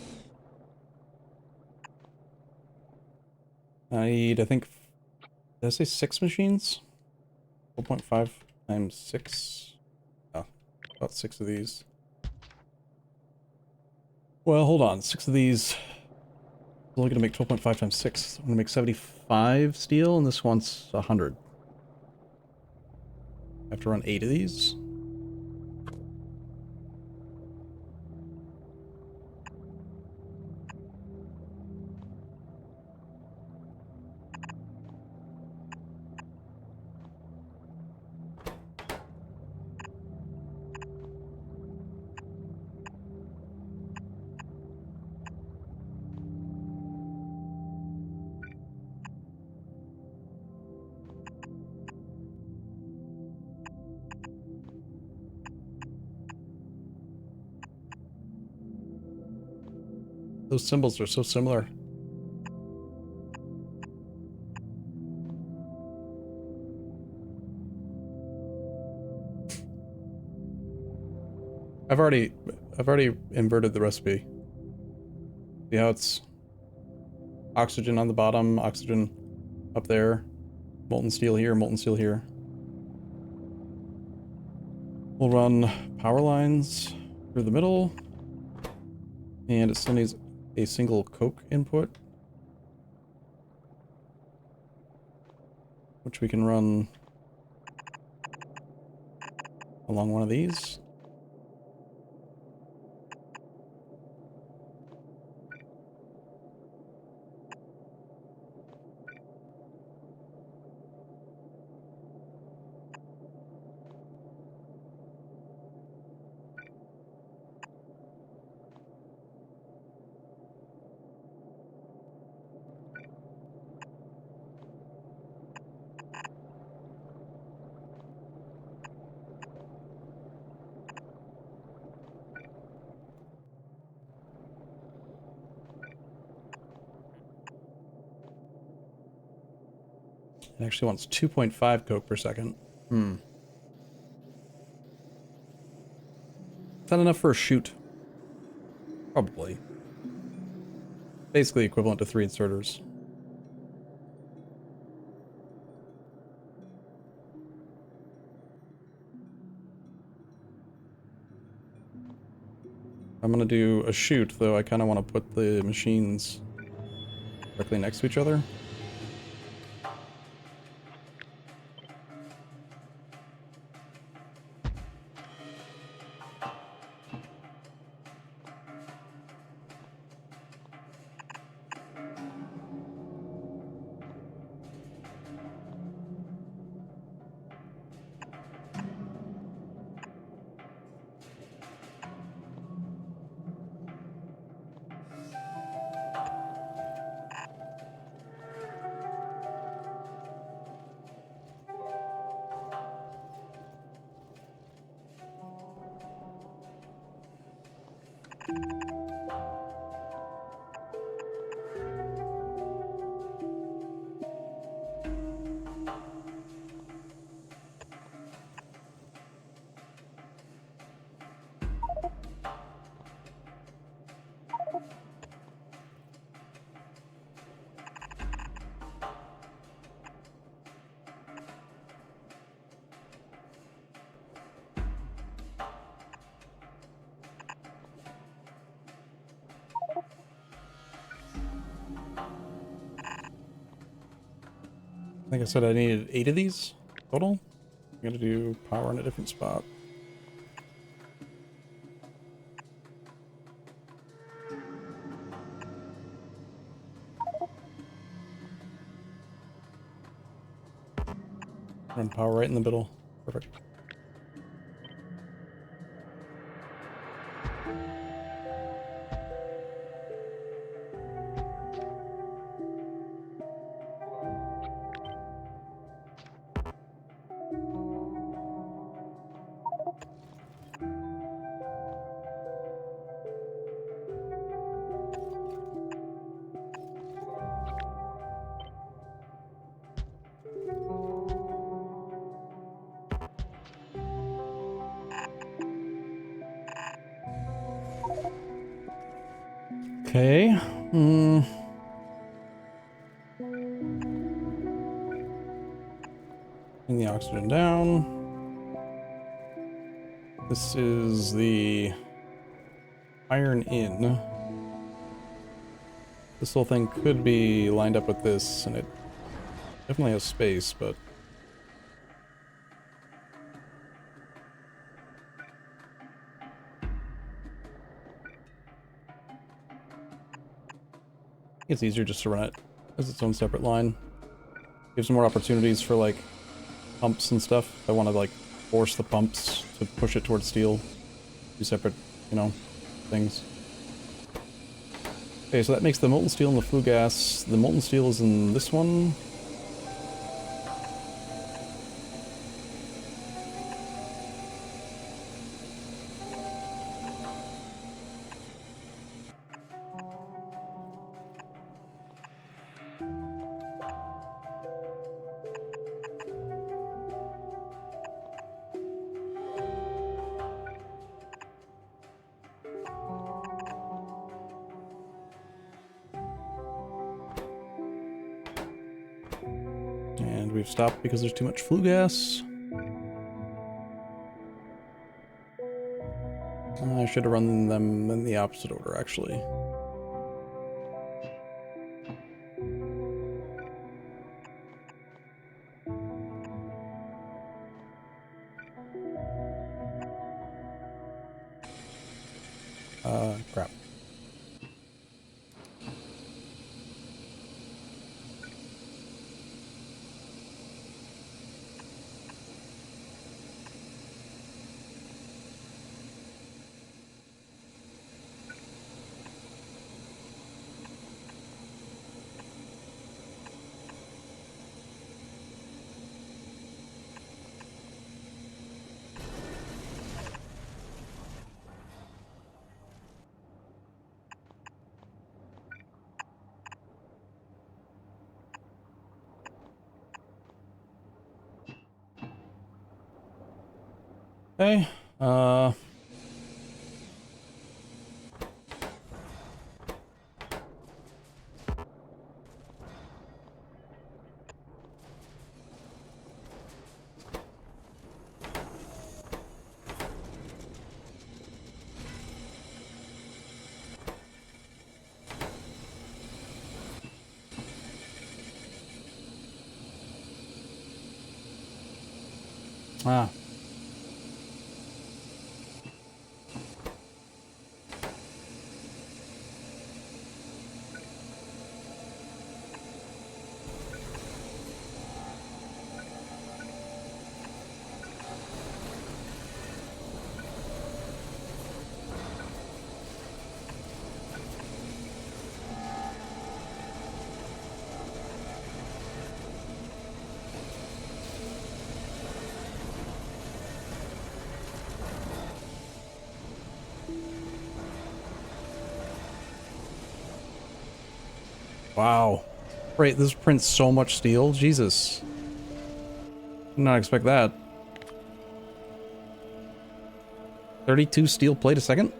I need, I think, did I say 6 machines? 4.5 times 6. Oh, about 6 of these. Well, hold on. 6 of these. I'm only going to make 12.5 times 6. I'm going to make 75 steel, and this wants 100. I have to run 8 of these. Those symbols are so similar. I've already inverted the recipe. See how it's oxygen on the bottom, oxygen up there, molten steel here, molten steel here. We'll run power lines through the middle. And it still needs a single coke input, which we can run along one of these. It actually wants 2.5 coke per second. Is that enough for a chute? Probably. Basically equivalent to 3 inserters. I'm gonna do a chute, though I kind of want to put the machines directly next to each other. I think I said I needed 8 of these total. I'm gonna do power in a different spot. Run power right in the middle. Perfect. Okay. Bring the oxygen down. This is the iron in. This whole thing could be lined up with this, and it definitely has space, but... it's easier just to run it as its own separate line. Gives more opportunities for, like, pumps and stuff. I want to, like, force the pumps to push it towards steel. Two separate, you know, things. Okay, so that makes the molten steel and the flue gas. The molten steel is in this one. And we've stopped because there's too much flue gas. I should have run them in the opposite order, actually. Crap. Okay, ah. Wow. Right, this prints so much steel. Jesus. Did not expect that. 32 steel plate a second?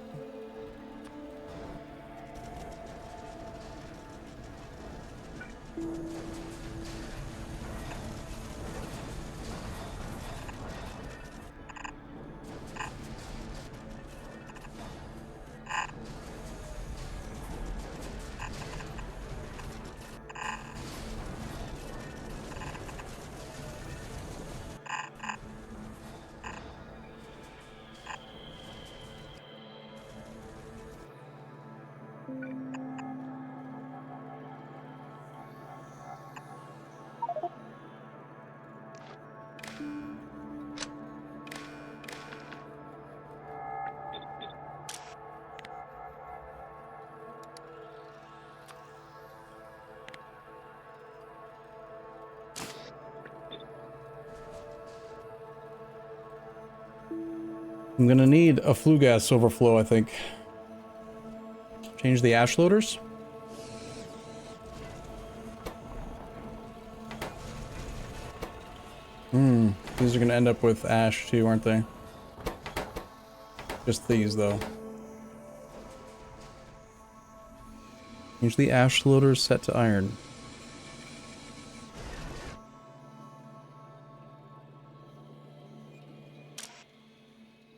I'm gonna need a flue gas overflow, I think. Change the ash loaders. These are gonna end up with ash too, aren't they? Just these, though. Change the ash loaders set to iron.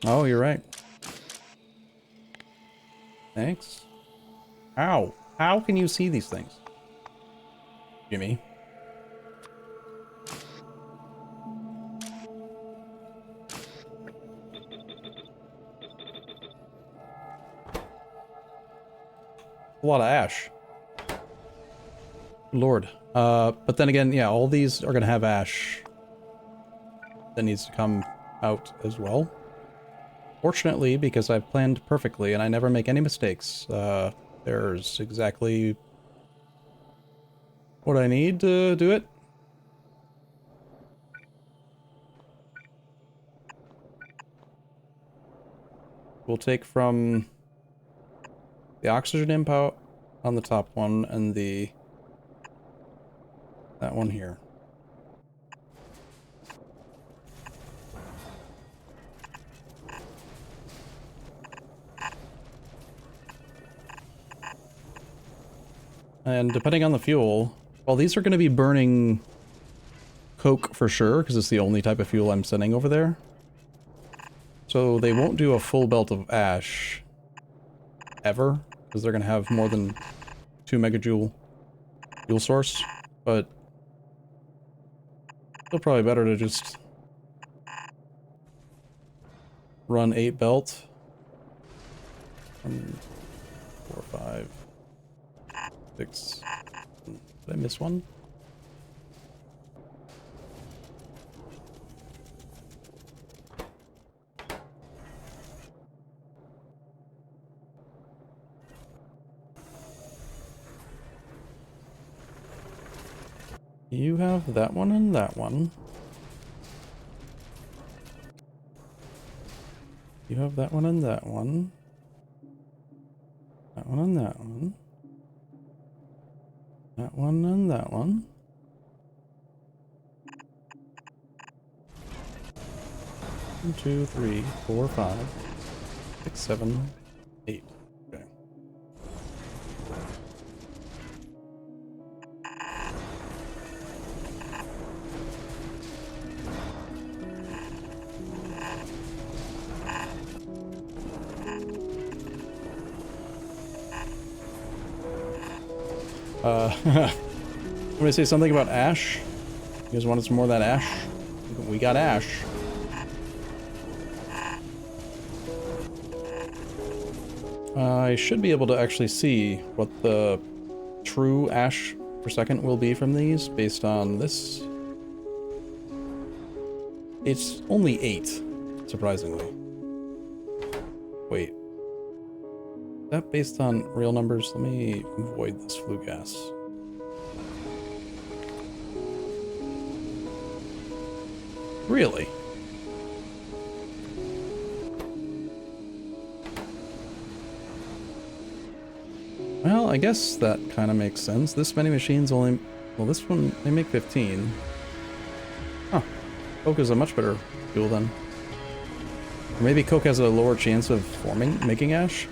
Oh, you're right. Thanks. How? How can you see these things? Jimmy. A lot of ash. Lord. But then again, yeah, all these are gonna have ash that needs to come out as well. Fortunately, because I've planned perfectly and I never make any mistakes, there's exactly what I need to do it. We'll take from the oxygen input on the top one and that one here. And depending on the fuel, well, these are going to be burning coke for sure, because it's the only type of fuel I'm sending over there. So they won't do a full belt of ash ever, because they're going to have more than 2 megajoule fuel source, but still probably better to just run 8 belt. 1, 4, 5, 6. Did I miss one? You have that one and that one. You have that one and that one. That one and that one. That one and that one. One, 2, 3, 4, 5, 6, 7, 8. Okay. I'm gonna say something about ash. You guys wanted some more of that ash? We got ash. I should be able to actually see what the true ash per second will be from these based on this. It's only 8, surprisingly. Wait. Is that based on real numbers? Let me avoid this flue gas. Really? Well, I guess that kind of makes sense. This many machines only... Well, this one, they make 15. Huh. Coke is a much better fuel then. Or maybe Coke has a lower chance of making ash?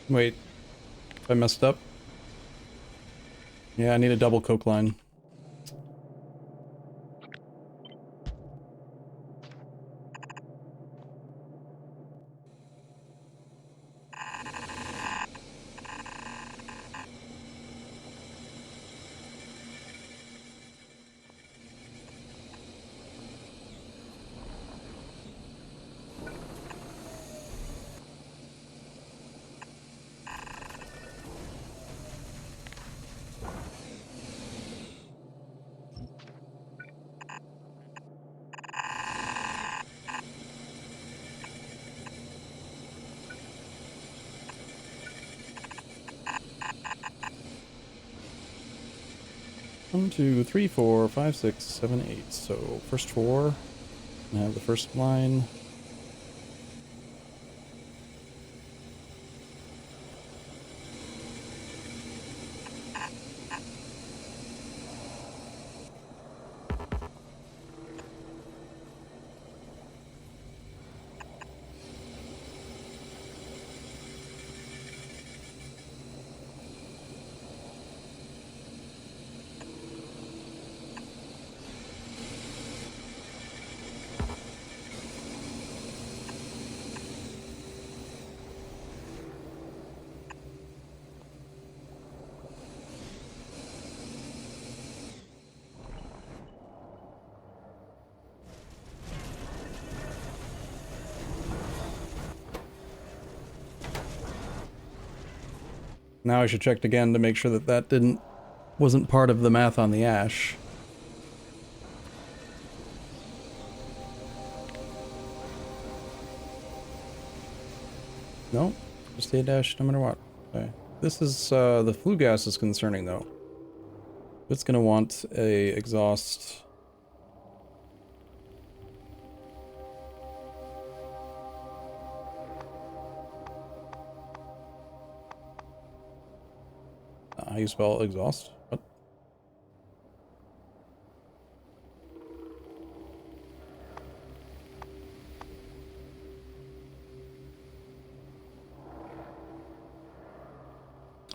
Wait, I messed up. Yeah, I need a double Coke line. 1, 2, 3, 4, 5, 6, 7, 8. So first 4. I have the first line. Now I should check again to make sure that that wasn't part of the math on the ash. No, just a dash no matter what. Okay. This is, the flue gas is concerning though. It's gonna want a exhaust. How you spell exhaust? What?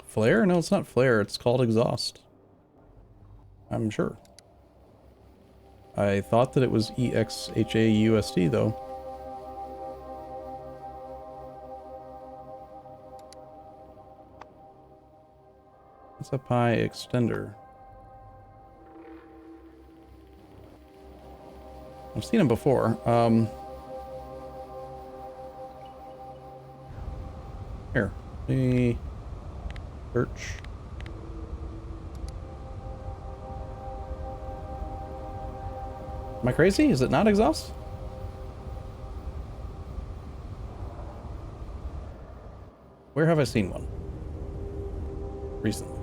Flare? No, it's not flare. It's called exhaust. I'm sure. I thought that it was EXHAUST though. What's a pi extender? I've seen them before. Here, the search. Am I crazy? Is it not exhaust? Where have I seen one? Recently.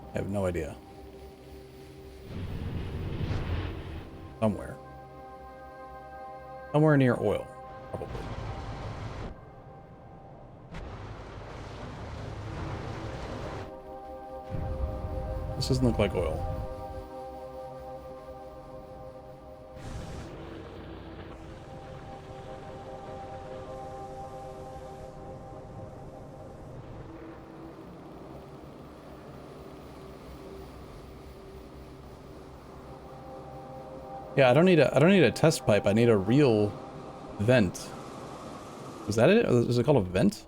I have no idea. Somewhere. Somewhere near oil, probably. This doesn't look like oil. Yeah, I don't need a test pipe. I need a real vent. Is that it? Is it called a vent?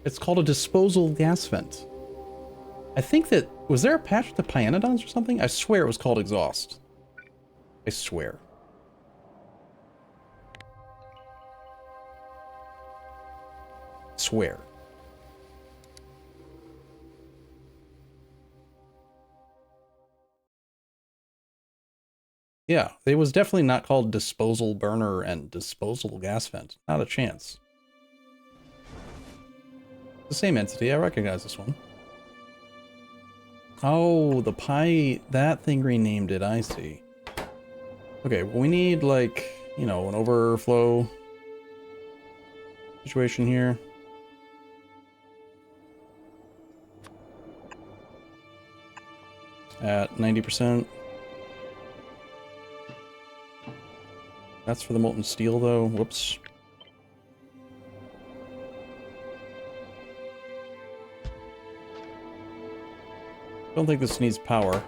It's called a disposal gas vent. I think that, was there a patch with the Pyanodons or something? I swear it was called exhaust. I swear. Swear. Yeah, it was definitely not called disposal burner and disposal gas vent. Not a chance. The same entity, I recognize this one. Oh, the pie, that thing renamed it, I see. Okay, well we need like, you know, an overflow situation here. At 90%. That's for the molten steel though, whoops. Don't think this needs power.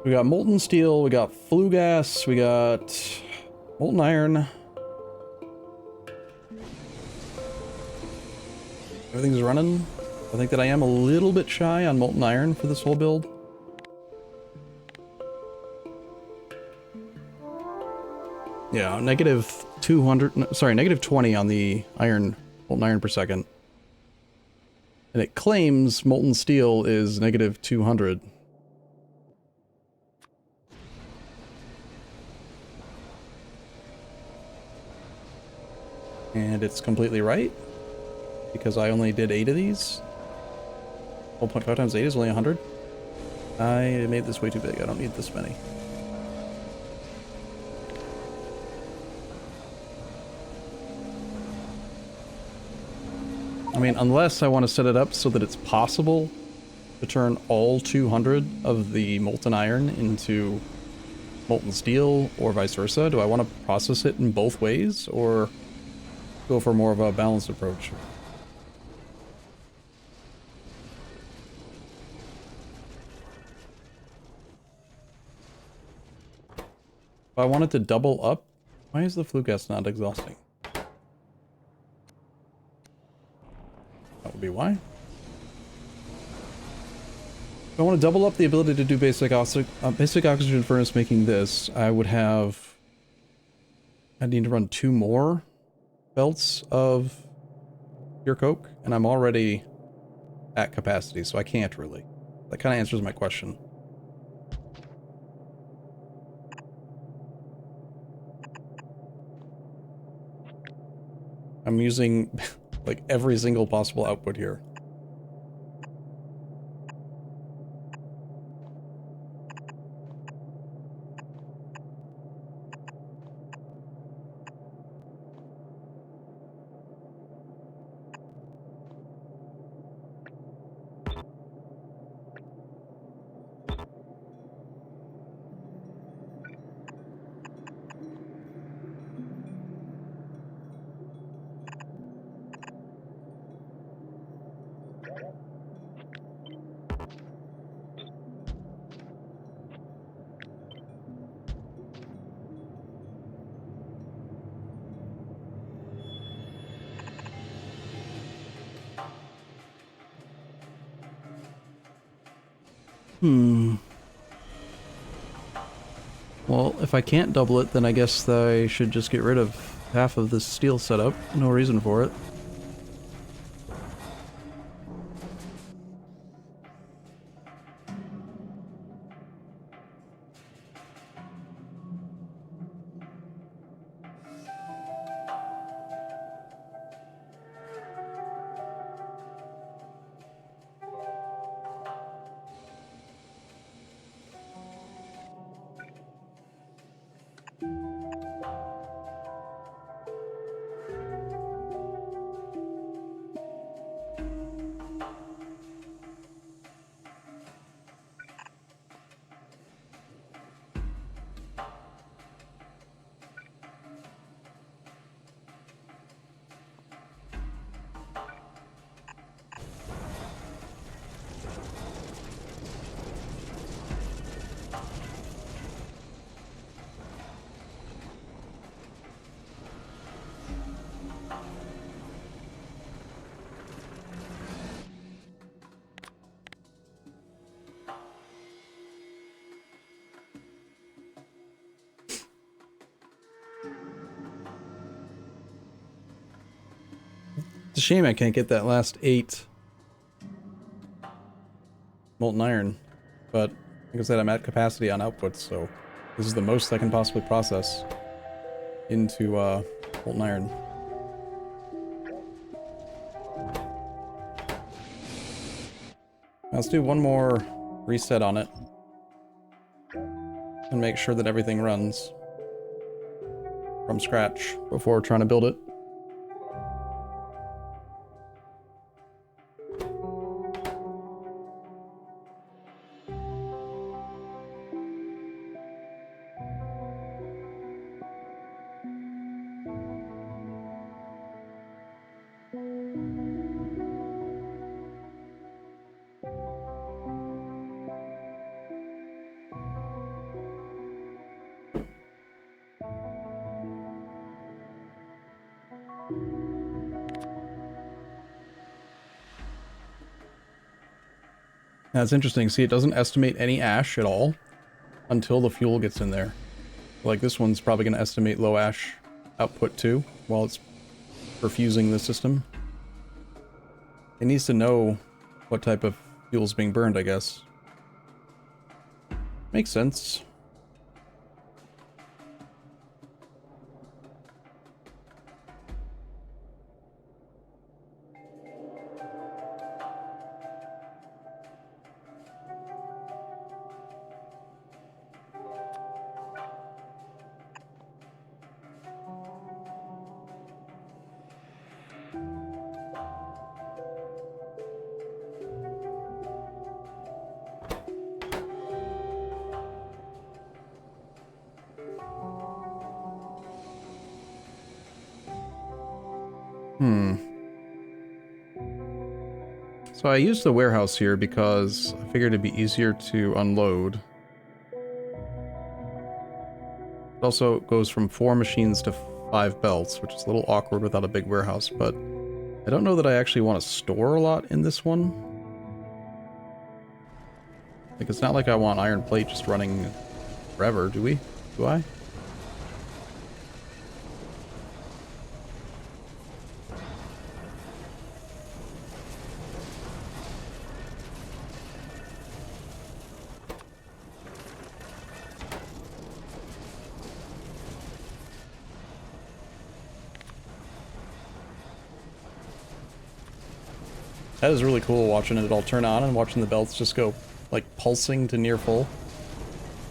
We got molten steel, we got flue gas, we got molten iron. Everything's running. I think that I am a little bit shy on molten iron for this whole build. Yeah, negative 200, sorry, negative 20 on the iron, molten iron per second. And it claims molten steel is negative 200. And it's completely right, because I only did 8 of these. 1.5 times 8 is only 100. I made this way too big. I don't need this many. I mean, unless I want to set it up so that it's possible to turn all 200 of the molten iron into molten steel, or vice versa. Do I want to process it in both ways, or go for more of a balanced approach? If I wanted to double up, why is the flue gas not exhausting? That would be why. If I want to double up the ability to do basic oxygen furnace making this, I would have... I'd need to run 2 more belts of pure coke, and I'm already at capacity, so I can't really. That kind of answers my question. I'm using like every single possible output here. Well, if I can't double it, then I guess I should just get rid of half of this steel setup. No reason for it. It's a shame I can't get that last 8 molten iron, but like I said, I'm at capacity on outputs, so this is the most I can possibly process into molten iron. Let's do one more reset on it and make sure that everything runs from scratch before trying to build it. Now it's interesting, see, it doesn't estimate any ash at all until the fuel gets in there. Like this one's probably going to estimate low ash output too, while it's perfusing the system. It needs to know what type of fuel's being burned, I guess. Makes sense. Hmm. So I used the warehouse here because I figured it'd be easier to unload. It also goes from 4 machines to 5 belts, which is a little awkward without a big warehouse, but I don't know that I actually want to store a lot in this one. Like, it's not like I want iron plate just running forever, do we? Do I? That is really cool, watching it all turn on and watching the belts just go, like, pulsing to near full.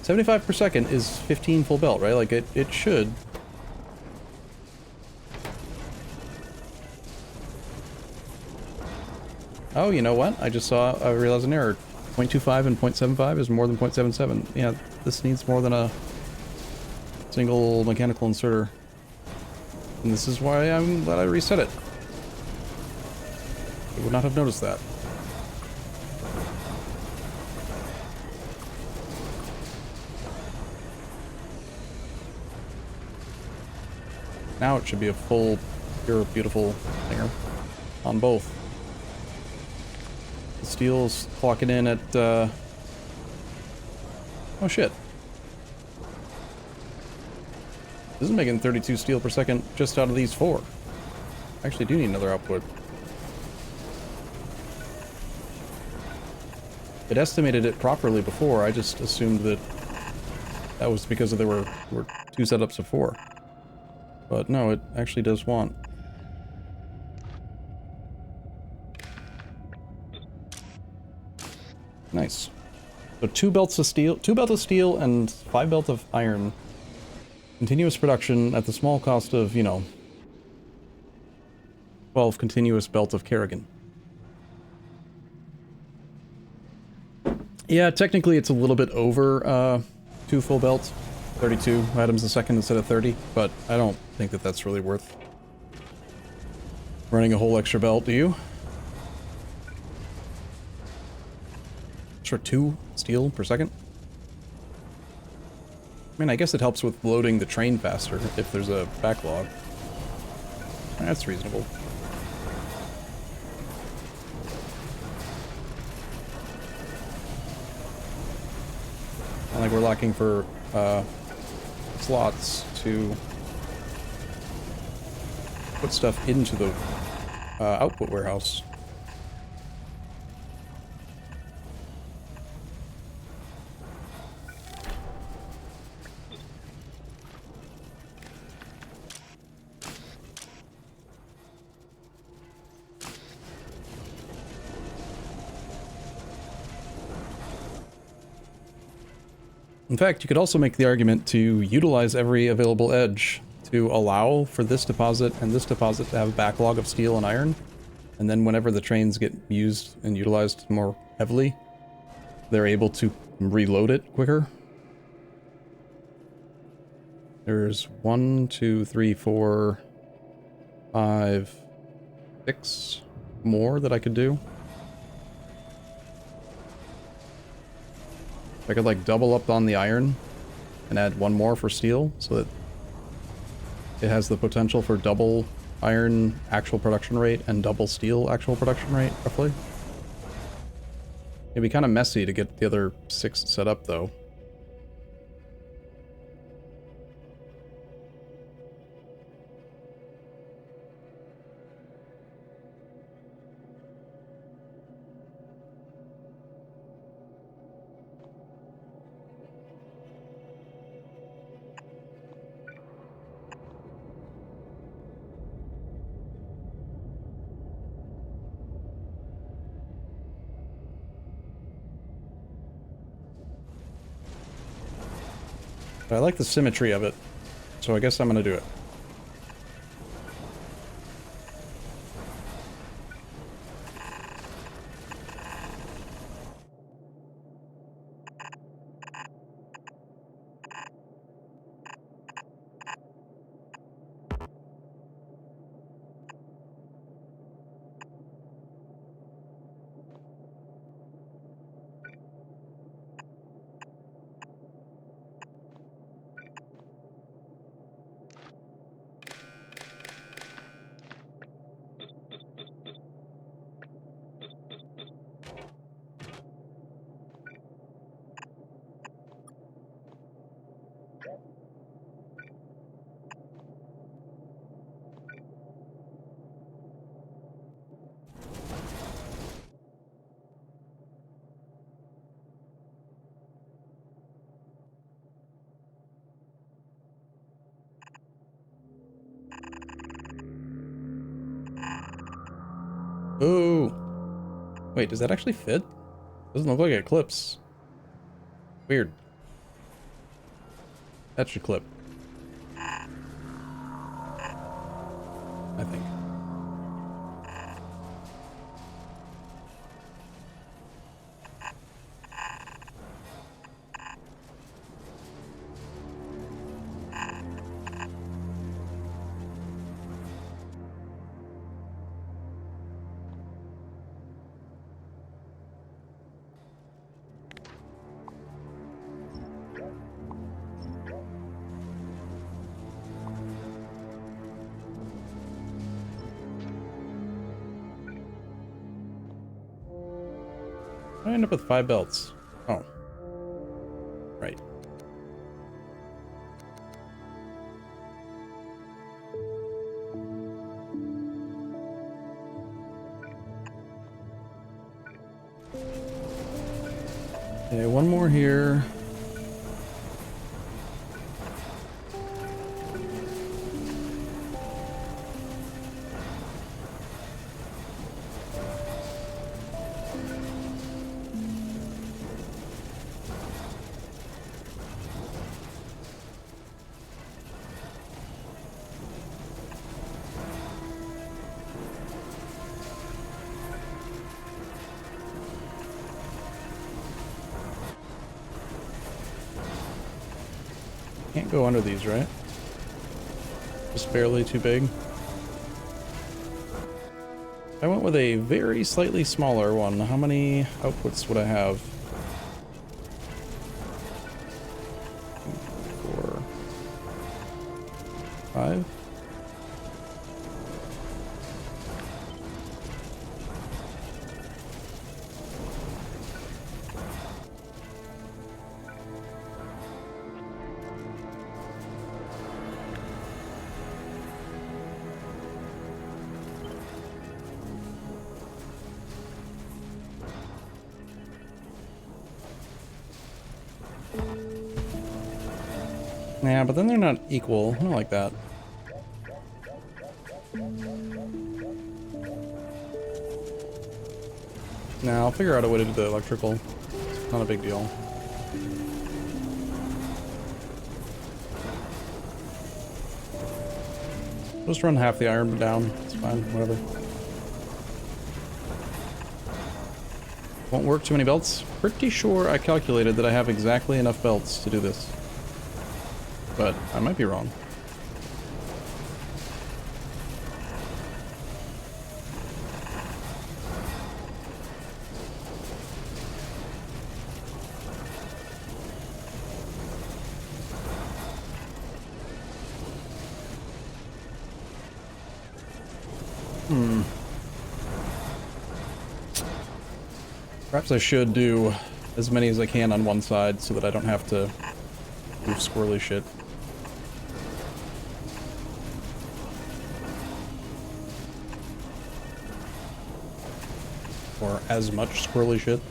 75 per second is 15 full belt, right? Like, it should. Oh, you know what? I realized an error. 0.25 and 0.75 is more than 0.77. Yeah, this needs more than a single mechanical inserter. And this is why I'm glad I reset it. I would not have noticed that. Now it should be a full, pure, beautiful thinger on both. The steel's clocking in at, oh shit. This is making 32 steel per second just out of these 4. I actually do need another output. It estimated it properly before, I just assumed that that was because there were 2 setups of 4. But no, it actually does want. Nice. So 2 belts of steel, 2 belts of steel and 5 belts of iron. Continuous production at the small cost of, you know, 12 continuous belt of Kerrigan. Yeah, technically it's a little bit over 2 full belts. 32 items a second instead of 30, but I don't think that that's really worth running a whole extra belt, do you? Sure, 2 steel per second? I mean, I guess it helps with loading the train faster if there's a backlog. That's reasonable. I think we're looking for slots to put stuff into the output warehouse. In fact, you could also make the argument to utilize every available edge to allow for this deposit and this deposit to have a backlog of steel and iron, and then whenever the trains get used and utilized more heavily, they're able to reload it quicker. There's 1, 2, 3, 4, 5, 6 more that I could do. I could like double up on the iron and add 1 more for steel so that it has the potential for double iron actual production rate and double steel actual production rate, roughly. It'd be kind of messy to get the other 6 set up though. But I like the symmetry of it, so I guess I'm gonna do it. Oh. Wait, does that actually fit? Doesn't look like it clips. Weird. That should clip. I think. I end up with 5 belts. Oh. Right. Okay, one more here. Can't go under these, right? Just barely too big. I went with a very slightly smaller one. How many outputs would I have? 4, 5. Yeah, but then they're not equal. I don't like that. Nah, I'll figure out a way to do the electrical. It's not a big deal. Just run half the iron down. It's fine, whatever. Won't work too many belts. Pretty sure I calculated that I have exactly enough belts to do this. But I might be wrong. Perhaps I should do as many as I can on one side so that I don't have to do squirrely shit. Or as much squirrely shit.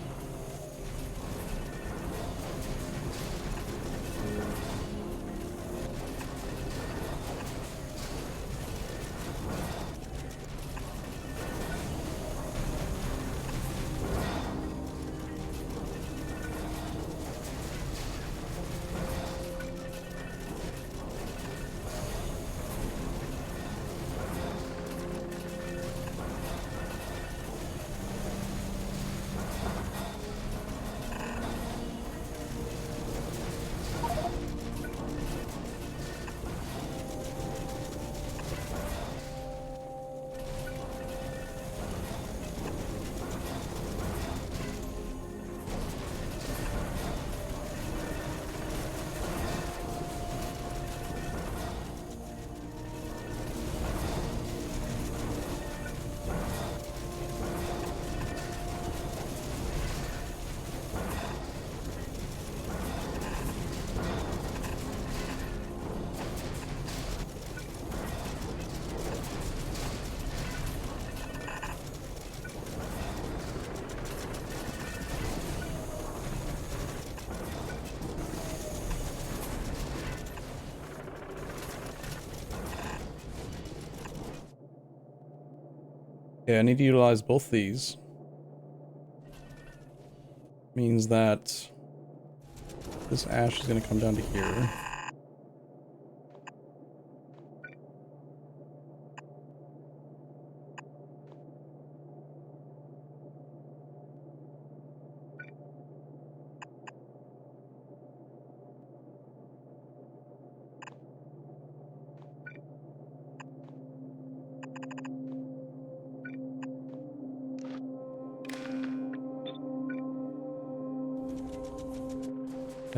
Okay, I need to utilize both these. Means that this ash is going to come down to here.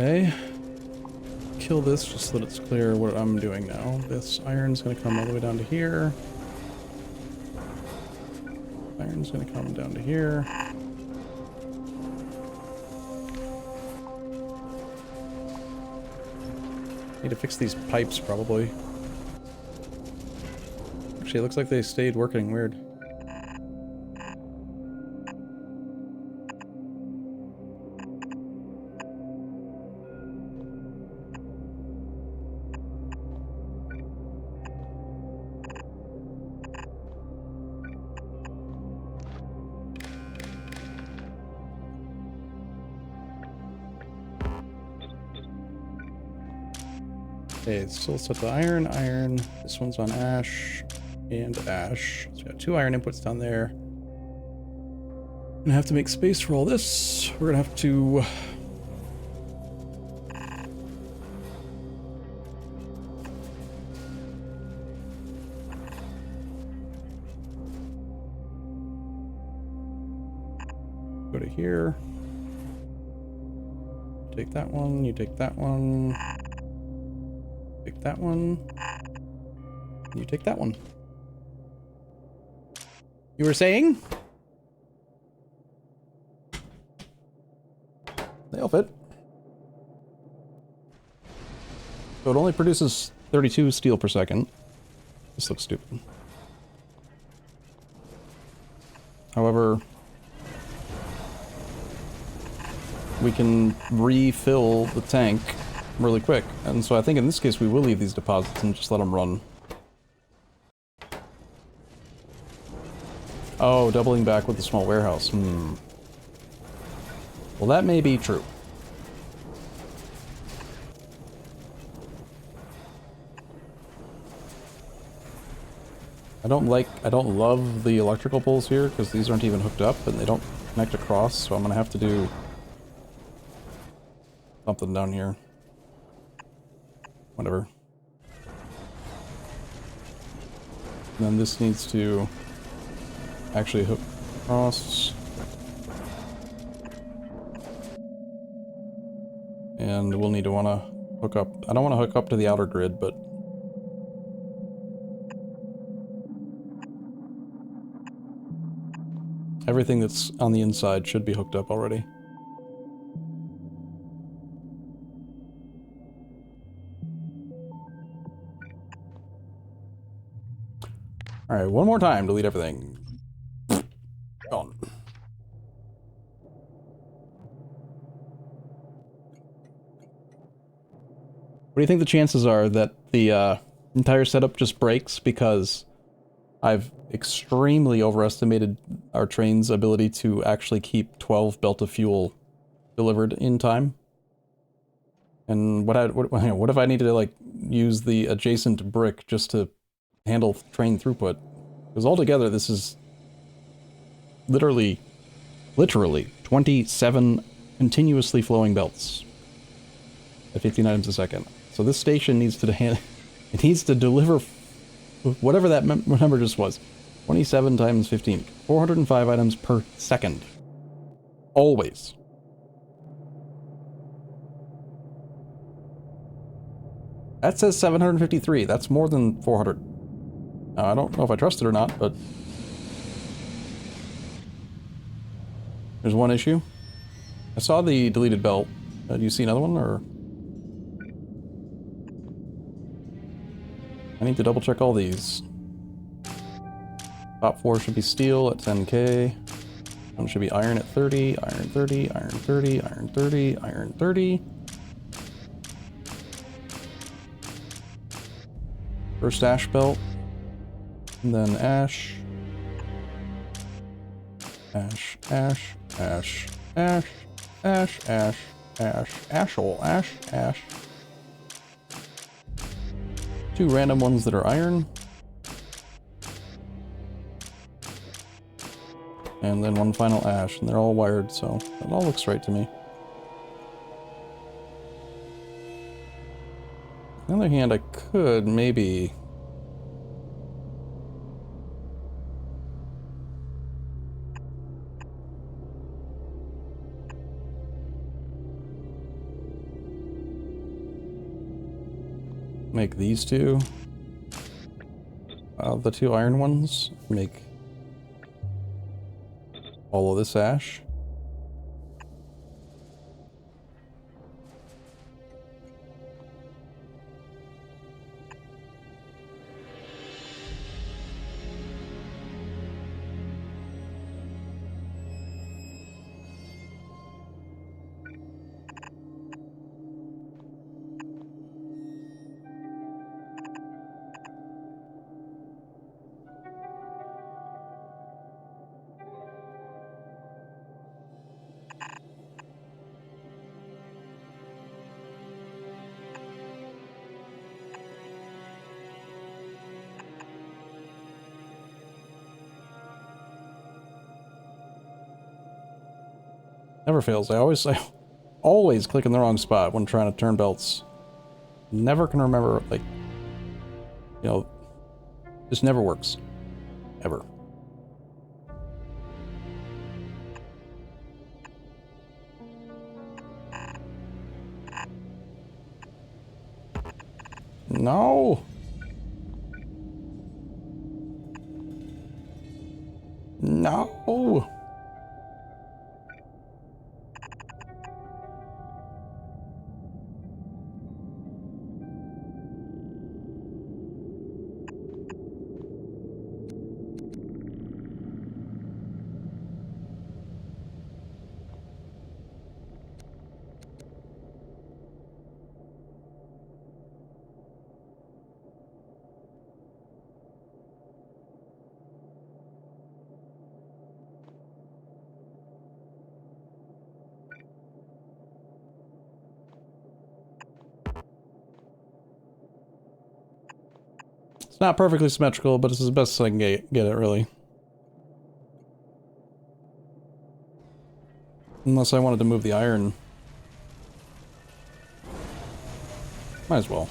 Okay. Kill this just so that it's clear what I'm doing now. This iron's going to come all the way down to here. Iron's going to come down to here. Need to fix these pipes, probably. Actually, it looks like they stayed working. Weird. Okay, it's still set to iron, iron. This one's on ash and ash. So we got 2 iron inputs down there. Gonna have to make space for all this. We're gonna have to go to here. Take that one, you take that one. Take that one. You take that one. You were saying? They all fit. So it only produces 32 steel per second. This looks stupid. However, we can refill the tank really quick. And so I think in this case we will leave these deposits and just let them run. Oh, doubling back with the small warehouse. Well, that may be true. I don't love the electrical poles here because these aren't even hooked up and they don't connect across, so I'm gonna have to do something down here. Whatever. And then this needs to actually hook across. And we'll need to want to hook up. I don't want to hook up to the outer grid, but everything that's on the inside should be hooked up already. Alright, one more time, delete everything. Gone. What do you think the chances are that the entire setup just breaks because I've extremely overestimated our train's ability to actually keep 12 belt of fuel delivered in time? And what if I needed to, like, use the adjacent brick just to handle train throughput? Because altogether this is literally 27 continuously flowing belts at 15 items a second. So this station needs to it needs to deliver whatever that number just was. 27 times 15. 405 items per second. Always. That says 753. That's more than 400. Now, I don't know if I trust it or not, but there's one issue. I saw the deleted belt. Do you see another one, or? I need to double check all these. Top 4 should be steel at 10k. One should be iron at 30, iron 30, iron 30, iron 30, iron 30. First ash belt. And then ash. Ash, ash, ash, ash, ash, ash, ash, ashole, ash, ash. 2 random ones that are iron. And then 1 final ash, and they're all wired, so it all looks right to me. On the other hand, I could maybe... make these 2. The 2 iron ones. Make all of this ash. Never fails. I always click in the wrong spot when trying to turn belts. Never can remember, like, you know, this never works. Ever. No! No! It's not perfectly symmetrical, but it's as best I can get it, really. Unless I wanted to move the iron. Might as well.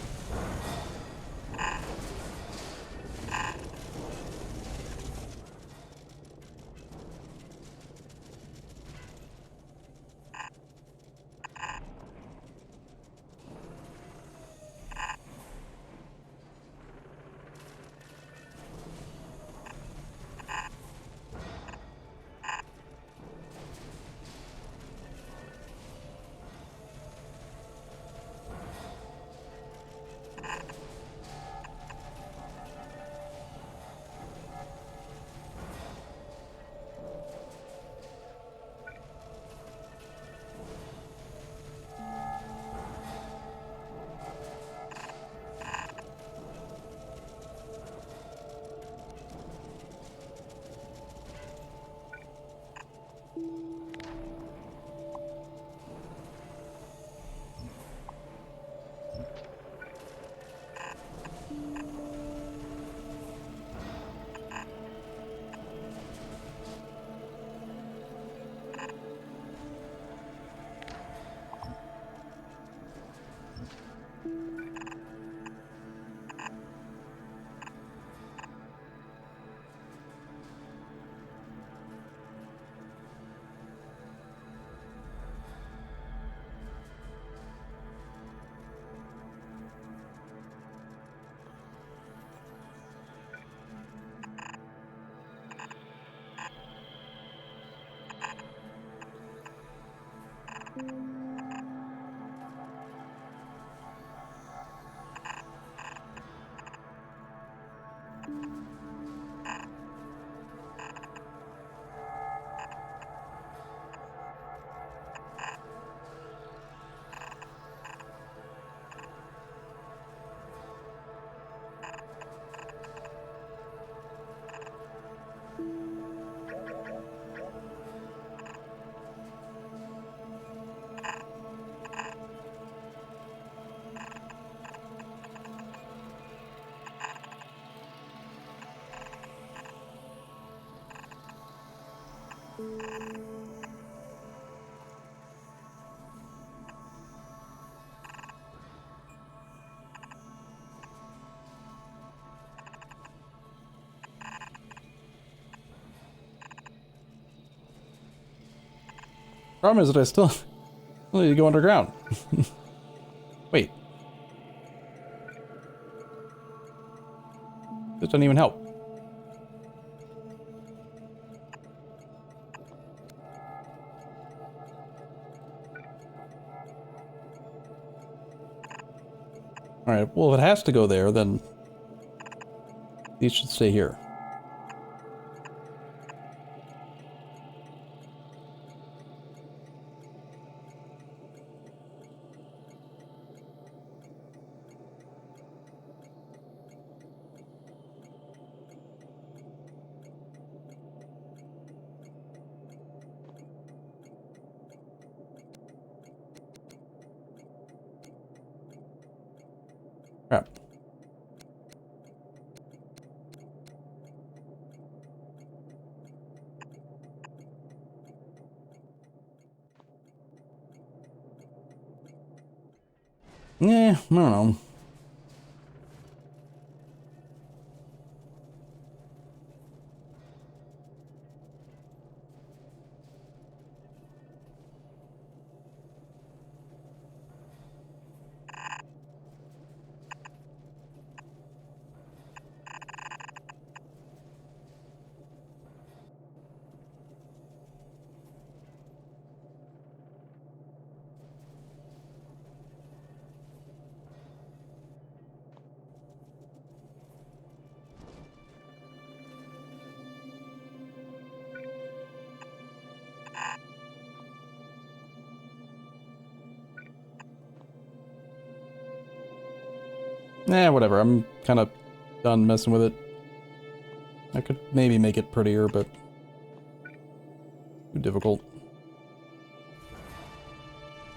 Problem is that I still need to go underground. Wait. This doesn't even help. Alright, well if it has to go there, then these should stay here. Crap. Yeah, I don't know. Whatever. I'm kind of done messing with it. I could maybe make it prettier, but too difficult.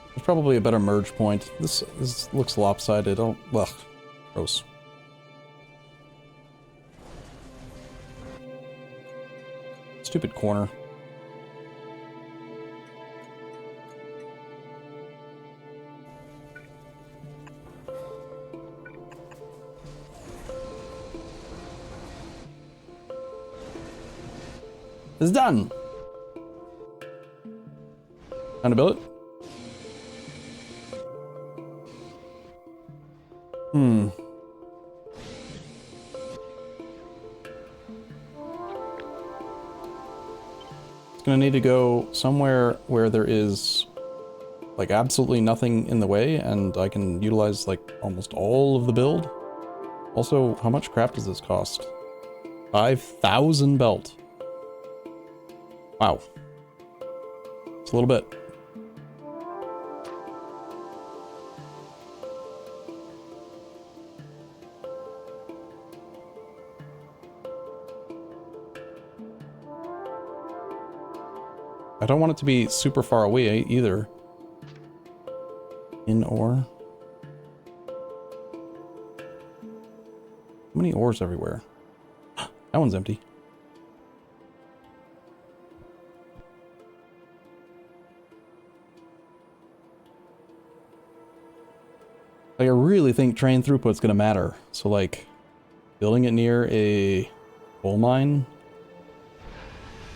There's probably a better merge point. This looks lopsided. Oh, ugh, gross. Stupid corner. It's done. Time to build it. It's gonna need to go somewhere where there is like absolutely nothing in the way and I can utilize like almost all of the build. Also, how much crap does this cost? 5,000 belt. Wow. It's a little bit. I don't want it to be super far away either. In ore. How many ores everywhere? That one's empty. Like, I really think train throughput's gonna matter. So, like, building it near a coal mine.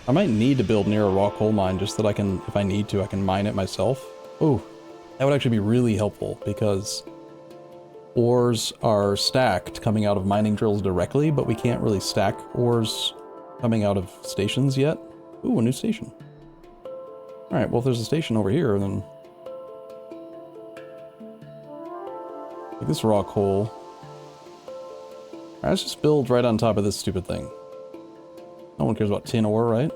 I might need to build near a raw coal mine just that I can, if I need to, I can mine it myself. Oh, that would actually be really helpful because ores are stacked coming out of mining drills directly, but we can't really stack ores coming out of stations yet. Ooh, a new station. Alright, well if there's a station over here, then... Like this raw coal. Alright, let's just build right on top of this stupid thing. No one cares about tin ore, right?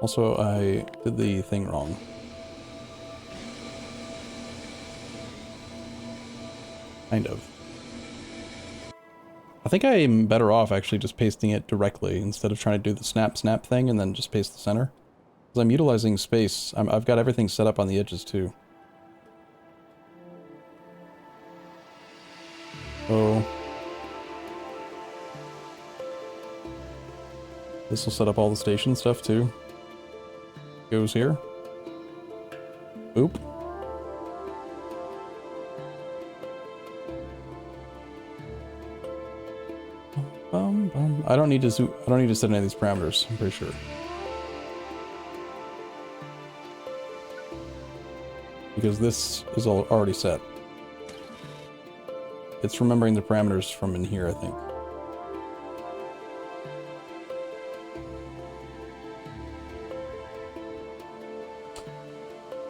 Also, I did the thing wrong. Kind of. I think I'm better off actually just pasting it directly instead of trying to do the snap thing and then just paste the center. Because I'm utilizing space. I've got everything set up on the edges too. So this will set up all the station stuff too. Goes here. Boop. I don't need to set any of these parameters, I'm pretty sure. Because this is all already set. It's remembering the parameters from in here, I think.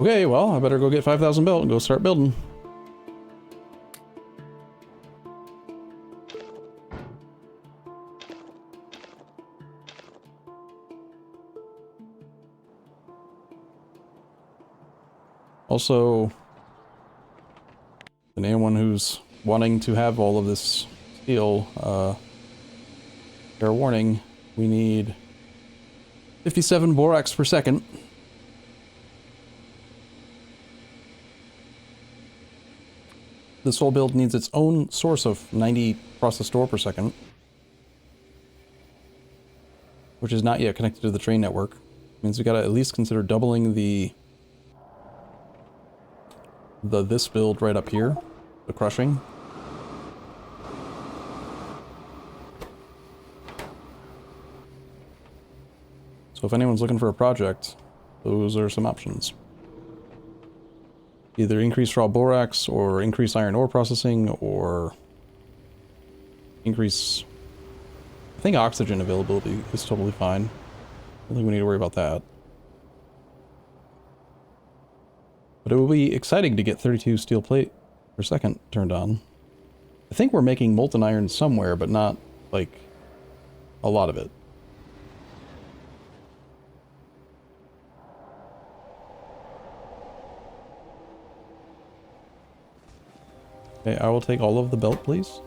Okay, well, I better go get 5,000 built and go start building. Also, and anyone who's wanting to have all of this steel, fair warning, we need 57 borax per second. This whole build needs its own source of 90 processed ore per second, which is not yet connected to the train network. Means we gotta at least consider doubling this build right up here, the crushing. So if anyone's looking for a project, those are some options. Either increase raw borax, or increase iron ore processing, or increase... I think oxygen availability is totally fine. I don't think we need to worry about that. But it will be exciting to get 32 steel plate per second turned on. I think we're making molten iron somewhere, but not, like, a lot of it. Okay, I will take all of the belt, please.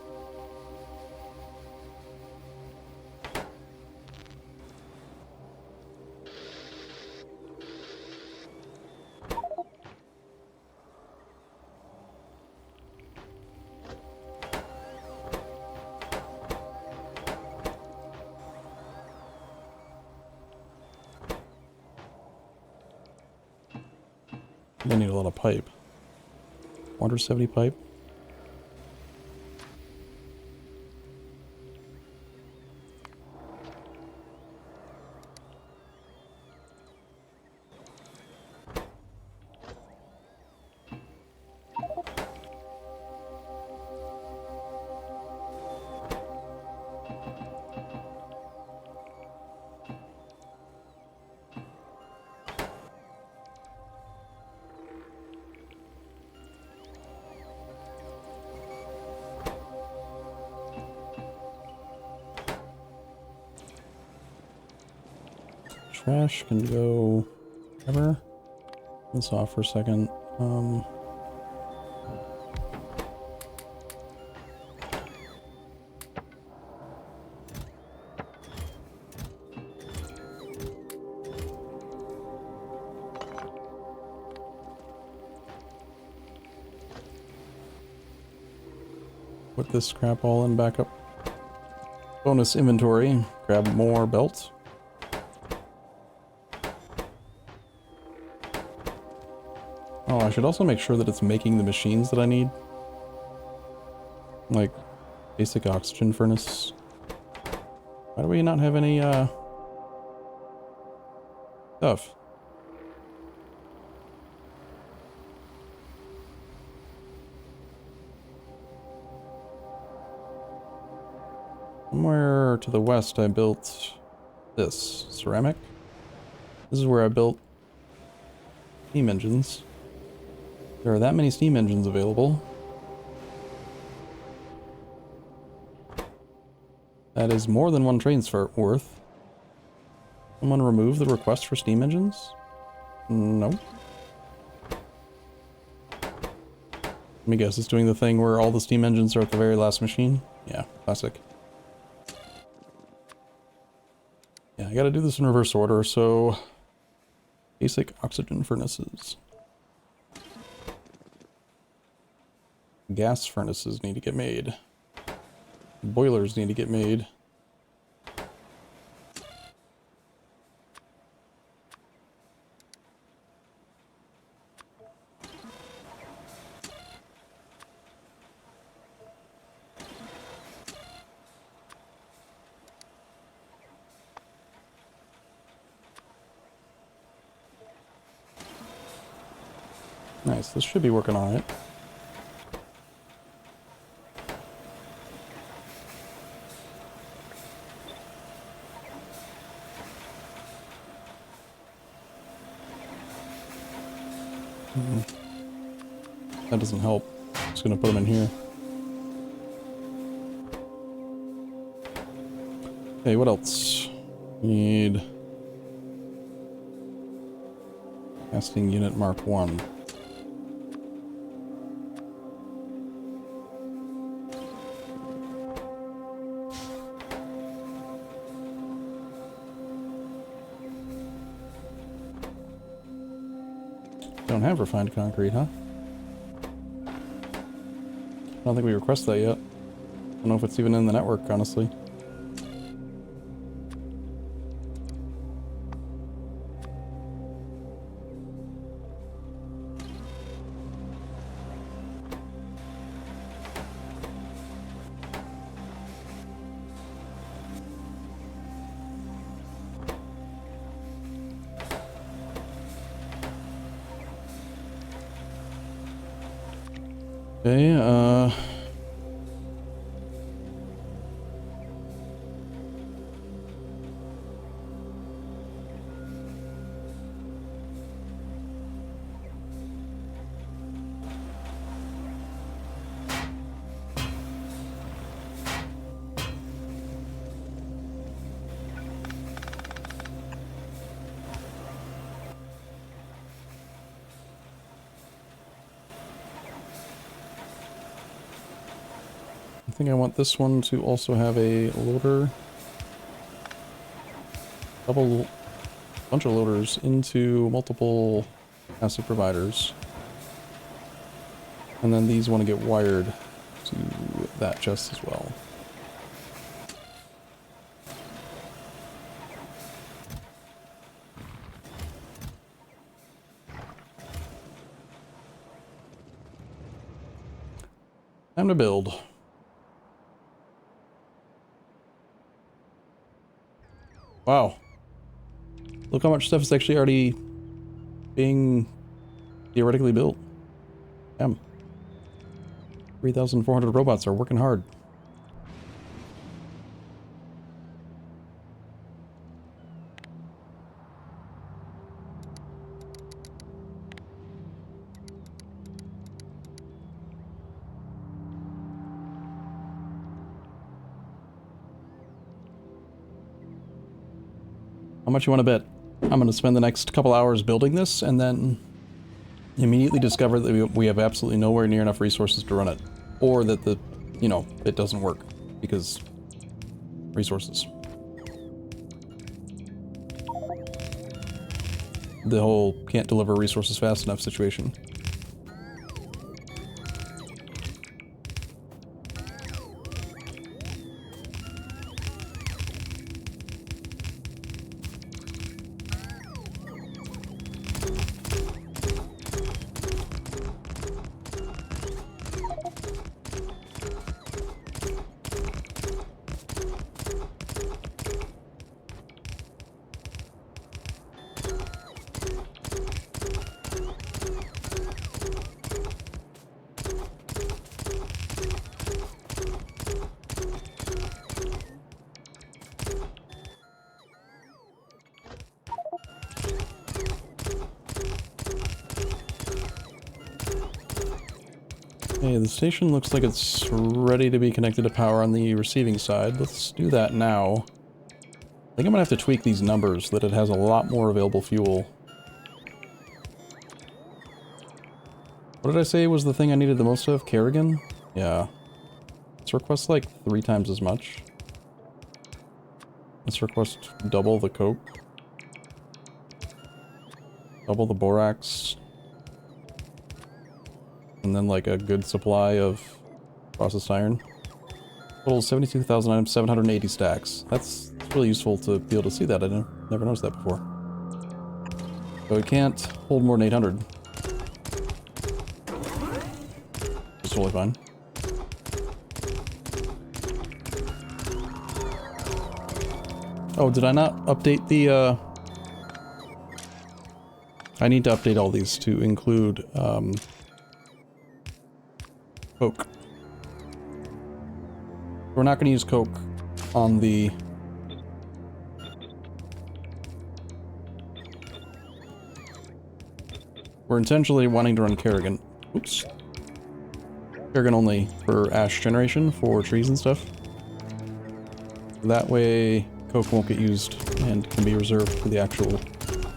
I need a lot of pipe. 170 pipe. Trash can go wherever. This off for a second. Put this scrap all in backup. Bonus inventory. Grab more belt. Oh, I should also make sure that it's making the machines that I need. Like, basic oxygen furnace. Why do we not have any, stuff? Somewhere to the west I built this. Ceramic. This is where I built steam engines. There are that many steam engines available. That is more than one train's worth. Someone remove the request for steam engines? No. Let me guess, it's doing the thing where all the steam engines are at the very last machine? Yeah, classic. Yeah, I gotta do this in reverse order, so... Basic oxygen furnaces. Gas furnaces need to get made. Boilers need to get made. Nice, this should be working on it. That doesn't help. Just gonna put them in here. Okay, what else? Need casting unit Mark 1. Don't have refined concrete, huh? I don't think we requested that yet. I don't know if it's even in the network, honestly. Okay, I think I want this one to also have a loader. Bunch of loaders into multiple passive providers. And then these want to get wired to that chest as well. Time to build. Wow. Look how much stuff is actually already being theoretically built. Damn. 3,400 robots are working hard. How much you want to bet? I'm going to spend the next couple hours building this and then immediately discover that we have absolutely nowhere near enough resources to run it. Or that it doesn't work because resources. The whole can't deliver resources fast enough situation. Okay, the station looks like it's ready to be connected to power on the receiving side. Let's do that now. I think I'm gonna have to tweak these numbers so that it has a lot more available fuel. What did I say was the thing I needed the most of? Kerrigan? Yeah. Let's request like 3 times as much. Let's request double the coke. Double the borax. And then like a good supply of processed iron. Total 72,000 items, 780 stacks. That's really useful to be able to see that. I never noticed that before. So it can't hold more than 800. It's totally fine. Oh, did I not update the, I need to update all these to include, Coke. We're not going to use Coke on the... We're intentionally wanting to run Kerrigan. Oops. Kerrigan only for ash generation, for trees and stuff. That way, Coke won't get used and can be reserved for the actual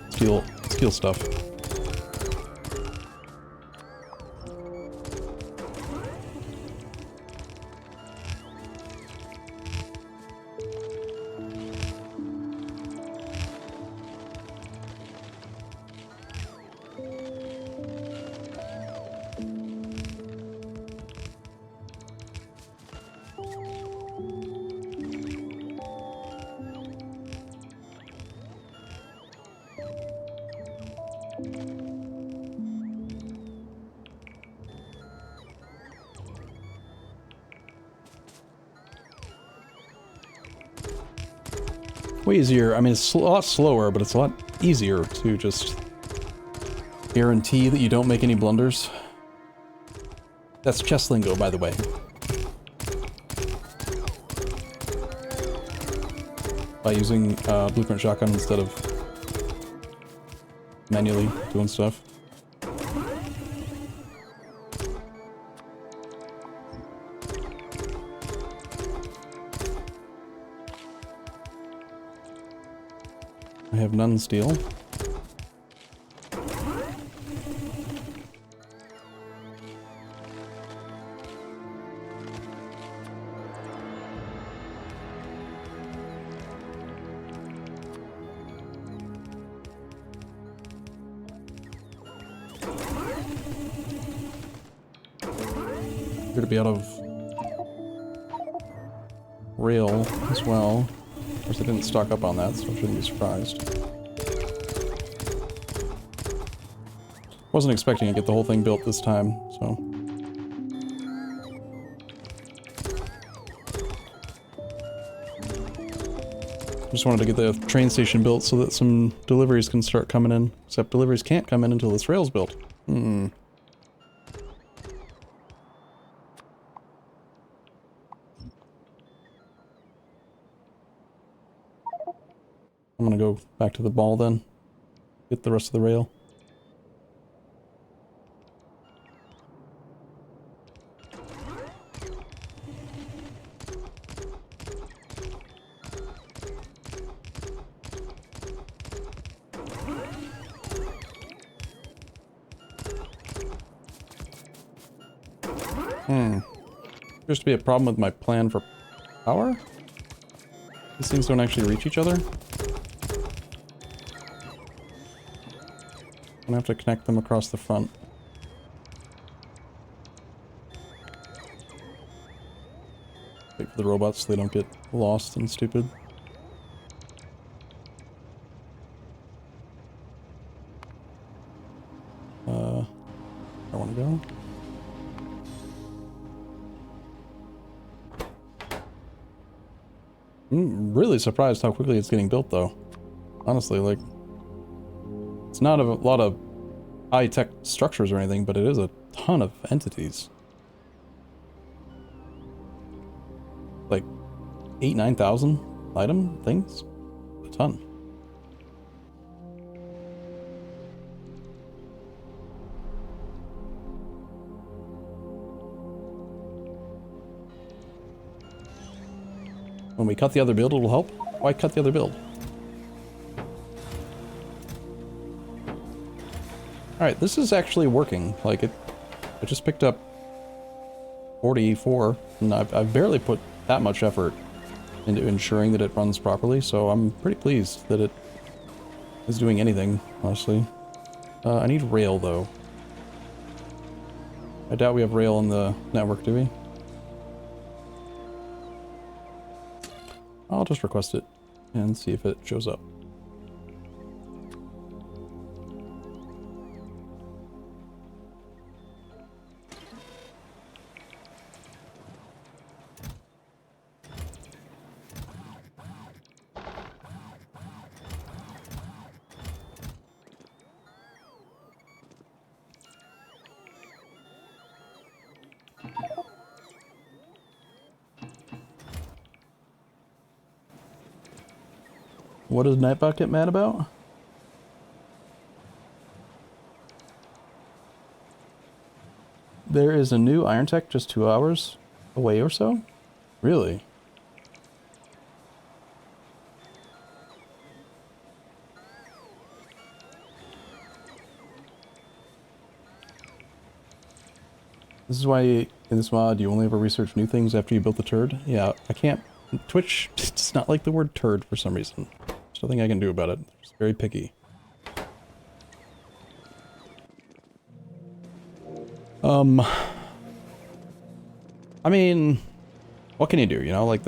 steel stuff. Way easier. I mean, it's a lot slower, but it's a lot easier to just guarantee that you don't make any blunders. That's chess lingo, by the way. By using blueprint shotgun instead of manually doing stuff. I have none steel. Appear to be out of rail as well. Of course, I didn't stock up on that, so I shouldn't be surprised. Wasn't expecting to get the whole thing built this time, so... Just wanted to get the train station built so that some deliveries can start coming in. Except deliveries can't come in until this rail's built. I'm gonna go back to the ball then. Get the rest of the rail. Appears to be a problem with my plan for power? These things don't actually reach each other? I'm gonna have to connect them across the front. Wait for the robots so they don't get lost and stupid. Where I wanna go? I'm really surprised how quickly it's getting built, though. Honestly, like... It's not a lot of high-tech structures or anything, but it is a ton of entities. Like, 9,000 item things? A ton. When we cut the other build, it'll help? Why cut the other build? Alright, this is actually working. Like, I just picked up 44, and I've barely put that much effort into ensuring that it runs properly, so I'm pretty pleased that it is doing anything, honestly. I need rail, though. I doubt we have rail in the network, do we? I'll just request it and see if it shows up. What does Nightbot get mad about? There is a new Iron Tech just 2 hours away or so? Really? This is why in this mod you only ever research new things after you built the turd? Yeah, I can't... Twitch does not like the word turd for some reason. There's nothing I can do about it. It's very picky. I mean, what can you do, you know? Like,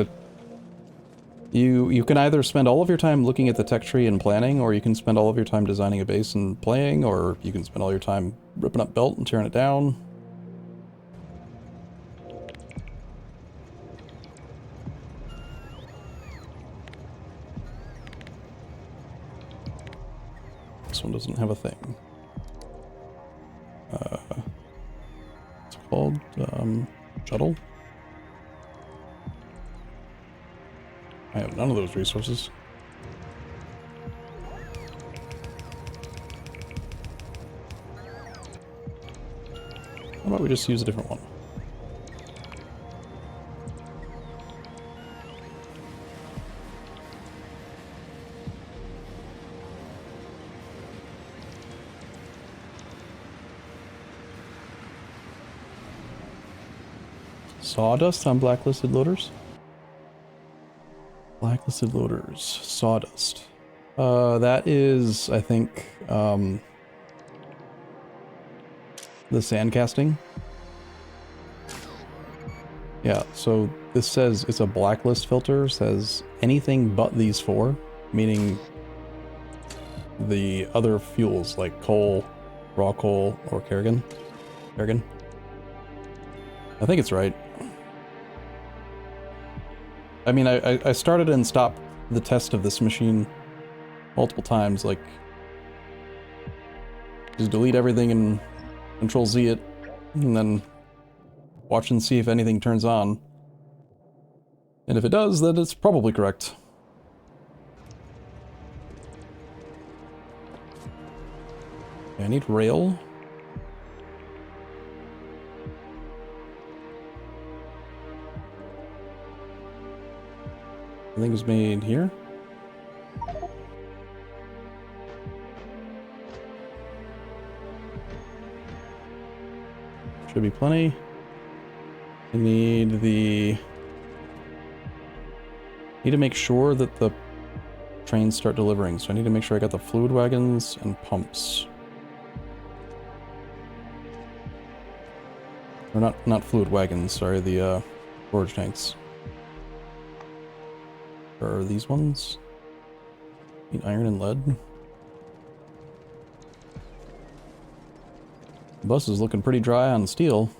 you can either spend all of your time looking at the tech tree and planning, or you can spend all of your time designing a base and playing, or you can spend all your time ripping up belt and tearing it down. This one doesn't have a thing. It's called, shuttle? I have none of those resources. How about we just use a different one? Sawdust on blacklisted loaders? Blacklisted loaders. Sawdust. That is, I think, the sand casting. Yeah, so this says it's a blacklist filter, says anything but these four, meaning the other fuels like coal, raw coal, or Kerrigan. Kerrigan? I think it's right. I mean, I started and stopped the test of this machine multiple times, like, just delete everything and Control Z it, and then watch and see if anything turns on. And if it does, then it's probably correct. Okay, I need rail. I think it was made here. Should be plenty. I need the... Need to make sure that the trains start delivering, so I need to make sure I got the fluid wagons and pumps. Or not fluid wagons, sorry, the storage tanks. Or these ones? Need iron and lead. The bus is looking pretty dry on steel.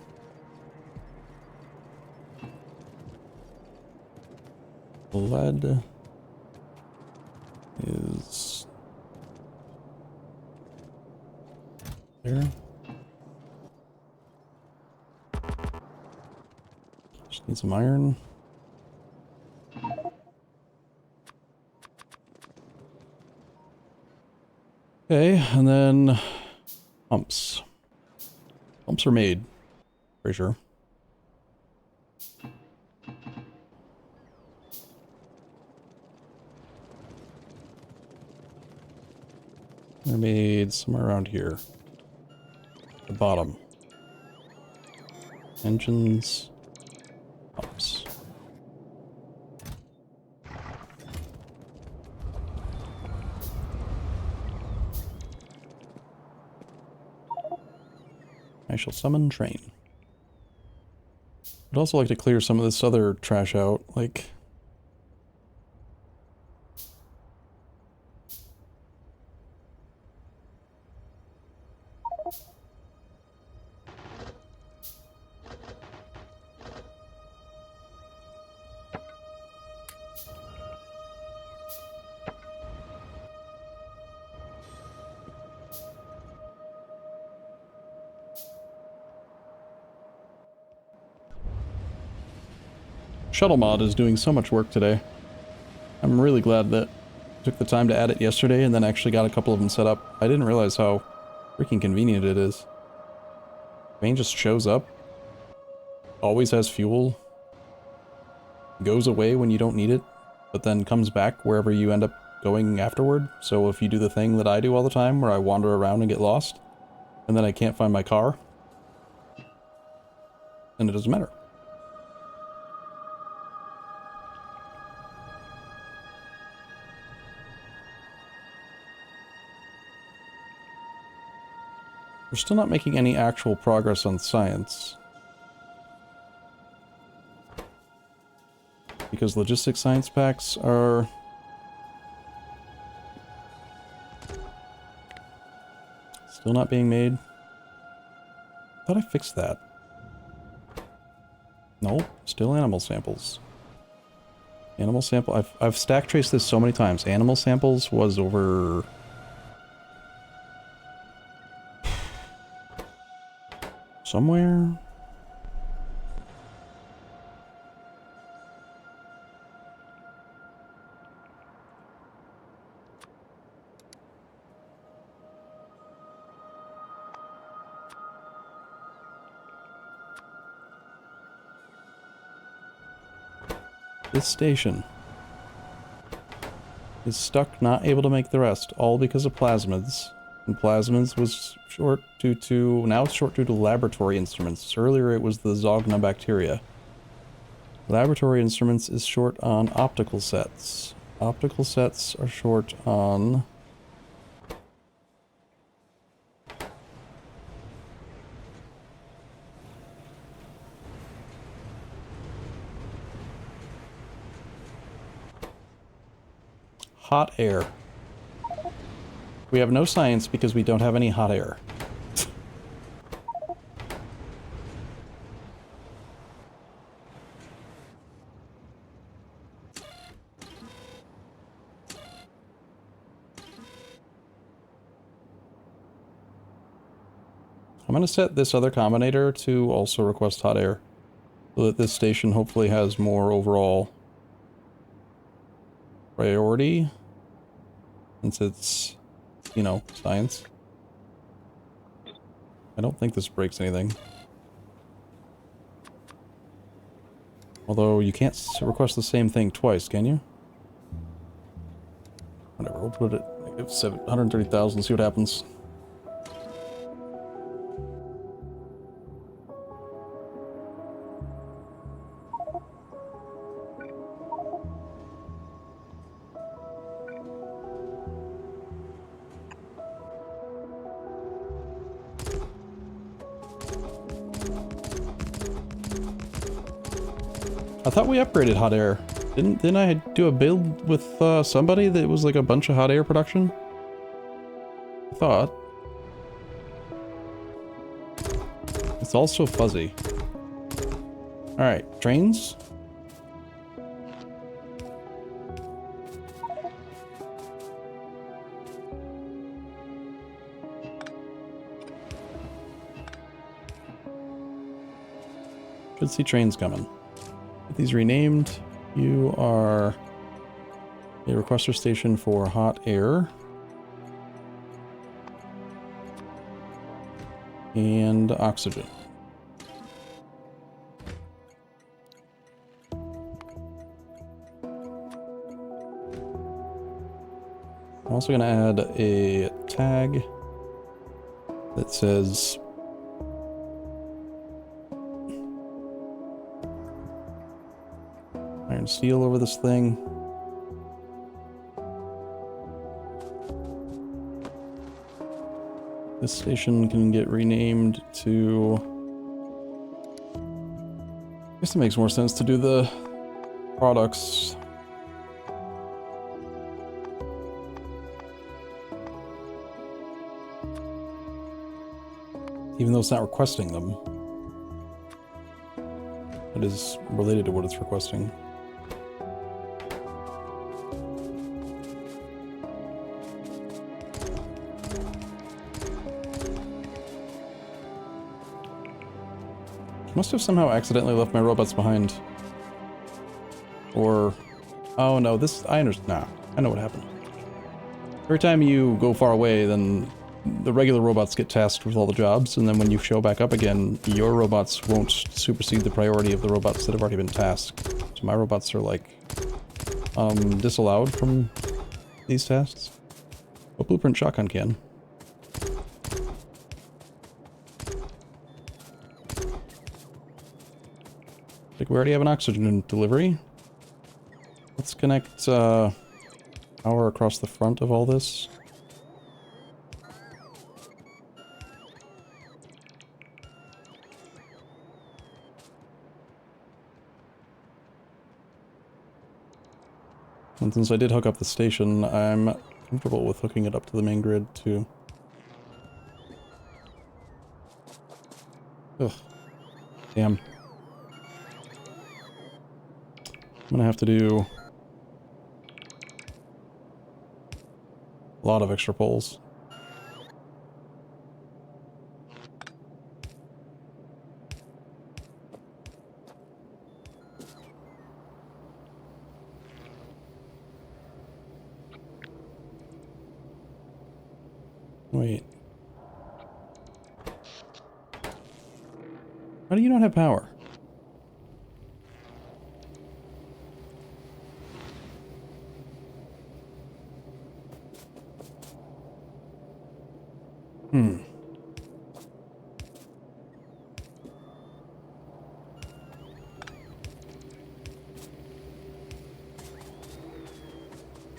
The lead is there. Just need some iron. Okay, and then pumps. Pumps are made, pretty sure. They're made somewhere around here. The bottom. Engines. Pumps. I shall summon train. I'd also like to clear some of this other trash out, like shuttle mod is doing so much work today. I'm really glad that I took the time to add it yesterday and then actually got a couple of them set up. I didn't realize how freaking convenient it is. Main just shows up, always has fuel, goes away when you don't need it, but then comes back wherever you end up going afterward. So if you do the thing that I do all the time where I wander around and get lost, and then I can't find my car, then it doesn't matter. We're still not making any actual progress on science. Because logistics science packs are... still not being made. I thought I fixed that. Nope, still animal samples. Animal sample... I've stack traced this so many times. Animal samples was over... somewhere? This station is stuck, not able to make the rest, all because of plasmids. And plasmids was short due to... now it's short due to laboratory instruments. Earlier it was the Zogna bacteria. Laboratory instruments is short on optical sets. Optical sets are short on... hot air. We have no science because we don't have any hot air. I'm going to set this other combinator to also request hot air, so that this station hopefully has more overall priority, since it's, you know, science. I don't think this breaks anything. Although you can't request the same thing twice, can you? Whatever, we'll put it at 130,000, see what happens. I thought we upgraded hot air. Didn't I do a build with somebody that was like a bunch of hot air production? I thought. It's also fuzzy. Alright, trains? Should see trains coming. Get these renamed. You are a requester station for hot air. And oxygen. I'm also going to add a tag that says iron steel over this thing. This station can get renamed to... I guess it makes more sense to do the products. Even though it's not requesting them. It is related to what it's requesting. Must have somehow accidentally left my robots behind. Or... Oh no, this... I understand. Nah, I know what happened. Every time you go far away, then the regular robots get tasked with all the jobs, and then when you show back up again, your robots won't supersede the priority of the robots that have already been tasked. So my robots are like, disallowed from these tasks. But Blueprint Shotgun can. Like, we already have an oxygen delivery. Let's connect, power across the front of all this. And since I did hook up the station, I'm comfortable with hooking it up to the main grid, too. Ugh. Damn. I'm gonna have to do a lot of extra poles. Wait. How do you not have power? Hmm.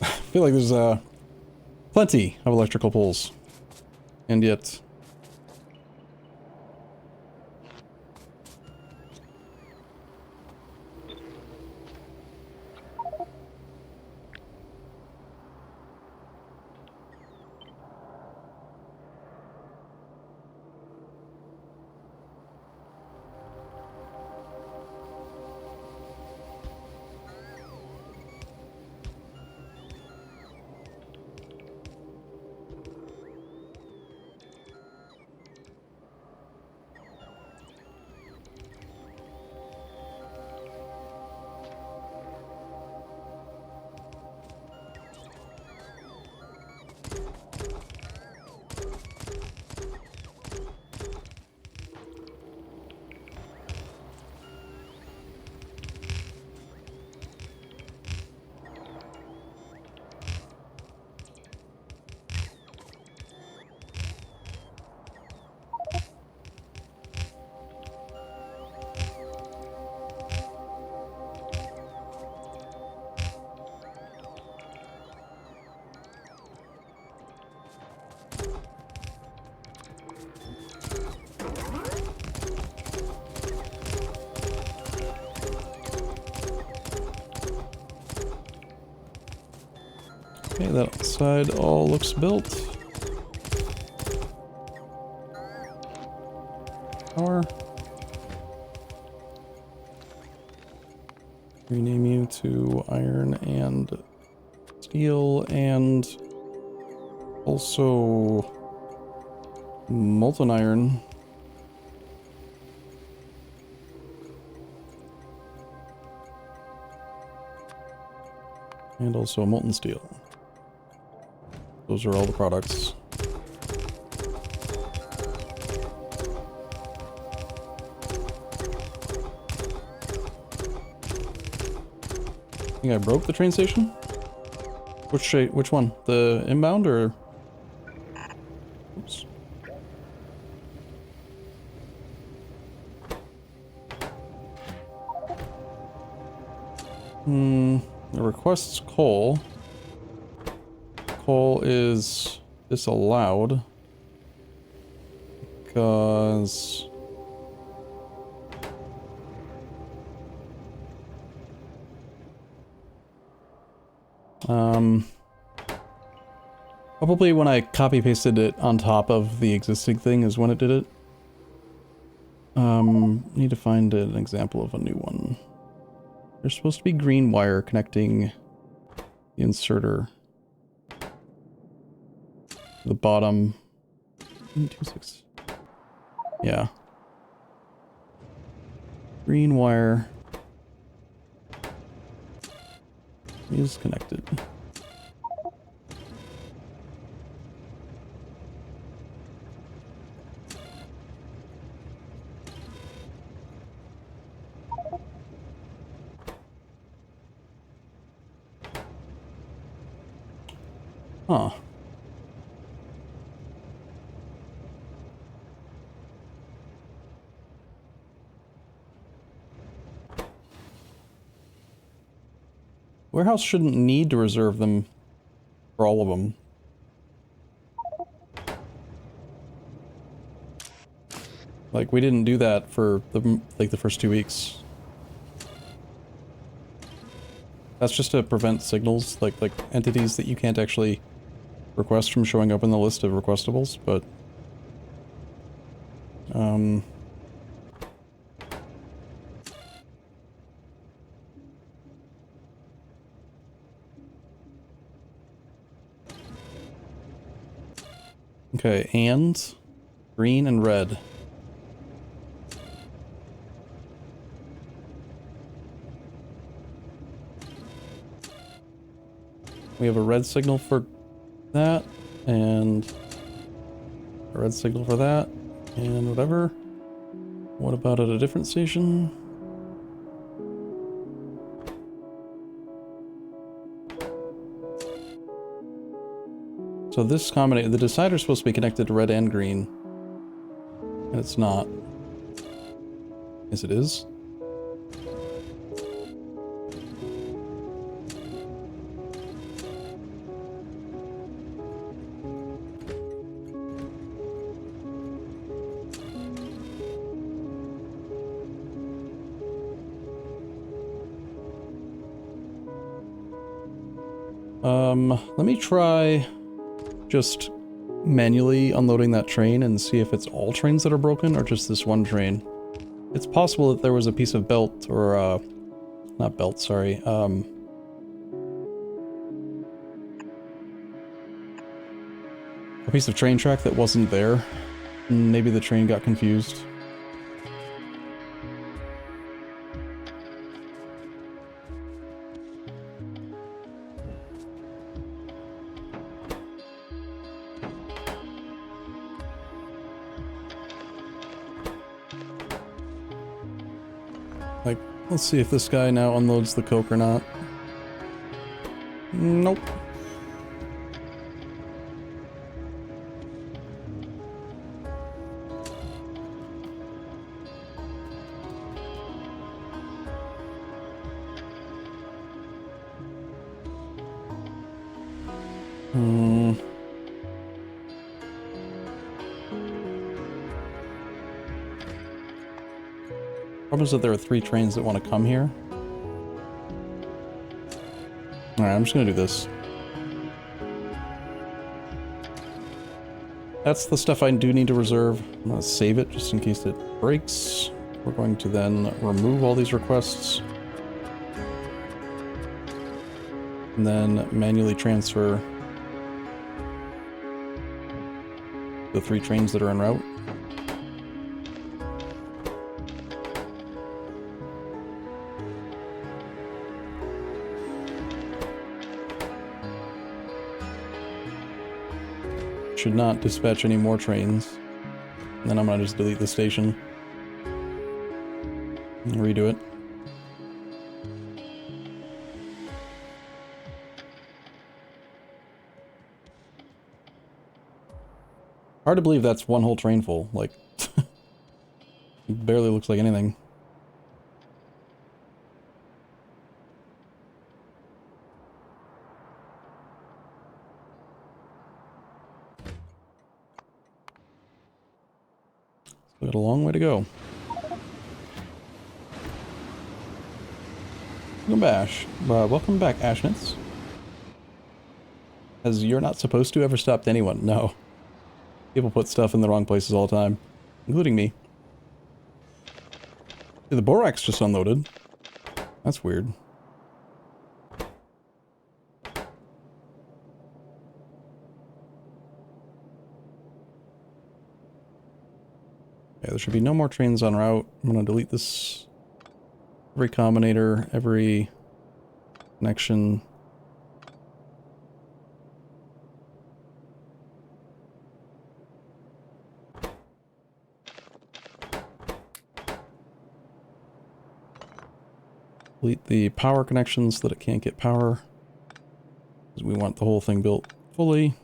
I feel like there's, plenty of electrical poles. And yet... Okay, that side all looks built. Power. Rename you to iron and steel and also molten iron. And also molten steel. Those are all the products. I think I broke the train station? Which one? The inbound or? Oops. It requests coal. Coal is disallowed because probably when I copy pasted it on top of the existing thing is when it did it. Need to find an example of a new one. There's supposed to be green wire connecting the inserter to the bottom. 26. Yeah. Green wire. is connected. Huh. Warehouse shouldn't need to reserve them for all of them. Like, we didn't do that for the first 2 weeks. That's just to prevent signals, like entities that you can't actually request from showing up in the list of requestables, but okay, and green and red. We have a red signal for that, and a red signal for that, and whatever. What about at a different station? So this combination, the decider's supposed to be connected to red and green, and it's not. Yes, it is. Let me try just manually unloading that train and see if it's all trains that are broken or just this one train. It's possible that there was a piece of belt or, not belt, sorry, a piece of train track that wasn't there. Maybe the train got confused. Like, let's see if this guy now unloads the coke or not. Nope. Problem is that there are 3 trains that want to come here. Alright, I'm just gonna do this. That's the stuff I do need to reserve. I'm gonna save it just in case it breaks. We're going to then remove all these requests. And then manually transfer the 3 trains that are en route. Should not dispatch any more trains. And then I'm gonna just delete the station. And redo it. Hard to believe that's one whole train full. Like, it barely looks like anything. We got a long way to go. Welcome back, Ashnitz. As you're not supposed to ever stopped anyone. No. People put stuff in the wrong places all the time, including me. Hey, the borax just unloaded. That's weird. Yeah, there should be no more trains en route. I'm gonna delete this. Every combinator, every connection. Delete the power connections so that it can't get power. Because we want the whole thing built fully.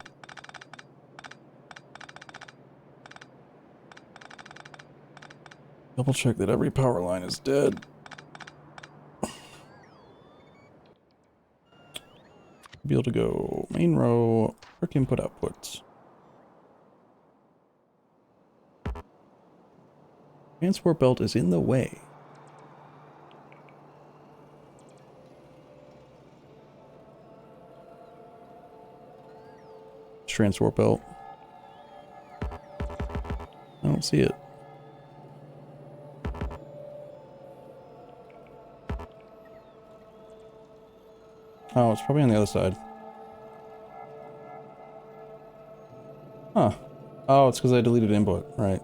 Double check that every power line is dead. Be able to go main row, quick input output. Transport belt is in the way. Transport belt. I don't see it. Oh, it's probably on the other side. Huh. Oh, it's because I deleted input. Right.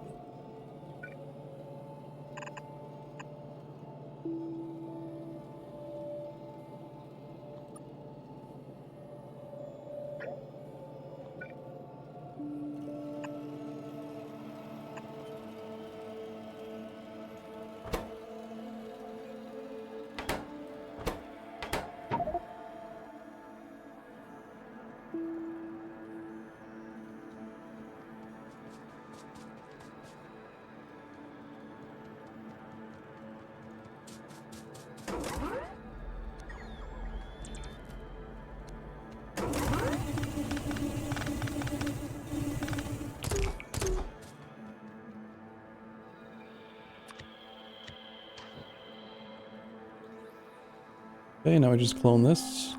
Okay, now we just clone this.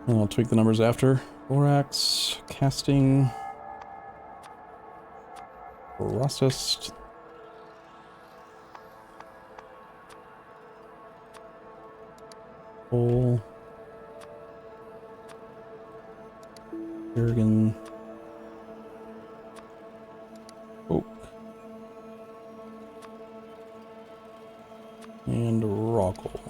And I'll tweak the numbers after. Borax, casting, processed. Coal. Bergen. Oak. And raw coal.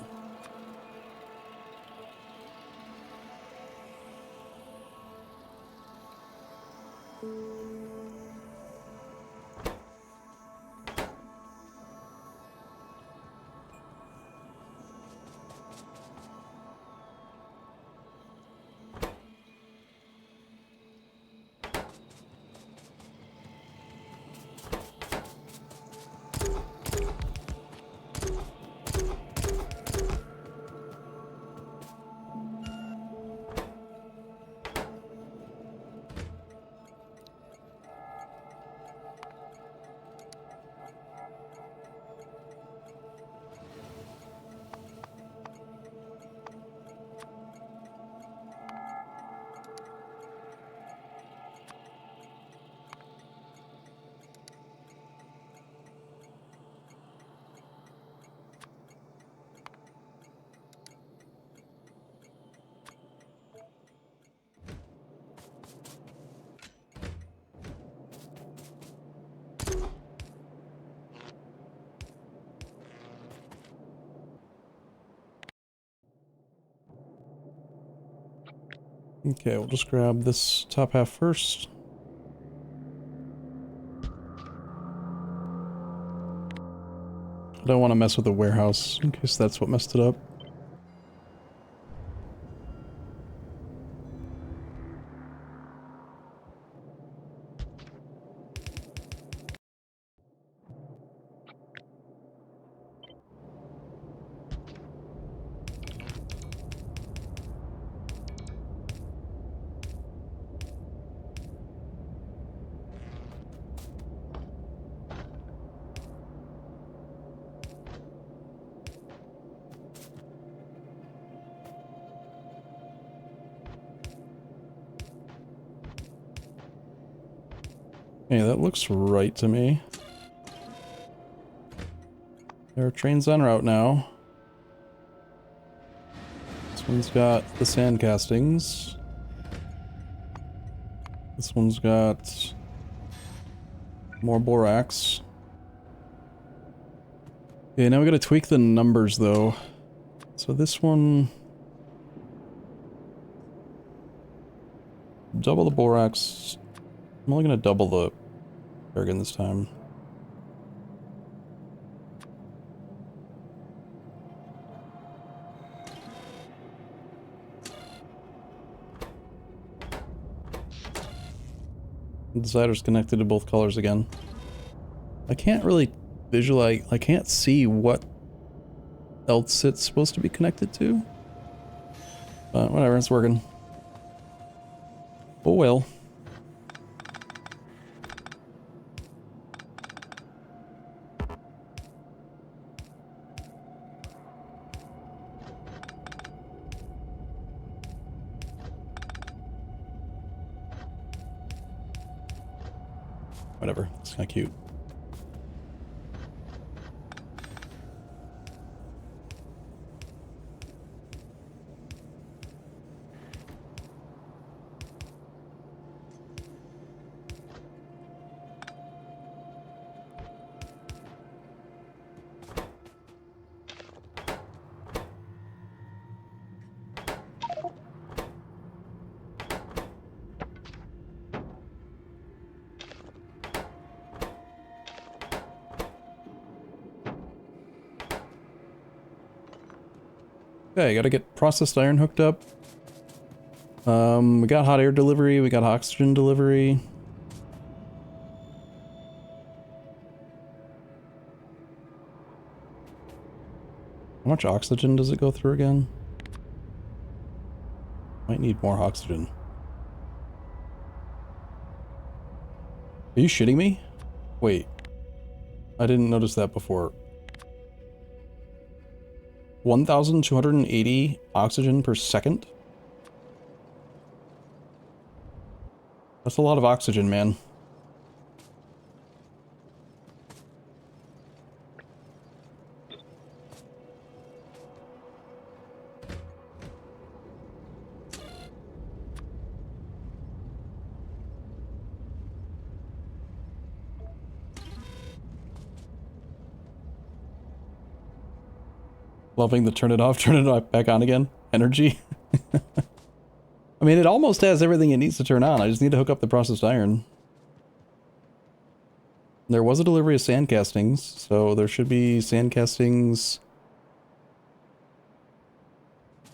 Okay, we'll just grab this top half first. I don't want to mess with the warehouse in case that's what messed it up. Okay, that looks right to me. There are trains en route now. This one's got the sand castings. This one's got more borax. Okay, now we gotta tweak the numbers though. So this one... double the borax. I'm only gonna double the Bergen this time. The decider's connected to both colors again. I can't really visualize, I can't see what else it's supposed to be connected to. But whatever, it's working. Oh well. Whatever, it's kind of cute. Okay, gotta get processed iron hooked up. We got hot air delivery, we got oxygen delivery. How much oxygen does it go through again? Might need more oxygen. Are you shitting me? Wait. I didn't notice that before. 1,280 oxygen per second? That's a lot of oxygen, man. Loving the turn it off, turn it back on again. Energy. I mean, it almost has everything it needs to turn on. I just need to hook up the processed iron. There was a delivery of sand castings, so there should be sand castings.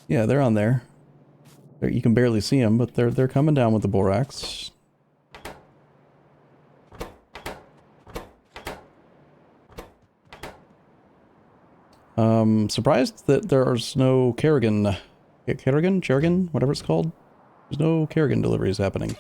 Yeah, they're on there. You can barely see them, but they're coming down with the borax. Surprised that there's no Kerrigan, whatever it's called. There's no Kerrigan deliveries happening.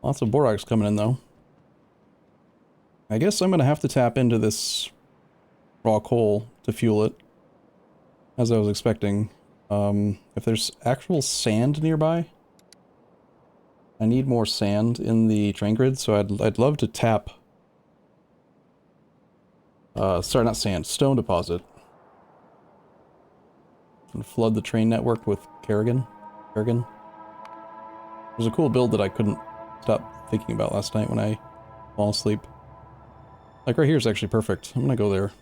Lots of borax coming in though. I guess I'm gonna have to tap into this raw coal to fuel it, as I was expecting. If there's actual sand nearby, I need more sand in the train grid, so I'd love to tap. Sorry, not sand, stone deposit. And flood the train network with Kerrigan. There's a cool build that I couldn't stop thinking about last night when I fall asleep. Like right here is actually perfect. I'm gonna go there.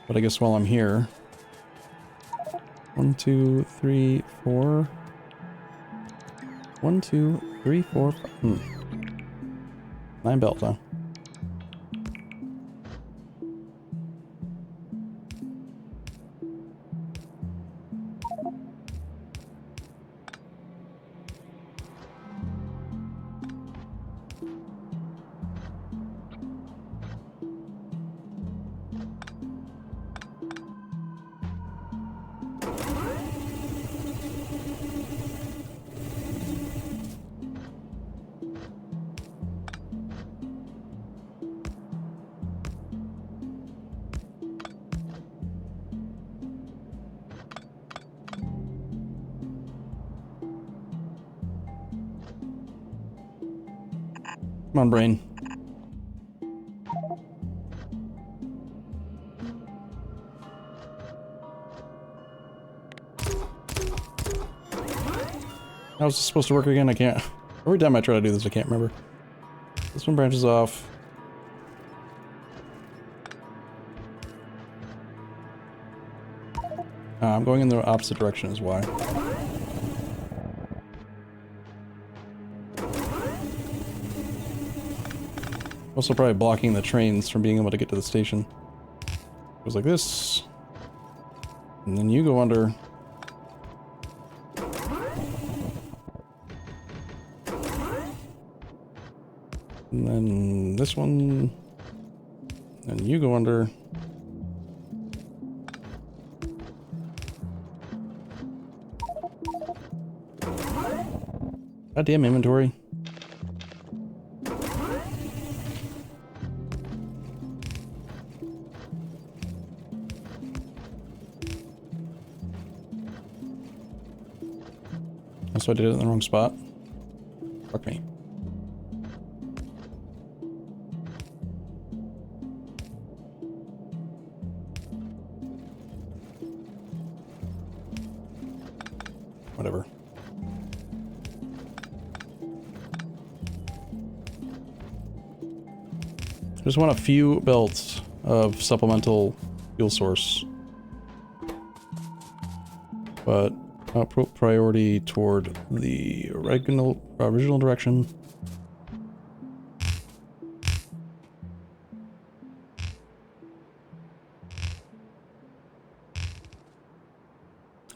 But I guess while I'm here, 1, 2, 3, 4. 1, 2, 3, 4, 5. 9 belts, huh? Come on, brain. How is this supposed to work again? I can't. Every time I try to do this, I can't remember. This one branches off. I'm going in the opposite direction is why. Also probably blocking the trains from being able to get to the station. It goes like this. And then you go under. And then this one. And you go under. Goddamn inventory. So I did it in the wrong spot. Fuck me. Whatever. Just want a few belts of supplemental fuel source. But priority toward the original direction.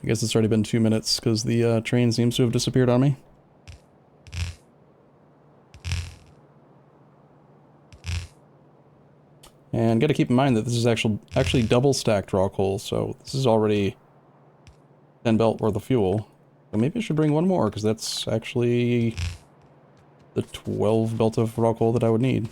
I guess it's already been 2 minutes because the train seems to have disappeared on me. And got to keep in mind that this is actually double stacked raw coal, so this is already 10 belt worth of fuel. So maybe I should bring one more, because that's actually the 12 belt of raw coal that I would need.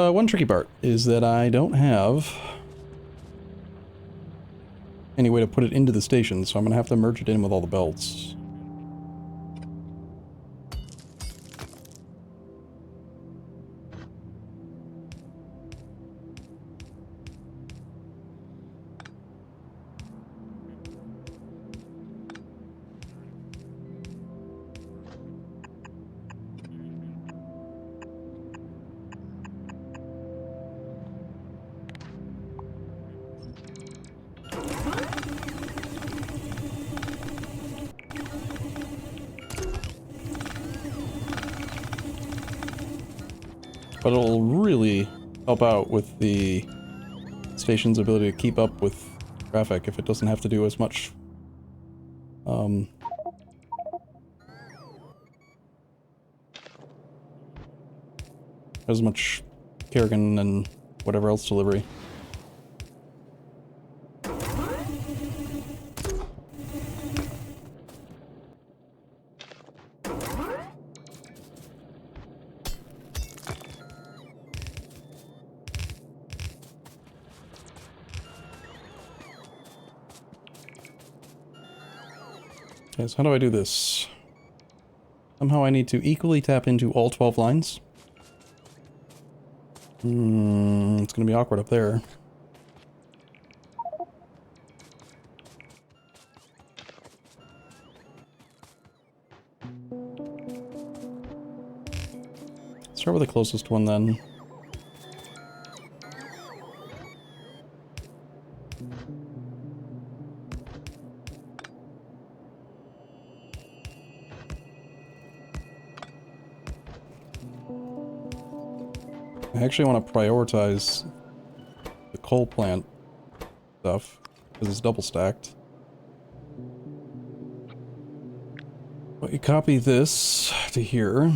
One tricky part is that I don't have any way to put it into the station, so I'm gonna have to merge it in with all the belts. But it'll really help out with the station's ability to keep up with traffic if it doesn't have to do as much Kerrigan and whatever else delivery. Okay, so how do I do this? Somehow I need to equally tap into all 12 lines. It's gonna be awkward up there. Start with the closest one then. I actually want to prioritize the coal plant stuff because it's double stacked. But you copy this to here.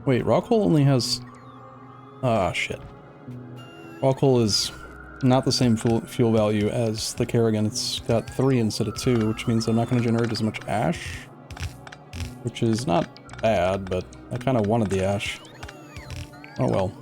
Wait, Rockwool only has... Ah, shit. Rockwool is not the same fuel value as the Kerrigan. It's got 3 instead of 2, which means I'm not going to generate as much ash. Which is not bad, but I kind of wanted the ash. Oh well.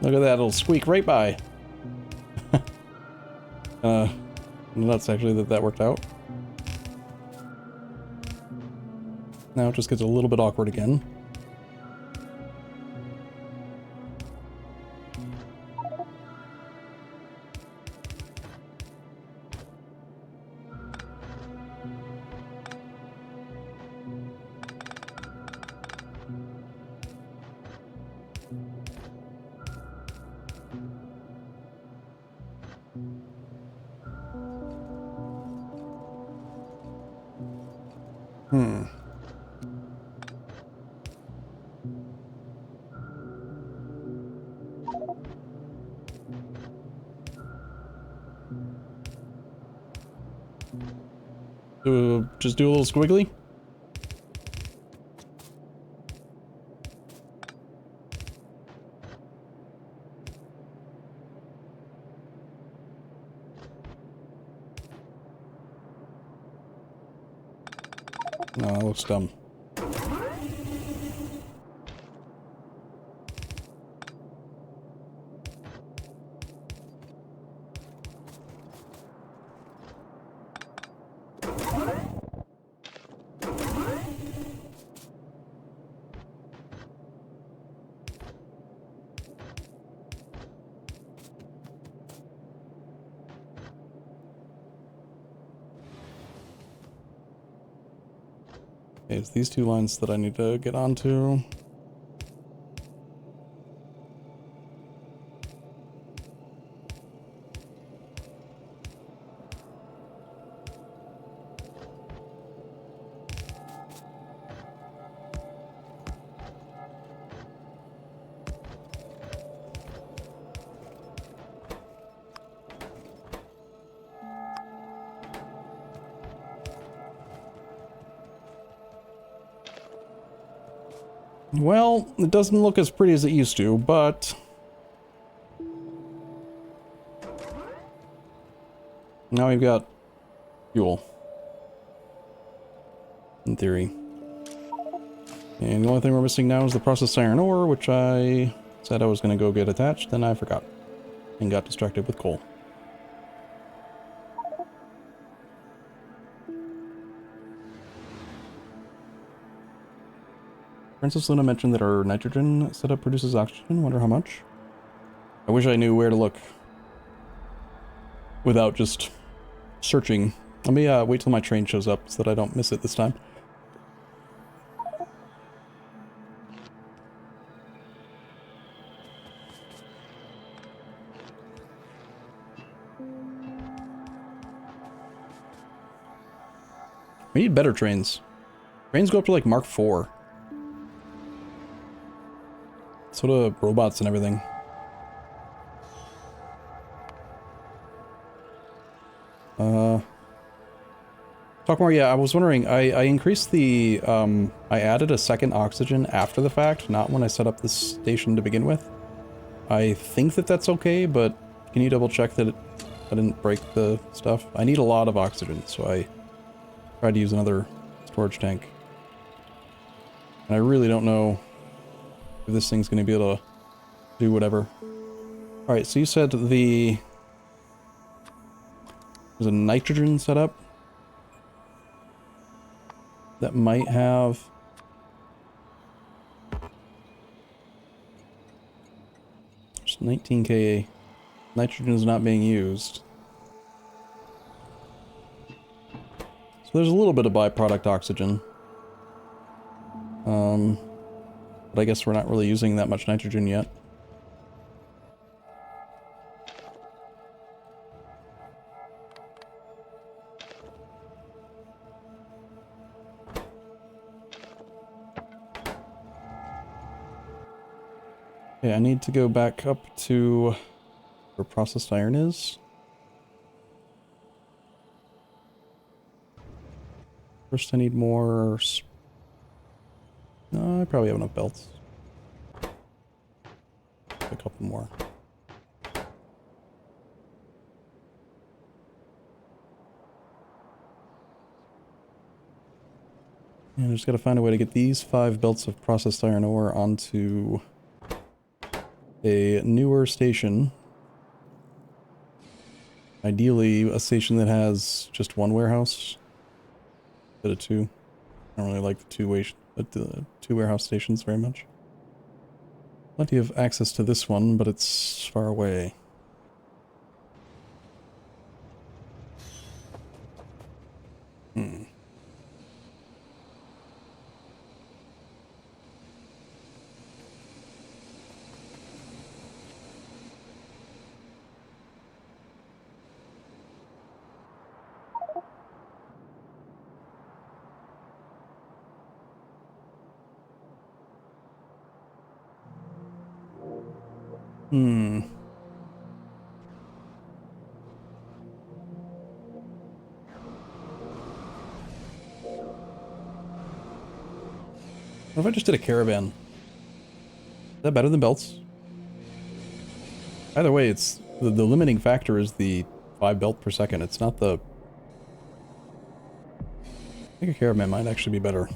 Look at that, it'll squeak right by. Nuts actually that worked out. Now it just gets a little bit awkward again. Just do a little squiggly? No, that looks dumb. Okay, it's these 2 lines that I need to get onto. Well, it doesn't look as pretty as it used to, but now we've got fuel. In theory. And the only thing we're missing now is the processed iron ore, which I said I was going to go get attached, then I forgot. And got distracted with coal. Princess Luna mentioned that our nitrogen setup produces oxygen. Wonder how much? I wish I knew where to look. Without just searching. Let me wait till my train shows up so that I don't miss it this time. We need better trains. Trains go up to like Mark 4. So do robots and everything. Talk more, yeah, I was wondering, I increased the, I added a second oxygen after the fact, not when I set up this station to begin with. I think that that's okay, but can you double check that I didn't break the stuff? I need a lot of oxygen, so I tried to use another storage tank. And I really don't know if this thing's gonna be able to do whatever. Alright, so you said there's a nitrogen setup that might have just 19k nitrogen is not being used. So there's a little bit of byproduct oxygen. But I guess we're not really using that much nitrogen yet. Okay, I need to go back up to where processed iron is. First I need more... No, I probably have enough belts. A couple more. And I just gotta find a way to get these 5 belts of processed iron ore onto a newer station. Ideally, a station that has just one warehouse instead of 2. I don't really like the two warehouse stations very much. Plenty of access to this one, but it's far away. Hmm. Hmm. What if I just did a caravan? Is that better than belts? Either way, it's the limiting factor is the 5 belt per second. It's not the... I think a caravan might actually be better.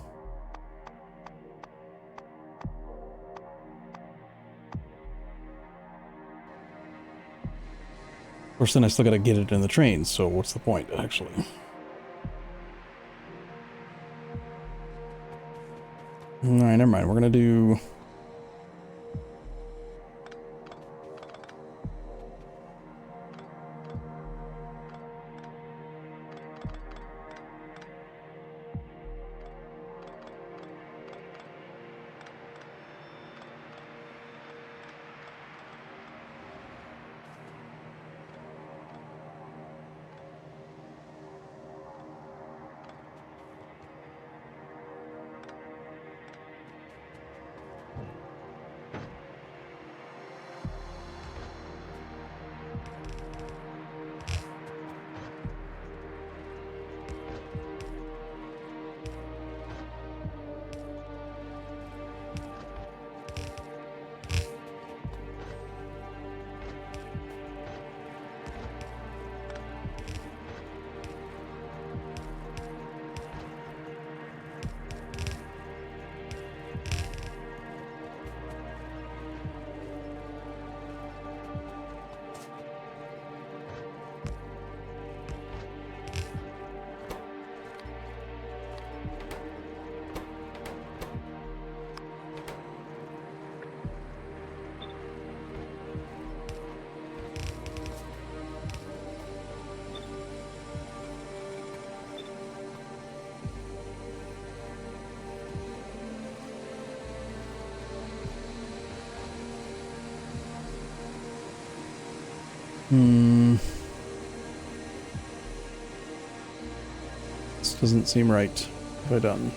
Of course, then I still gotta get it in the train, so what's the point, actually? Alright, never mind. We're gonna do... Hmm. This doesn't seem right. What have I done?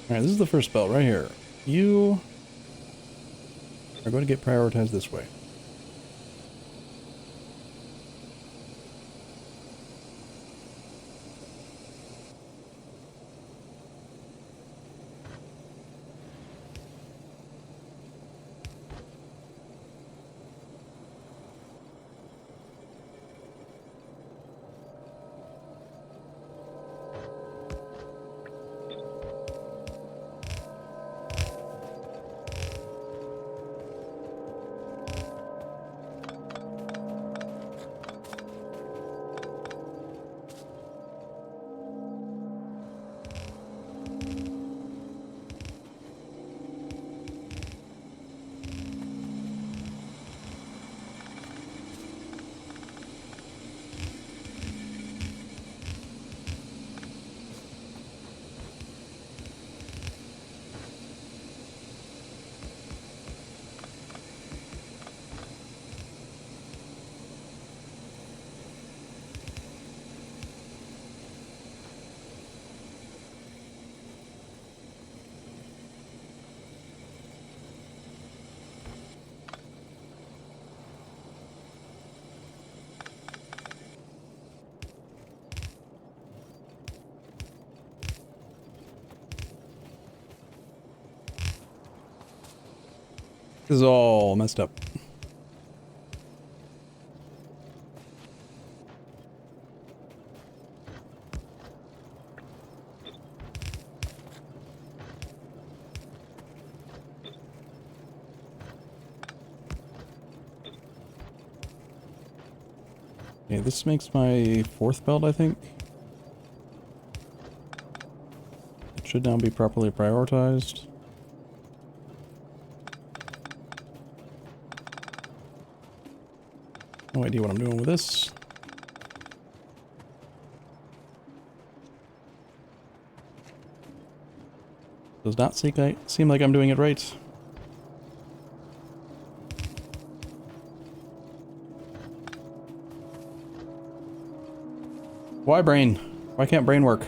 Alright, this is the first belt right here. You are going to get prioritized this way. This is all messed up. Okay, this makes my fourth belt, I think. It should now be properly prioritized. No idea what I'm doing with this. Does not seem like I'm doing it right. Why brain? Why can't brain work?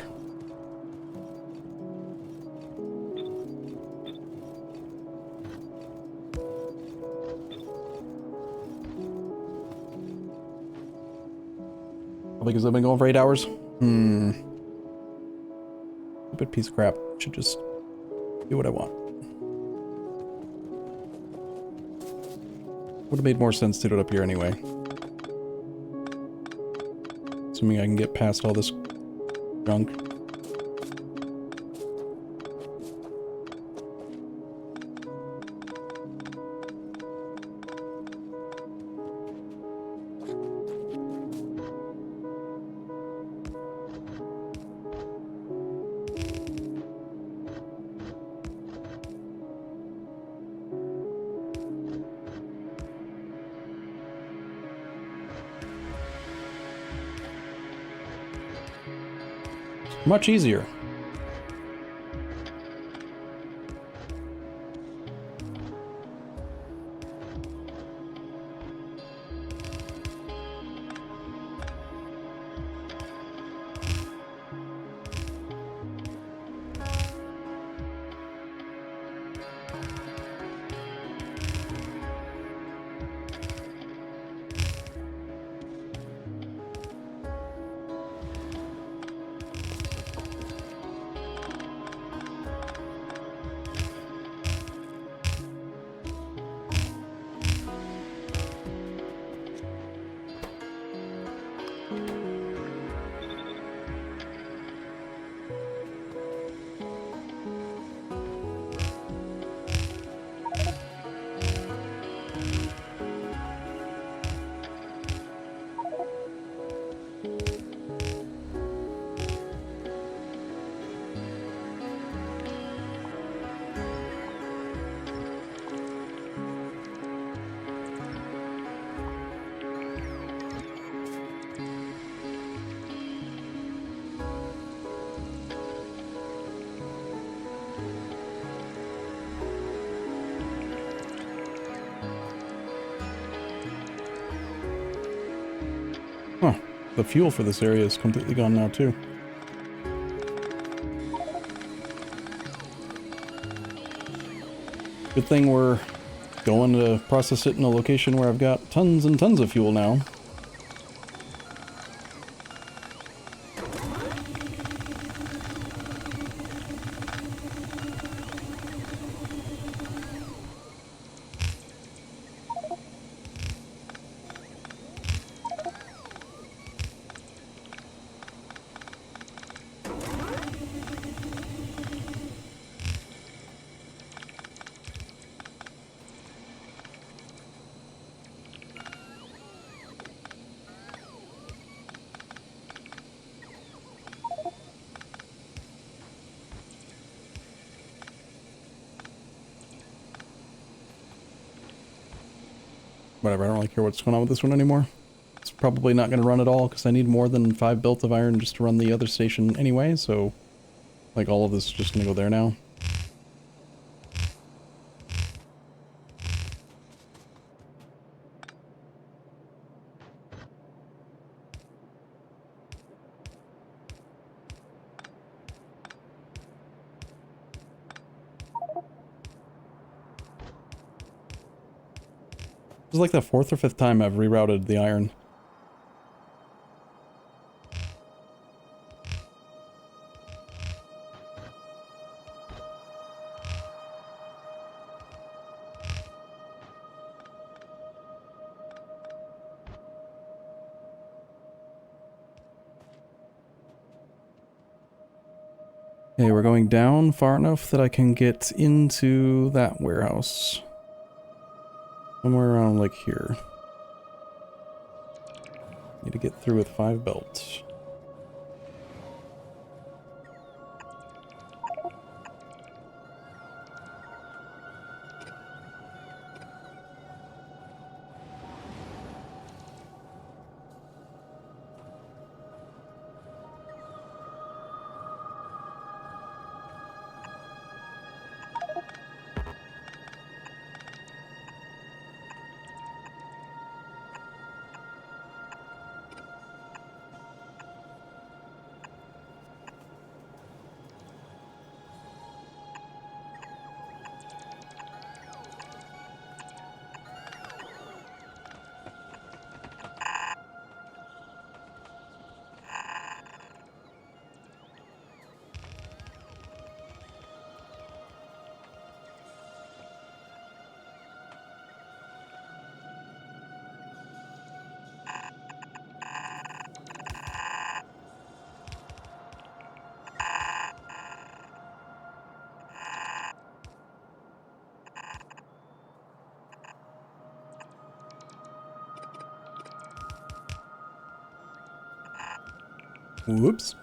Because I've been going for 8 hours? Stupid piece of crap. Should just do what I want. Would have made more sense to do it up here anyway. Assuming I can get past all this junk. Much easier. Huh. The fuel for this area is completely gone now, too. Good thing we're going to process it in a location where I've got tons and tons of fuel now. Whatever, I don't really care what's going on with this one anymore. It's probably not going to run at all because I need more than 5 belts of iron just to run the other station anyway, so like all of this is just going to go there now. This is like the 4th or 5th time I've rerouted the iron. Okay, we're going down far enough that I can get into that warehouse. Somewhere around like here. Need to get through with 5 belts. Whoops.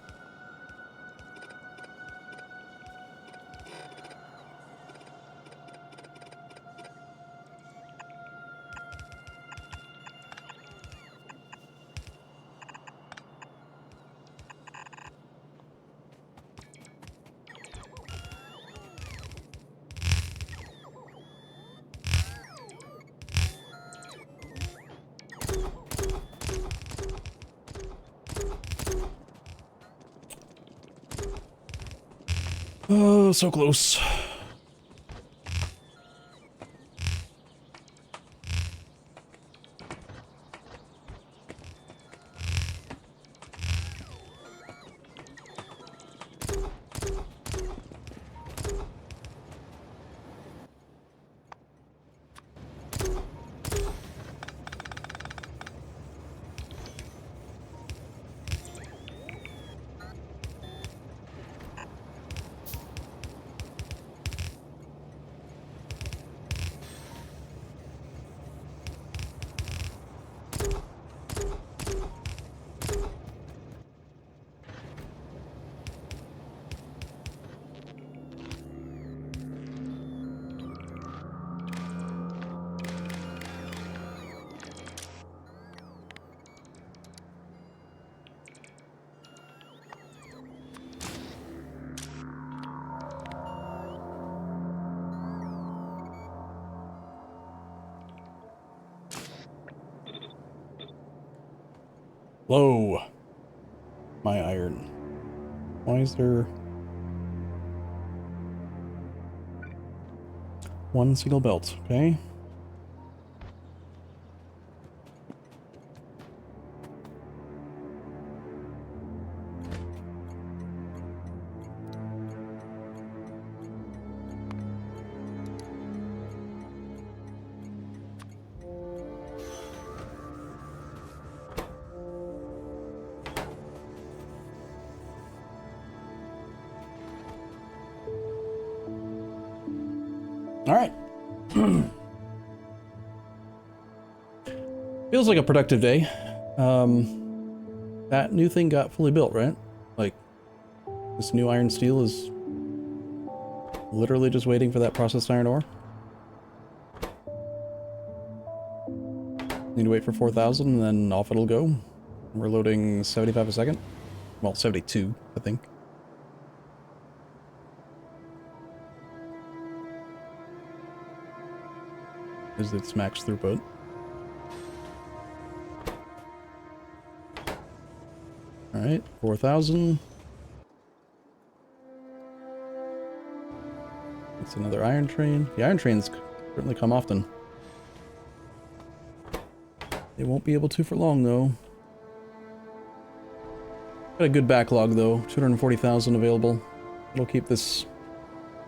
Oh, so close. Low. My iron. Why is there one single belt? Okay. All right. Feels like a productive day. That new thing got fully built, right? Like, this new iron steel is literally just waiting for that processed iron ore. Need to wait for 4,000 and then off it'll go. We're loading 75 a second. Well, 72, I think. Is its max throughput. Alright, 4,000. It's another iron train. The iron trains certainly come often. They won't be able to for long, though. Got a good backlog, though. 240,000 available. It'll keep this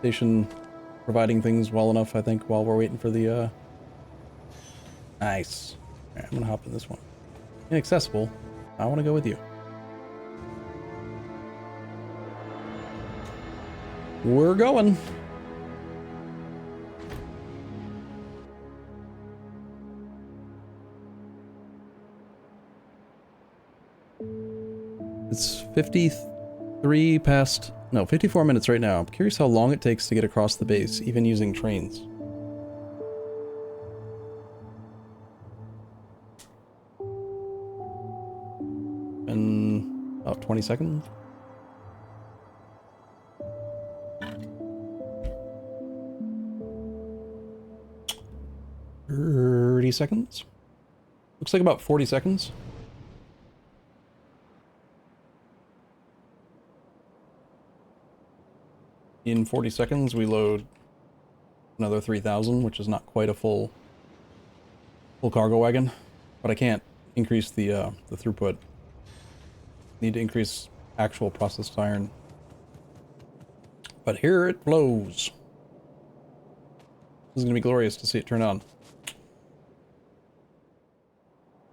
station providing things well enough, I think, while we're waiting for the, Nice. Alright, I'm gonna hop in this one. Inaccessible. I want to go with you. We're going. It's 53 past... No, 54 minutes right now. I'm curious how long it takes to get across the base, even using trains. In about 20 seconds. 30 seconds? Looks like about 40 seconds. In 40 seconds, we load another 3,000, which is not quite a full cargo wagon, but I can't increase the throughput. Need to increase actual processed iron. But here it flows. This is gonna be glorious to see it turn on.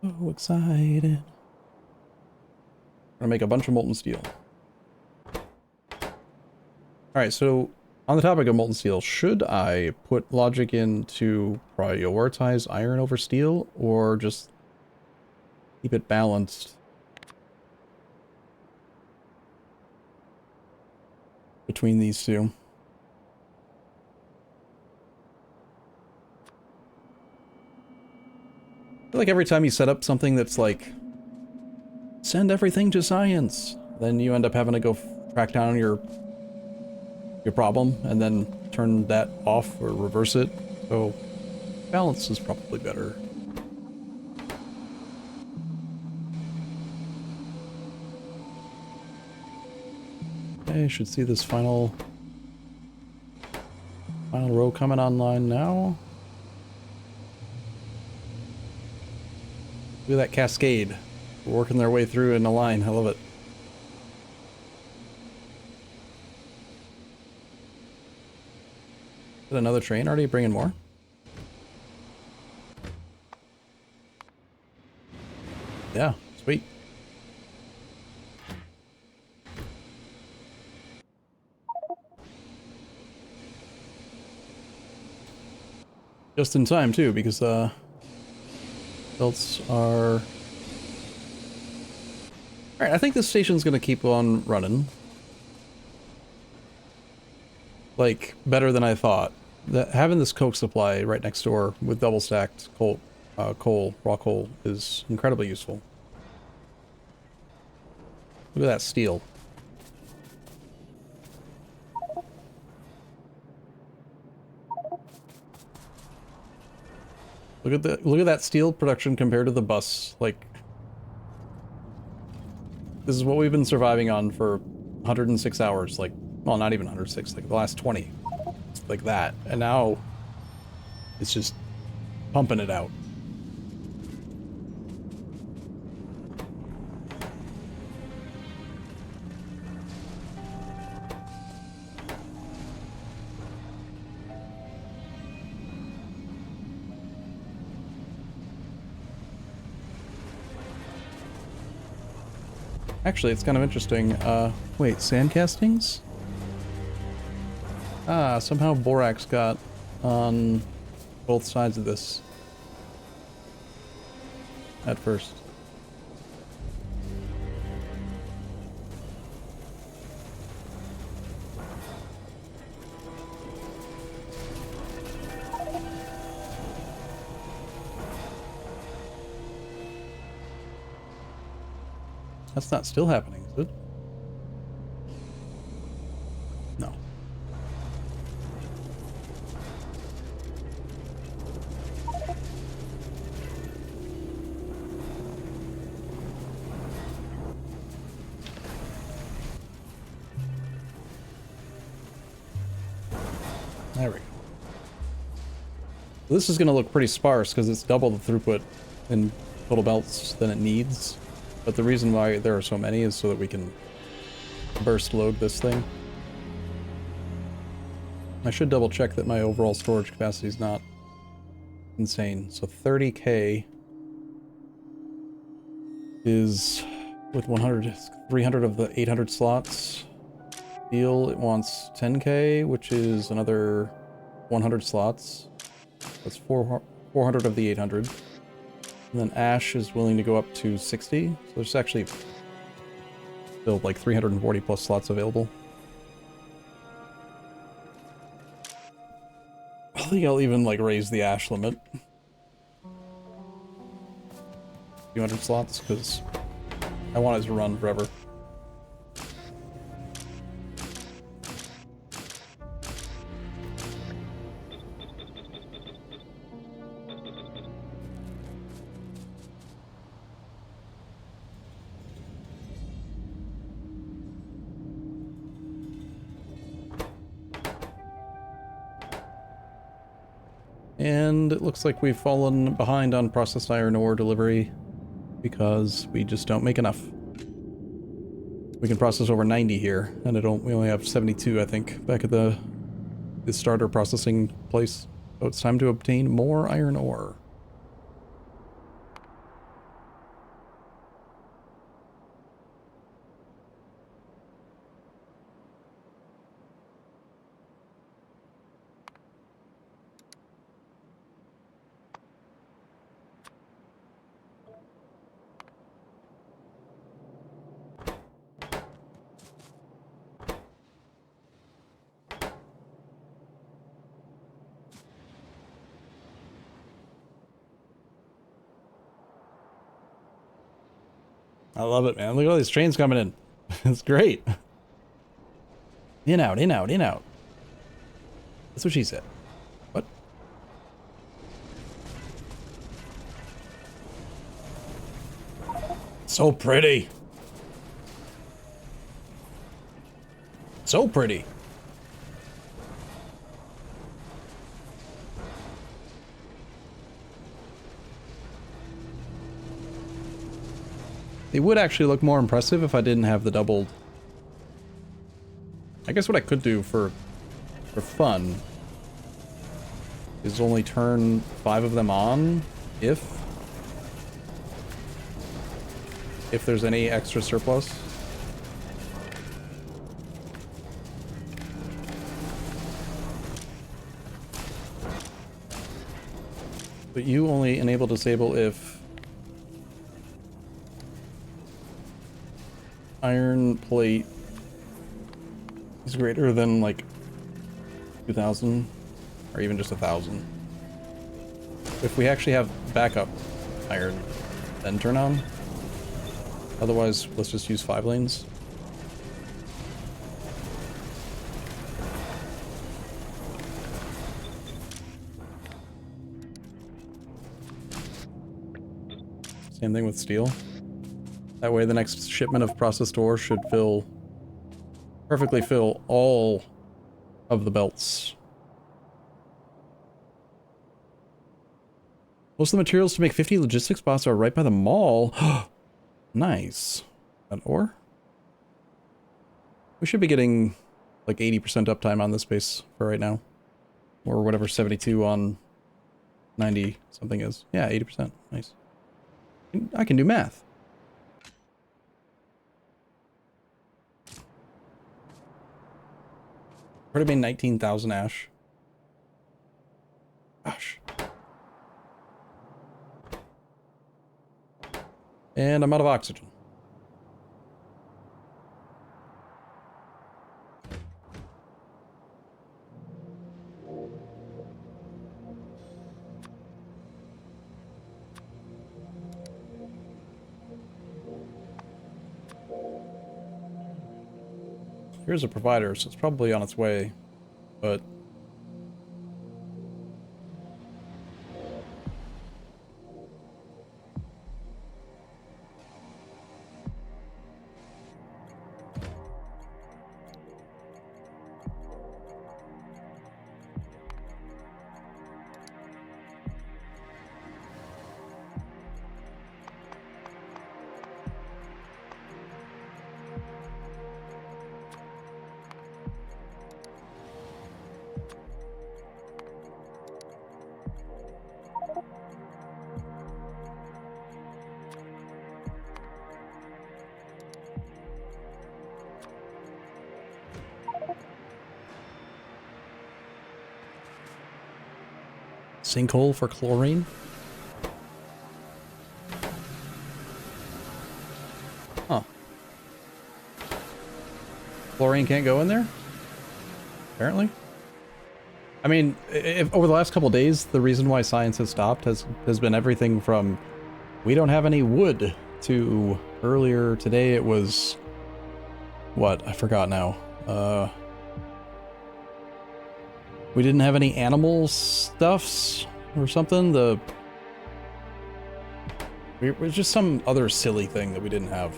So excited. Gonna make a bunch of molten steel. Alright, so on the topic of molten steel, should I put logic in to prioritize iron over steel, or just keep it balanced between these two? I feel like every time you set up something that's like, send everything to science, then you end up having to go track down your problem and then turn that off or reverse it. So balance is probably better. Okay, should see this final row coming online now. Look at that cascade. Working their way through in a line. I love it. Is that another train already bringing more? Yeah, sweet. Just in time too, because belts are... Alright, I think this station's gonna keep on running. Like, better than I thought. Having this coke supply right next door with double stacked raw coal, is incredibly useful. Look at that steel. Look at that steel production compared to the bus. Like, This is what we've been surviving on for 106 hours, like, well, not even 106, like the last 20. It's like that. And now it's just pumping it out. Actually, it's kind of interesting. Wait, sand castings? Ah, somehow Borax got on both sides of this at first. That's not still happening, is it? No. There we go. This is going to look pretty sparse because it's double the throughput in total belts than it needs. But the reason why there are so many is so that we can burst load this thing. I should double check that my overall storage capacity is not insane. So 30k is with 300 of the 800 slots. Steel, it wants 10k, which is another 100 slots. That's 400 of the 800. And then Ash is willing to go up to 60. So there's actually still like 340 plus slots available. I think I'll even like raise the Ash limit. 200 slots, because I want it to run forever. And it looks like we've fallen behind on processed iron ore delivery because we just don't make enough. We can process over 90 here, and we only have 72, I think, back at the starter processing place. So it's time to obtain more iron ore. I love it, man. Look at all these trains coming in. It's great. In, out, in, out, in, out. That's what she said. What? So pretty. So pretty. It would actually look more impressive if I didn't have the doubled. I guess what I could do for fun is only turn 5 of them on if there's any extra surplus. But you only enable disable if iron plate is greater than like 2,000 or even just 1,000. If we actually have backup iron, then turn on. Otherwise, let's just use 5 lanes. Same thing with steel. That way the next shipment of processed ore should perfectly fill all of the belts. Most of the materials to make 50 logistics spots are right by the mall. Nice. An ore? We should be getting like 80% uptime on this base for right now. Or whatever 72 on 90 something is. Yeah, 80%. Nice. I can do math. Already made 19,000 ash. Gosh. And I'm out of oxygen. Here's a provider, so it's probably on its way, but... Sinkhole for chlorine? Huh. Chlorine can't go in there? Apparently. I mean, if over the last couple days, the reason why science has stopped has been everything from we don't have any wood to earlier today it was... What? I forgot now. We didn't have any animal stuffs or something. It was just some other silly thing that we didn't have.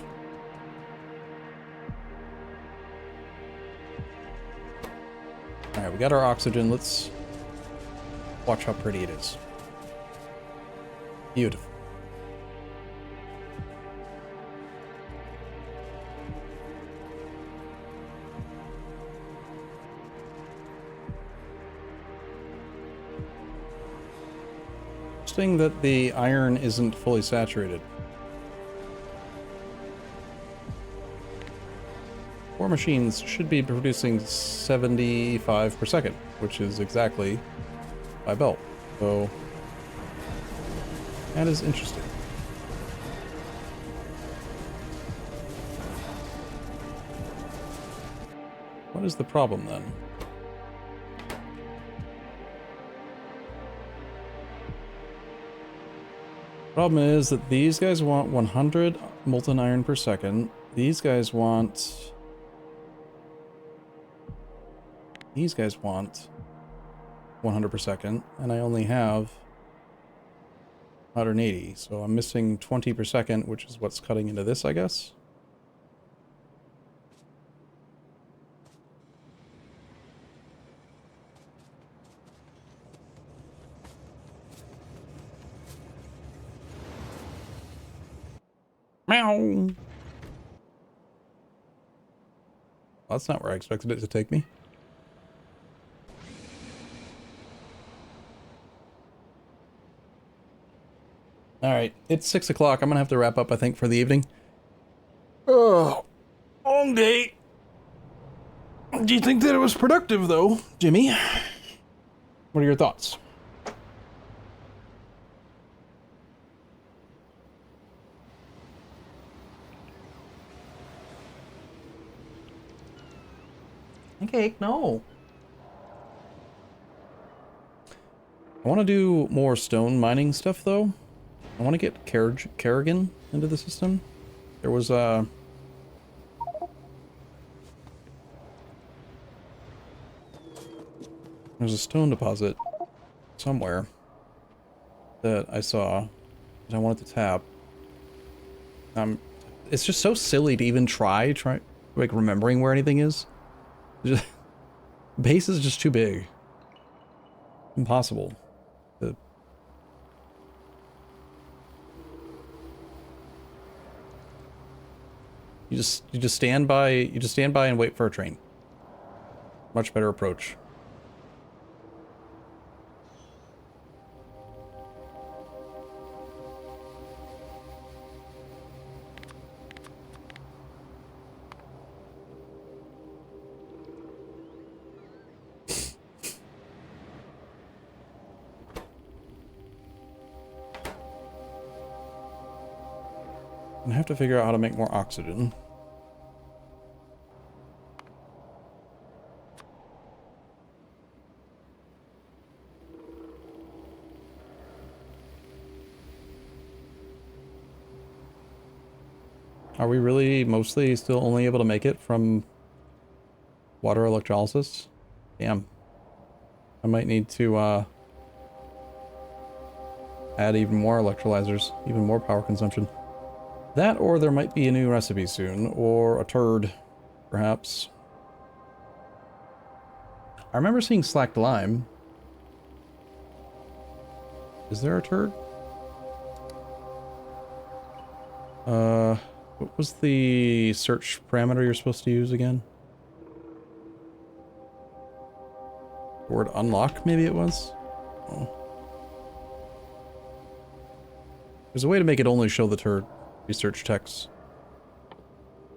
Alright, we got our oxygen. Let's watch how pretty it is. Beautiful. Interesting that the iron isn't fully saturated. Four machines should be producing 75 per second, which is exactly my belt. So that is interesting. What is the problem then? Problem is that these guys want 100 molten iron per second. These guys want 100 per second, and I only have 180, so I'm missing 20 per second, which is what's cutting into this, I guess. Meow! Well, that's not where I expected it to take me. Alright, it's 6 o'clock. I'm gonna have to wrap up, I think, for the evening. Oh, long day. Do you think that it was productive, though, Jimmy? What are your thoughts? Okay, no. I want to do more stone mining stuff, though. I want to get Kerrigan into the system. There was a... There's a stone deposit somewhere that I saw that I wanted to tap. I'm it's just so silly to even try like remembering where anything is. Just, base is just too big. Impossible. You just stand by and wait for a train. Much better approach. I have to figure out how to make more oxygen. Are we really mostly still only able to make it from water electrolysis? Damn. I might need to add even more electrolyzers, even more power consumption. That, or there might be a new recipe soon, or a turd, perhaps. I remember seeing slacked lime. Is there a turd? What was the search parameter you're supposed to use again? Word unlock, maybe it was? Oh. There's a way to make it only show the turd. Research text.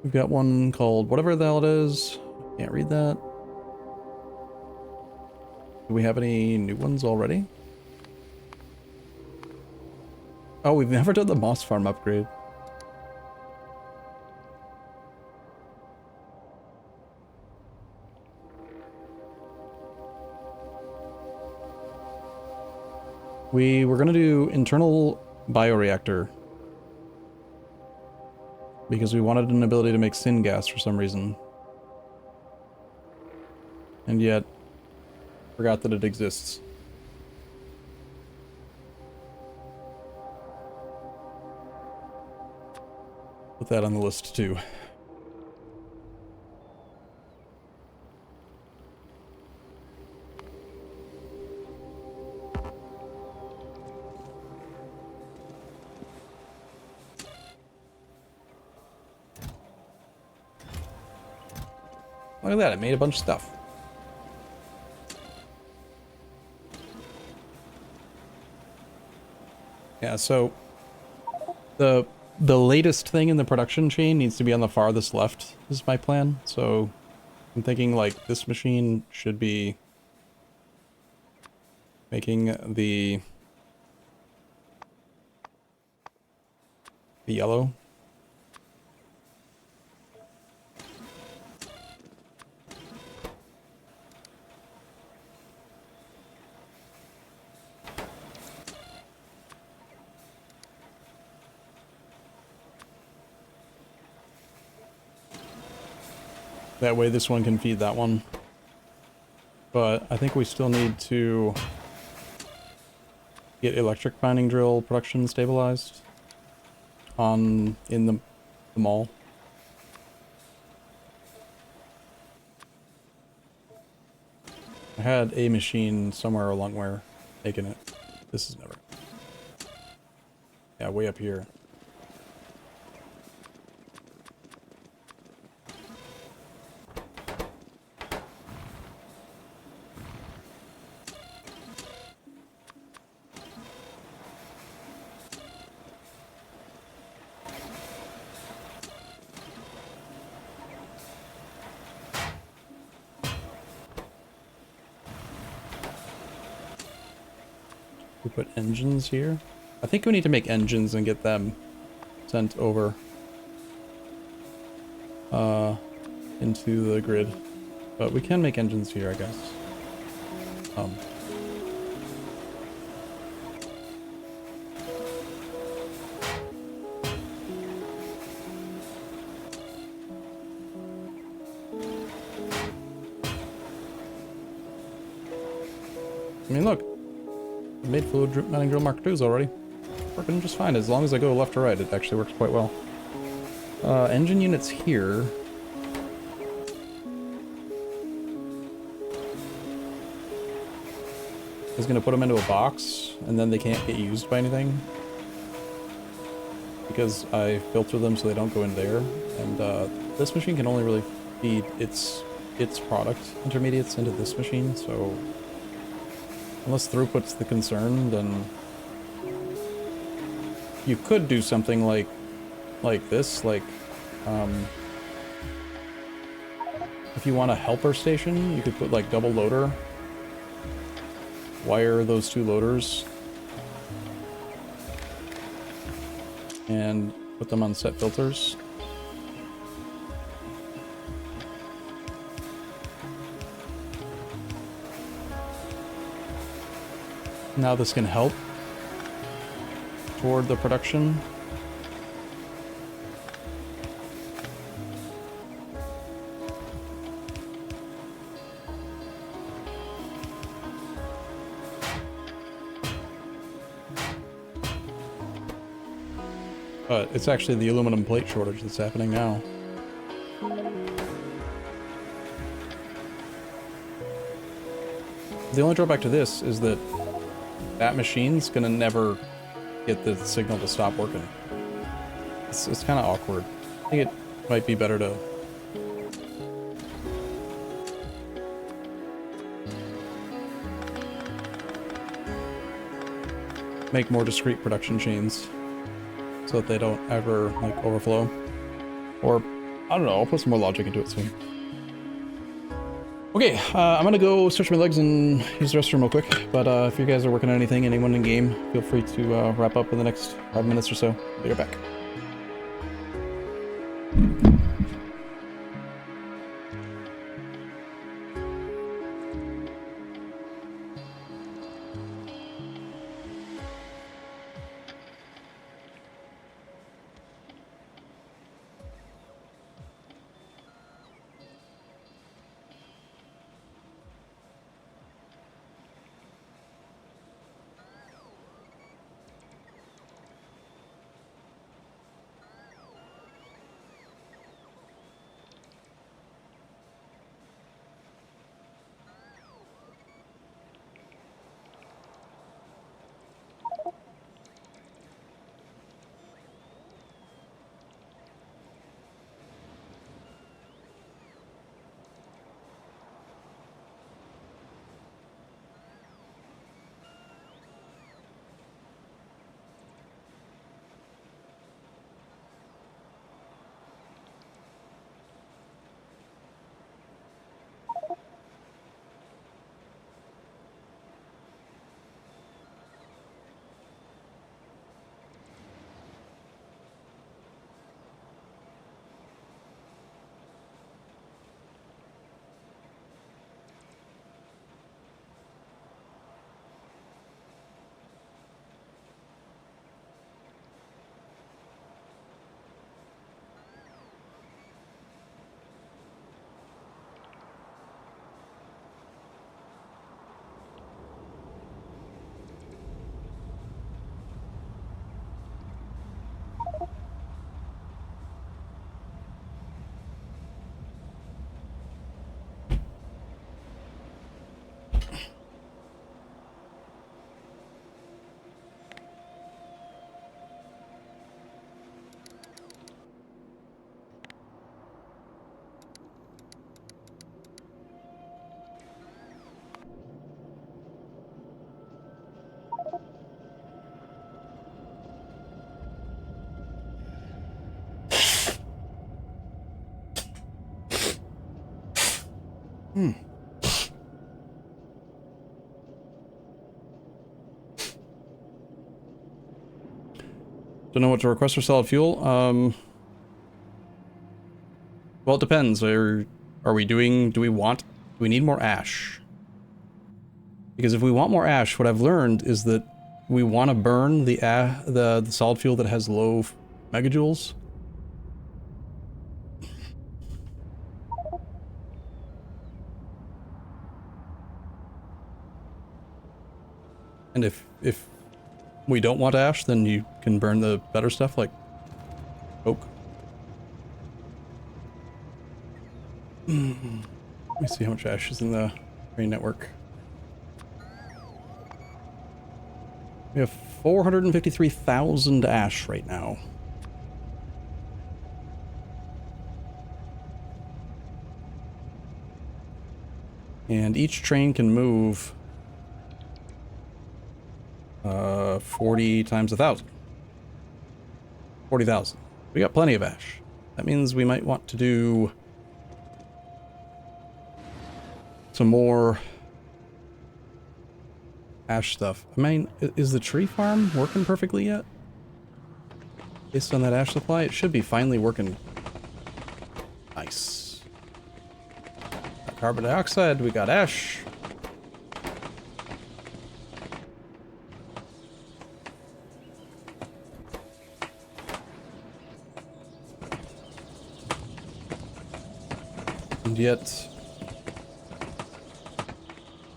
We've got one called whatever the hell it is. Can't read that. Do we have any new ones already? Oh, we've never done the moss farm upgrade. We were gonna do internal bioreactor because we wanted an ability to make syngas for some reason. And yet, forgot that it exists. Put that on the list too. Look at that, it made a bunch of stuff. Yeah, so the latest thing in the production chain needs to be on the farthest left, is my plan. So I'm thinking like this machine should be making the yellow. That way this one can feed that one. But I think we still need to get electric mining drill production stabilized in the mall. I had a machine somewhere along where taking it. This is never. Yeah, way up here. We put engines here. I think we need to make engines and get them sent over into the grid. But we can make engines here, I guess. I mean, look. I made fluid mining drill Mark IIs already. Working just fine. As long as I go left to right, it actually works quite well. Engine units here. Is going to put them into a box, and then they can't get used by anything. Because I filter them so they don't go in there. And this machine can only really feed its product intermediates into this machine, so unless throughput's the concern, then you could do something like this, like if you want a helper station, you could put like double loader, wire those two loaders, and put them on set filters. Now this can help toward the production. But it's actually the aluminum plate shortage that's happening now. The only drawback to this is that that machine's gonna never get the signal to stop working. It's kind of awkward. I think it might be better to make more discrete production chains so that they don't ever like overflow. Or I don't know, I'll put some more logic into it soon. Okay, I'm gonna go stretch my legs and use the restroom real quick, but if you guys are working on anything, anyone in game, feel free to wrap up in the next 5 minutes or so. Be right back. Don't know what to request for solid fuel. Well, it depends. Do we need more ash? Because if we want more ash, what I've learned is that we want to burn the solid fuel that has low megajoules. And if we don't want ash, then you can burn the better stuff like coke. Let me see how much ash is in the train network. We have 453,000 ash right now. And each train can move 40 times 1,000. 40,000. We got plenty of ash. That means we might want to do some more ash stuff. I mean, is the tree farm working perfectly yet? Based on that ash supply, it should be finally working. Nice. Got carbon dioxide, we got ash. And yet,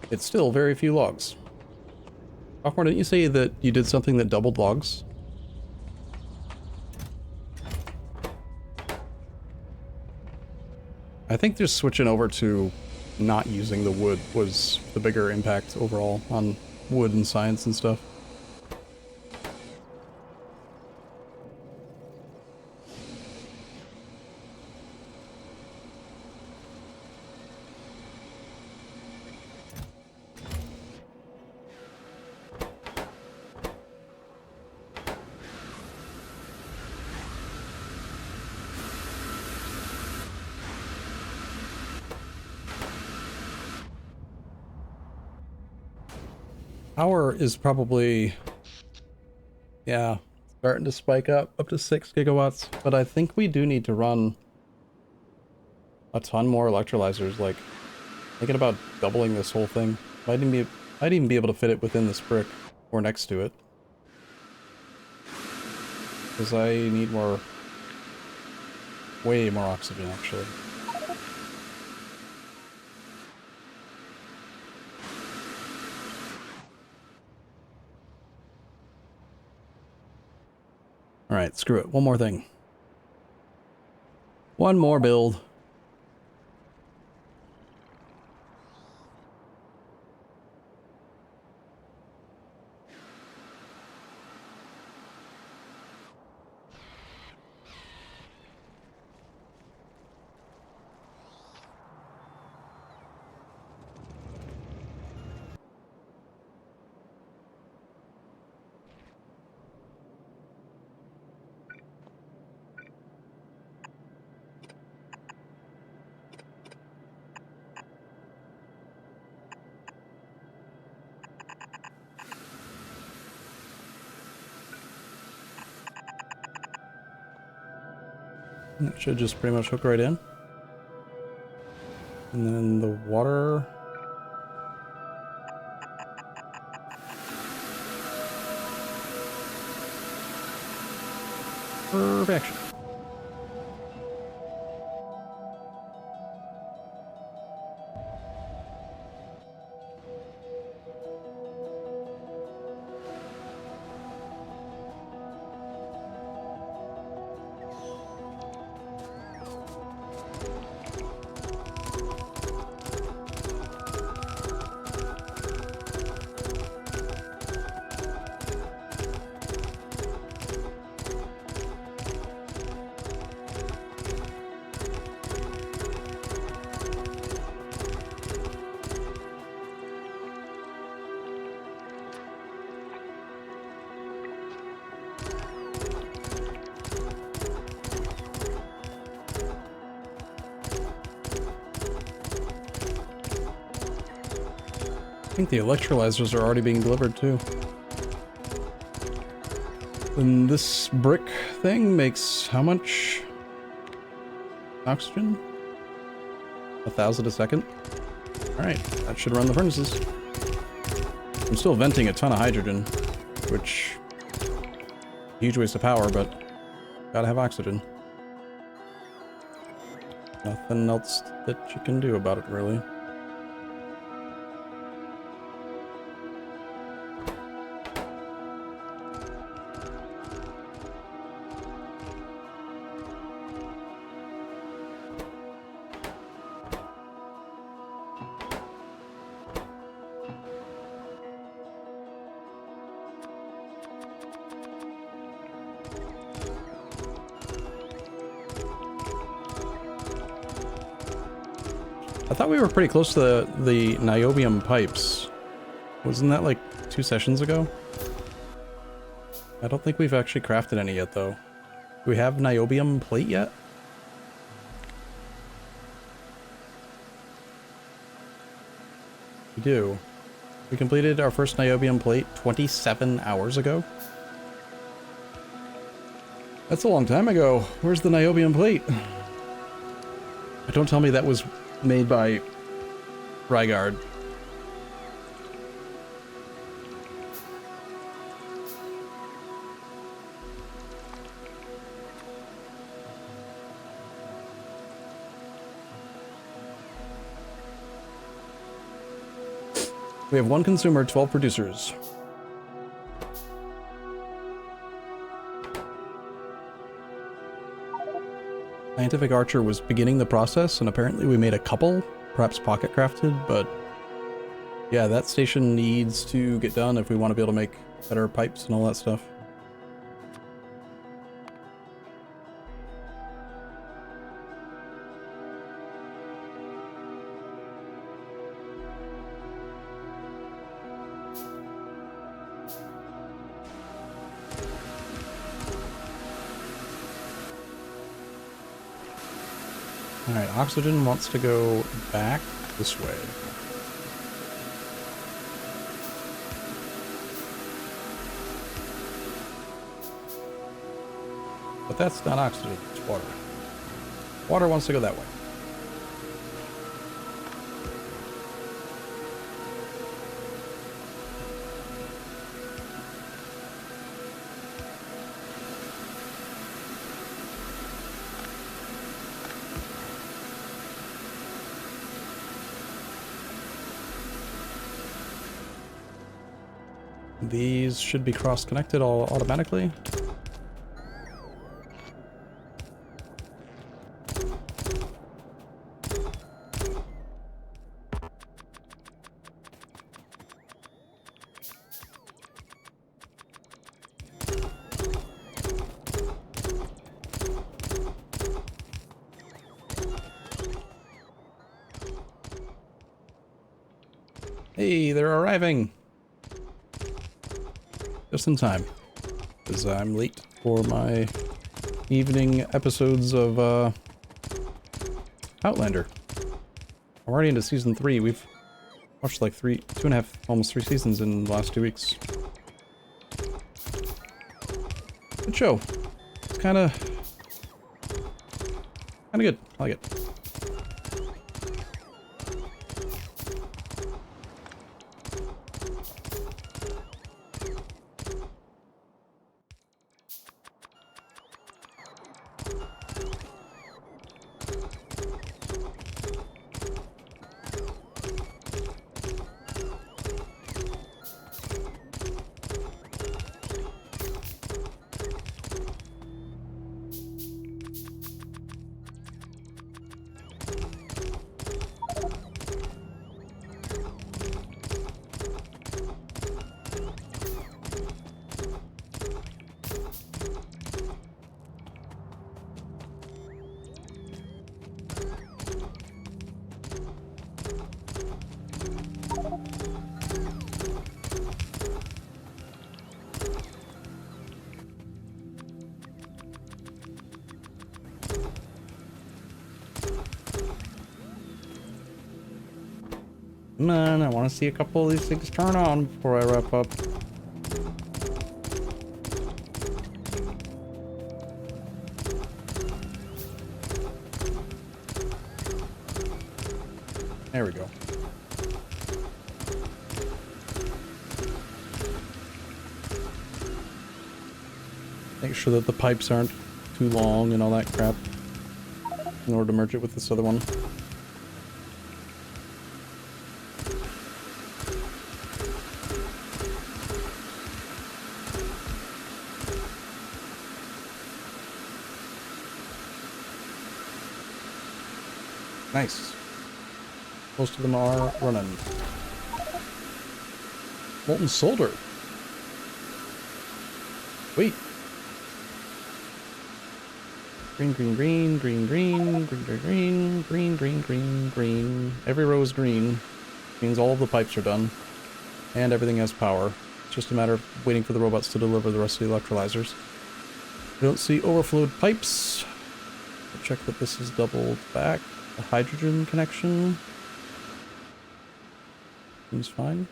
it's still very few logs. Sophomore, didn't you say that you did something that doubled logs? I think just switching over to not using the wood was the bigger impact overall on wood and science and stuff. Power is probably, yeah, starting to spike up to 6 gigawatts, but I think we do need to run a ton more electrolyzers, like thinking about doubling this whole thing. Might even be able to fit it within this brick or next to it. Because I need way more oxygen actually. Alright, screw it. One more thing. One more build. It should just pretty much hook right in. And then the water... Perfection. I think the electrolyzers are already being delivered too. And this brick thing makes how much oxygen? 1,000 a second? Alright, that should run the furnaces. I'm still venting a ton of hydrogen, which... huge waste of power, but gotta have oxygen. Nothing else that you can do about it, really. I thought we were pretty close to the niobium pipes. Wasn't that like 2 sessions ago? I don't think we've actually crafted any yet, though. Do we have niobium plate yet? We do. We completed our first niobium plate 27 hours ago. That's a long time ago. Where's the niobium plate? Don't tell me that was made by Rygard. We have 1 consumer, 12 producers. Scientific Archer was beginning the process, and apparently we made a couple, perhaps pocket crafted, but yeah, that station needs to get done if we want to be able to make better pipes and all that stuff. Alright, oxygen wants to go back this way. But that's not oxygen, it's water. Water wants to go that way. These should be cross-connected all automatically. Hey, they're arriving! Just in time, because I'm late for my evening episodes of Outlander. I'm already into season 3. We've watched like 2.5, almost 3 seasons in the last 2 weeks. Good show. It's kind of good. I like it. Man, I want to see a couple of these things turn on before I wrap up. There we go. Make sure that the pipes aren't too long and all that crap in order to merge it with this other one. Nice. Most of them are running. Molten solder. Green, green, green, green, green, green, green, green, green, green, green. Every row is green. Means all of the pipes are done. And everything has power. It's just a matter of waiting for the robots to deliver the rest of the electrolyzers. I don't see overflowed pipes. I'll check that this is doubled back. The hydrogen connection seems fine.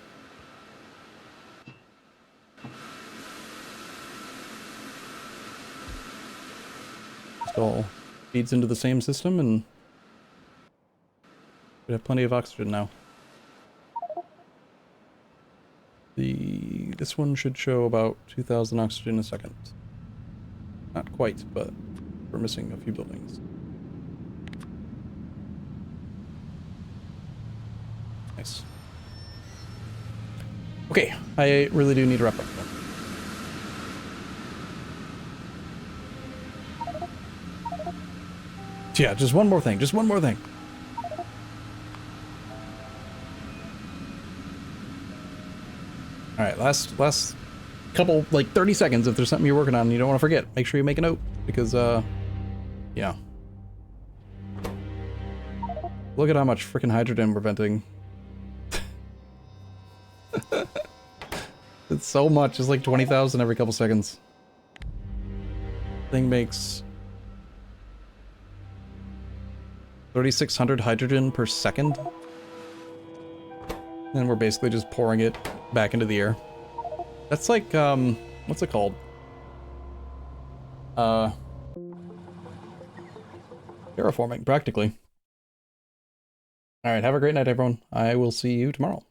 It all feeds into the same system, and we have plenty of oxygen now. This one should show about 2,000 oxygen a second. Not quite, but we're missing a few buildings. Nice. Okay, I really do need to wrap up. Yeah, just one more thing, just one more thing. Alright, last couple, like 30 seconds, if there's something you're working on and you don't want to forget, make sure you make a note, because, yeah. Look at how much freaking hydrogen we're venting. It's so much, it's like 20,000 every couple seconds. Thing makes 3,600 hydrogen per second. And we're basically just pouring it back into the air. That's like, what's it called? Terraforming, practically. Alright, have a great night, everyone. I will see you tomorrow.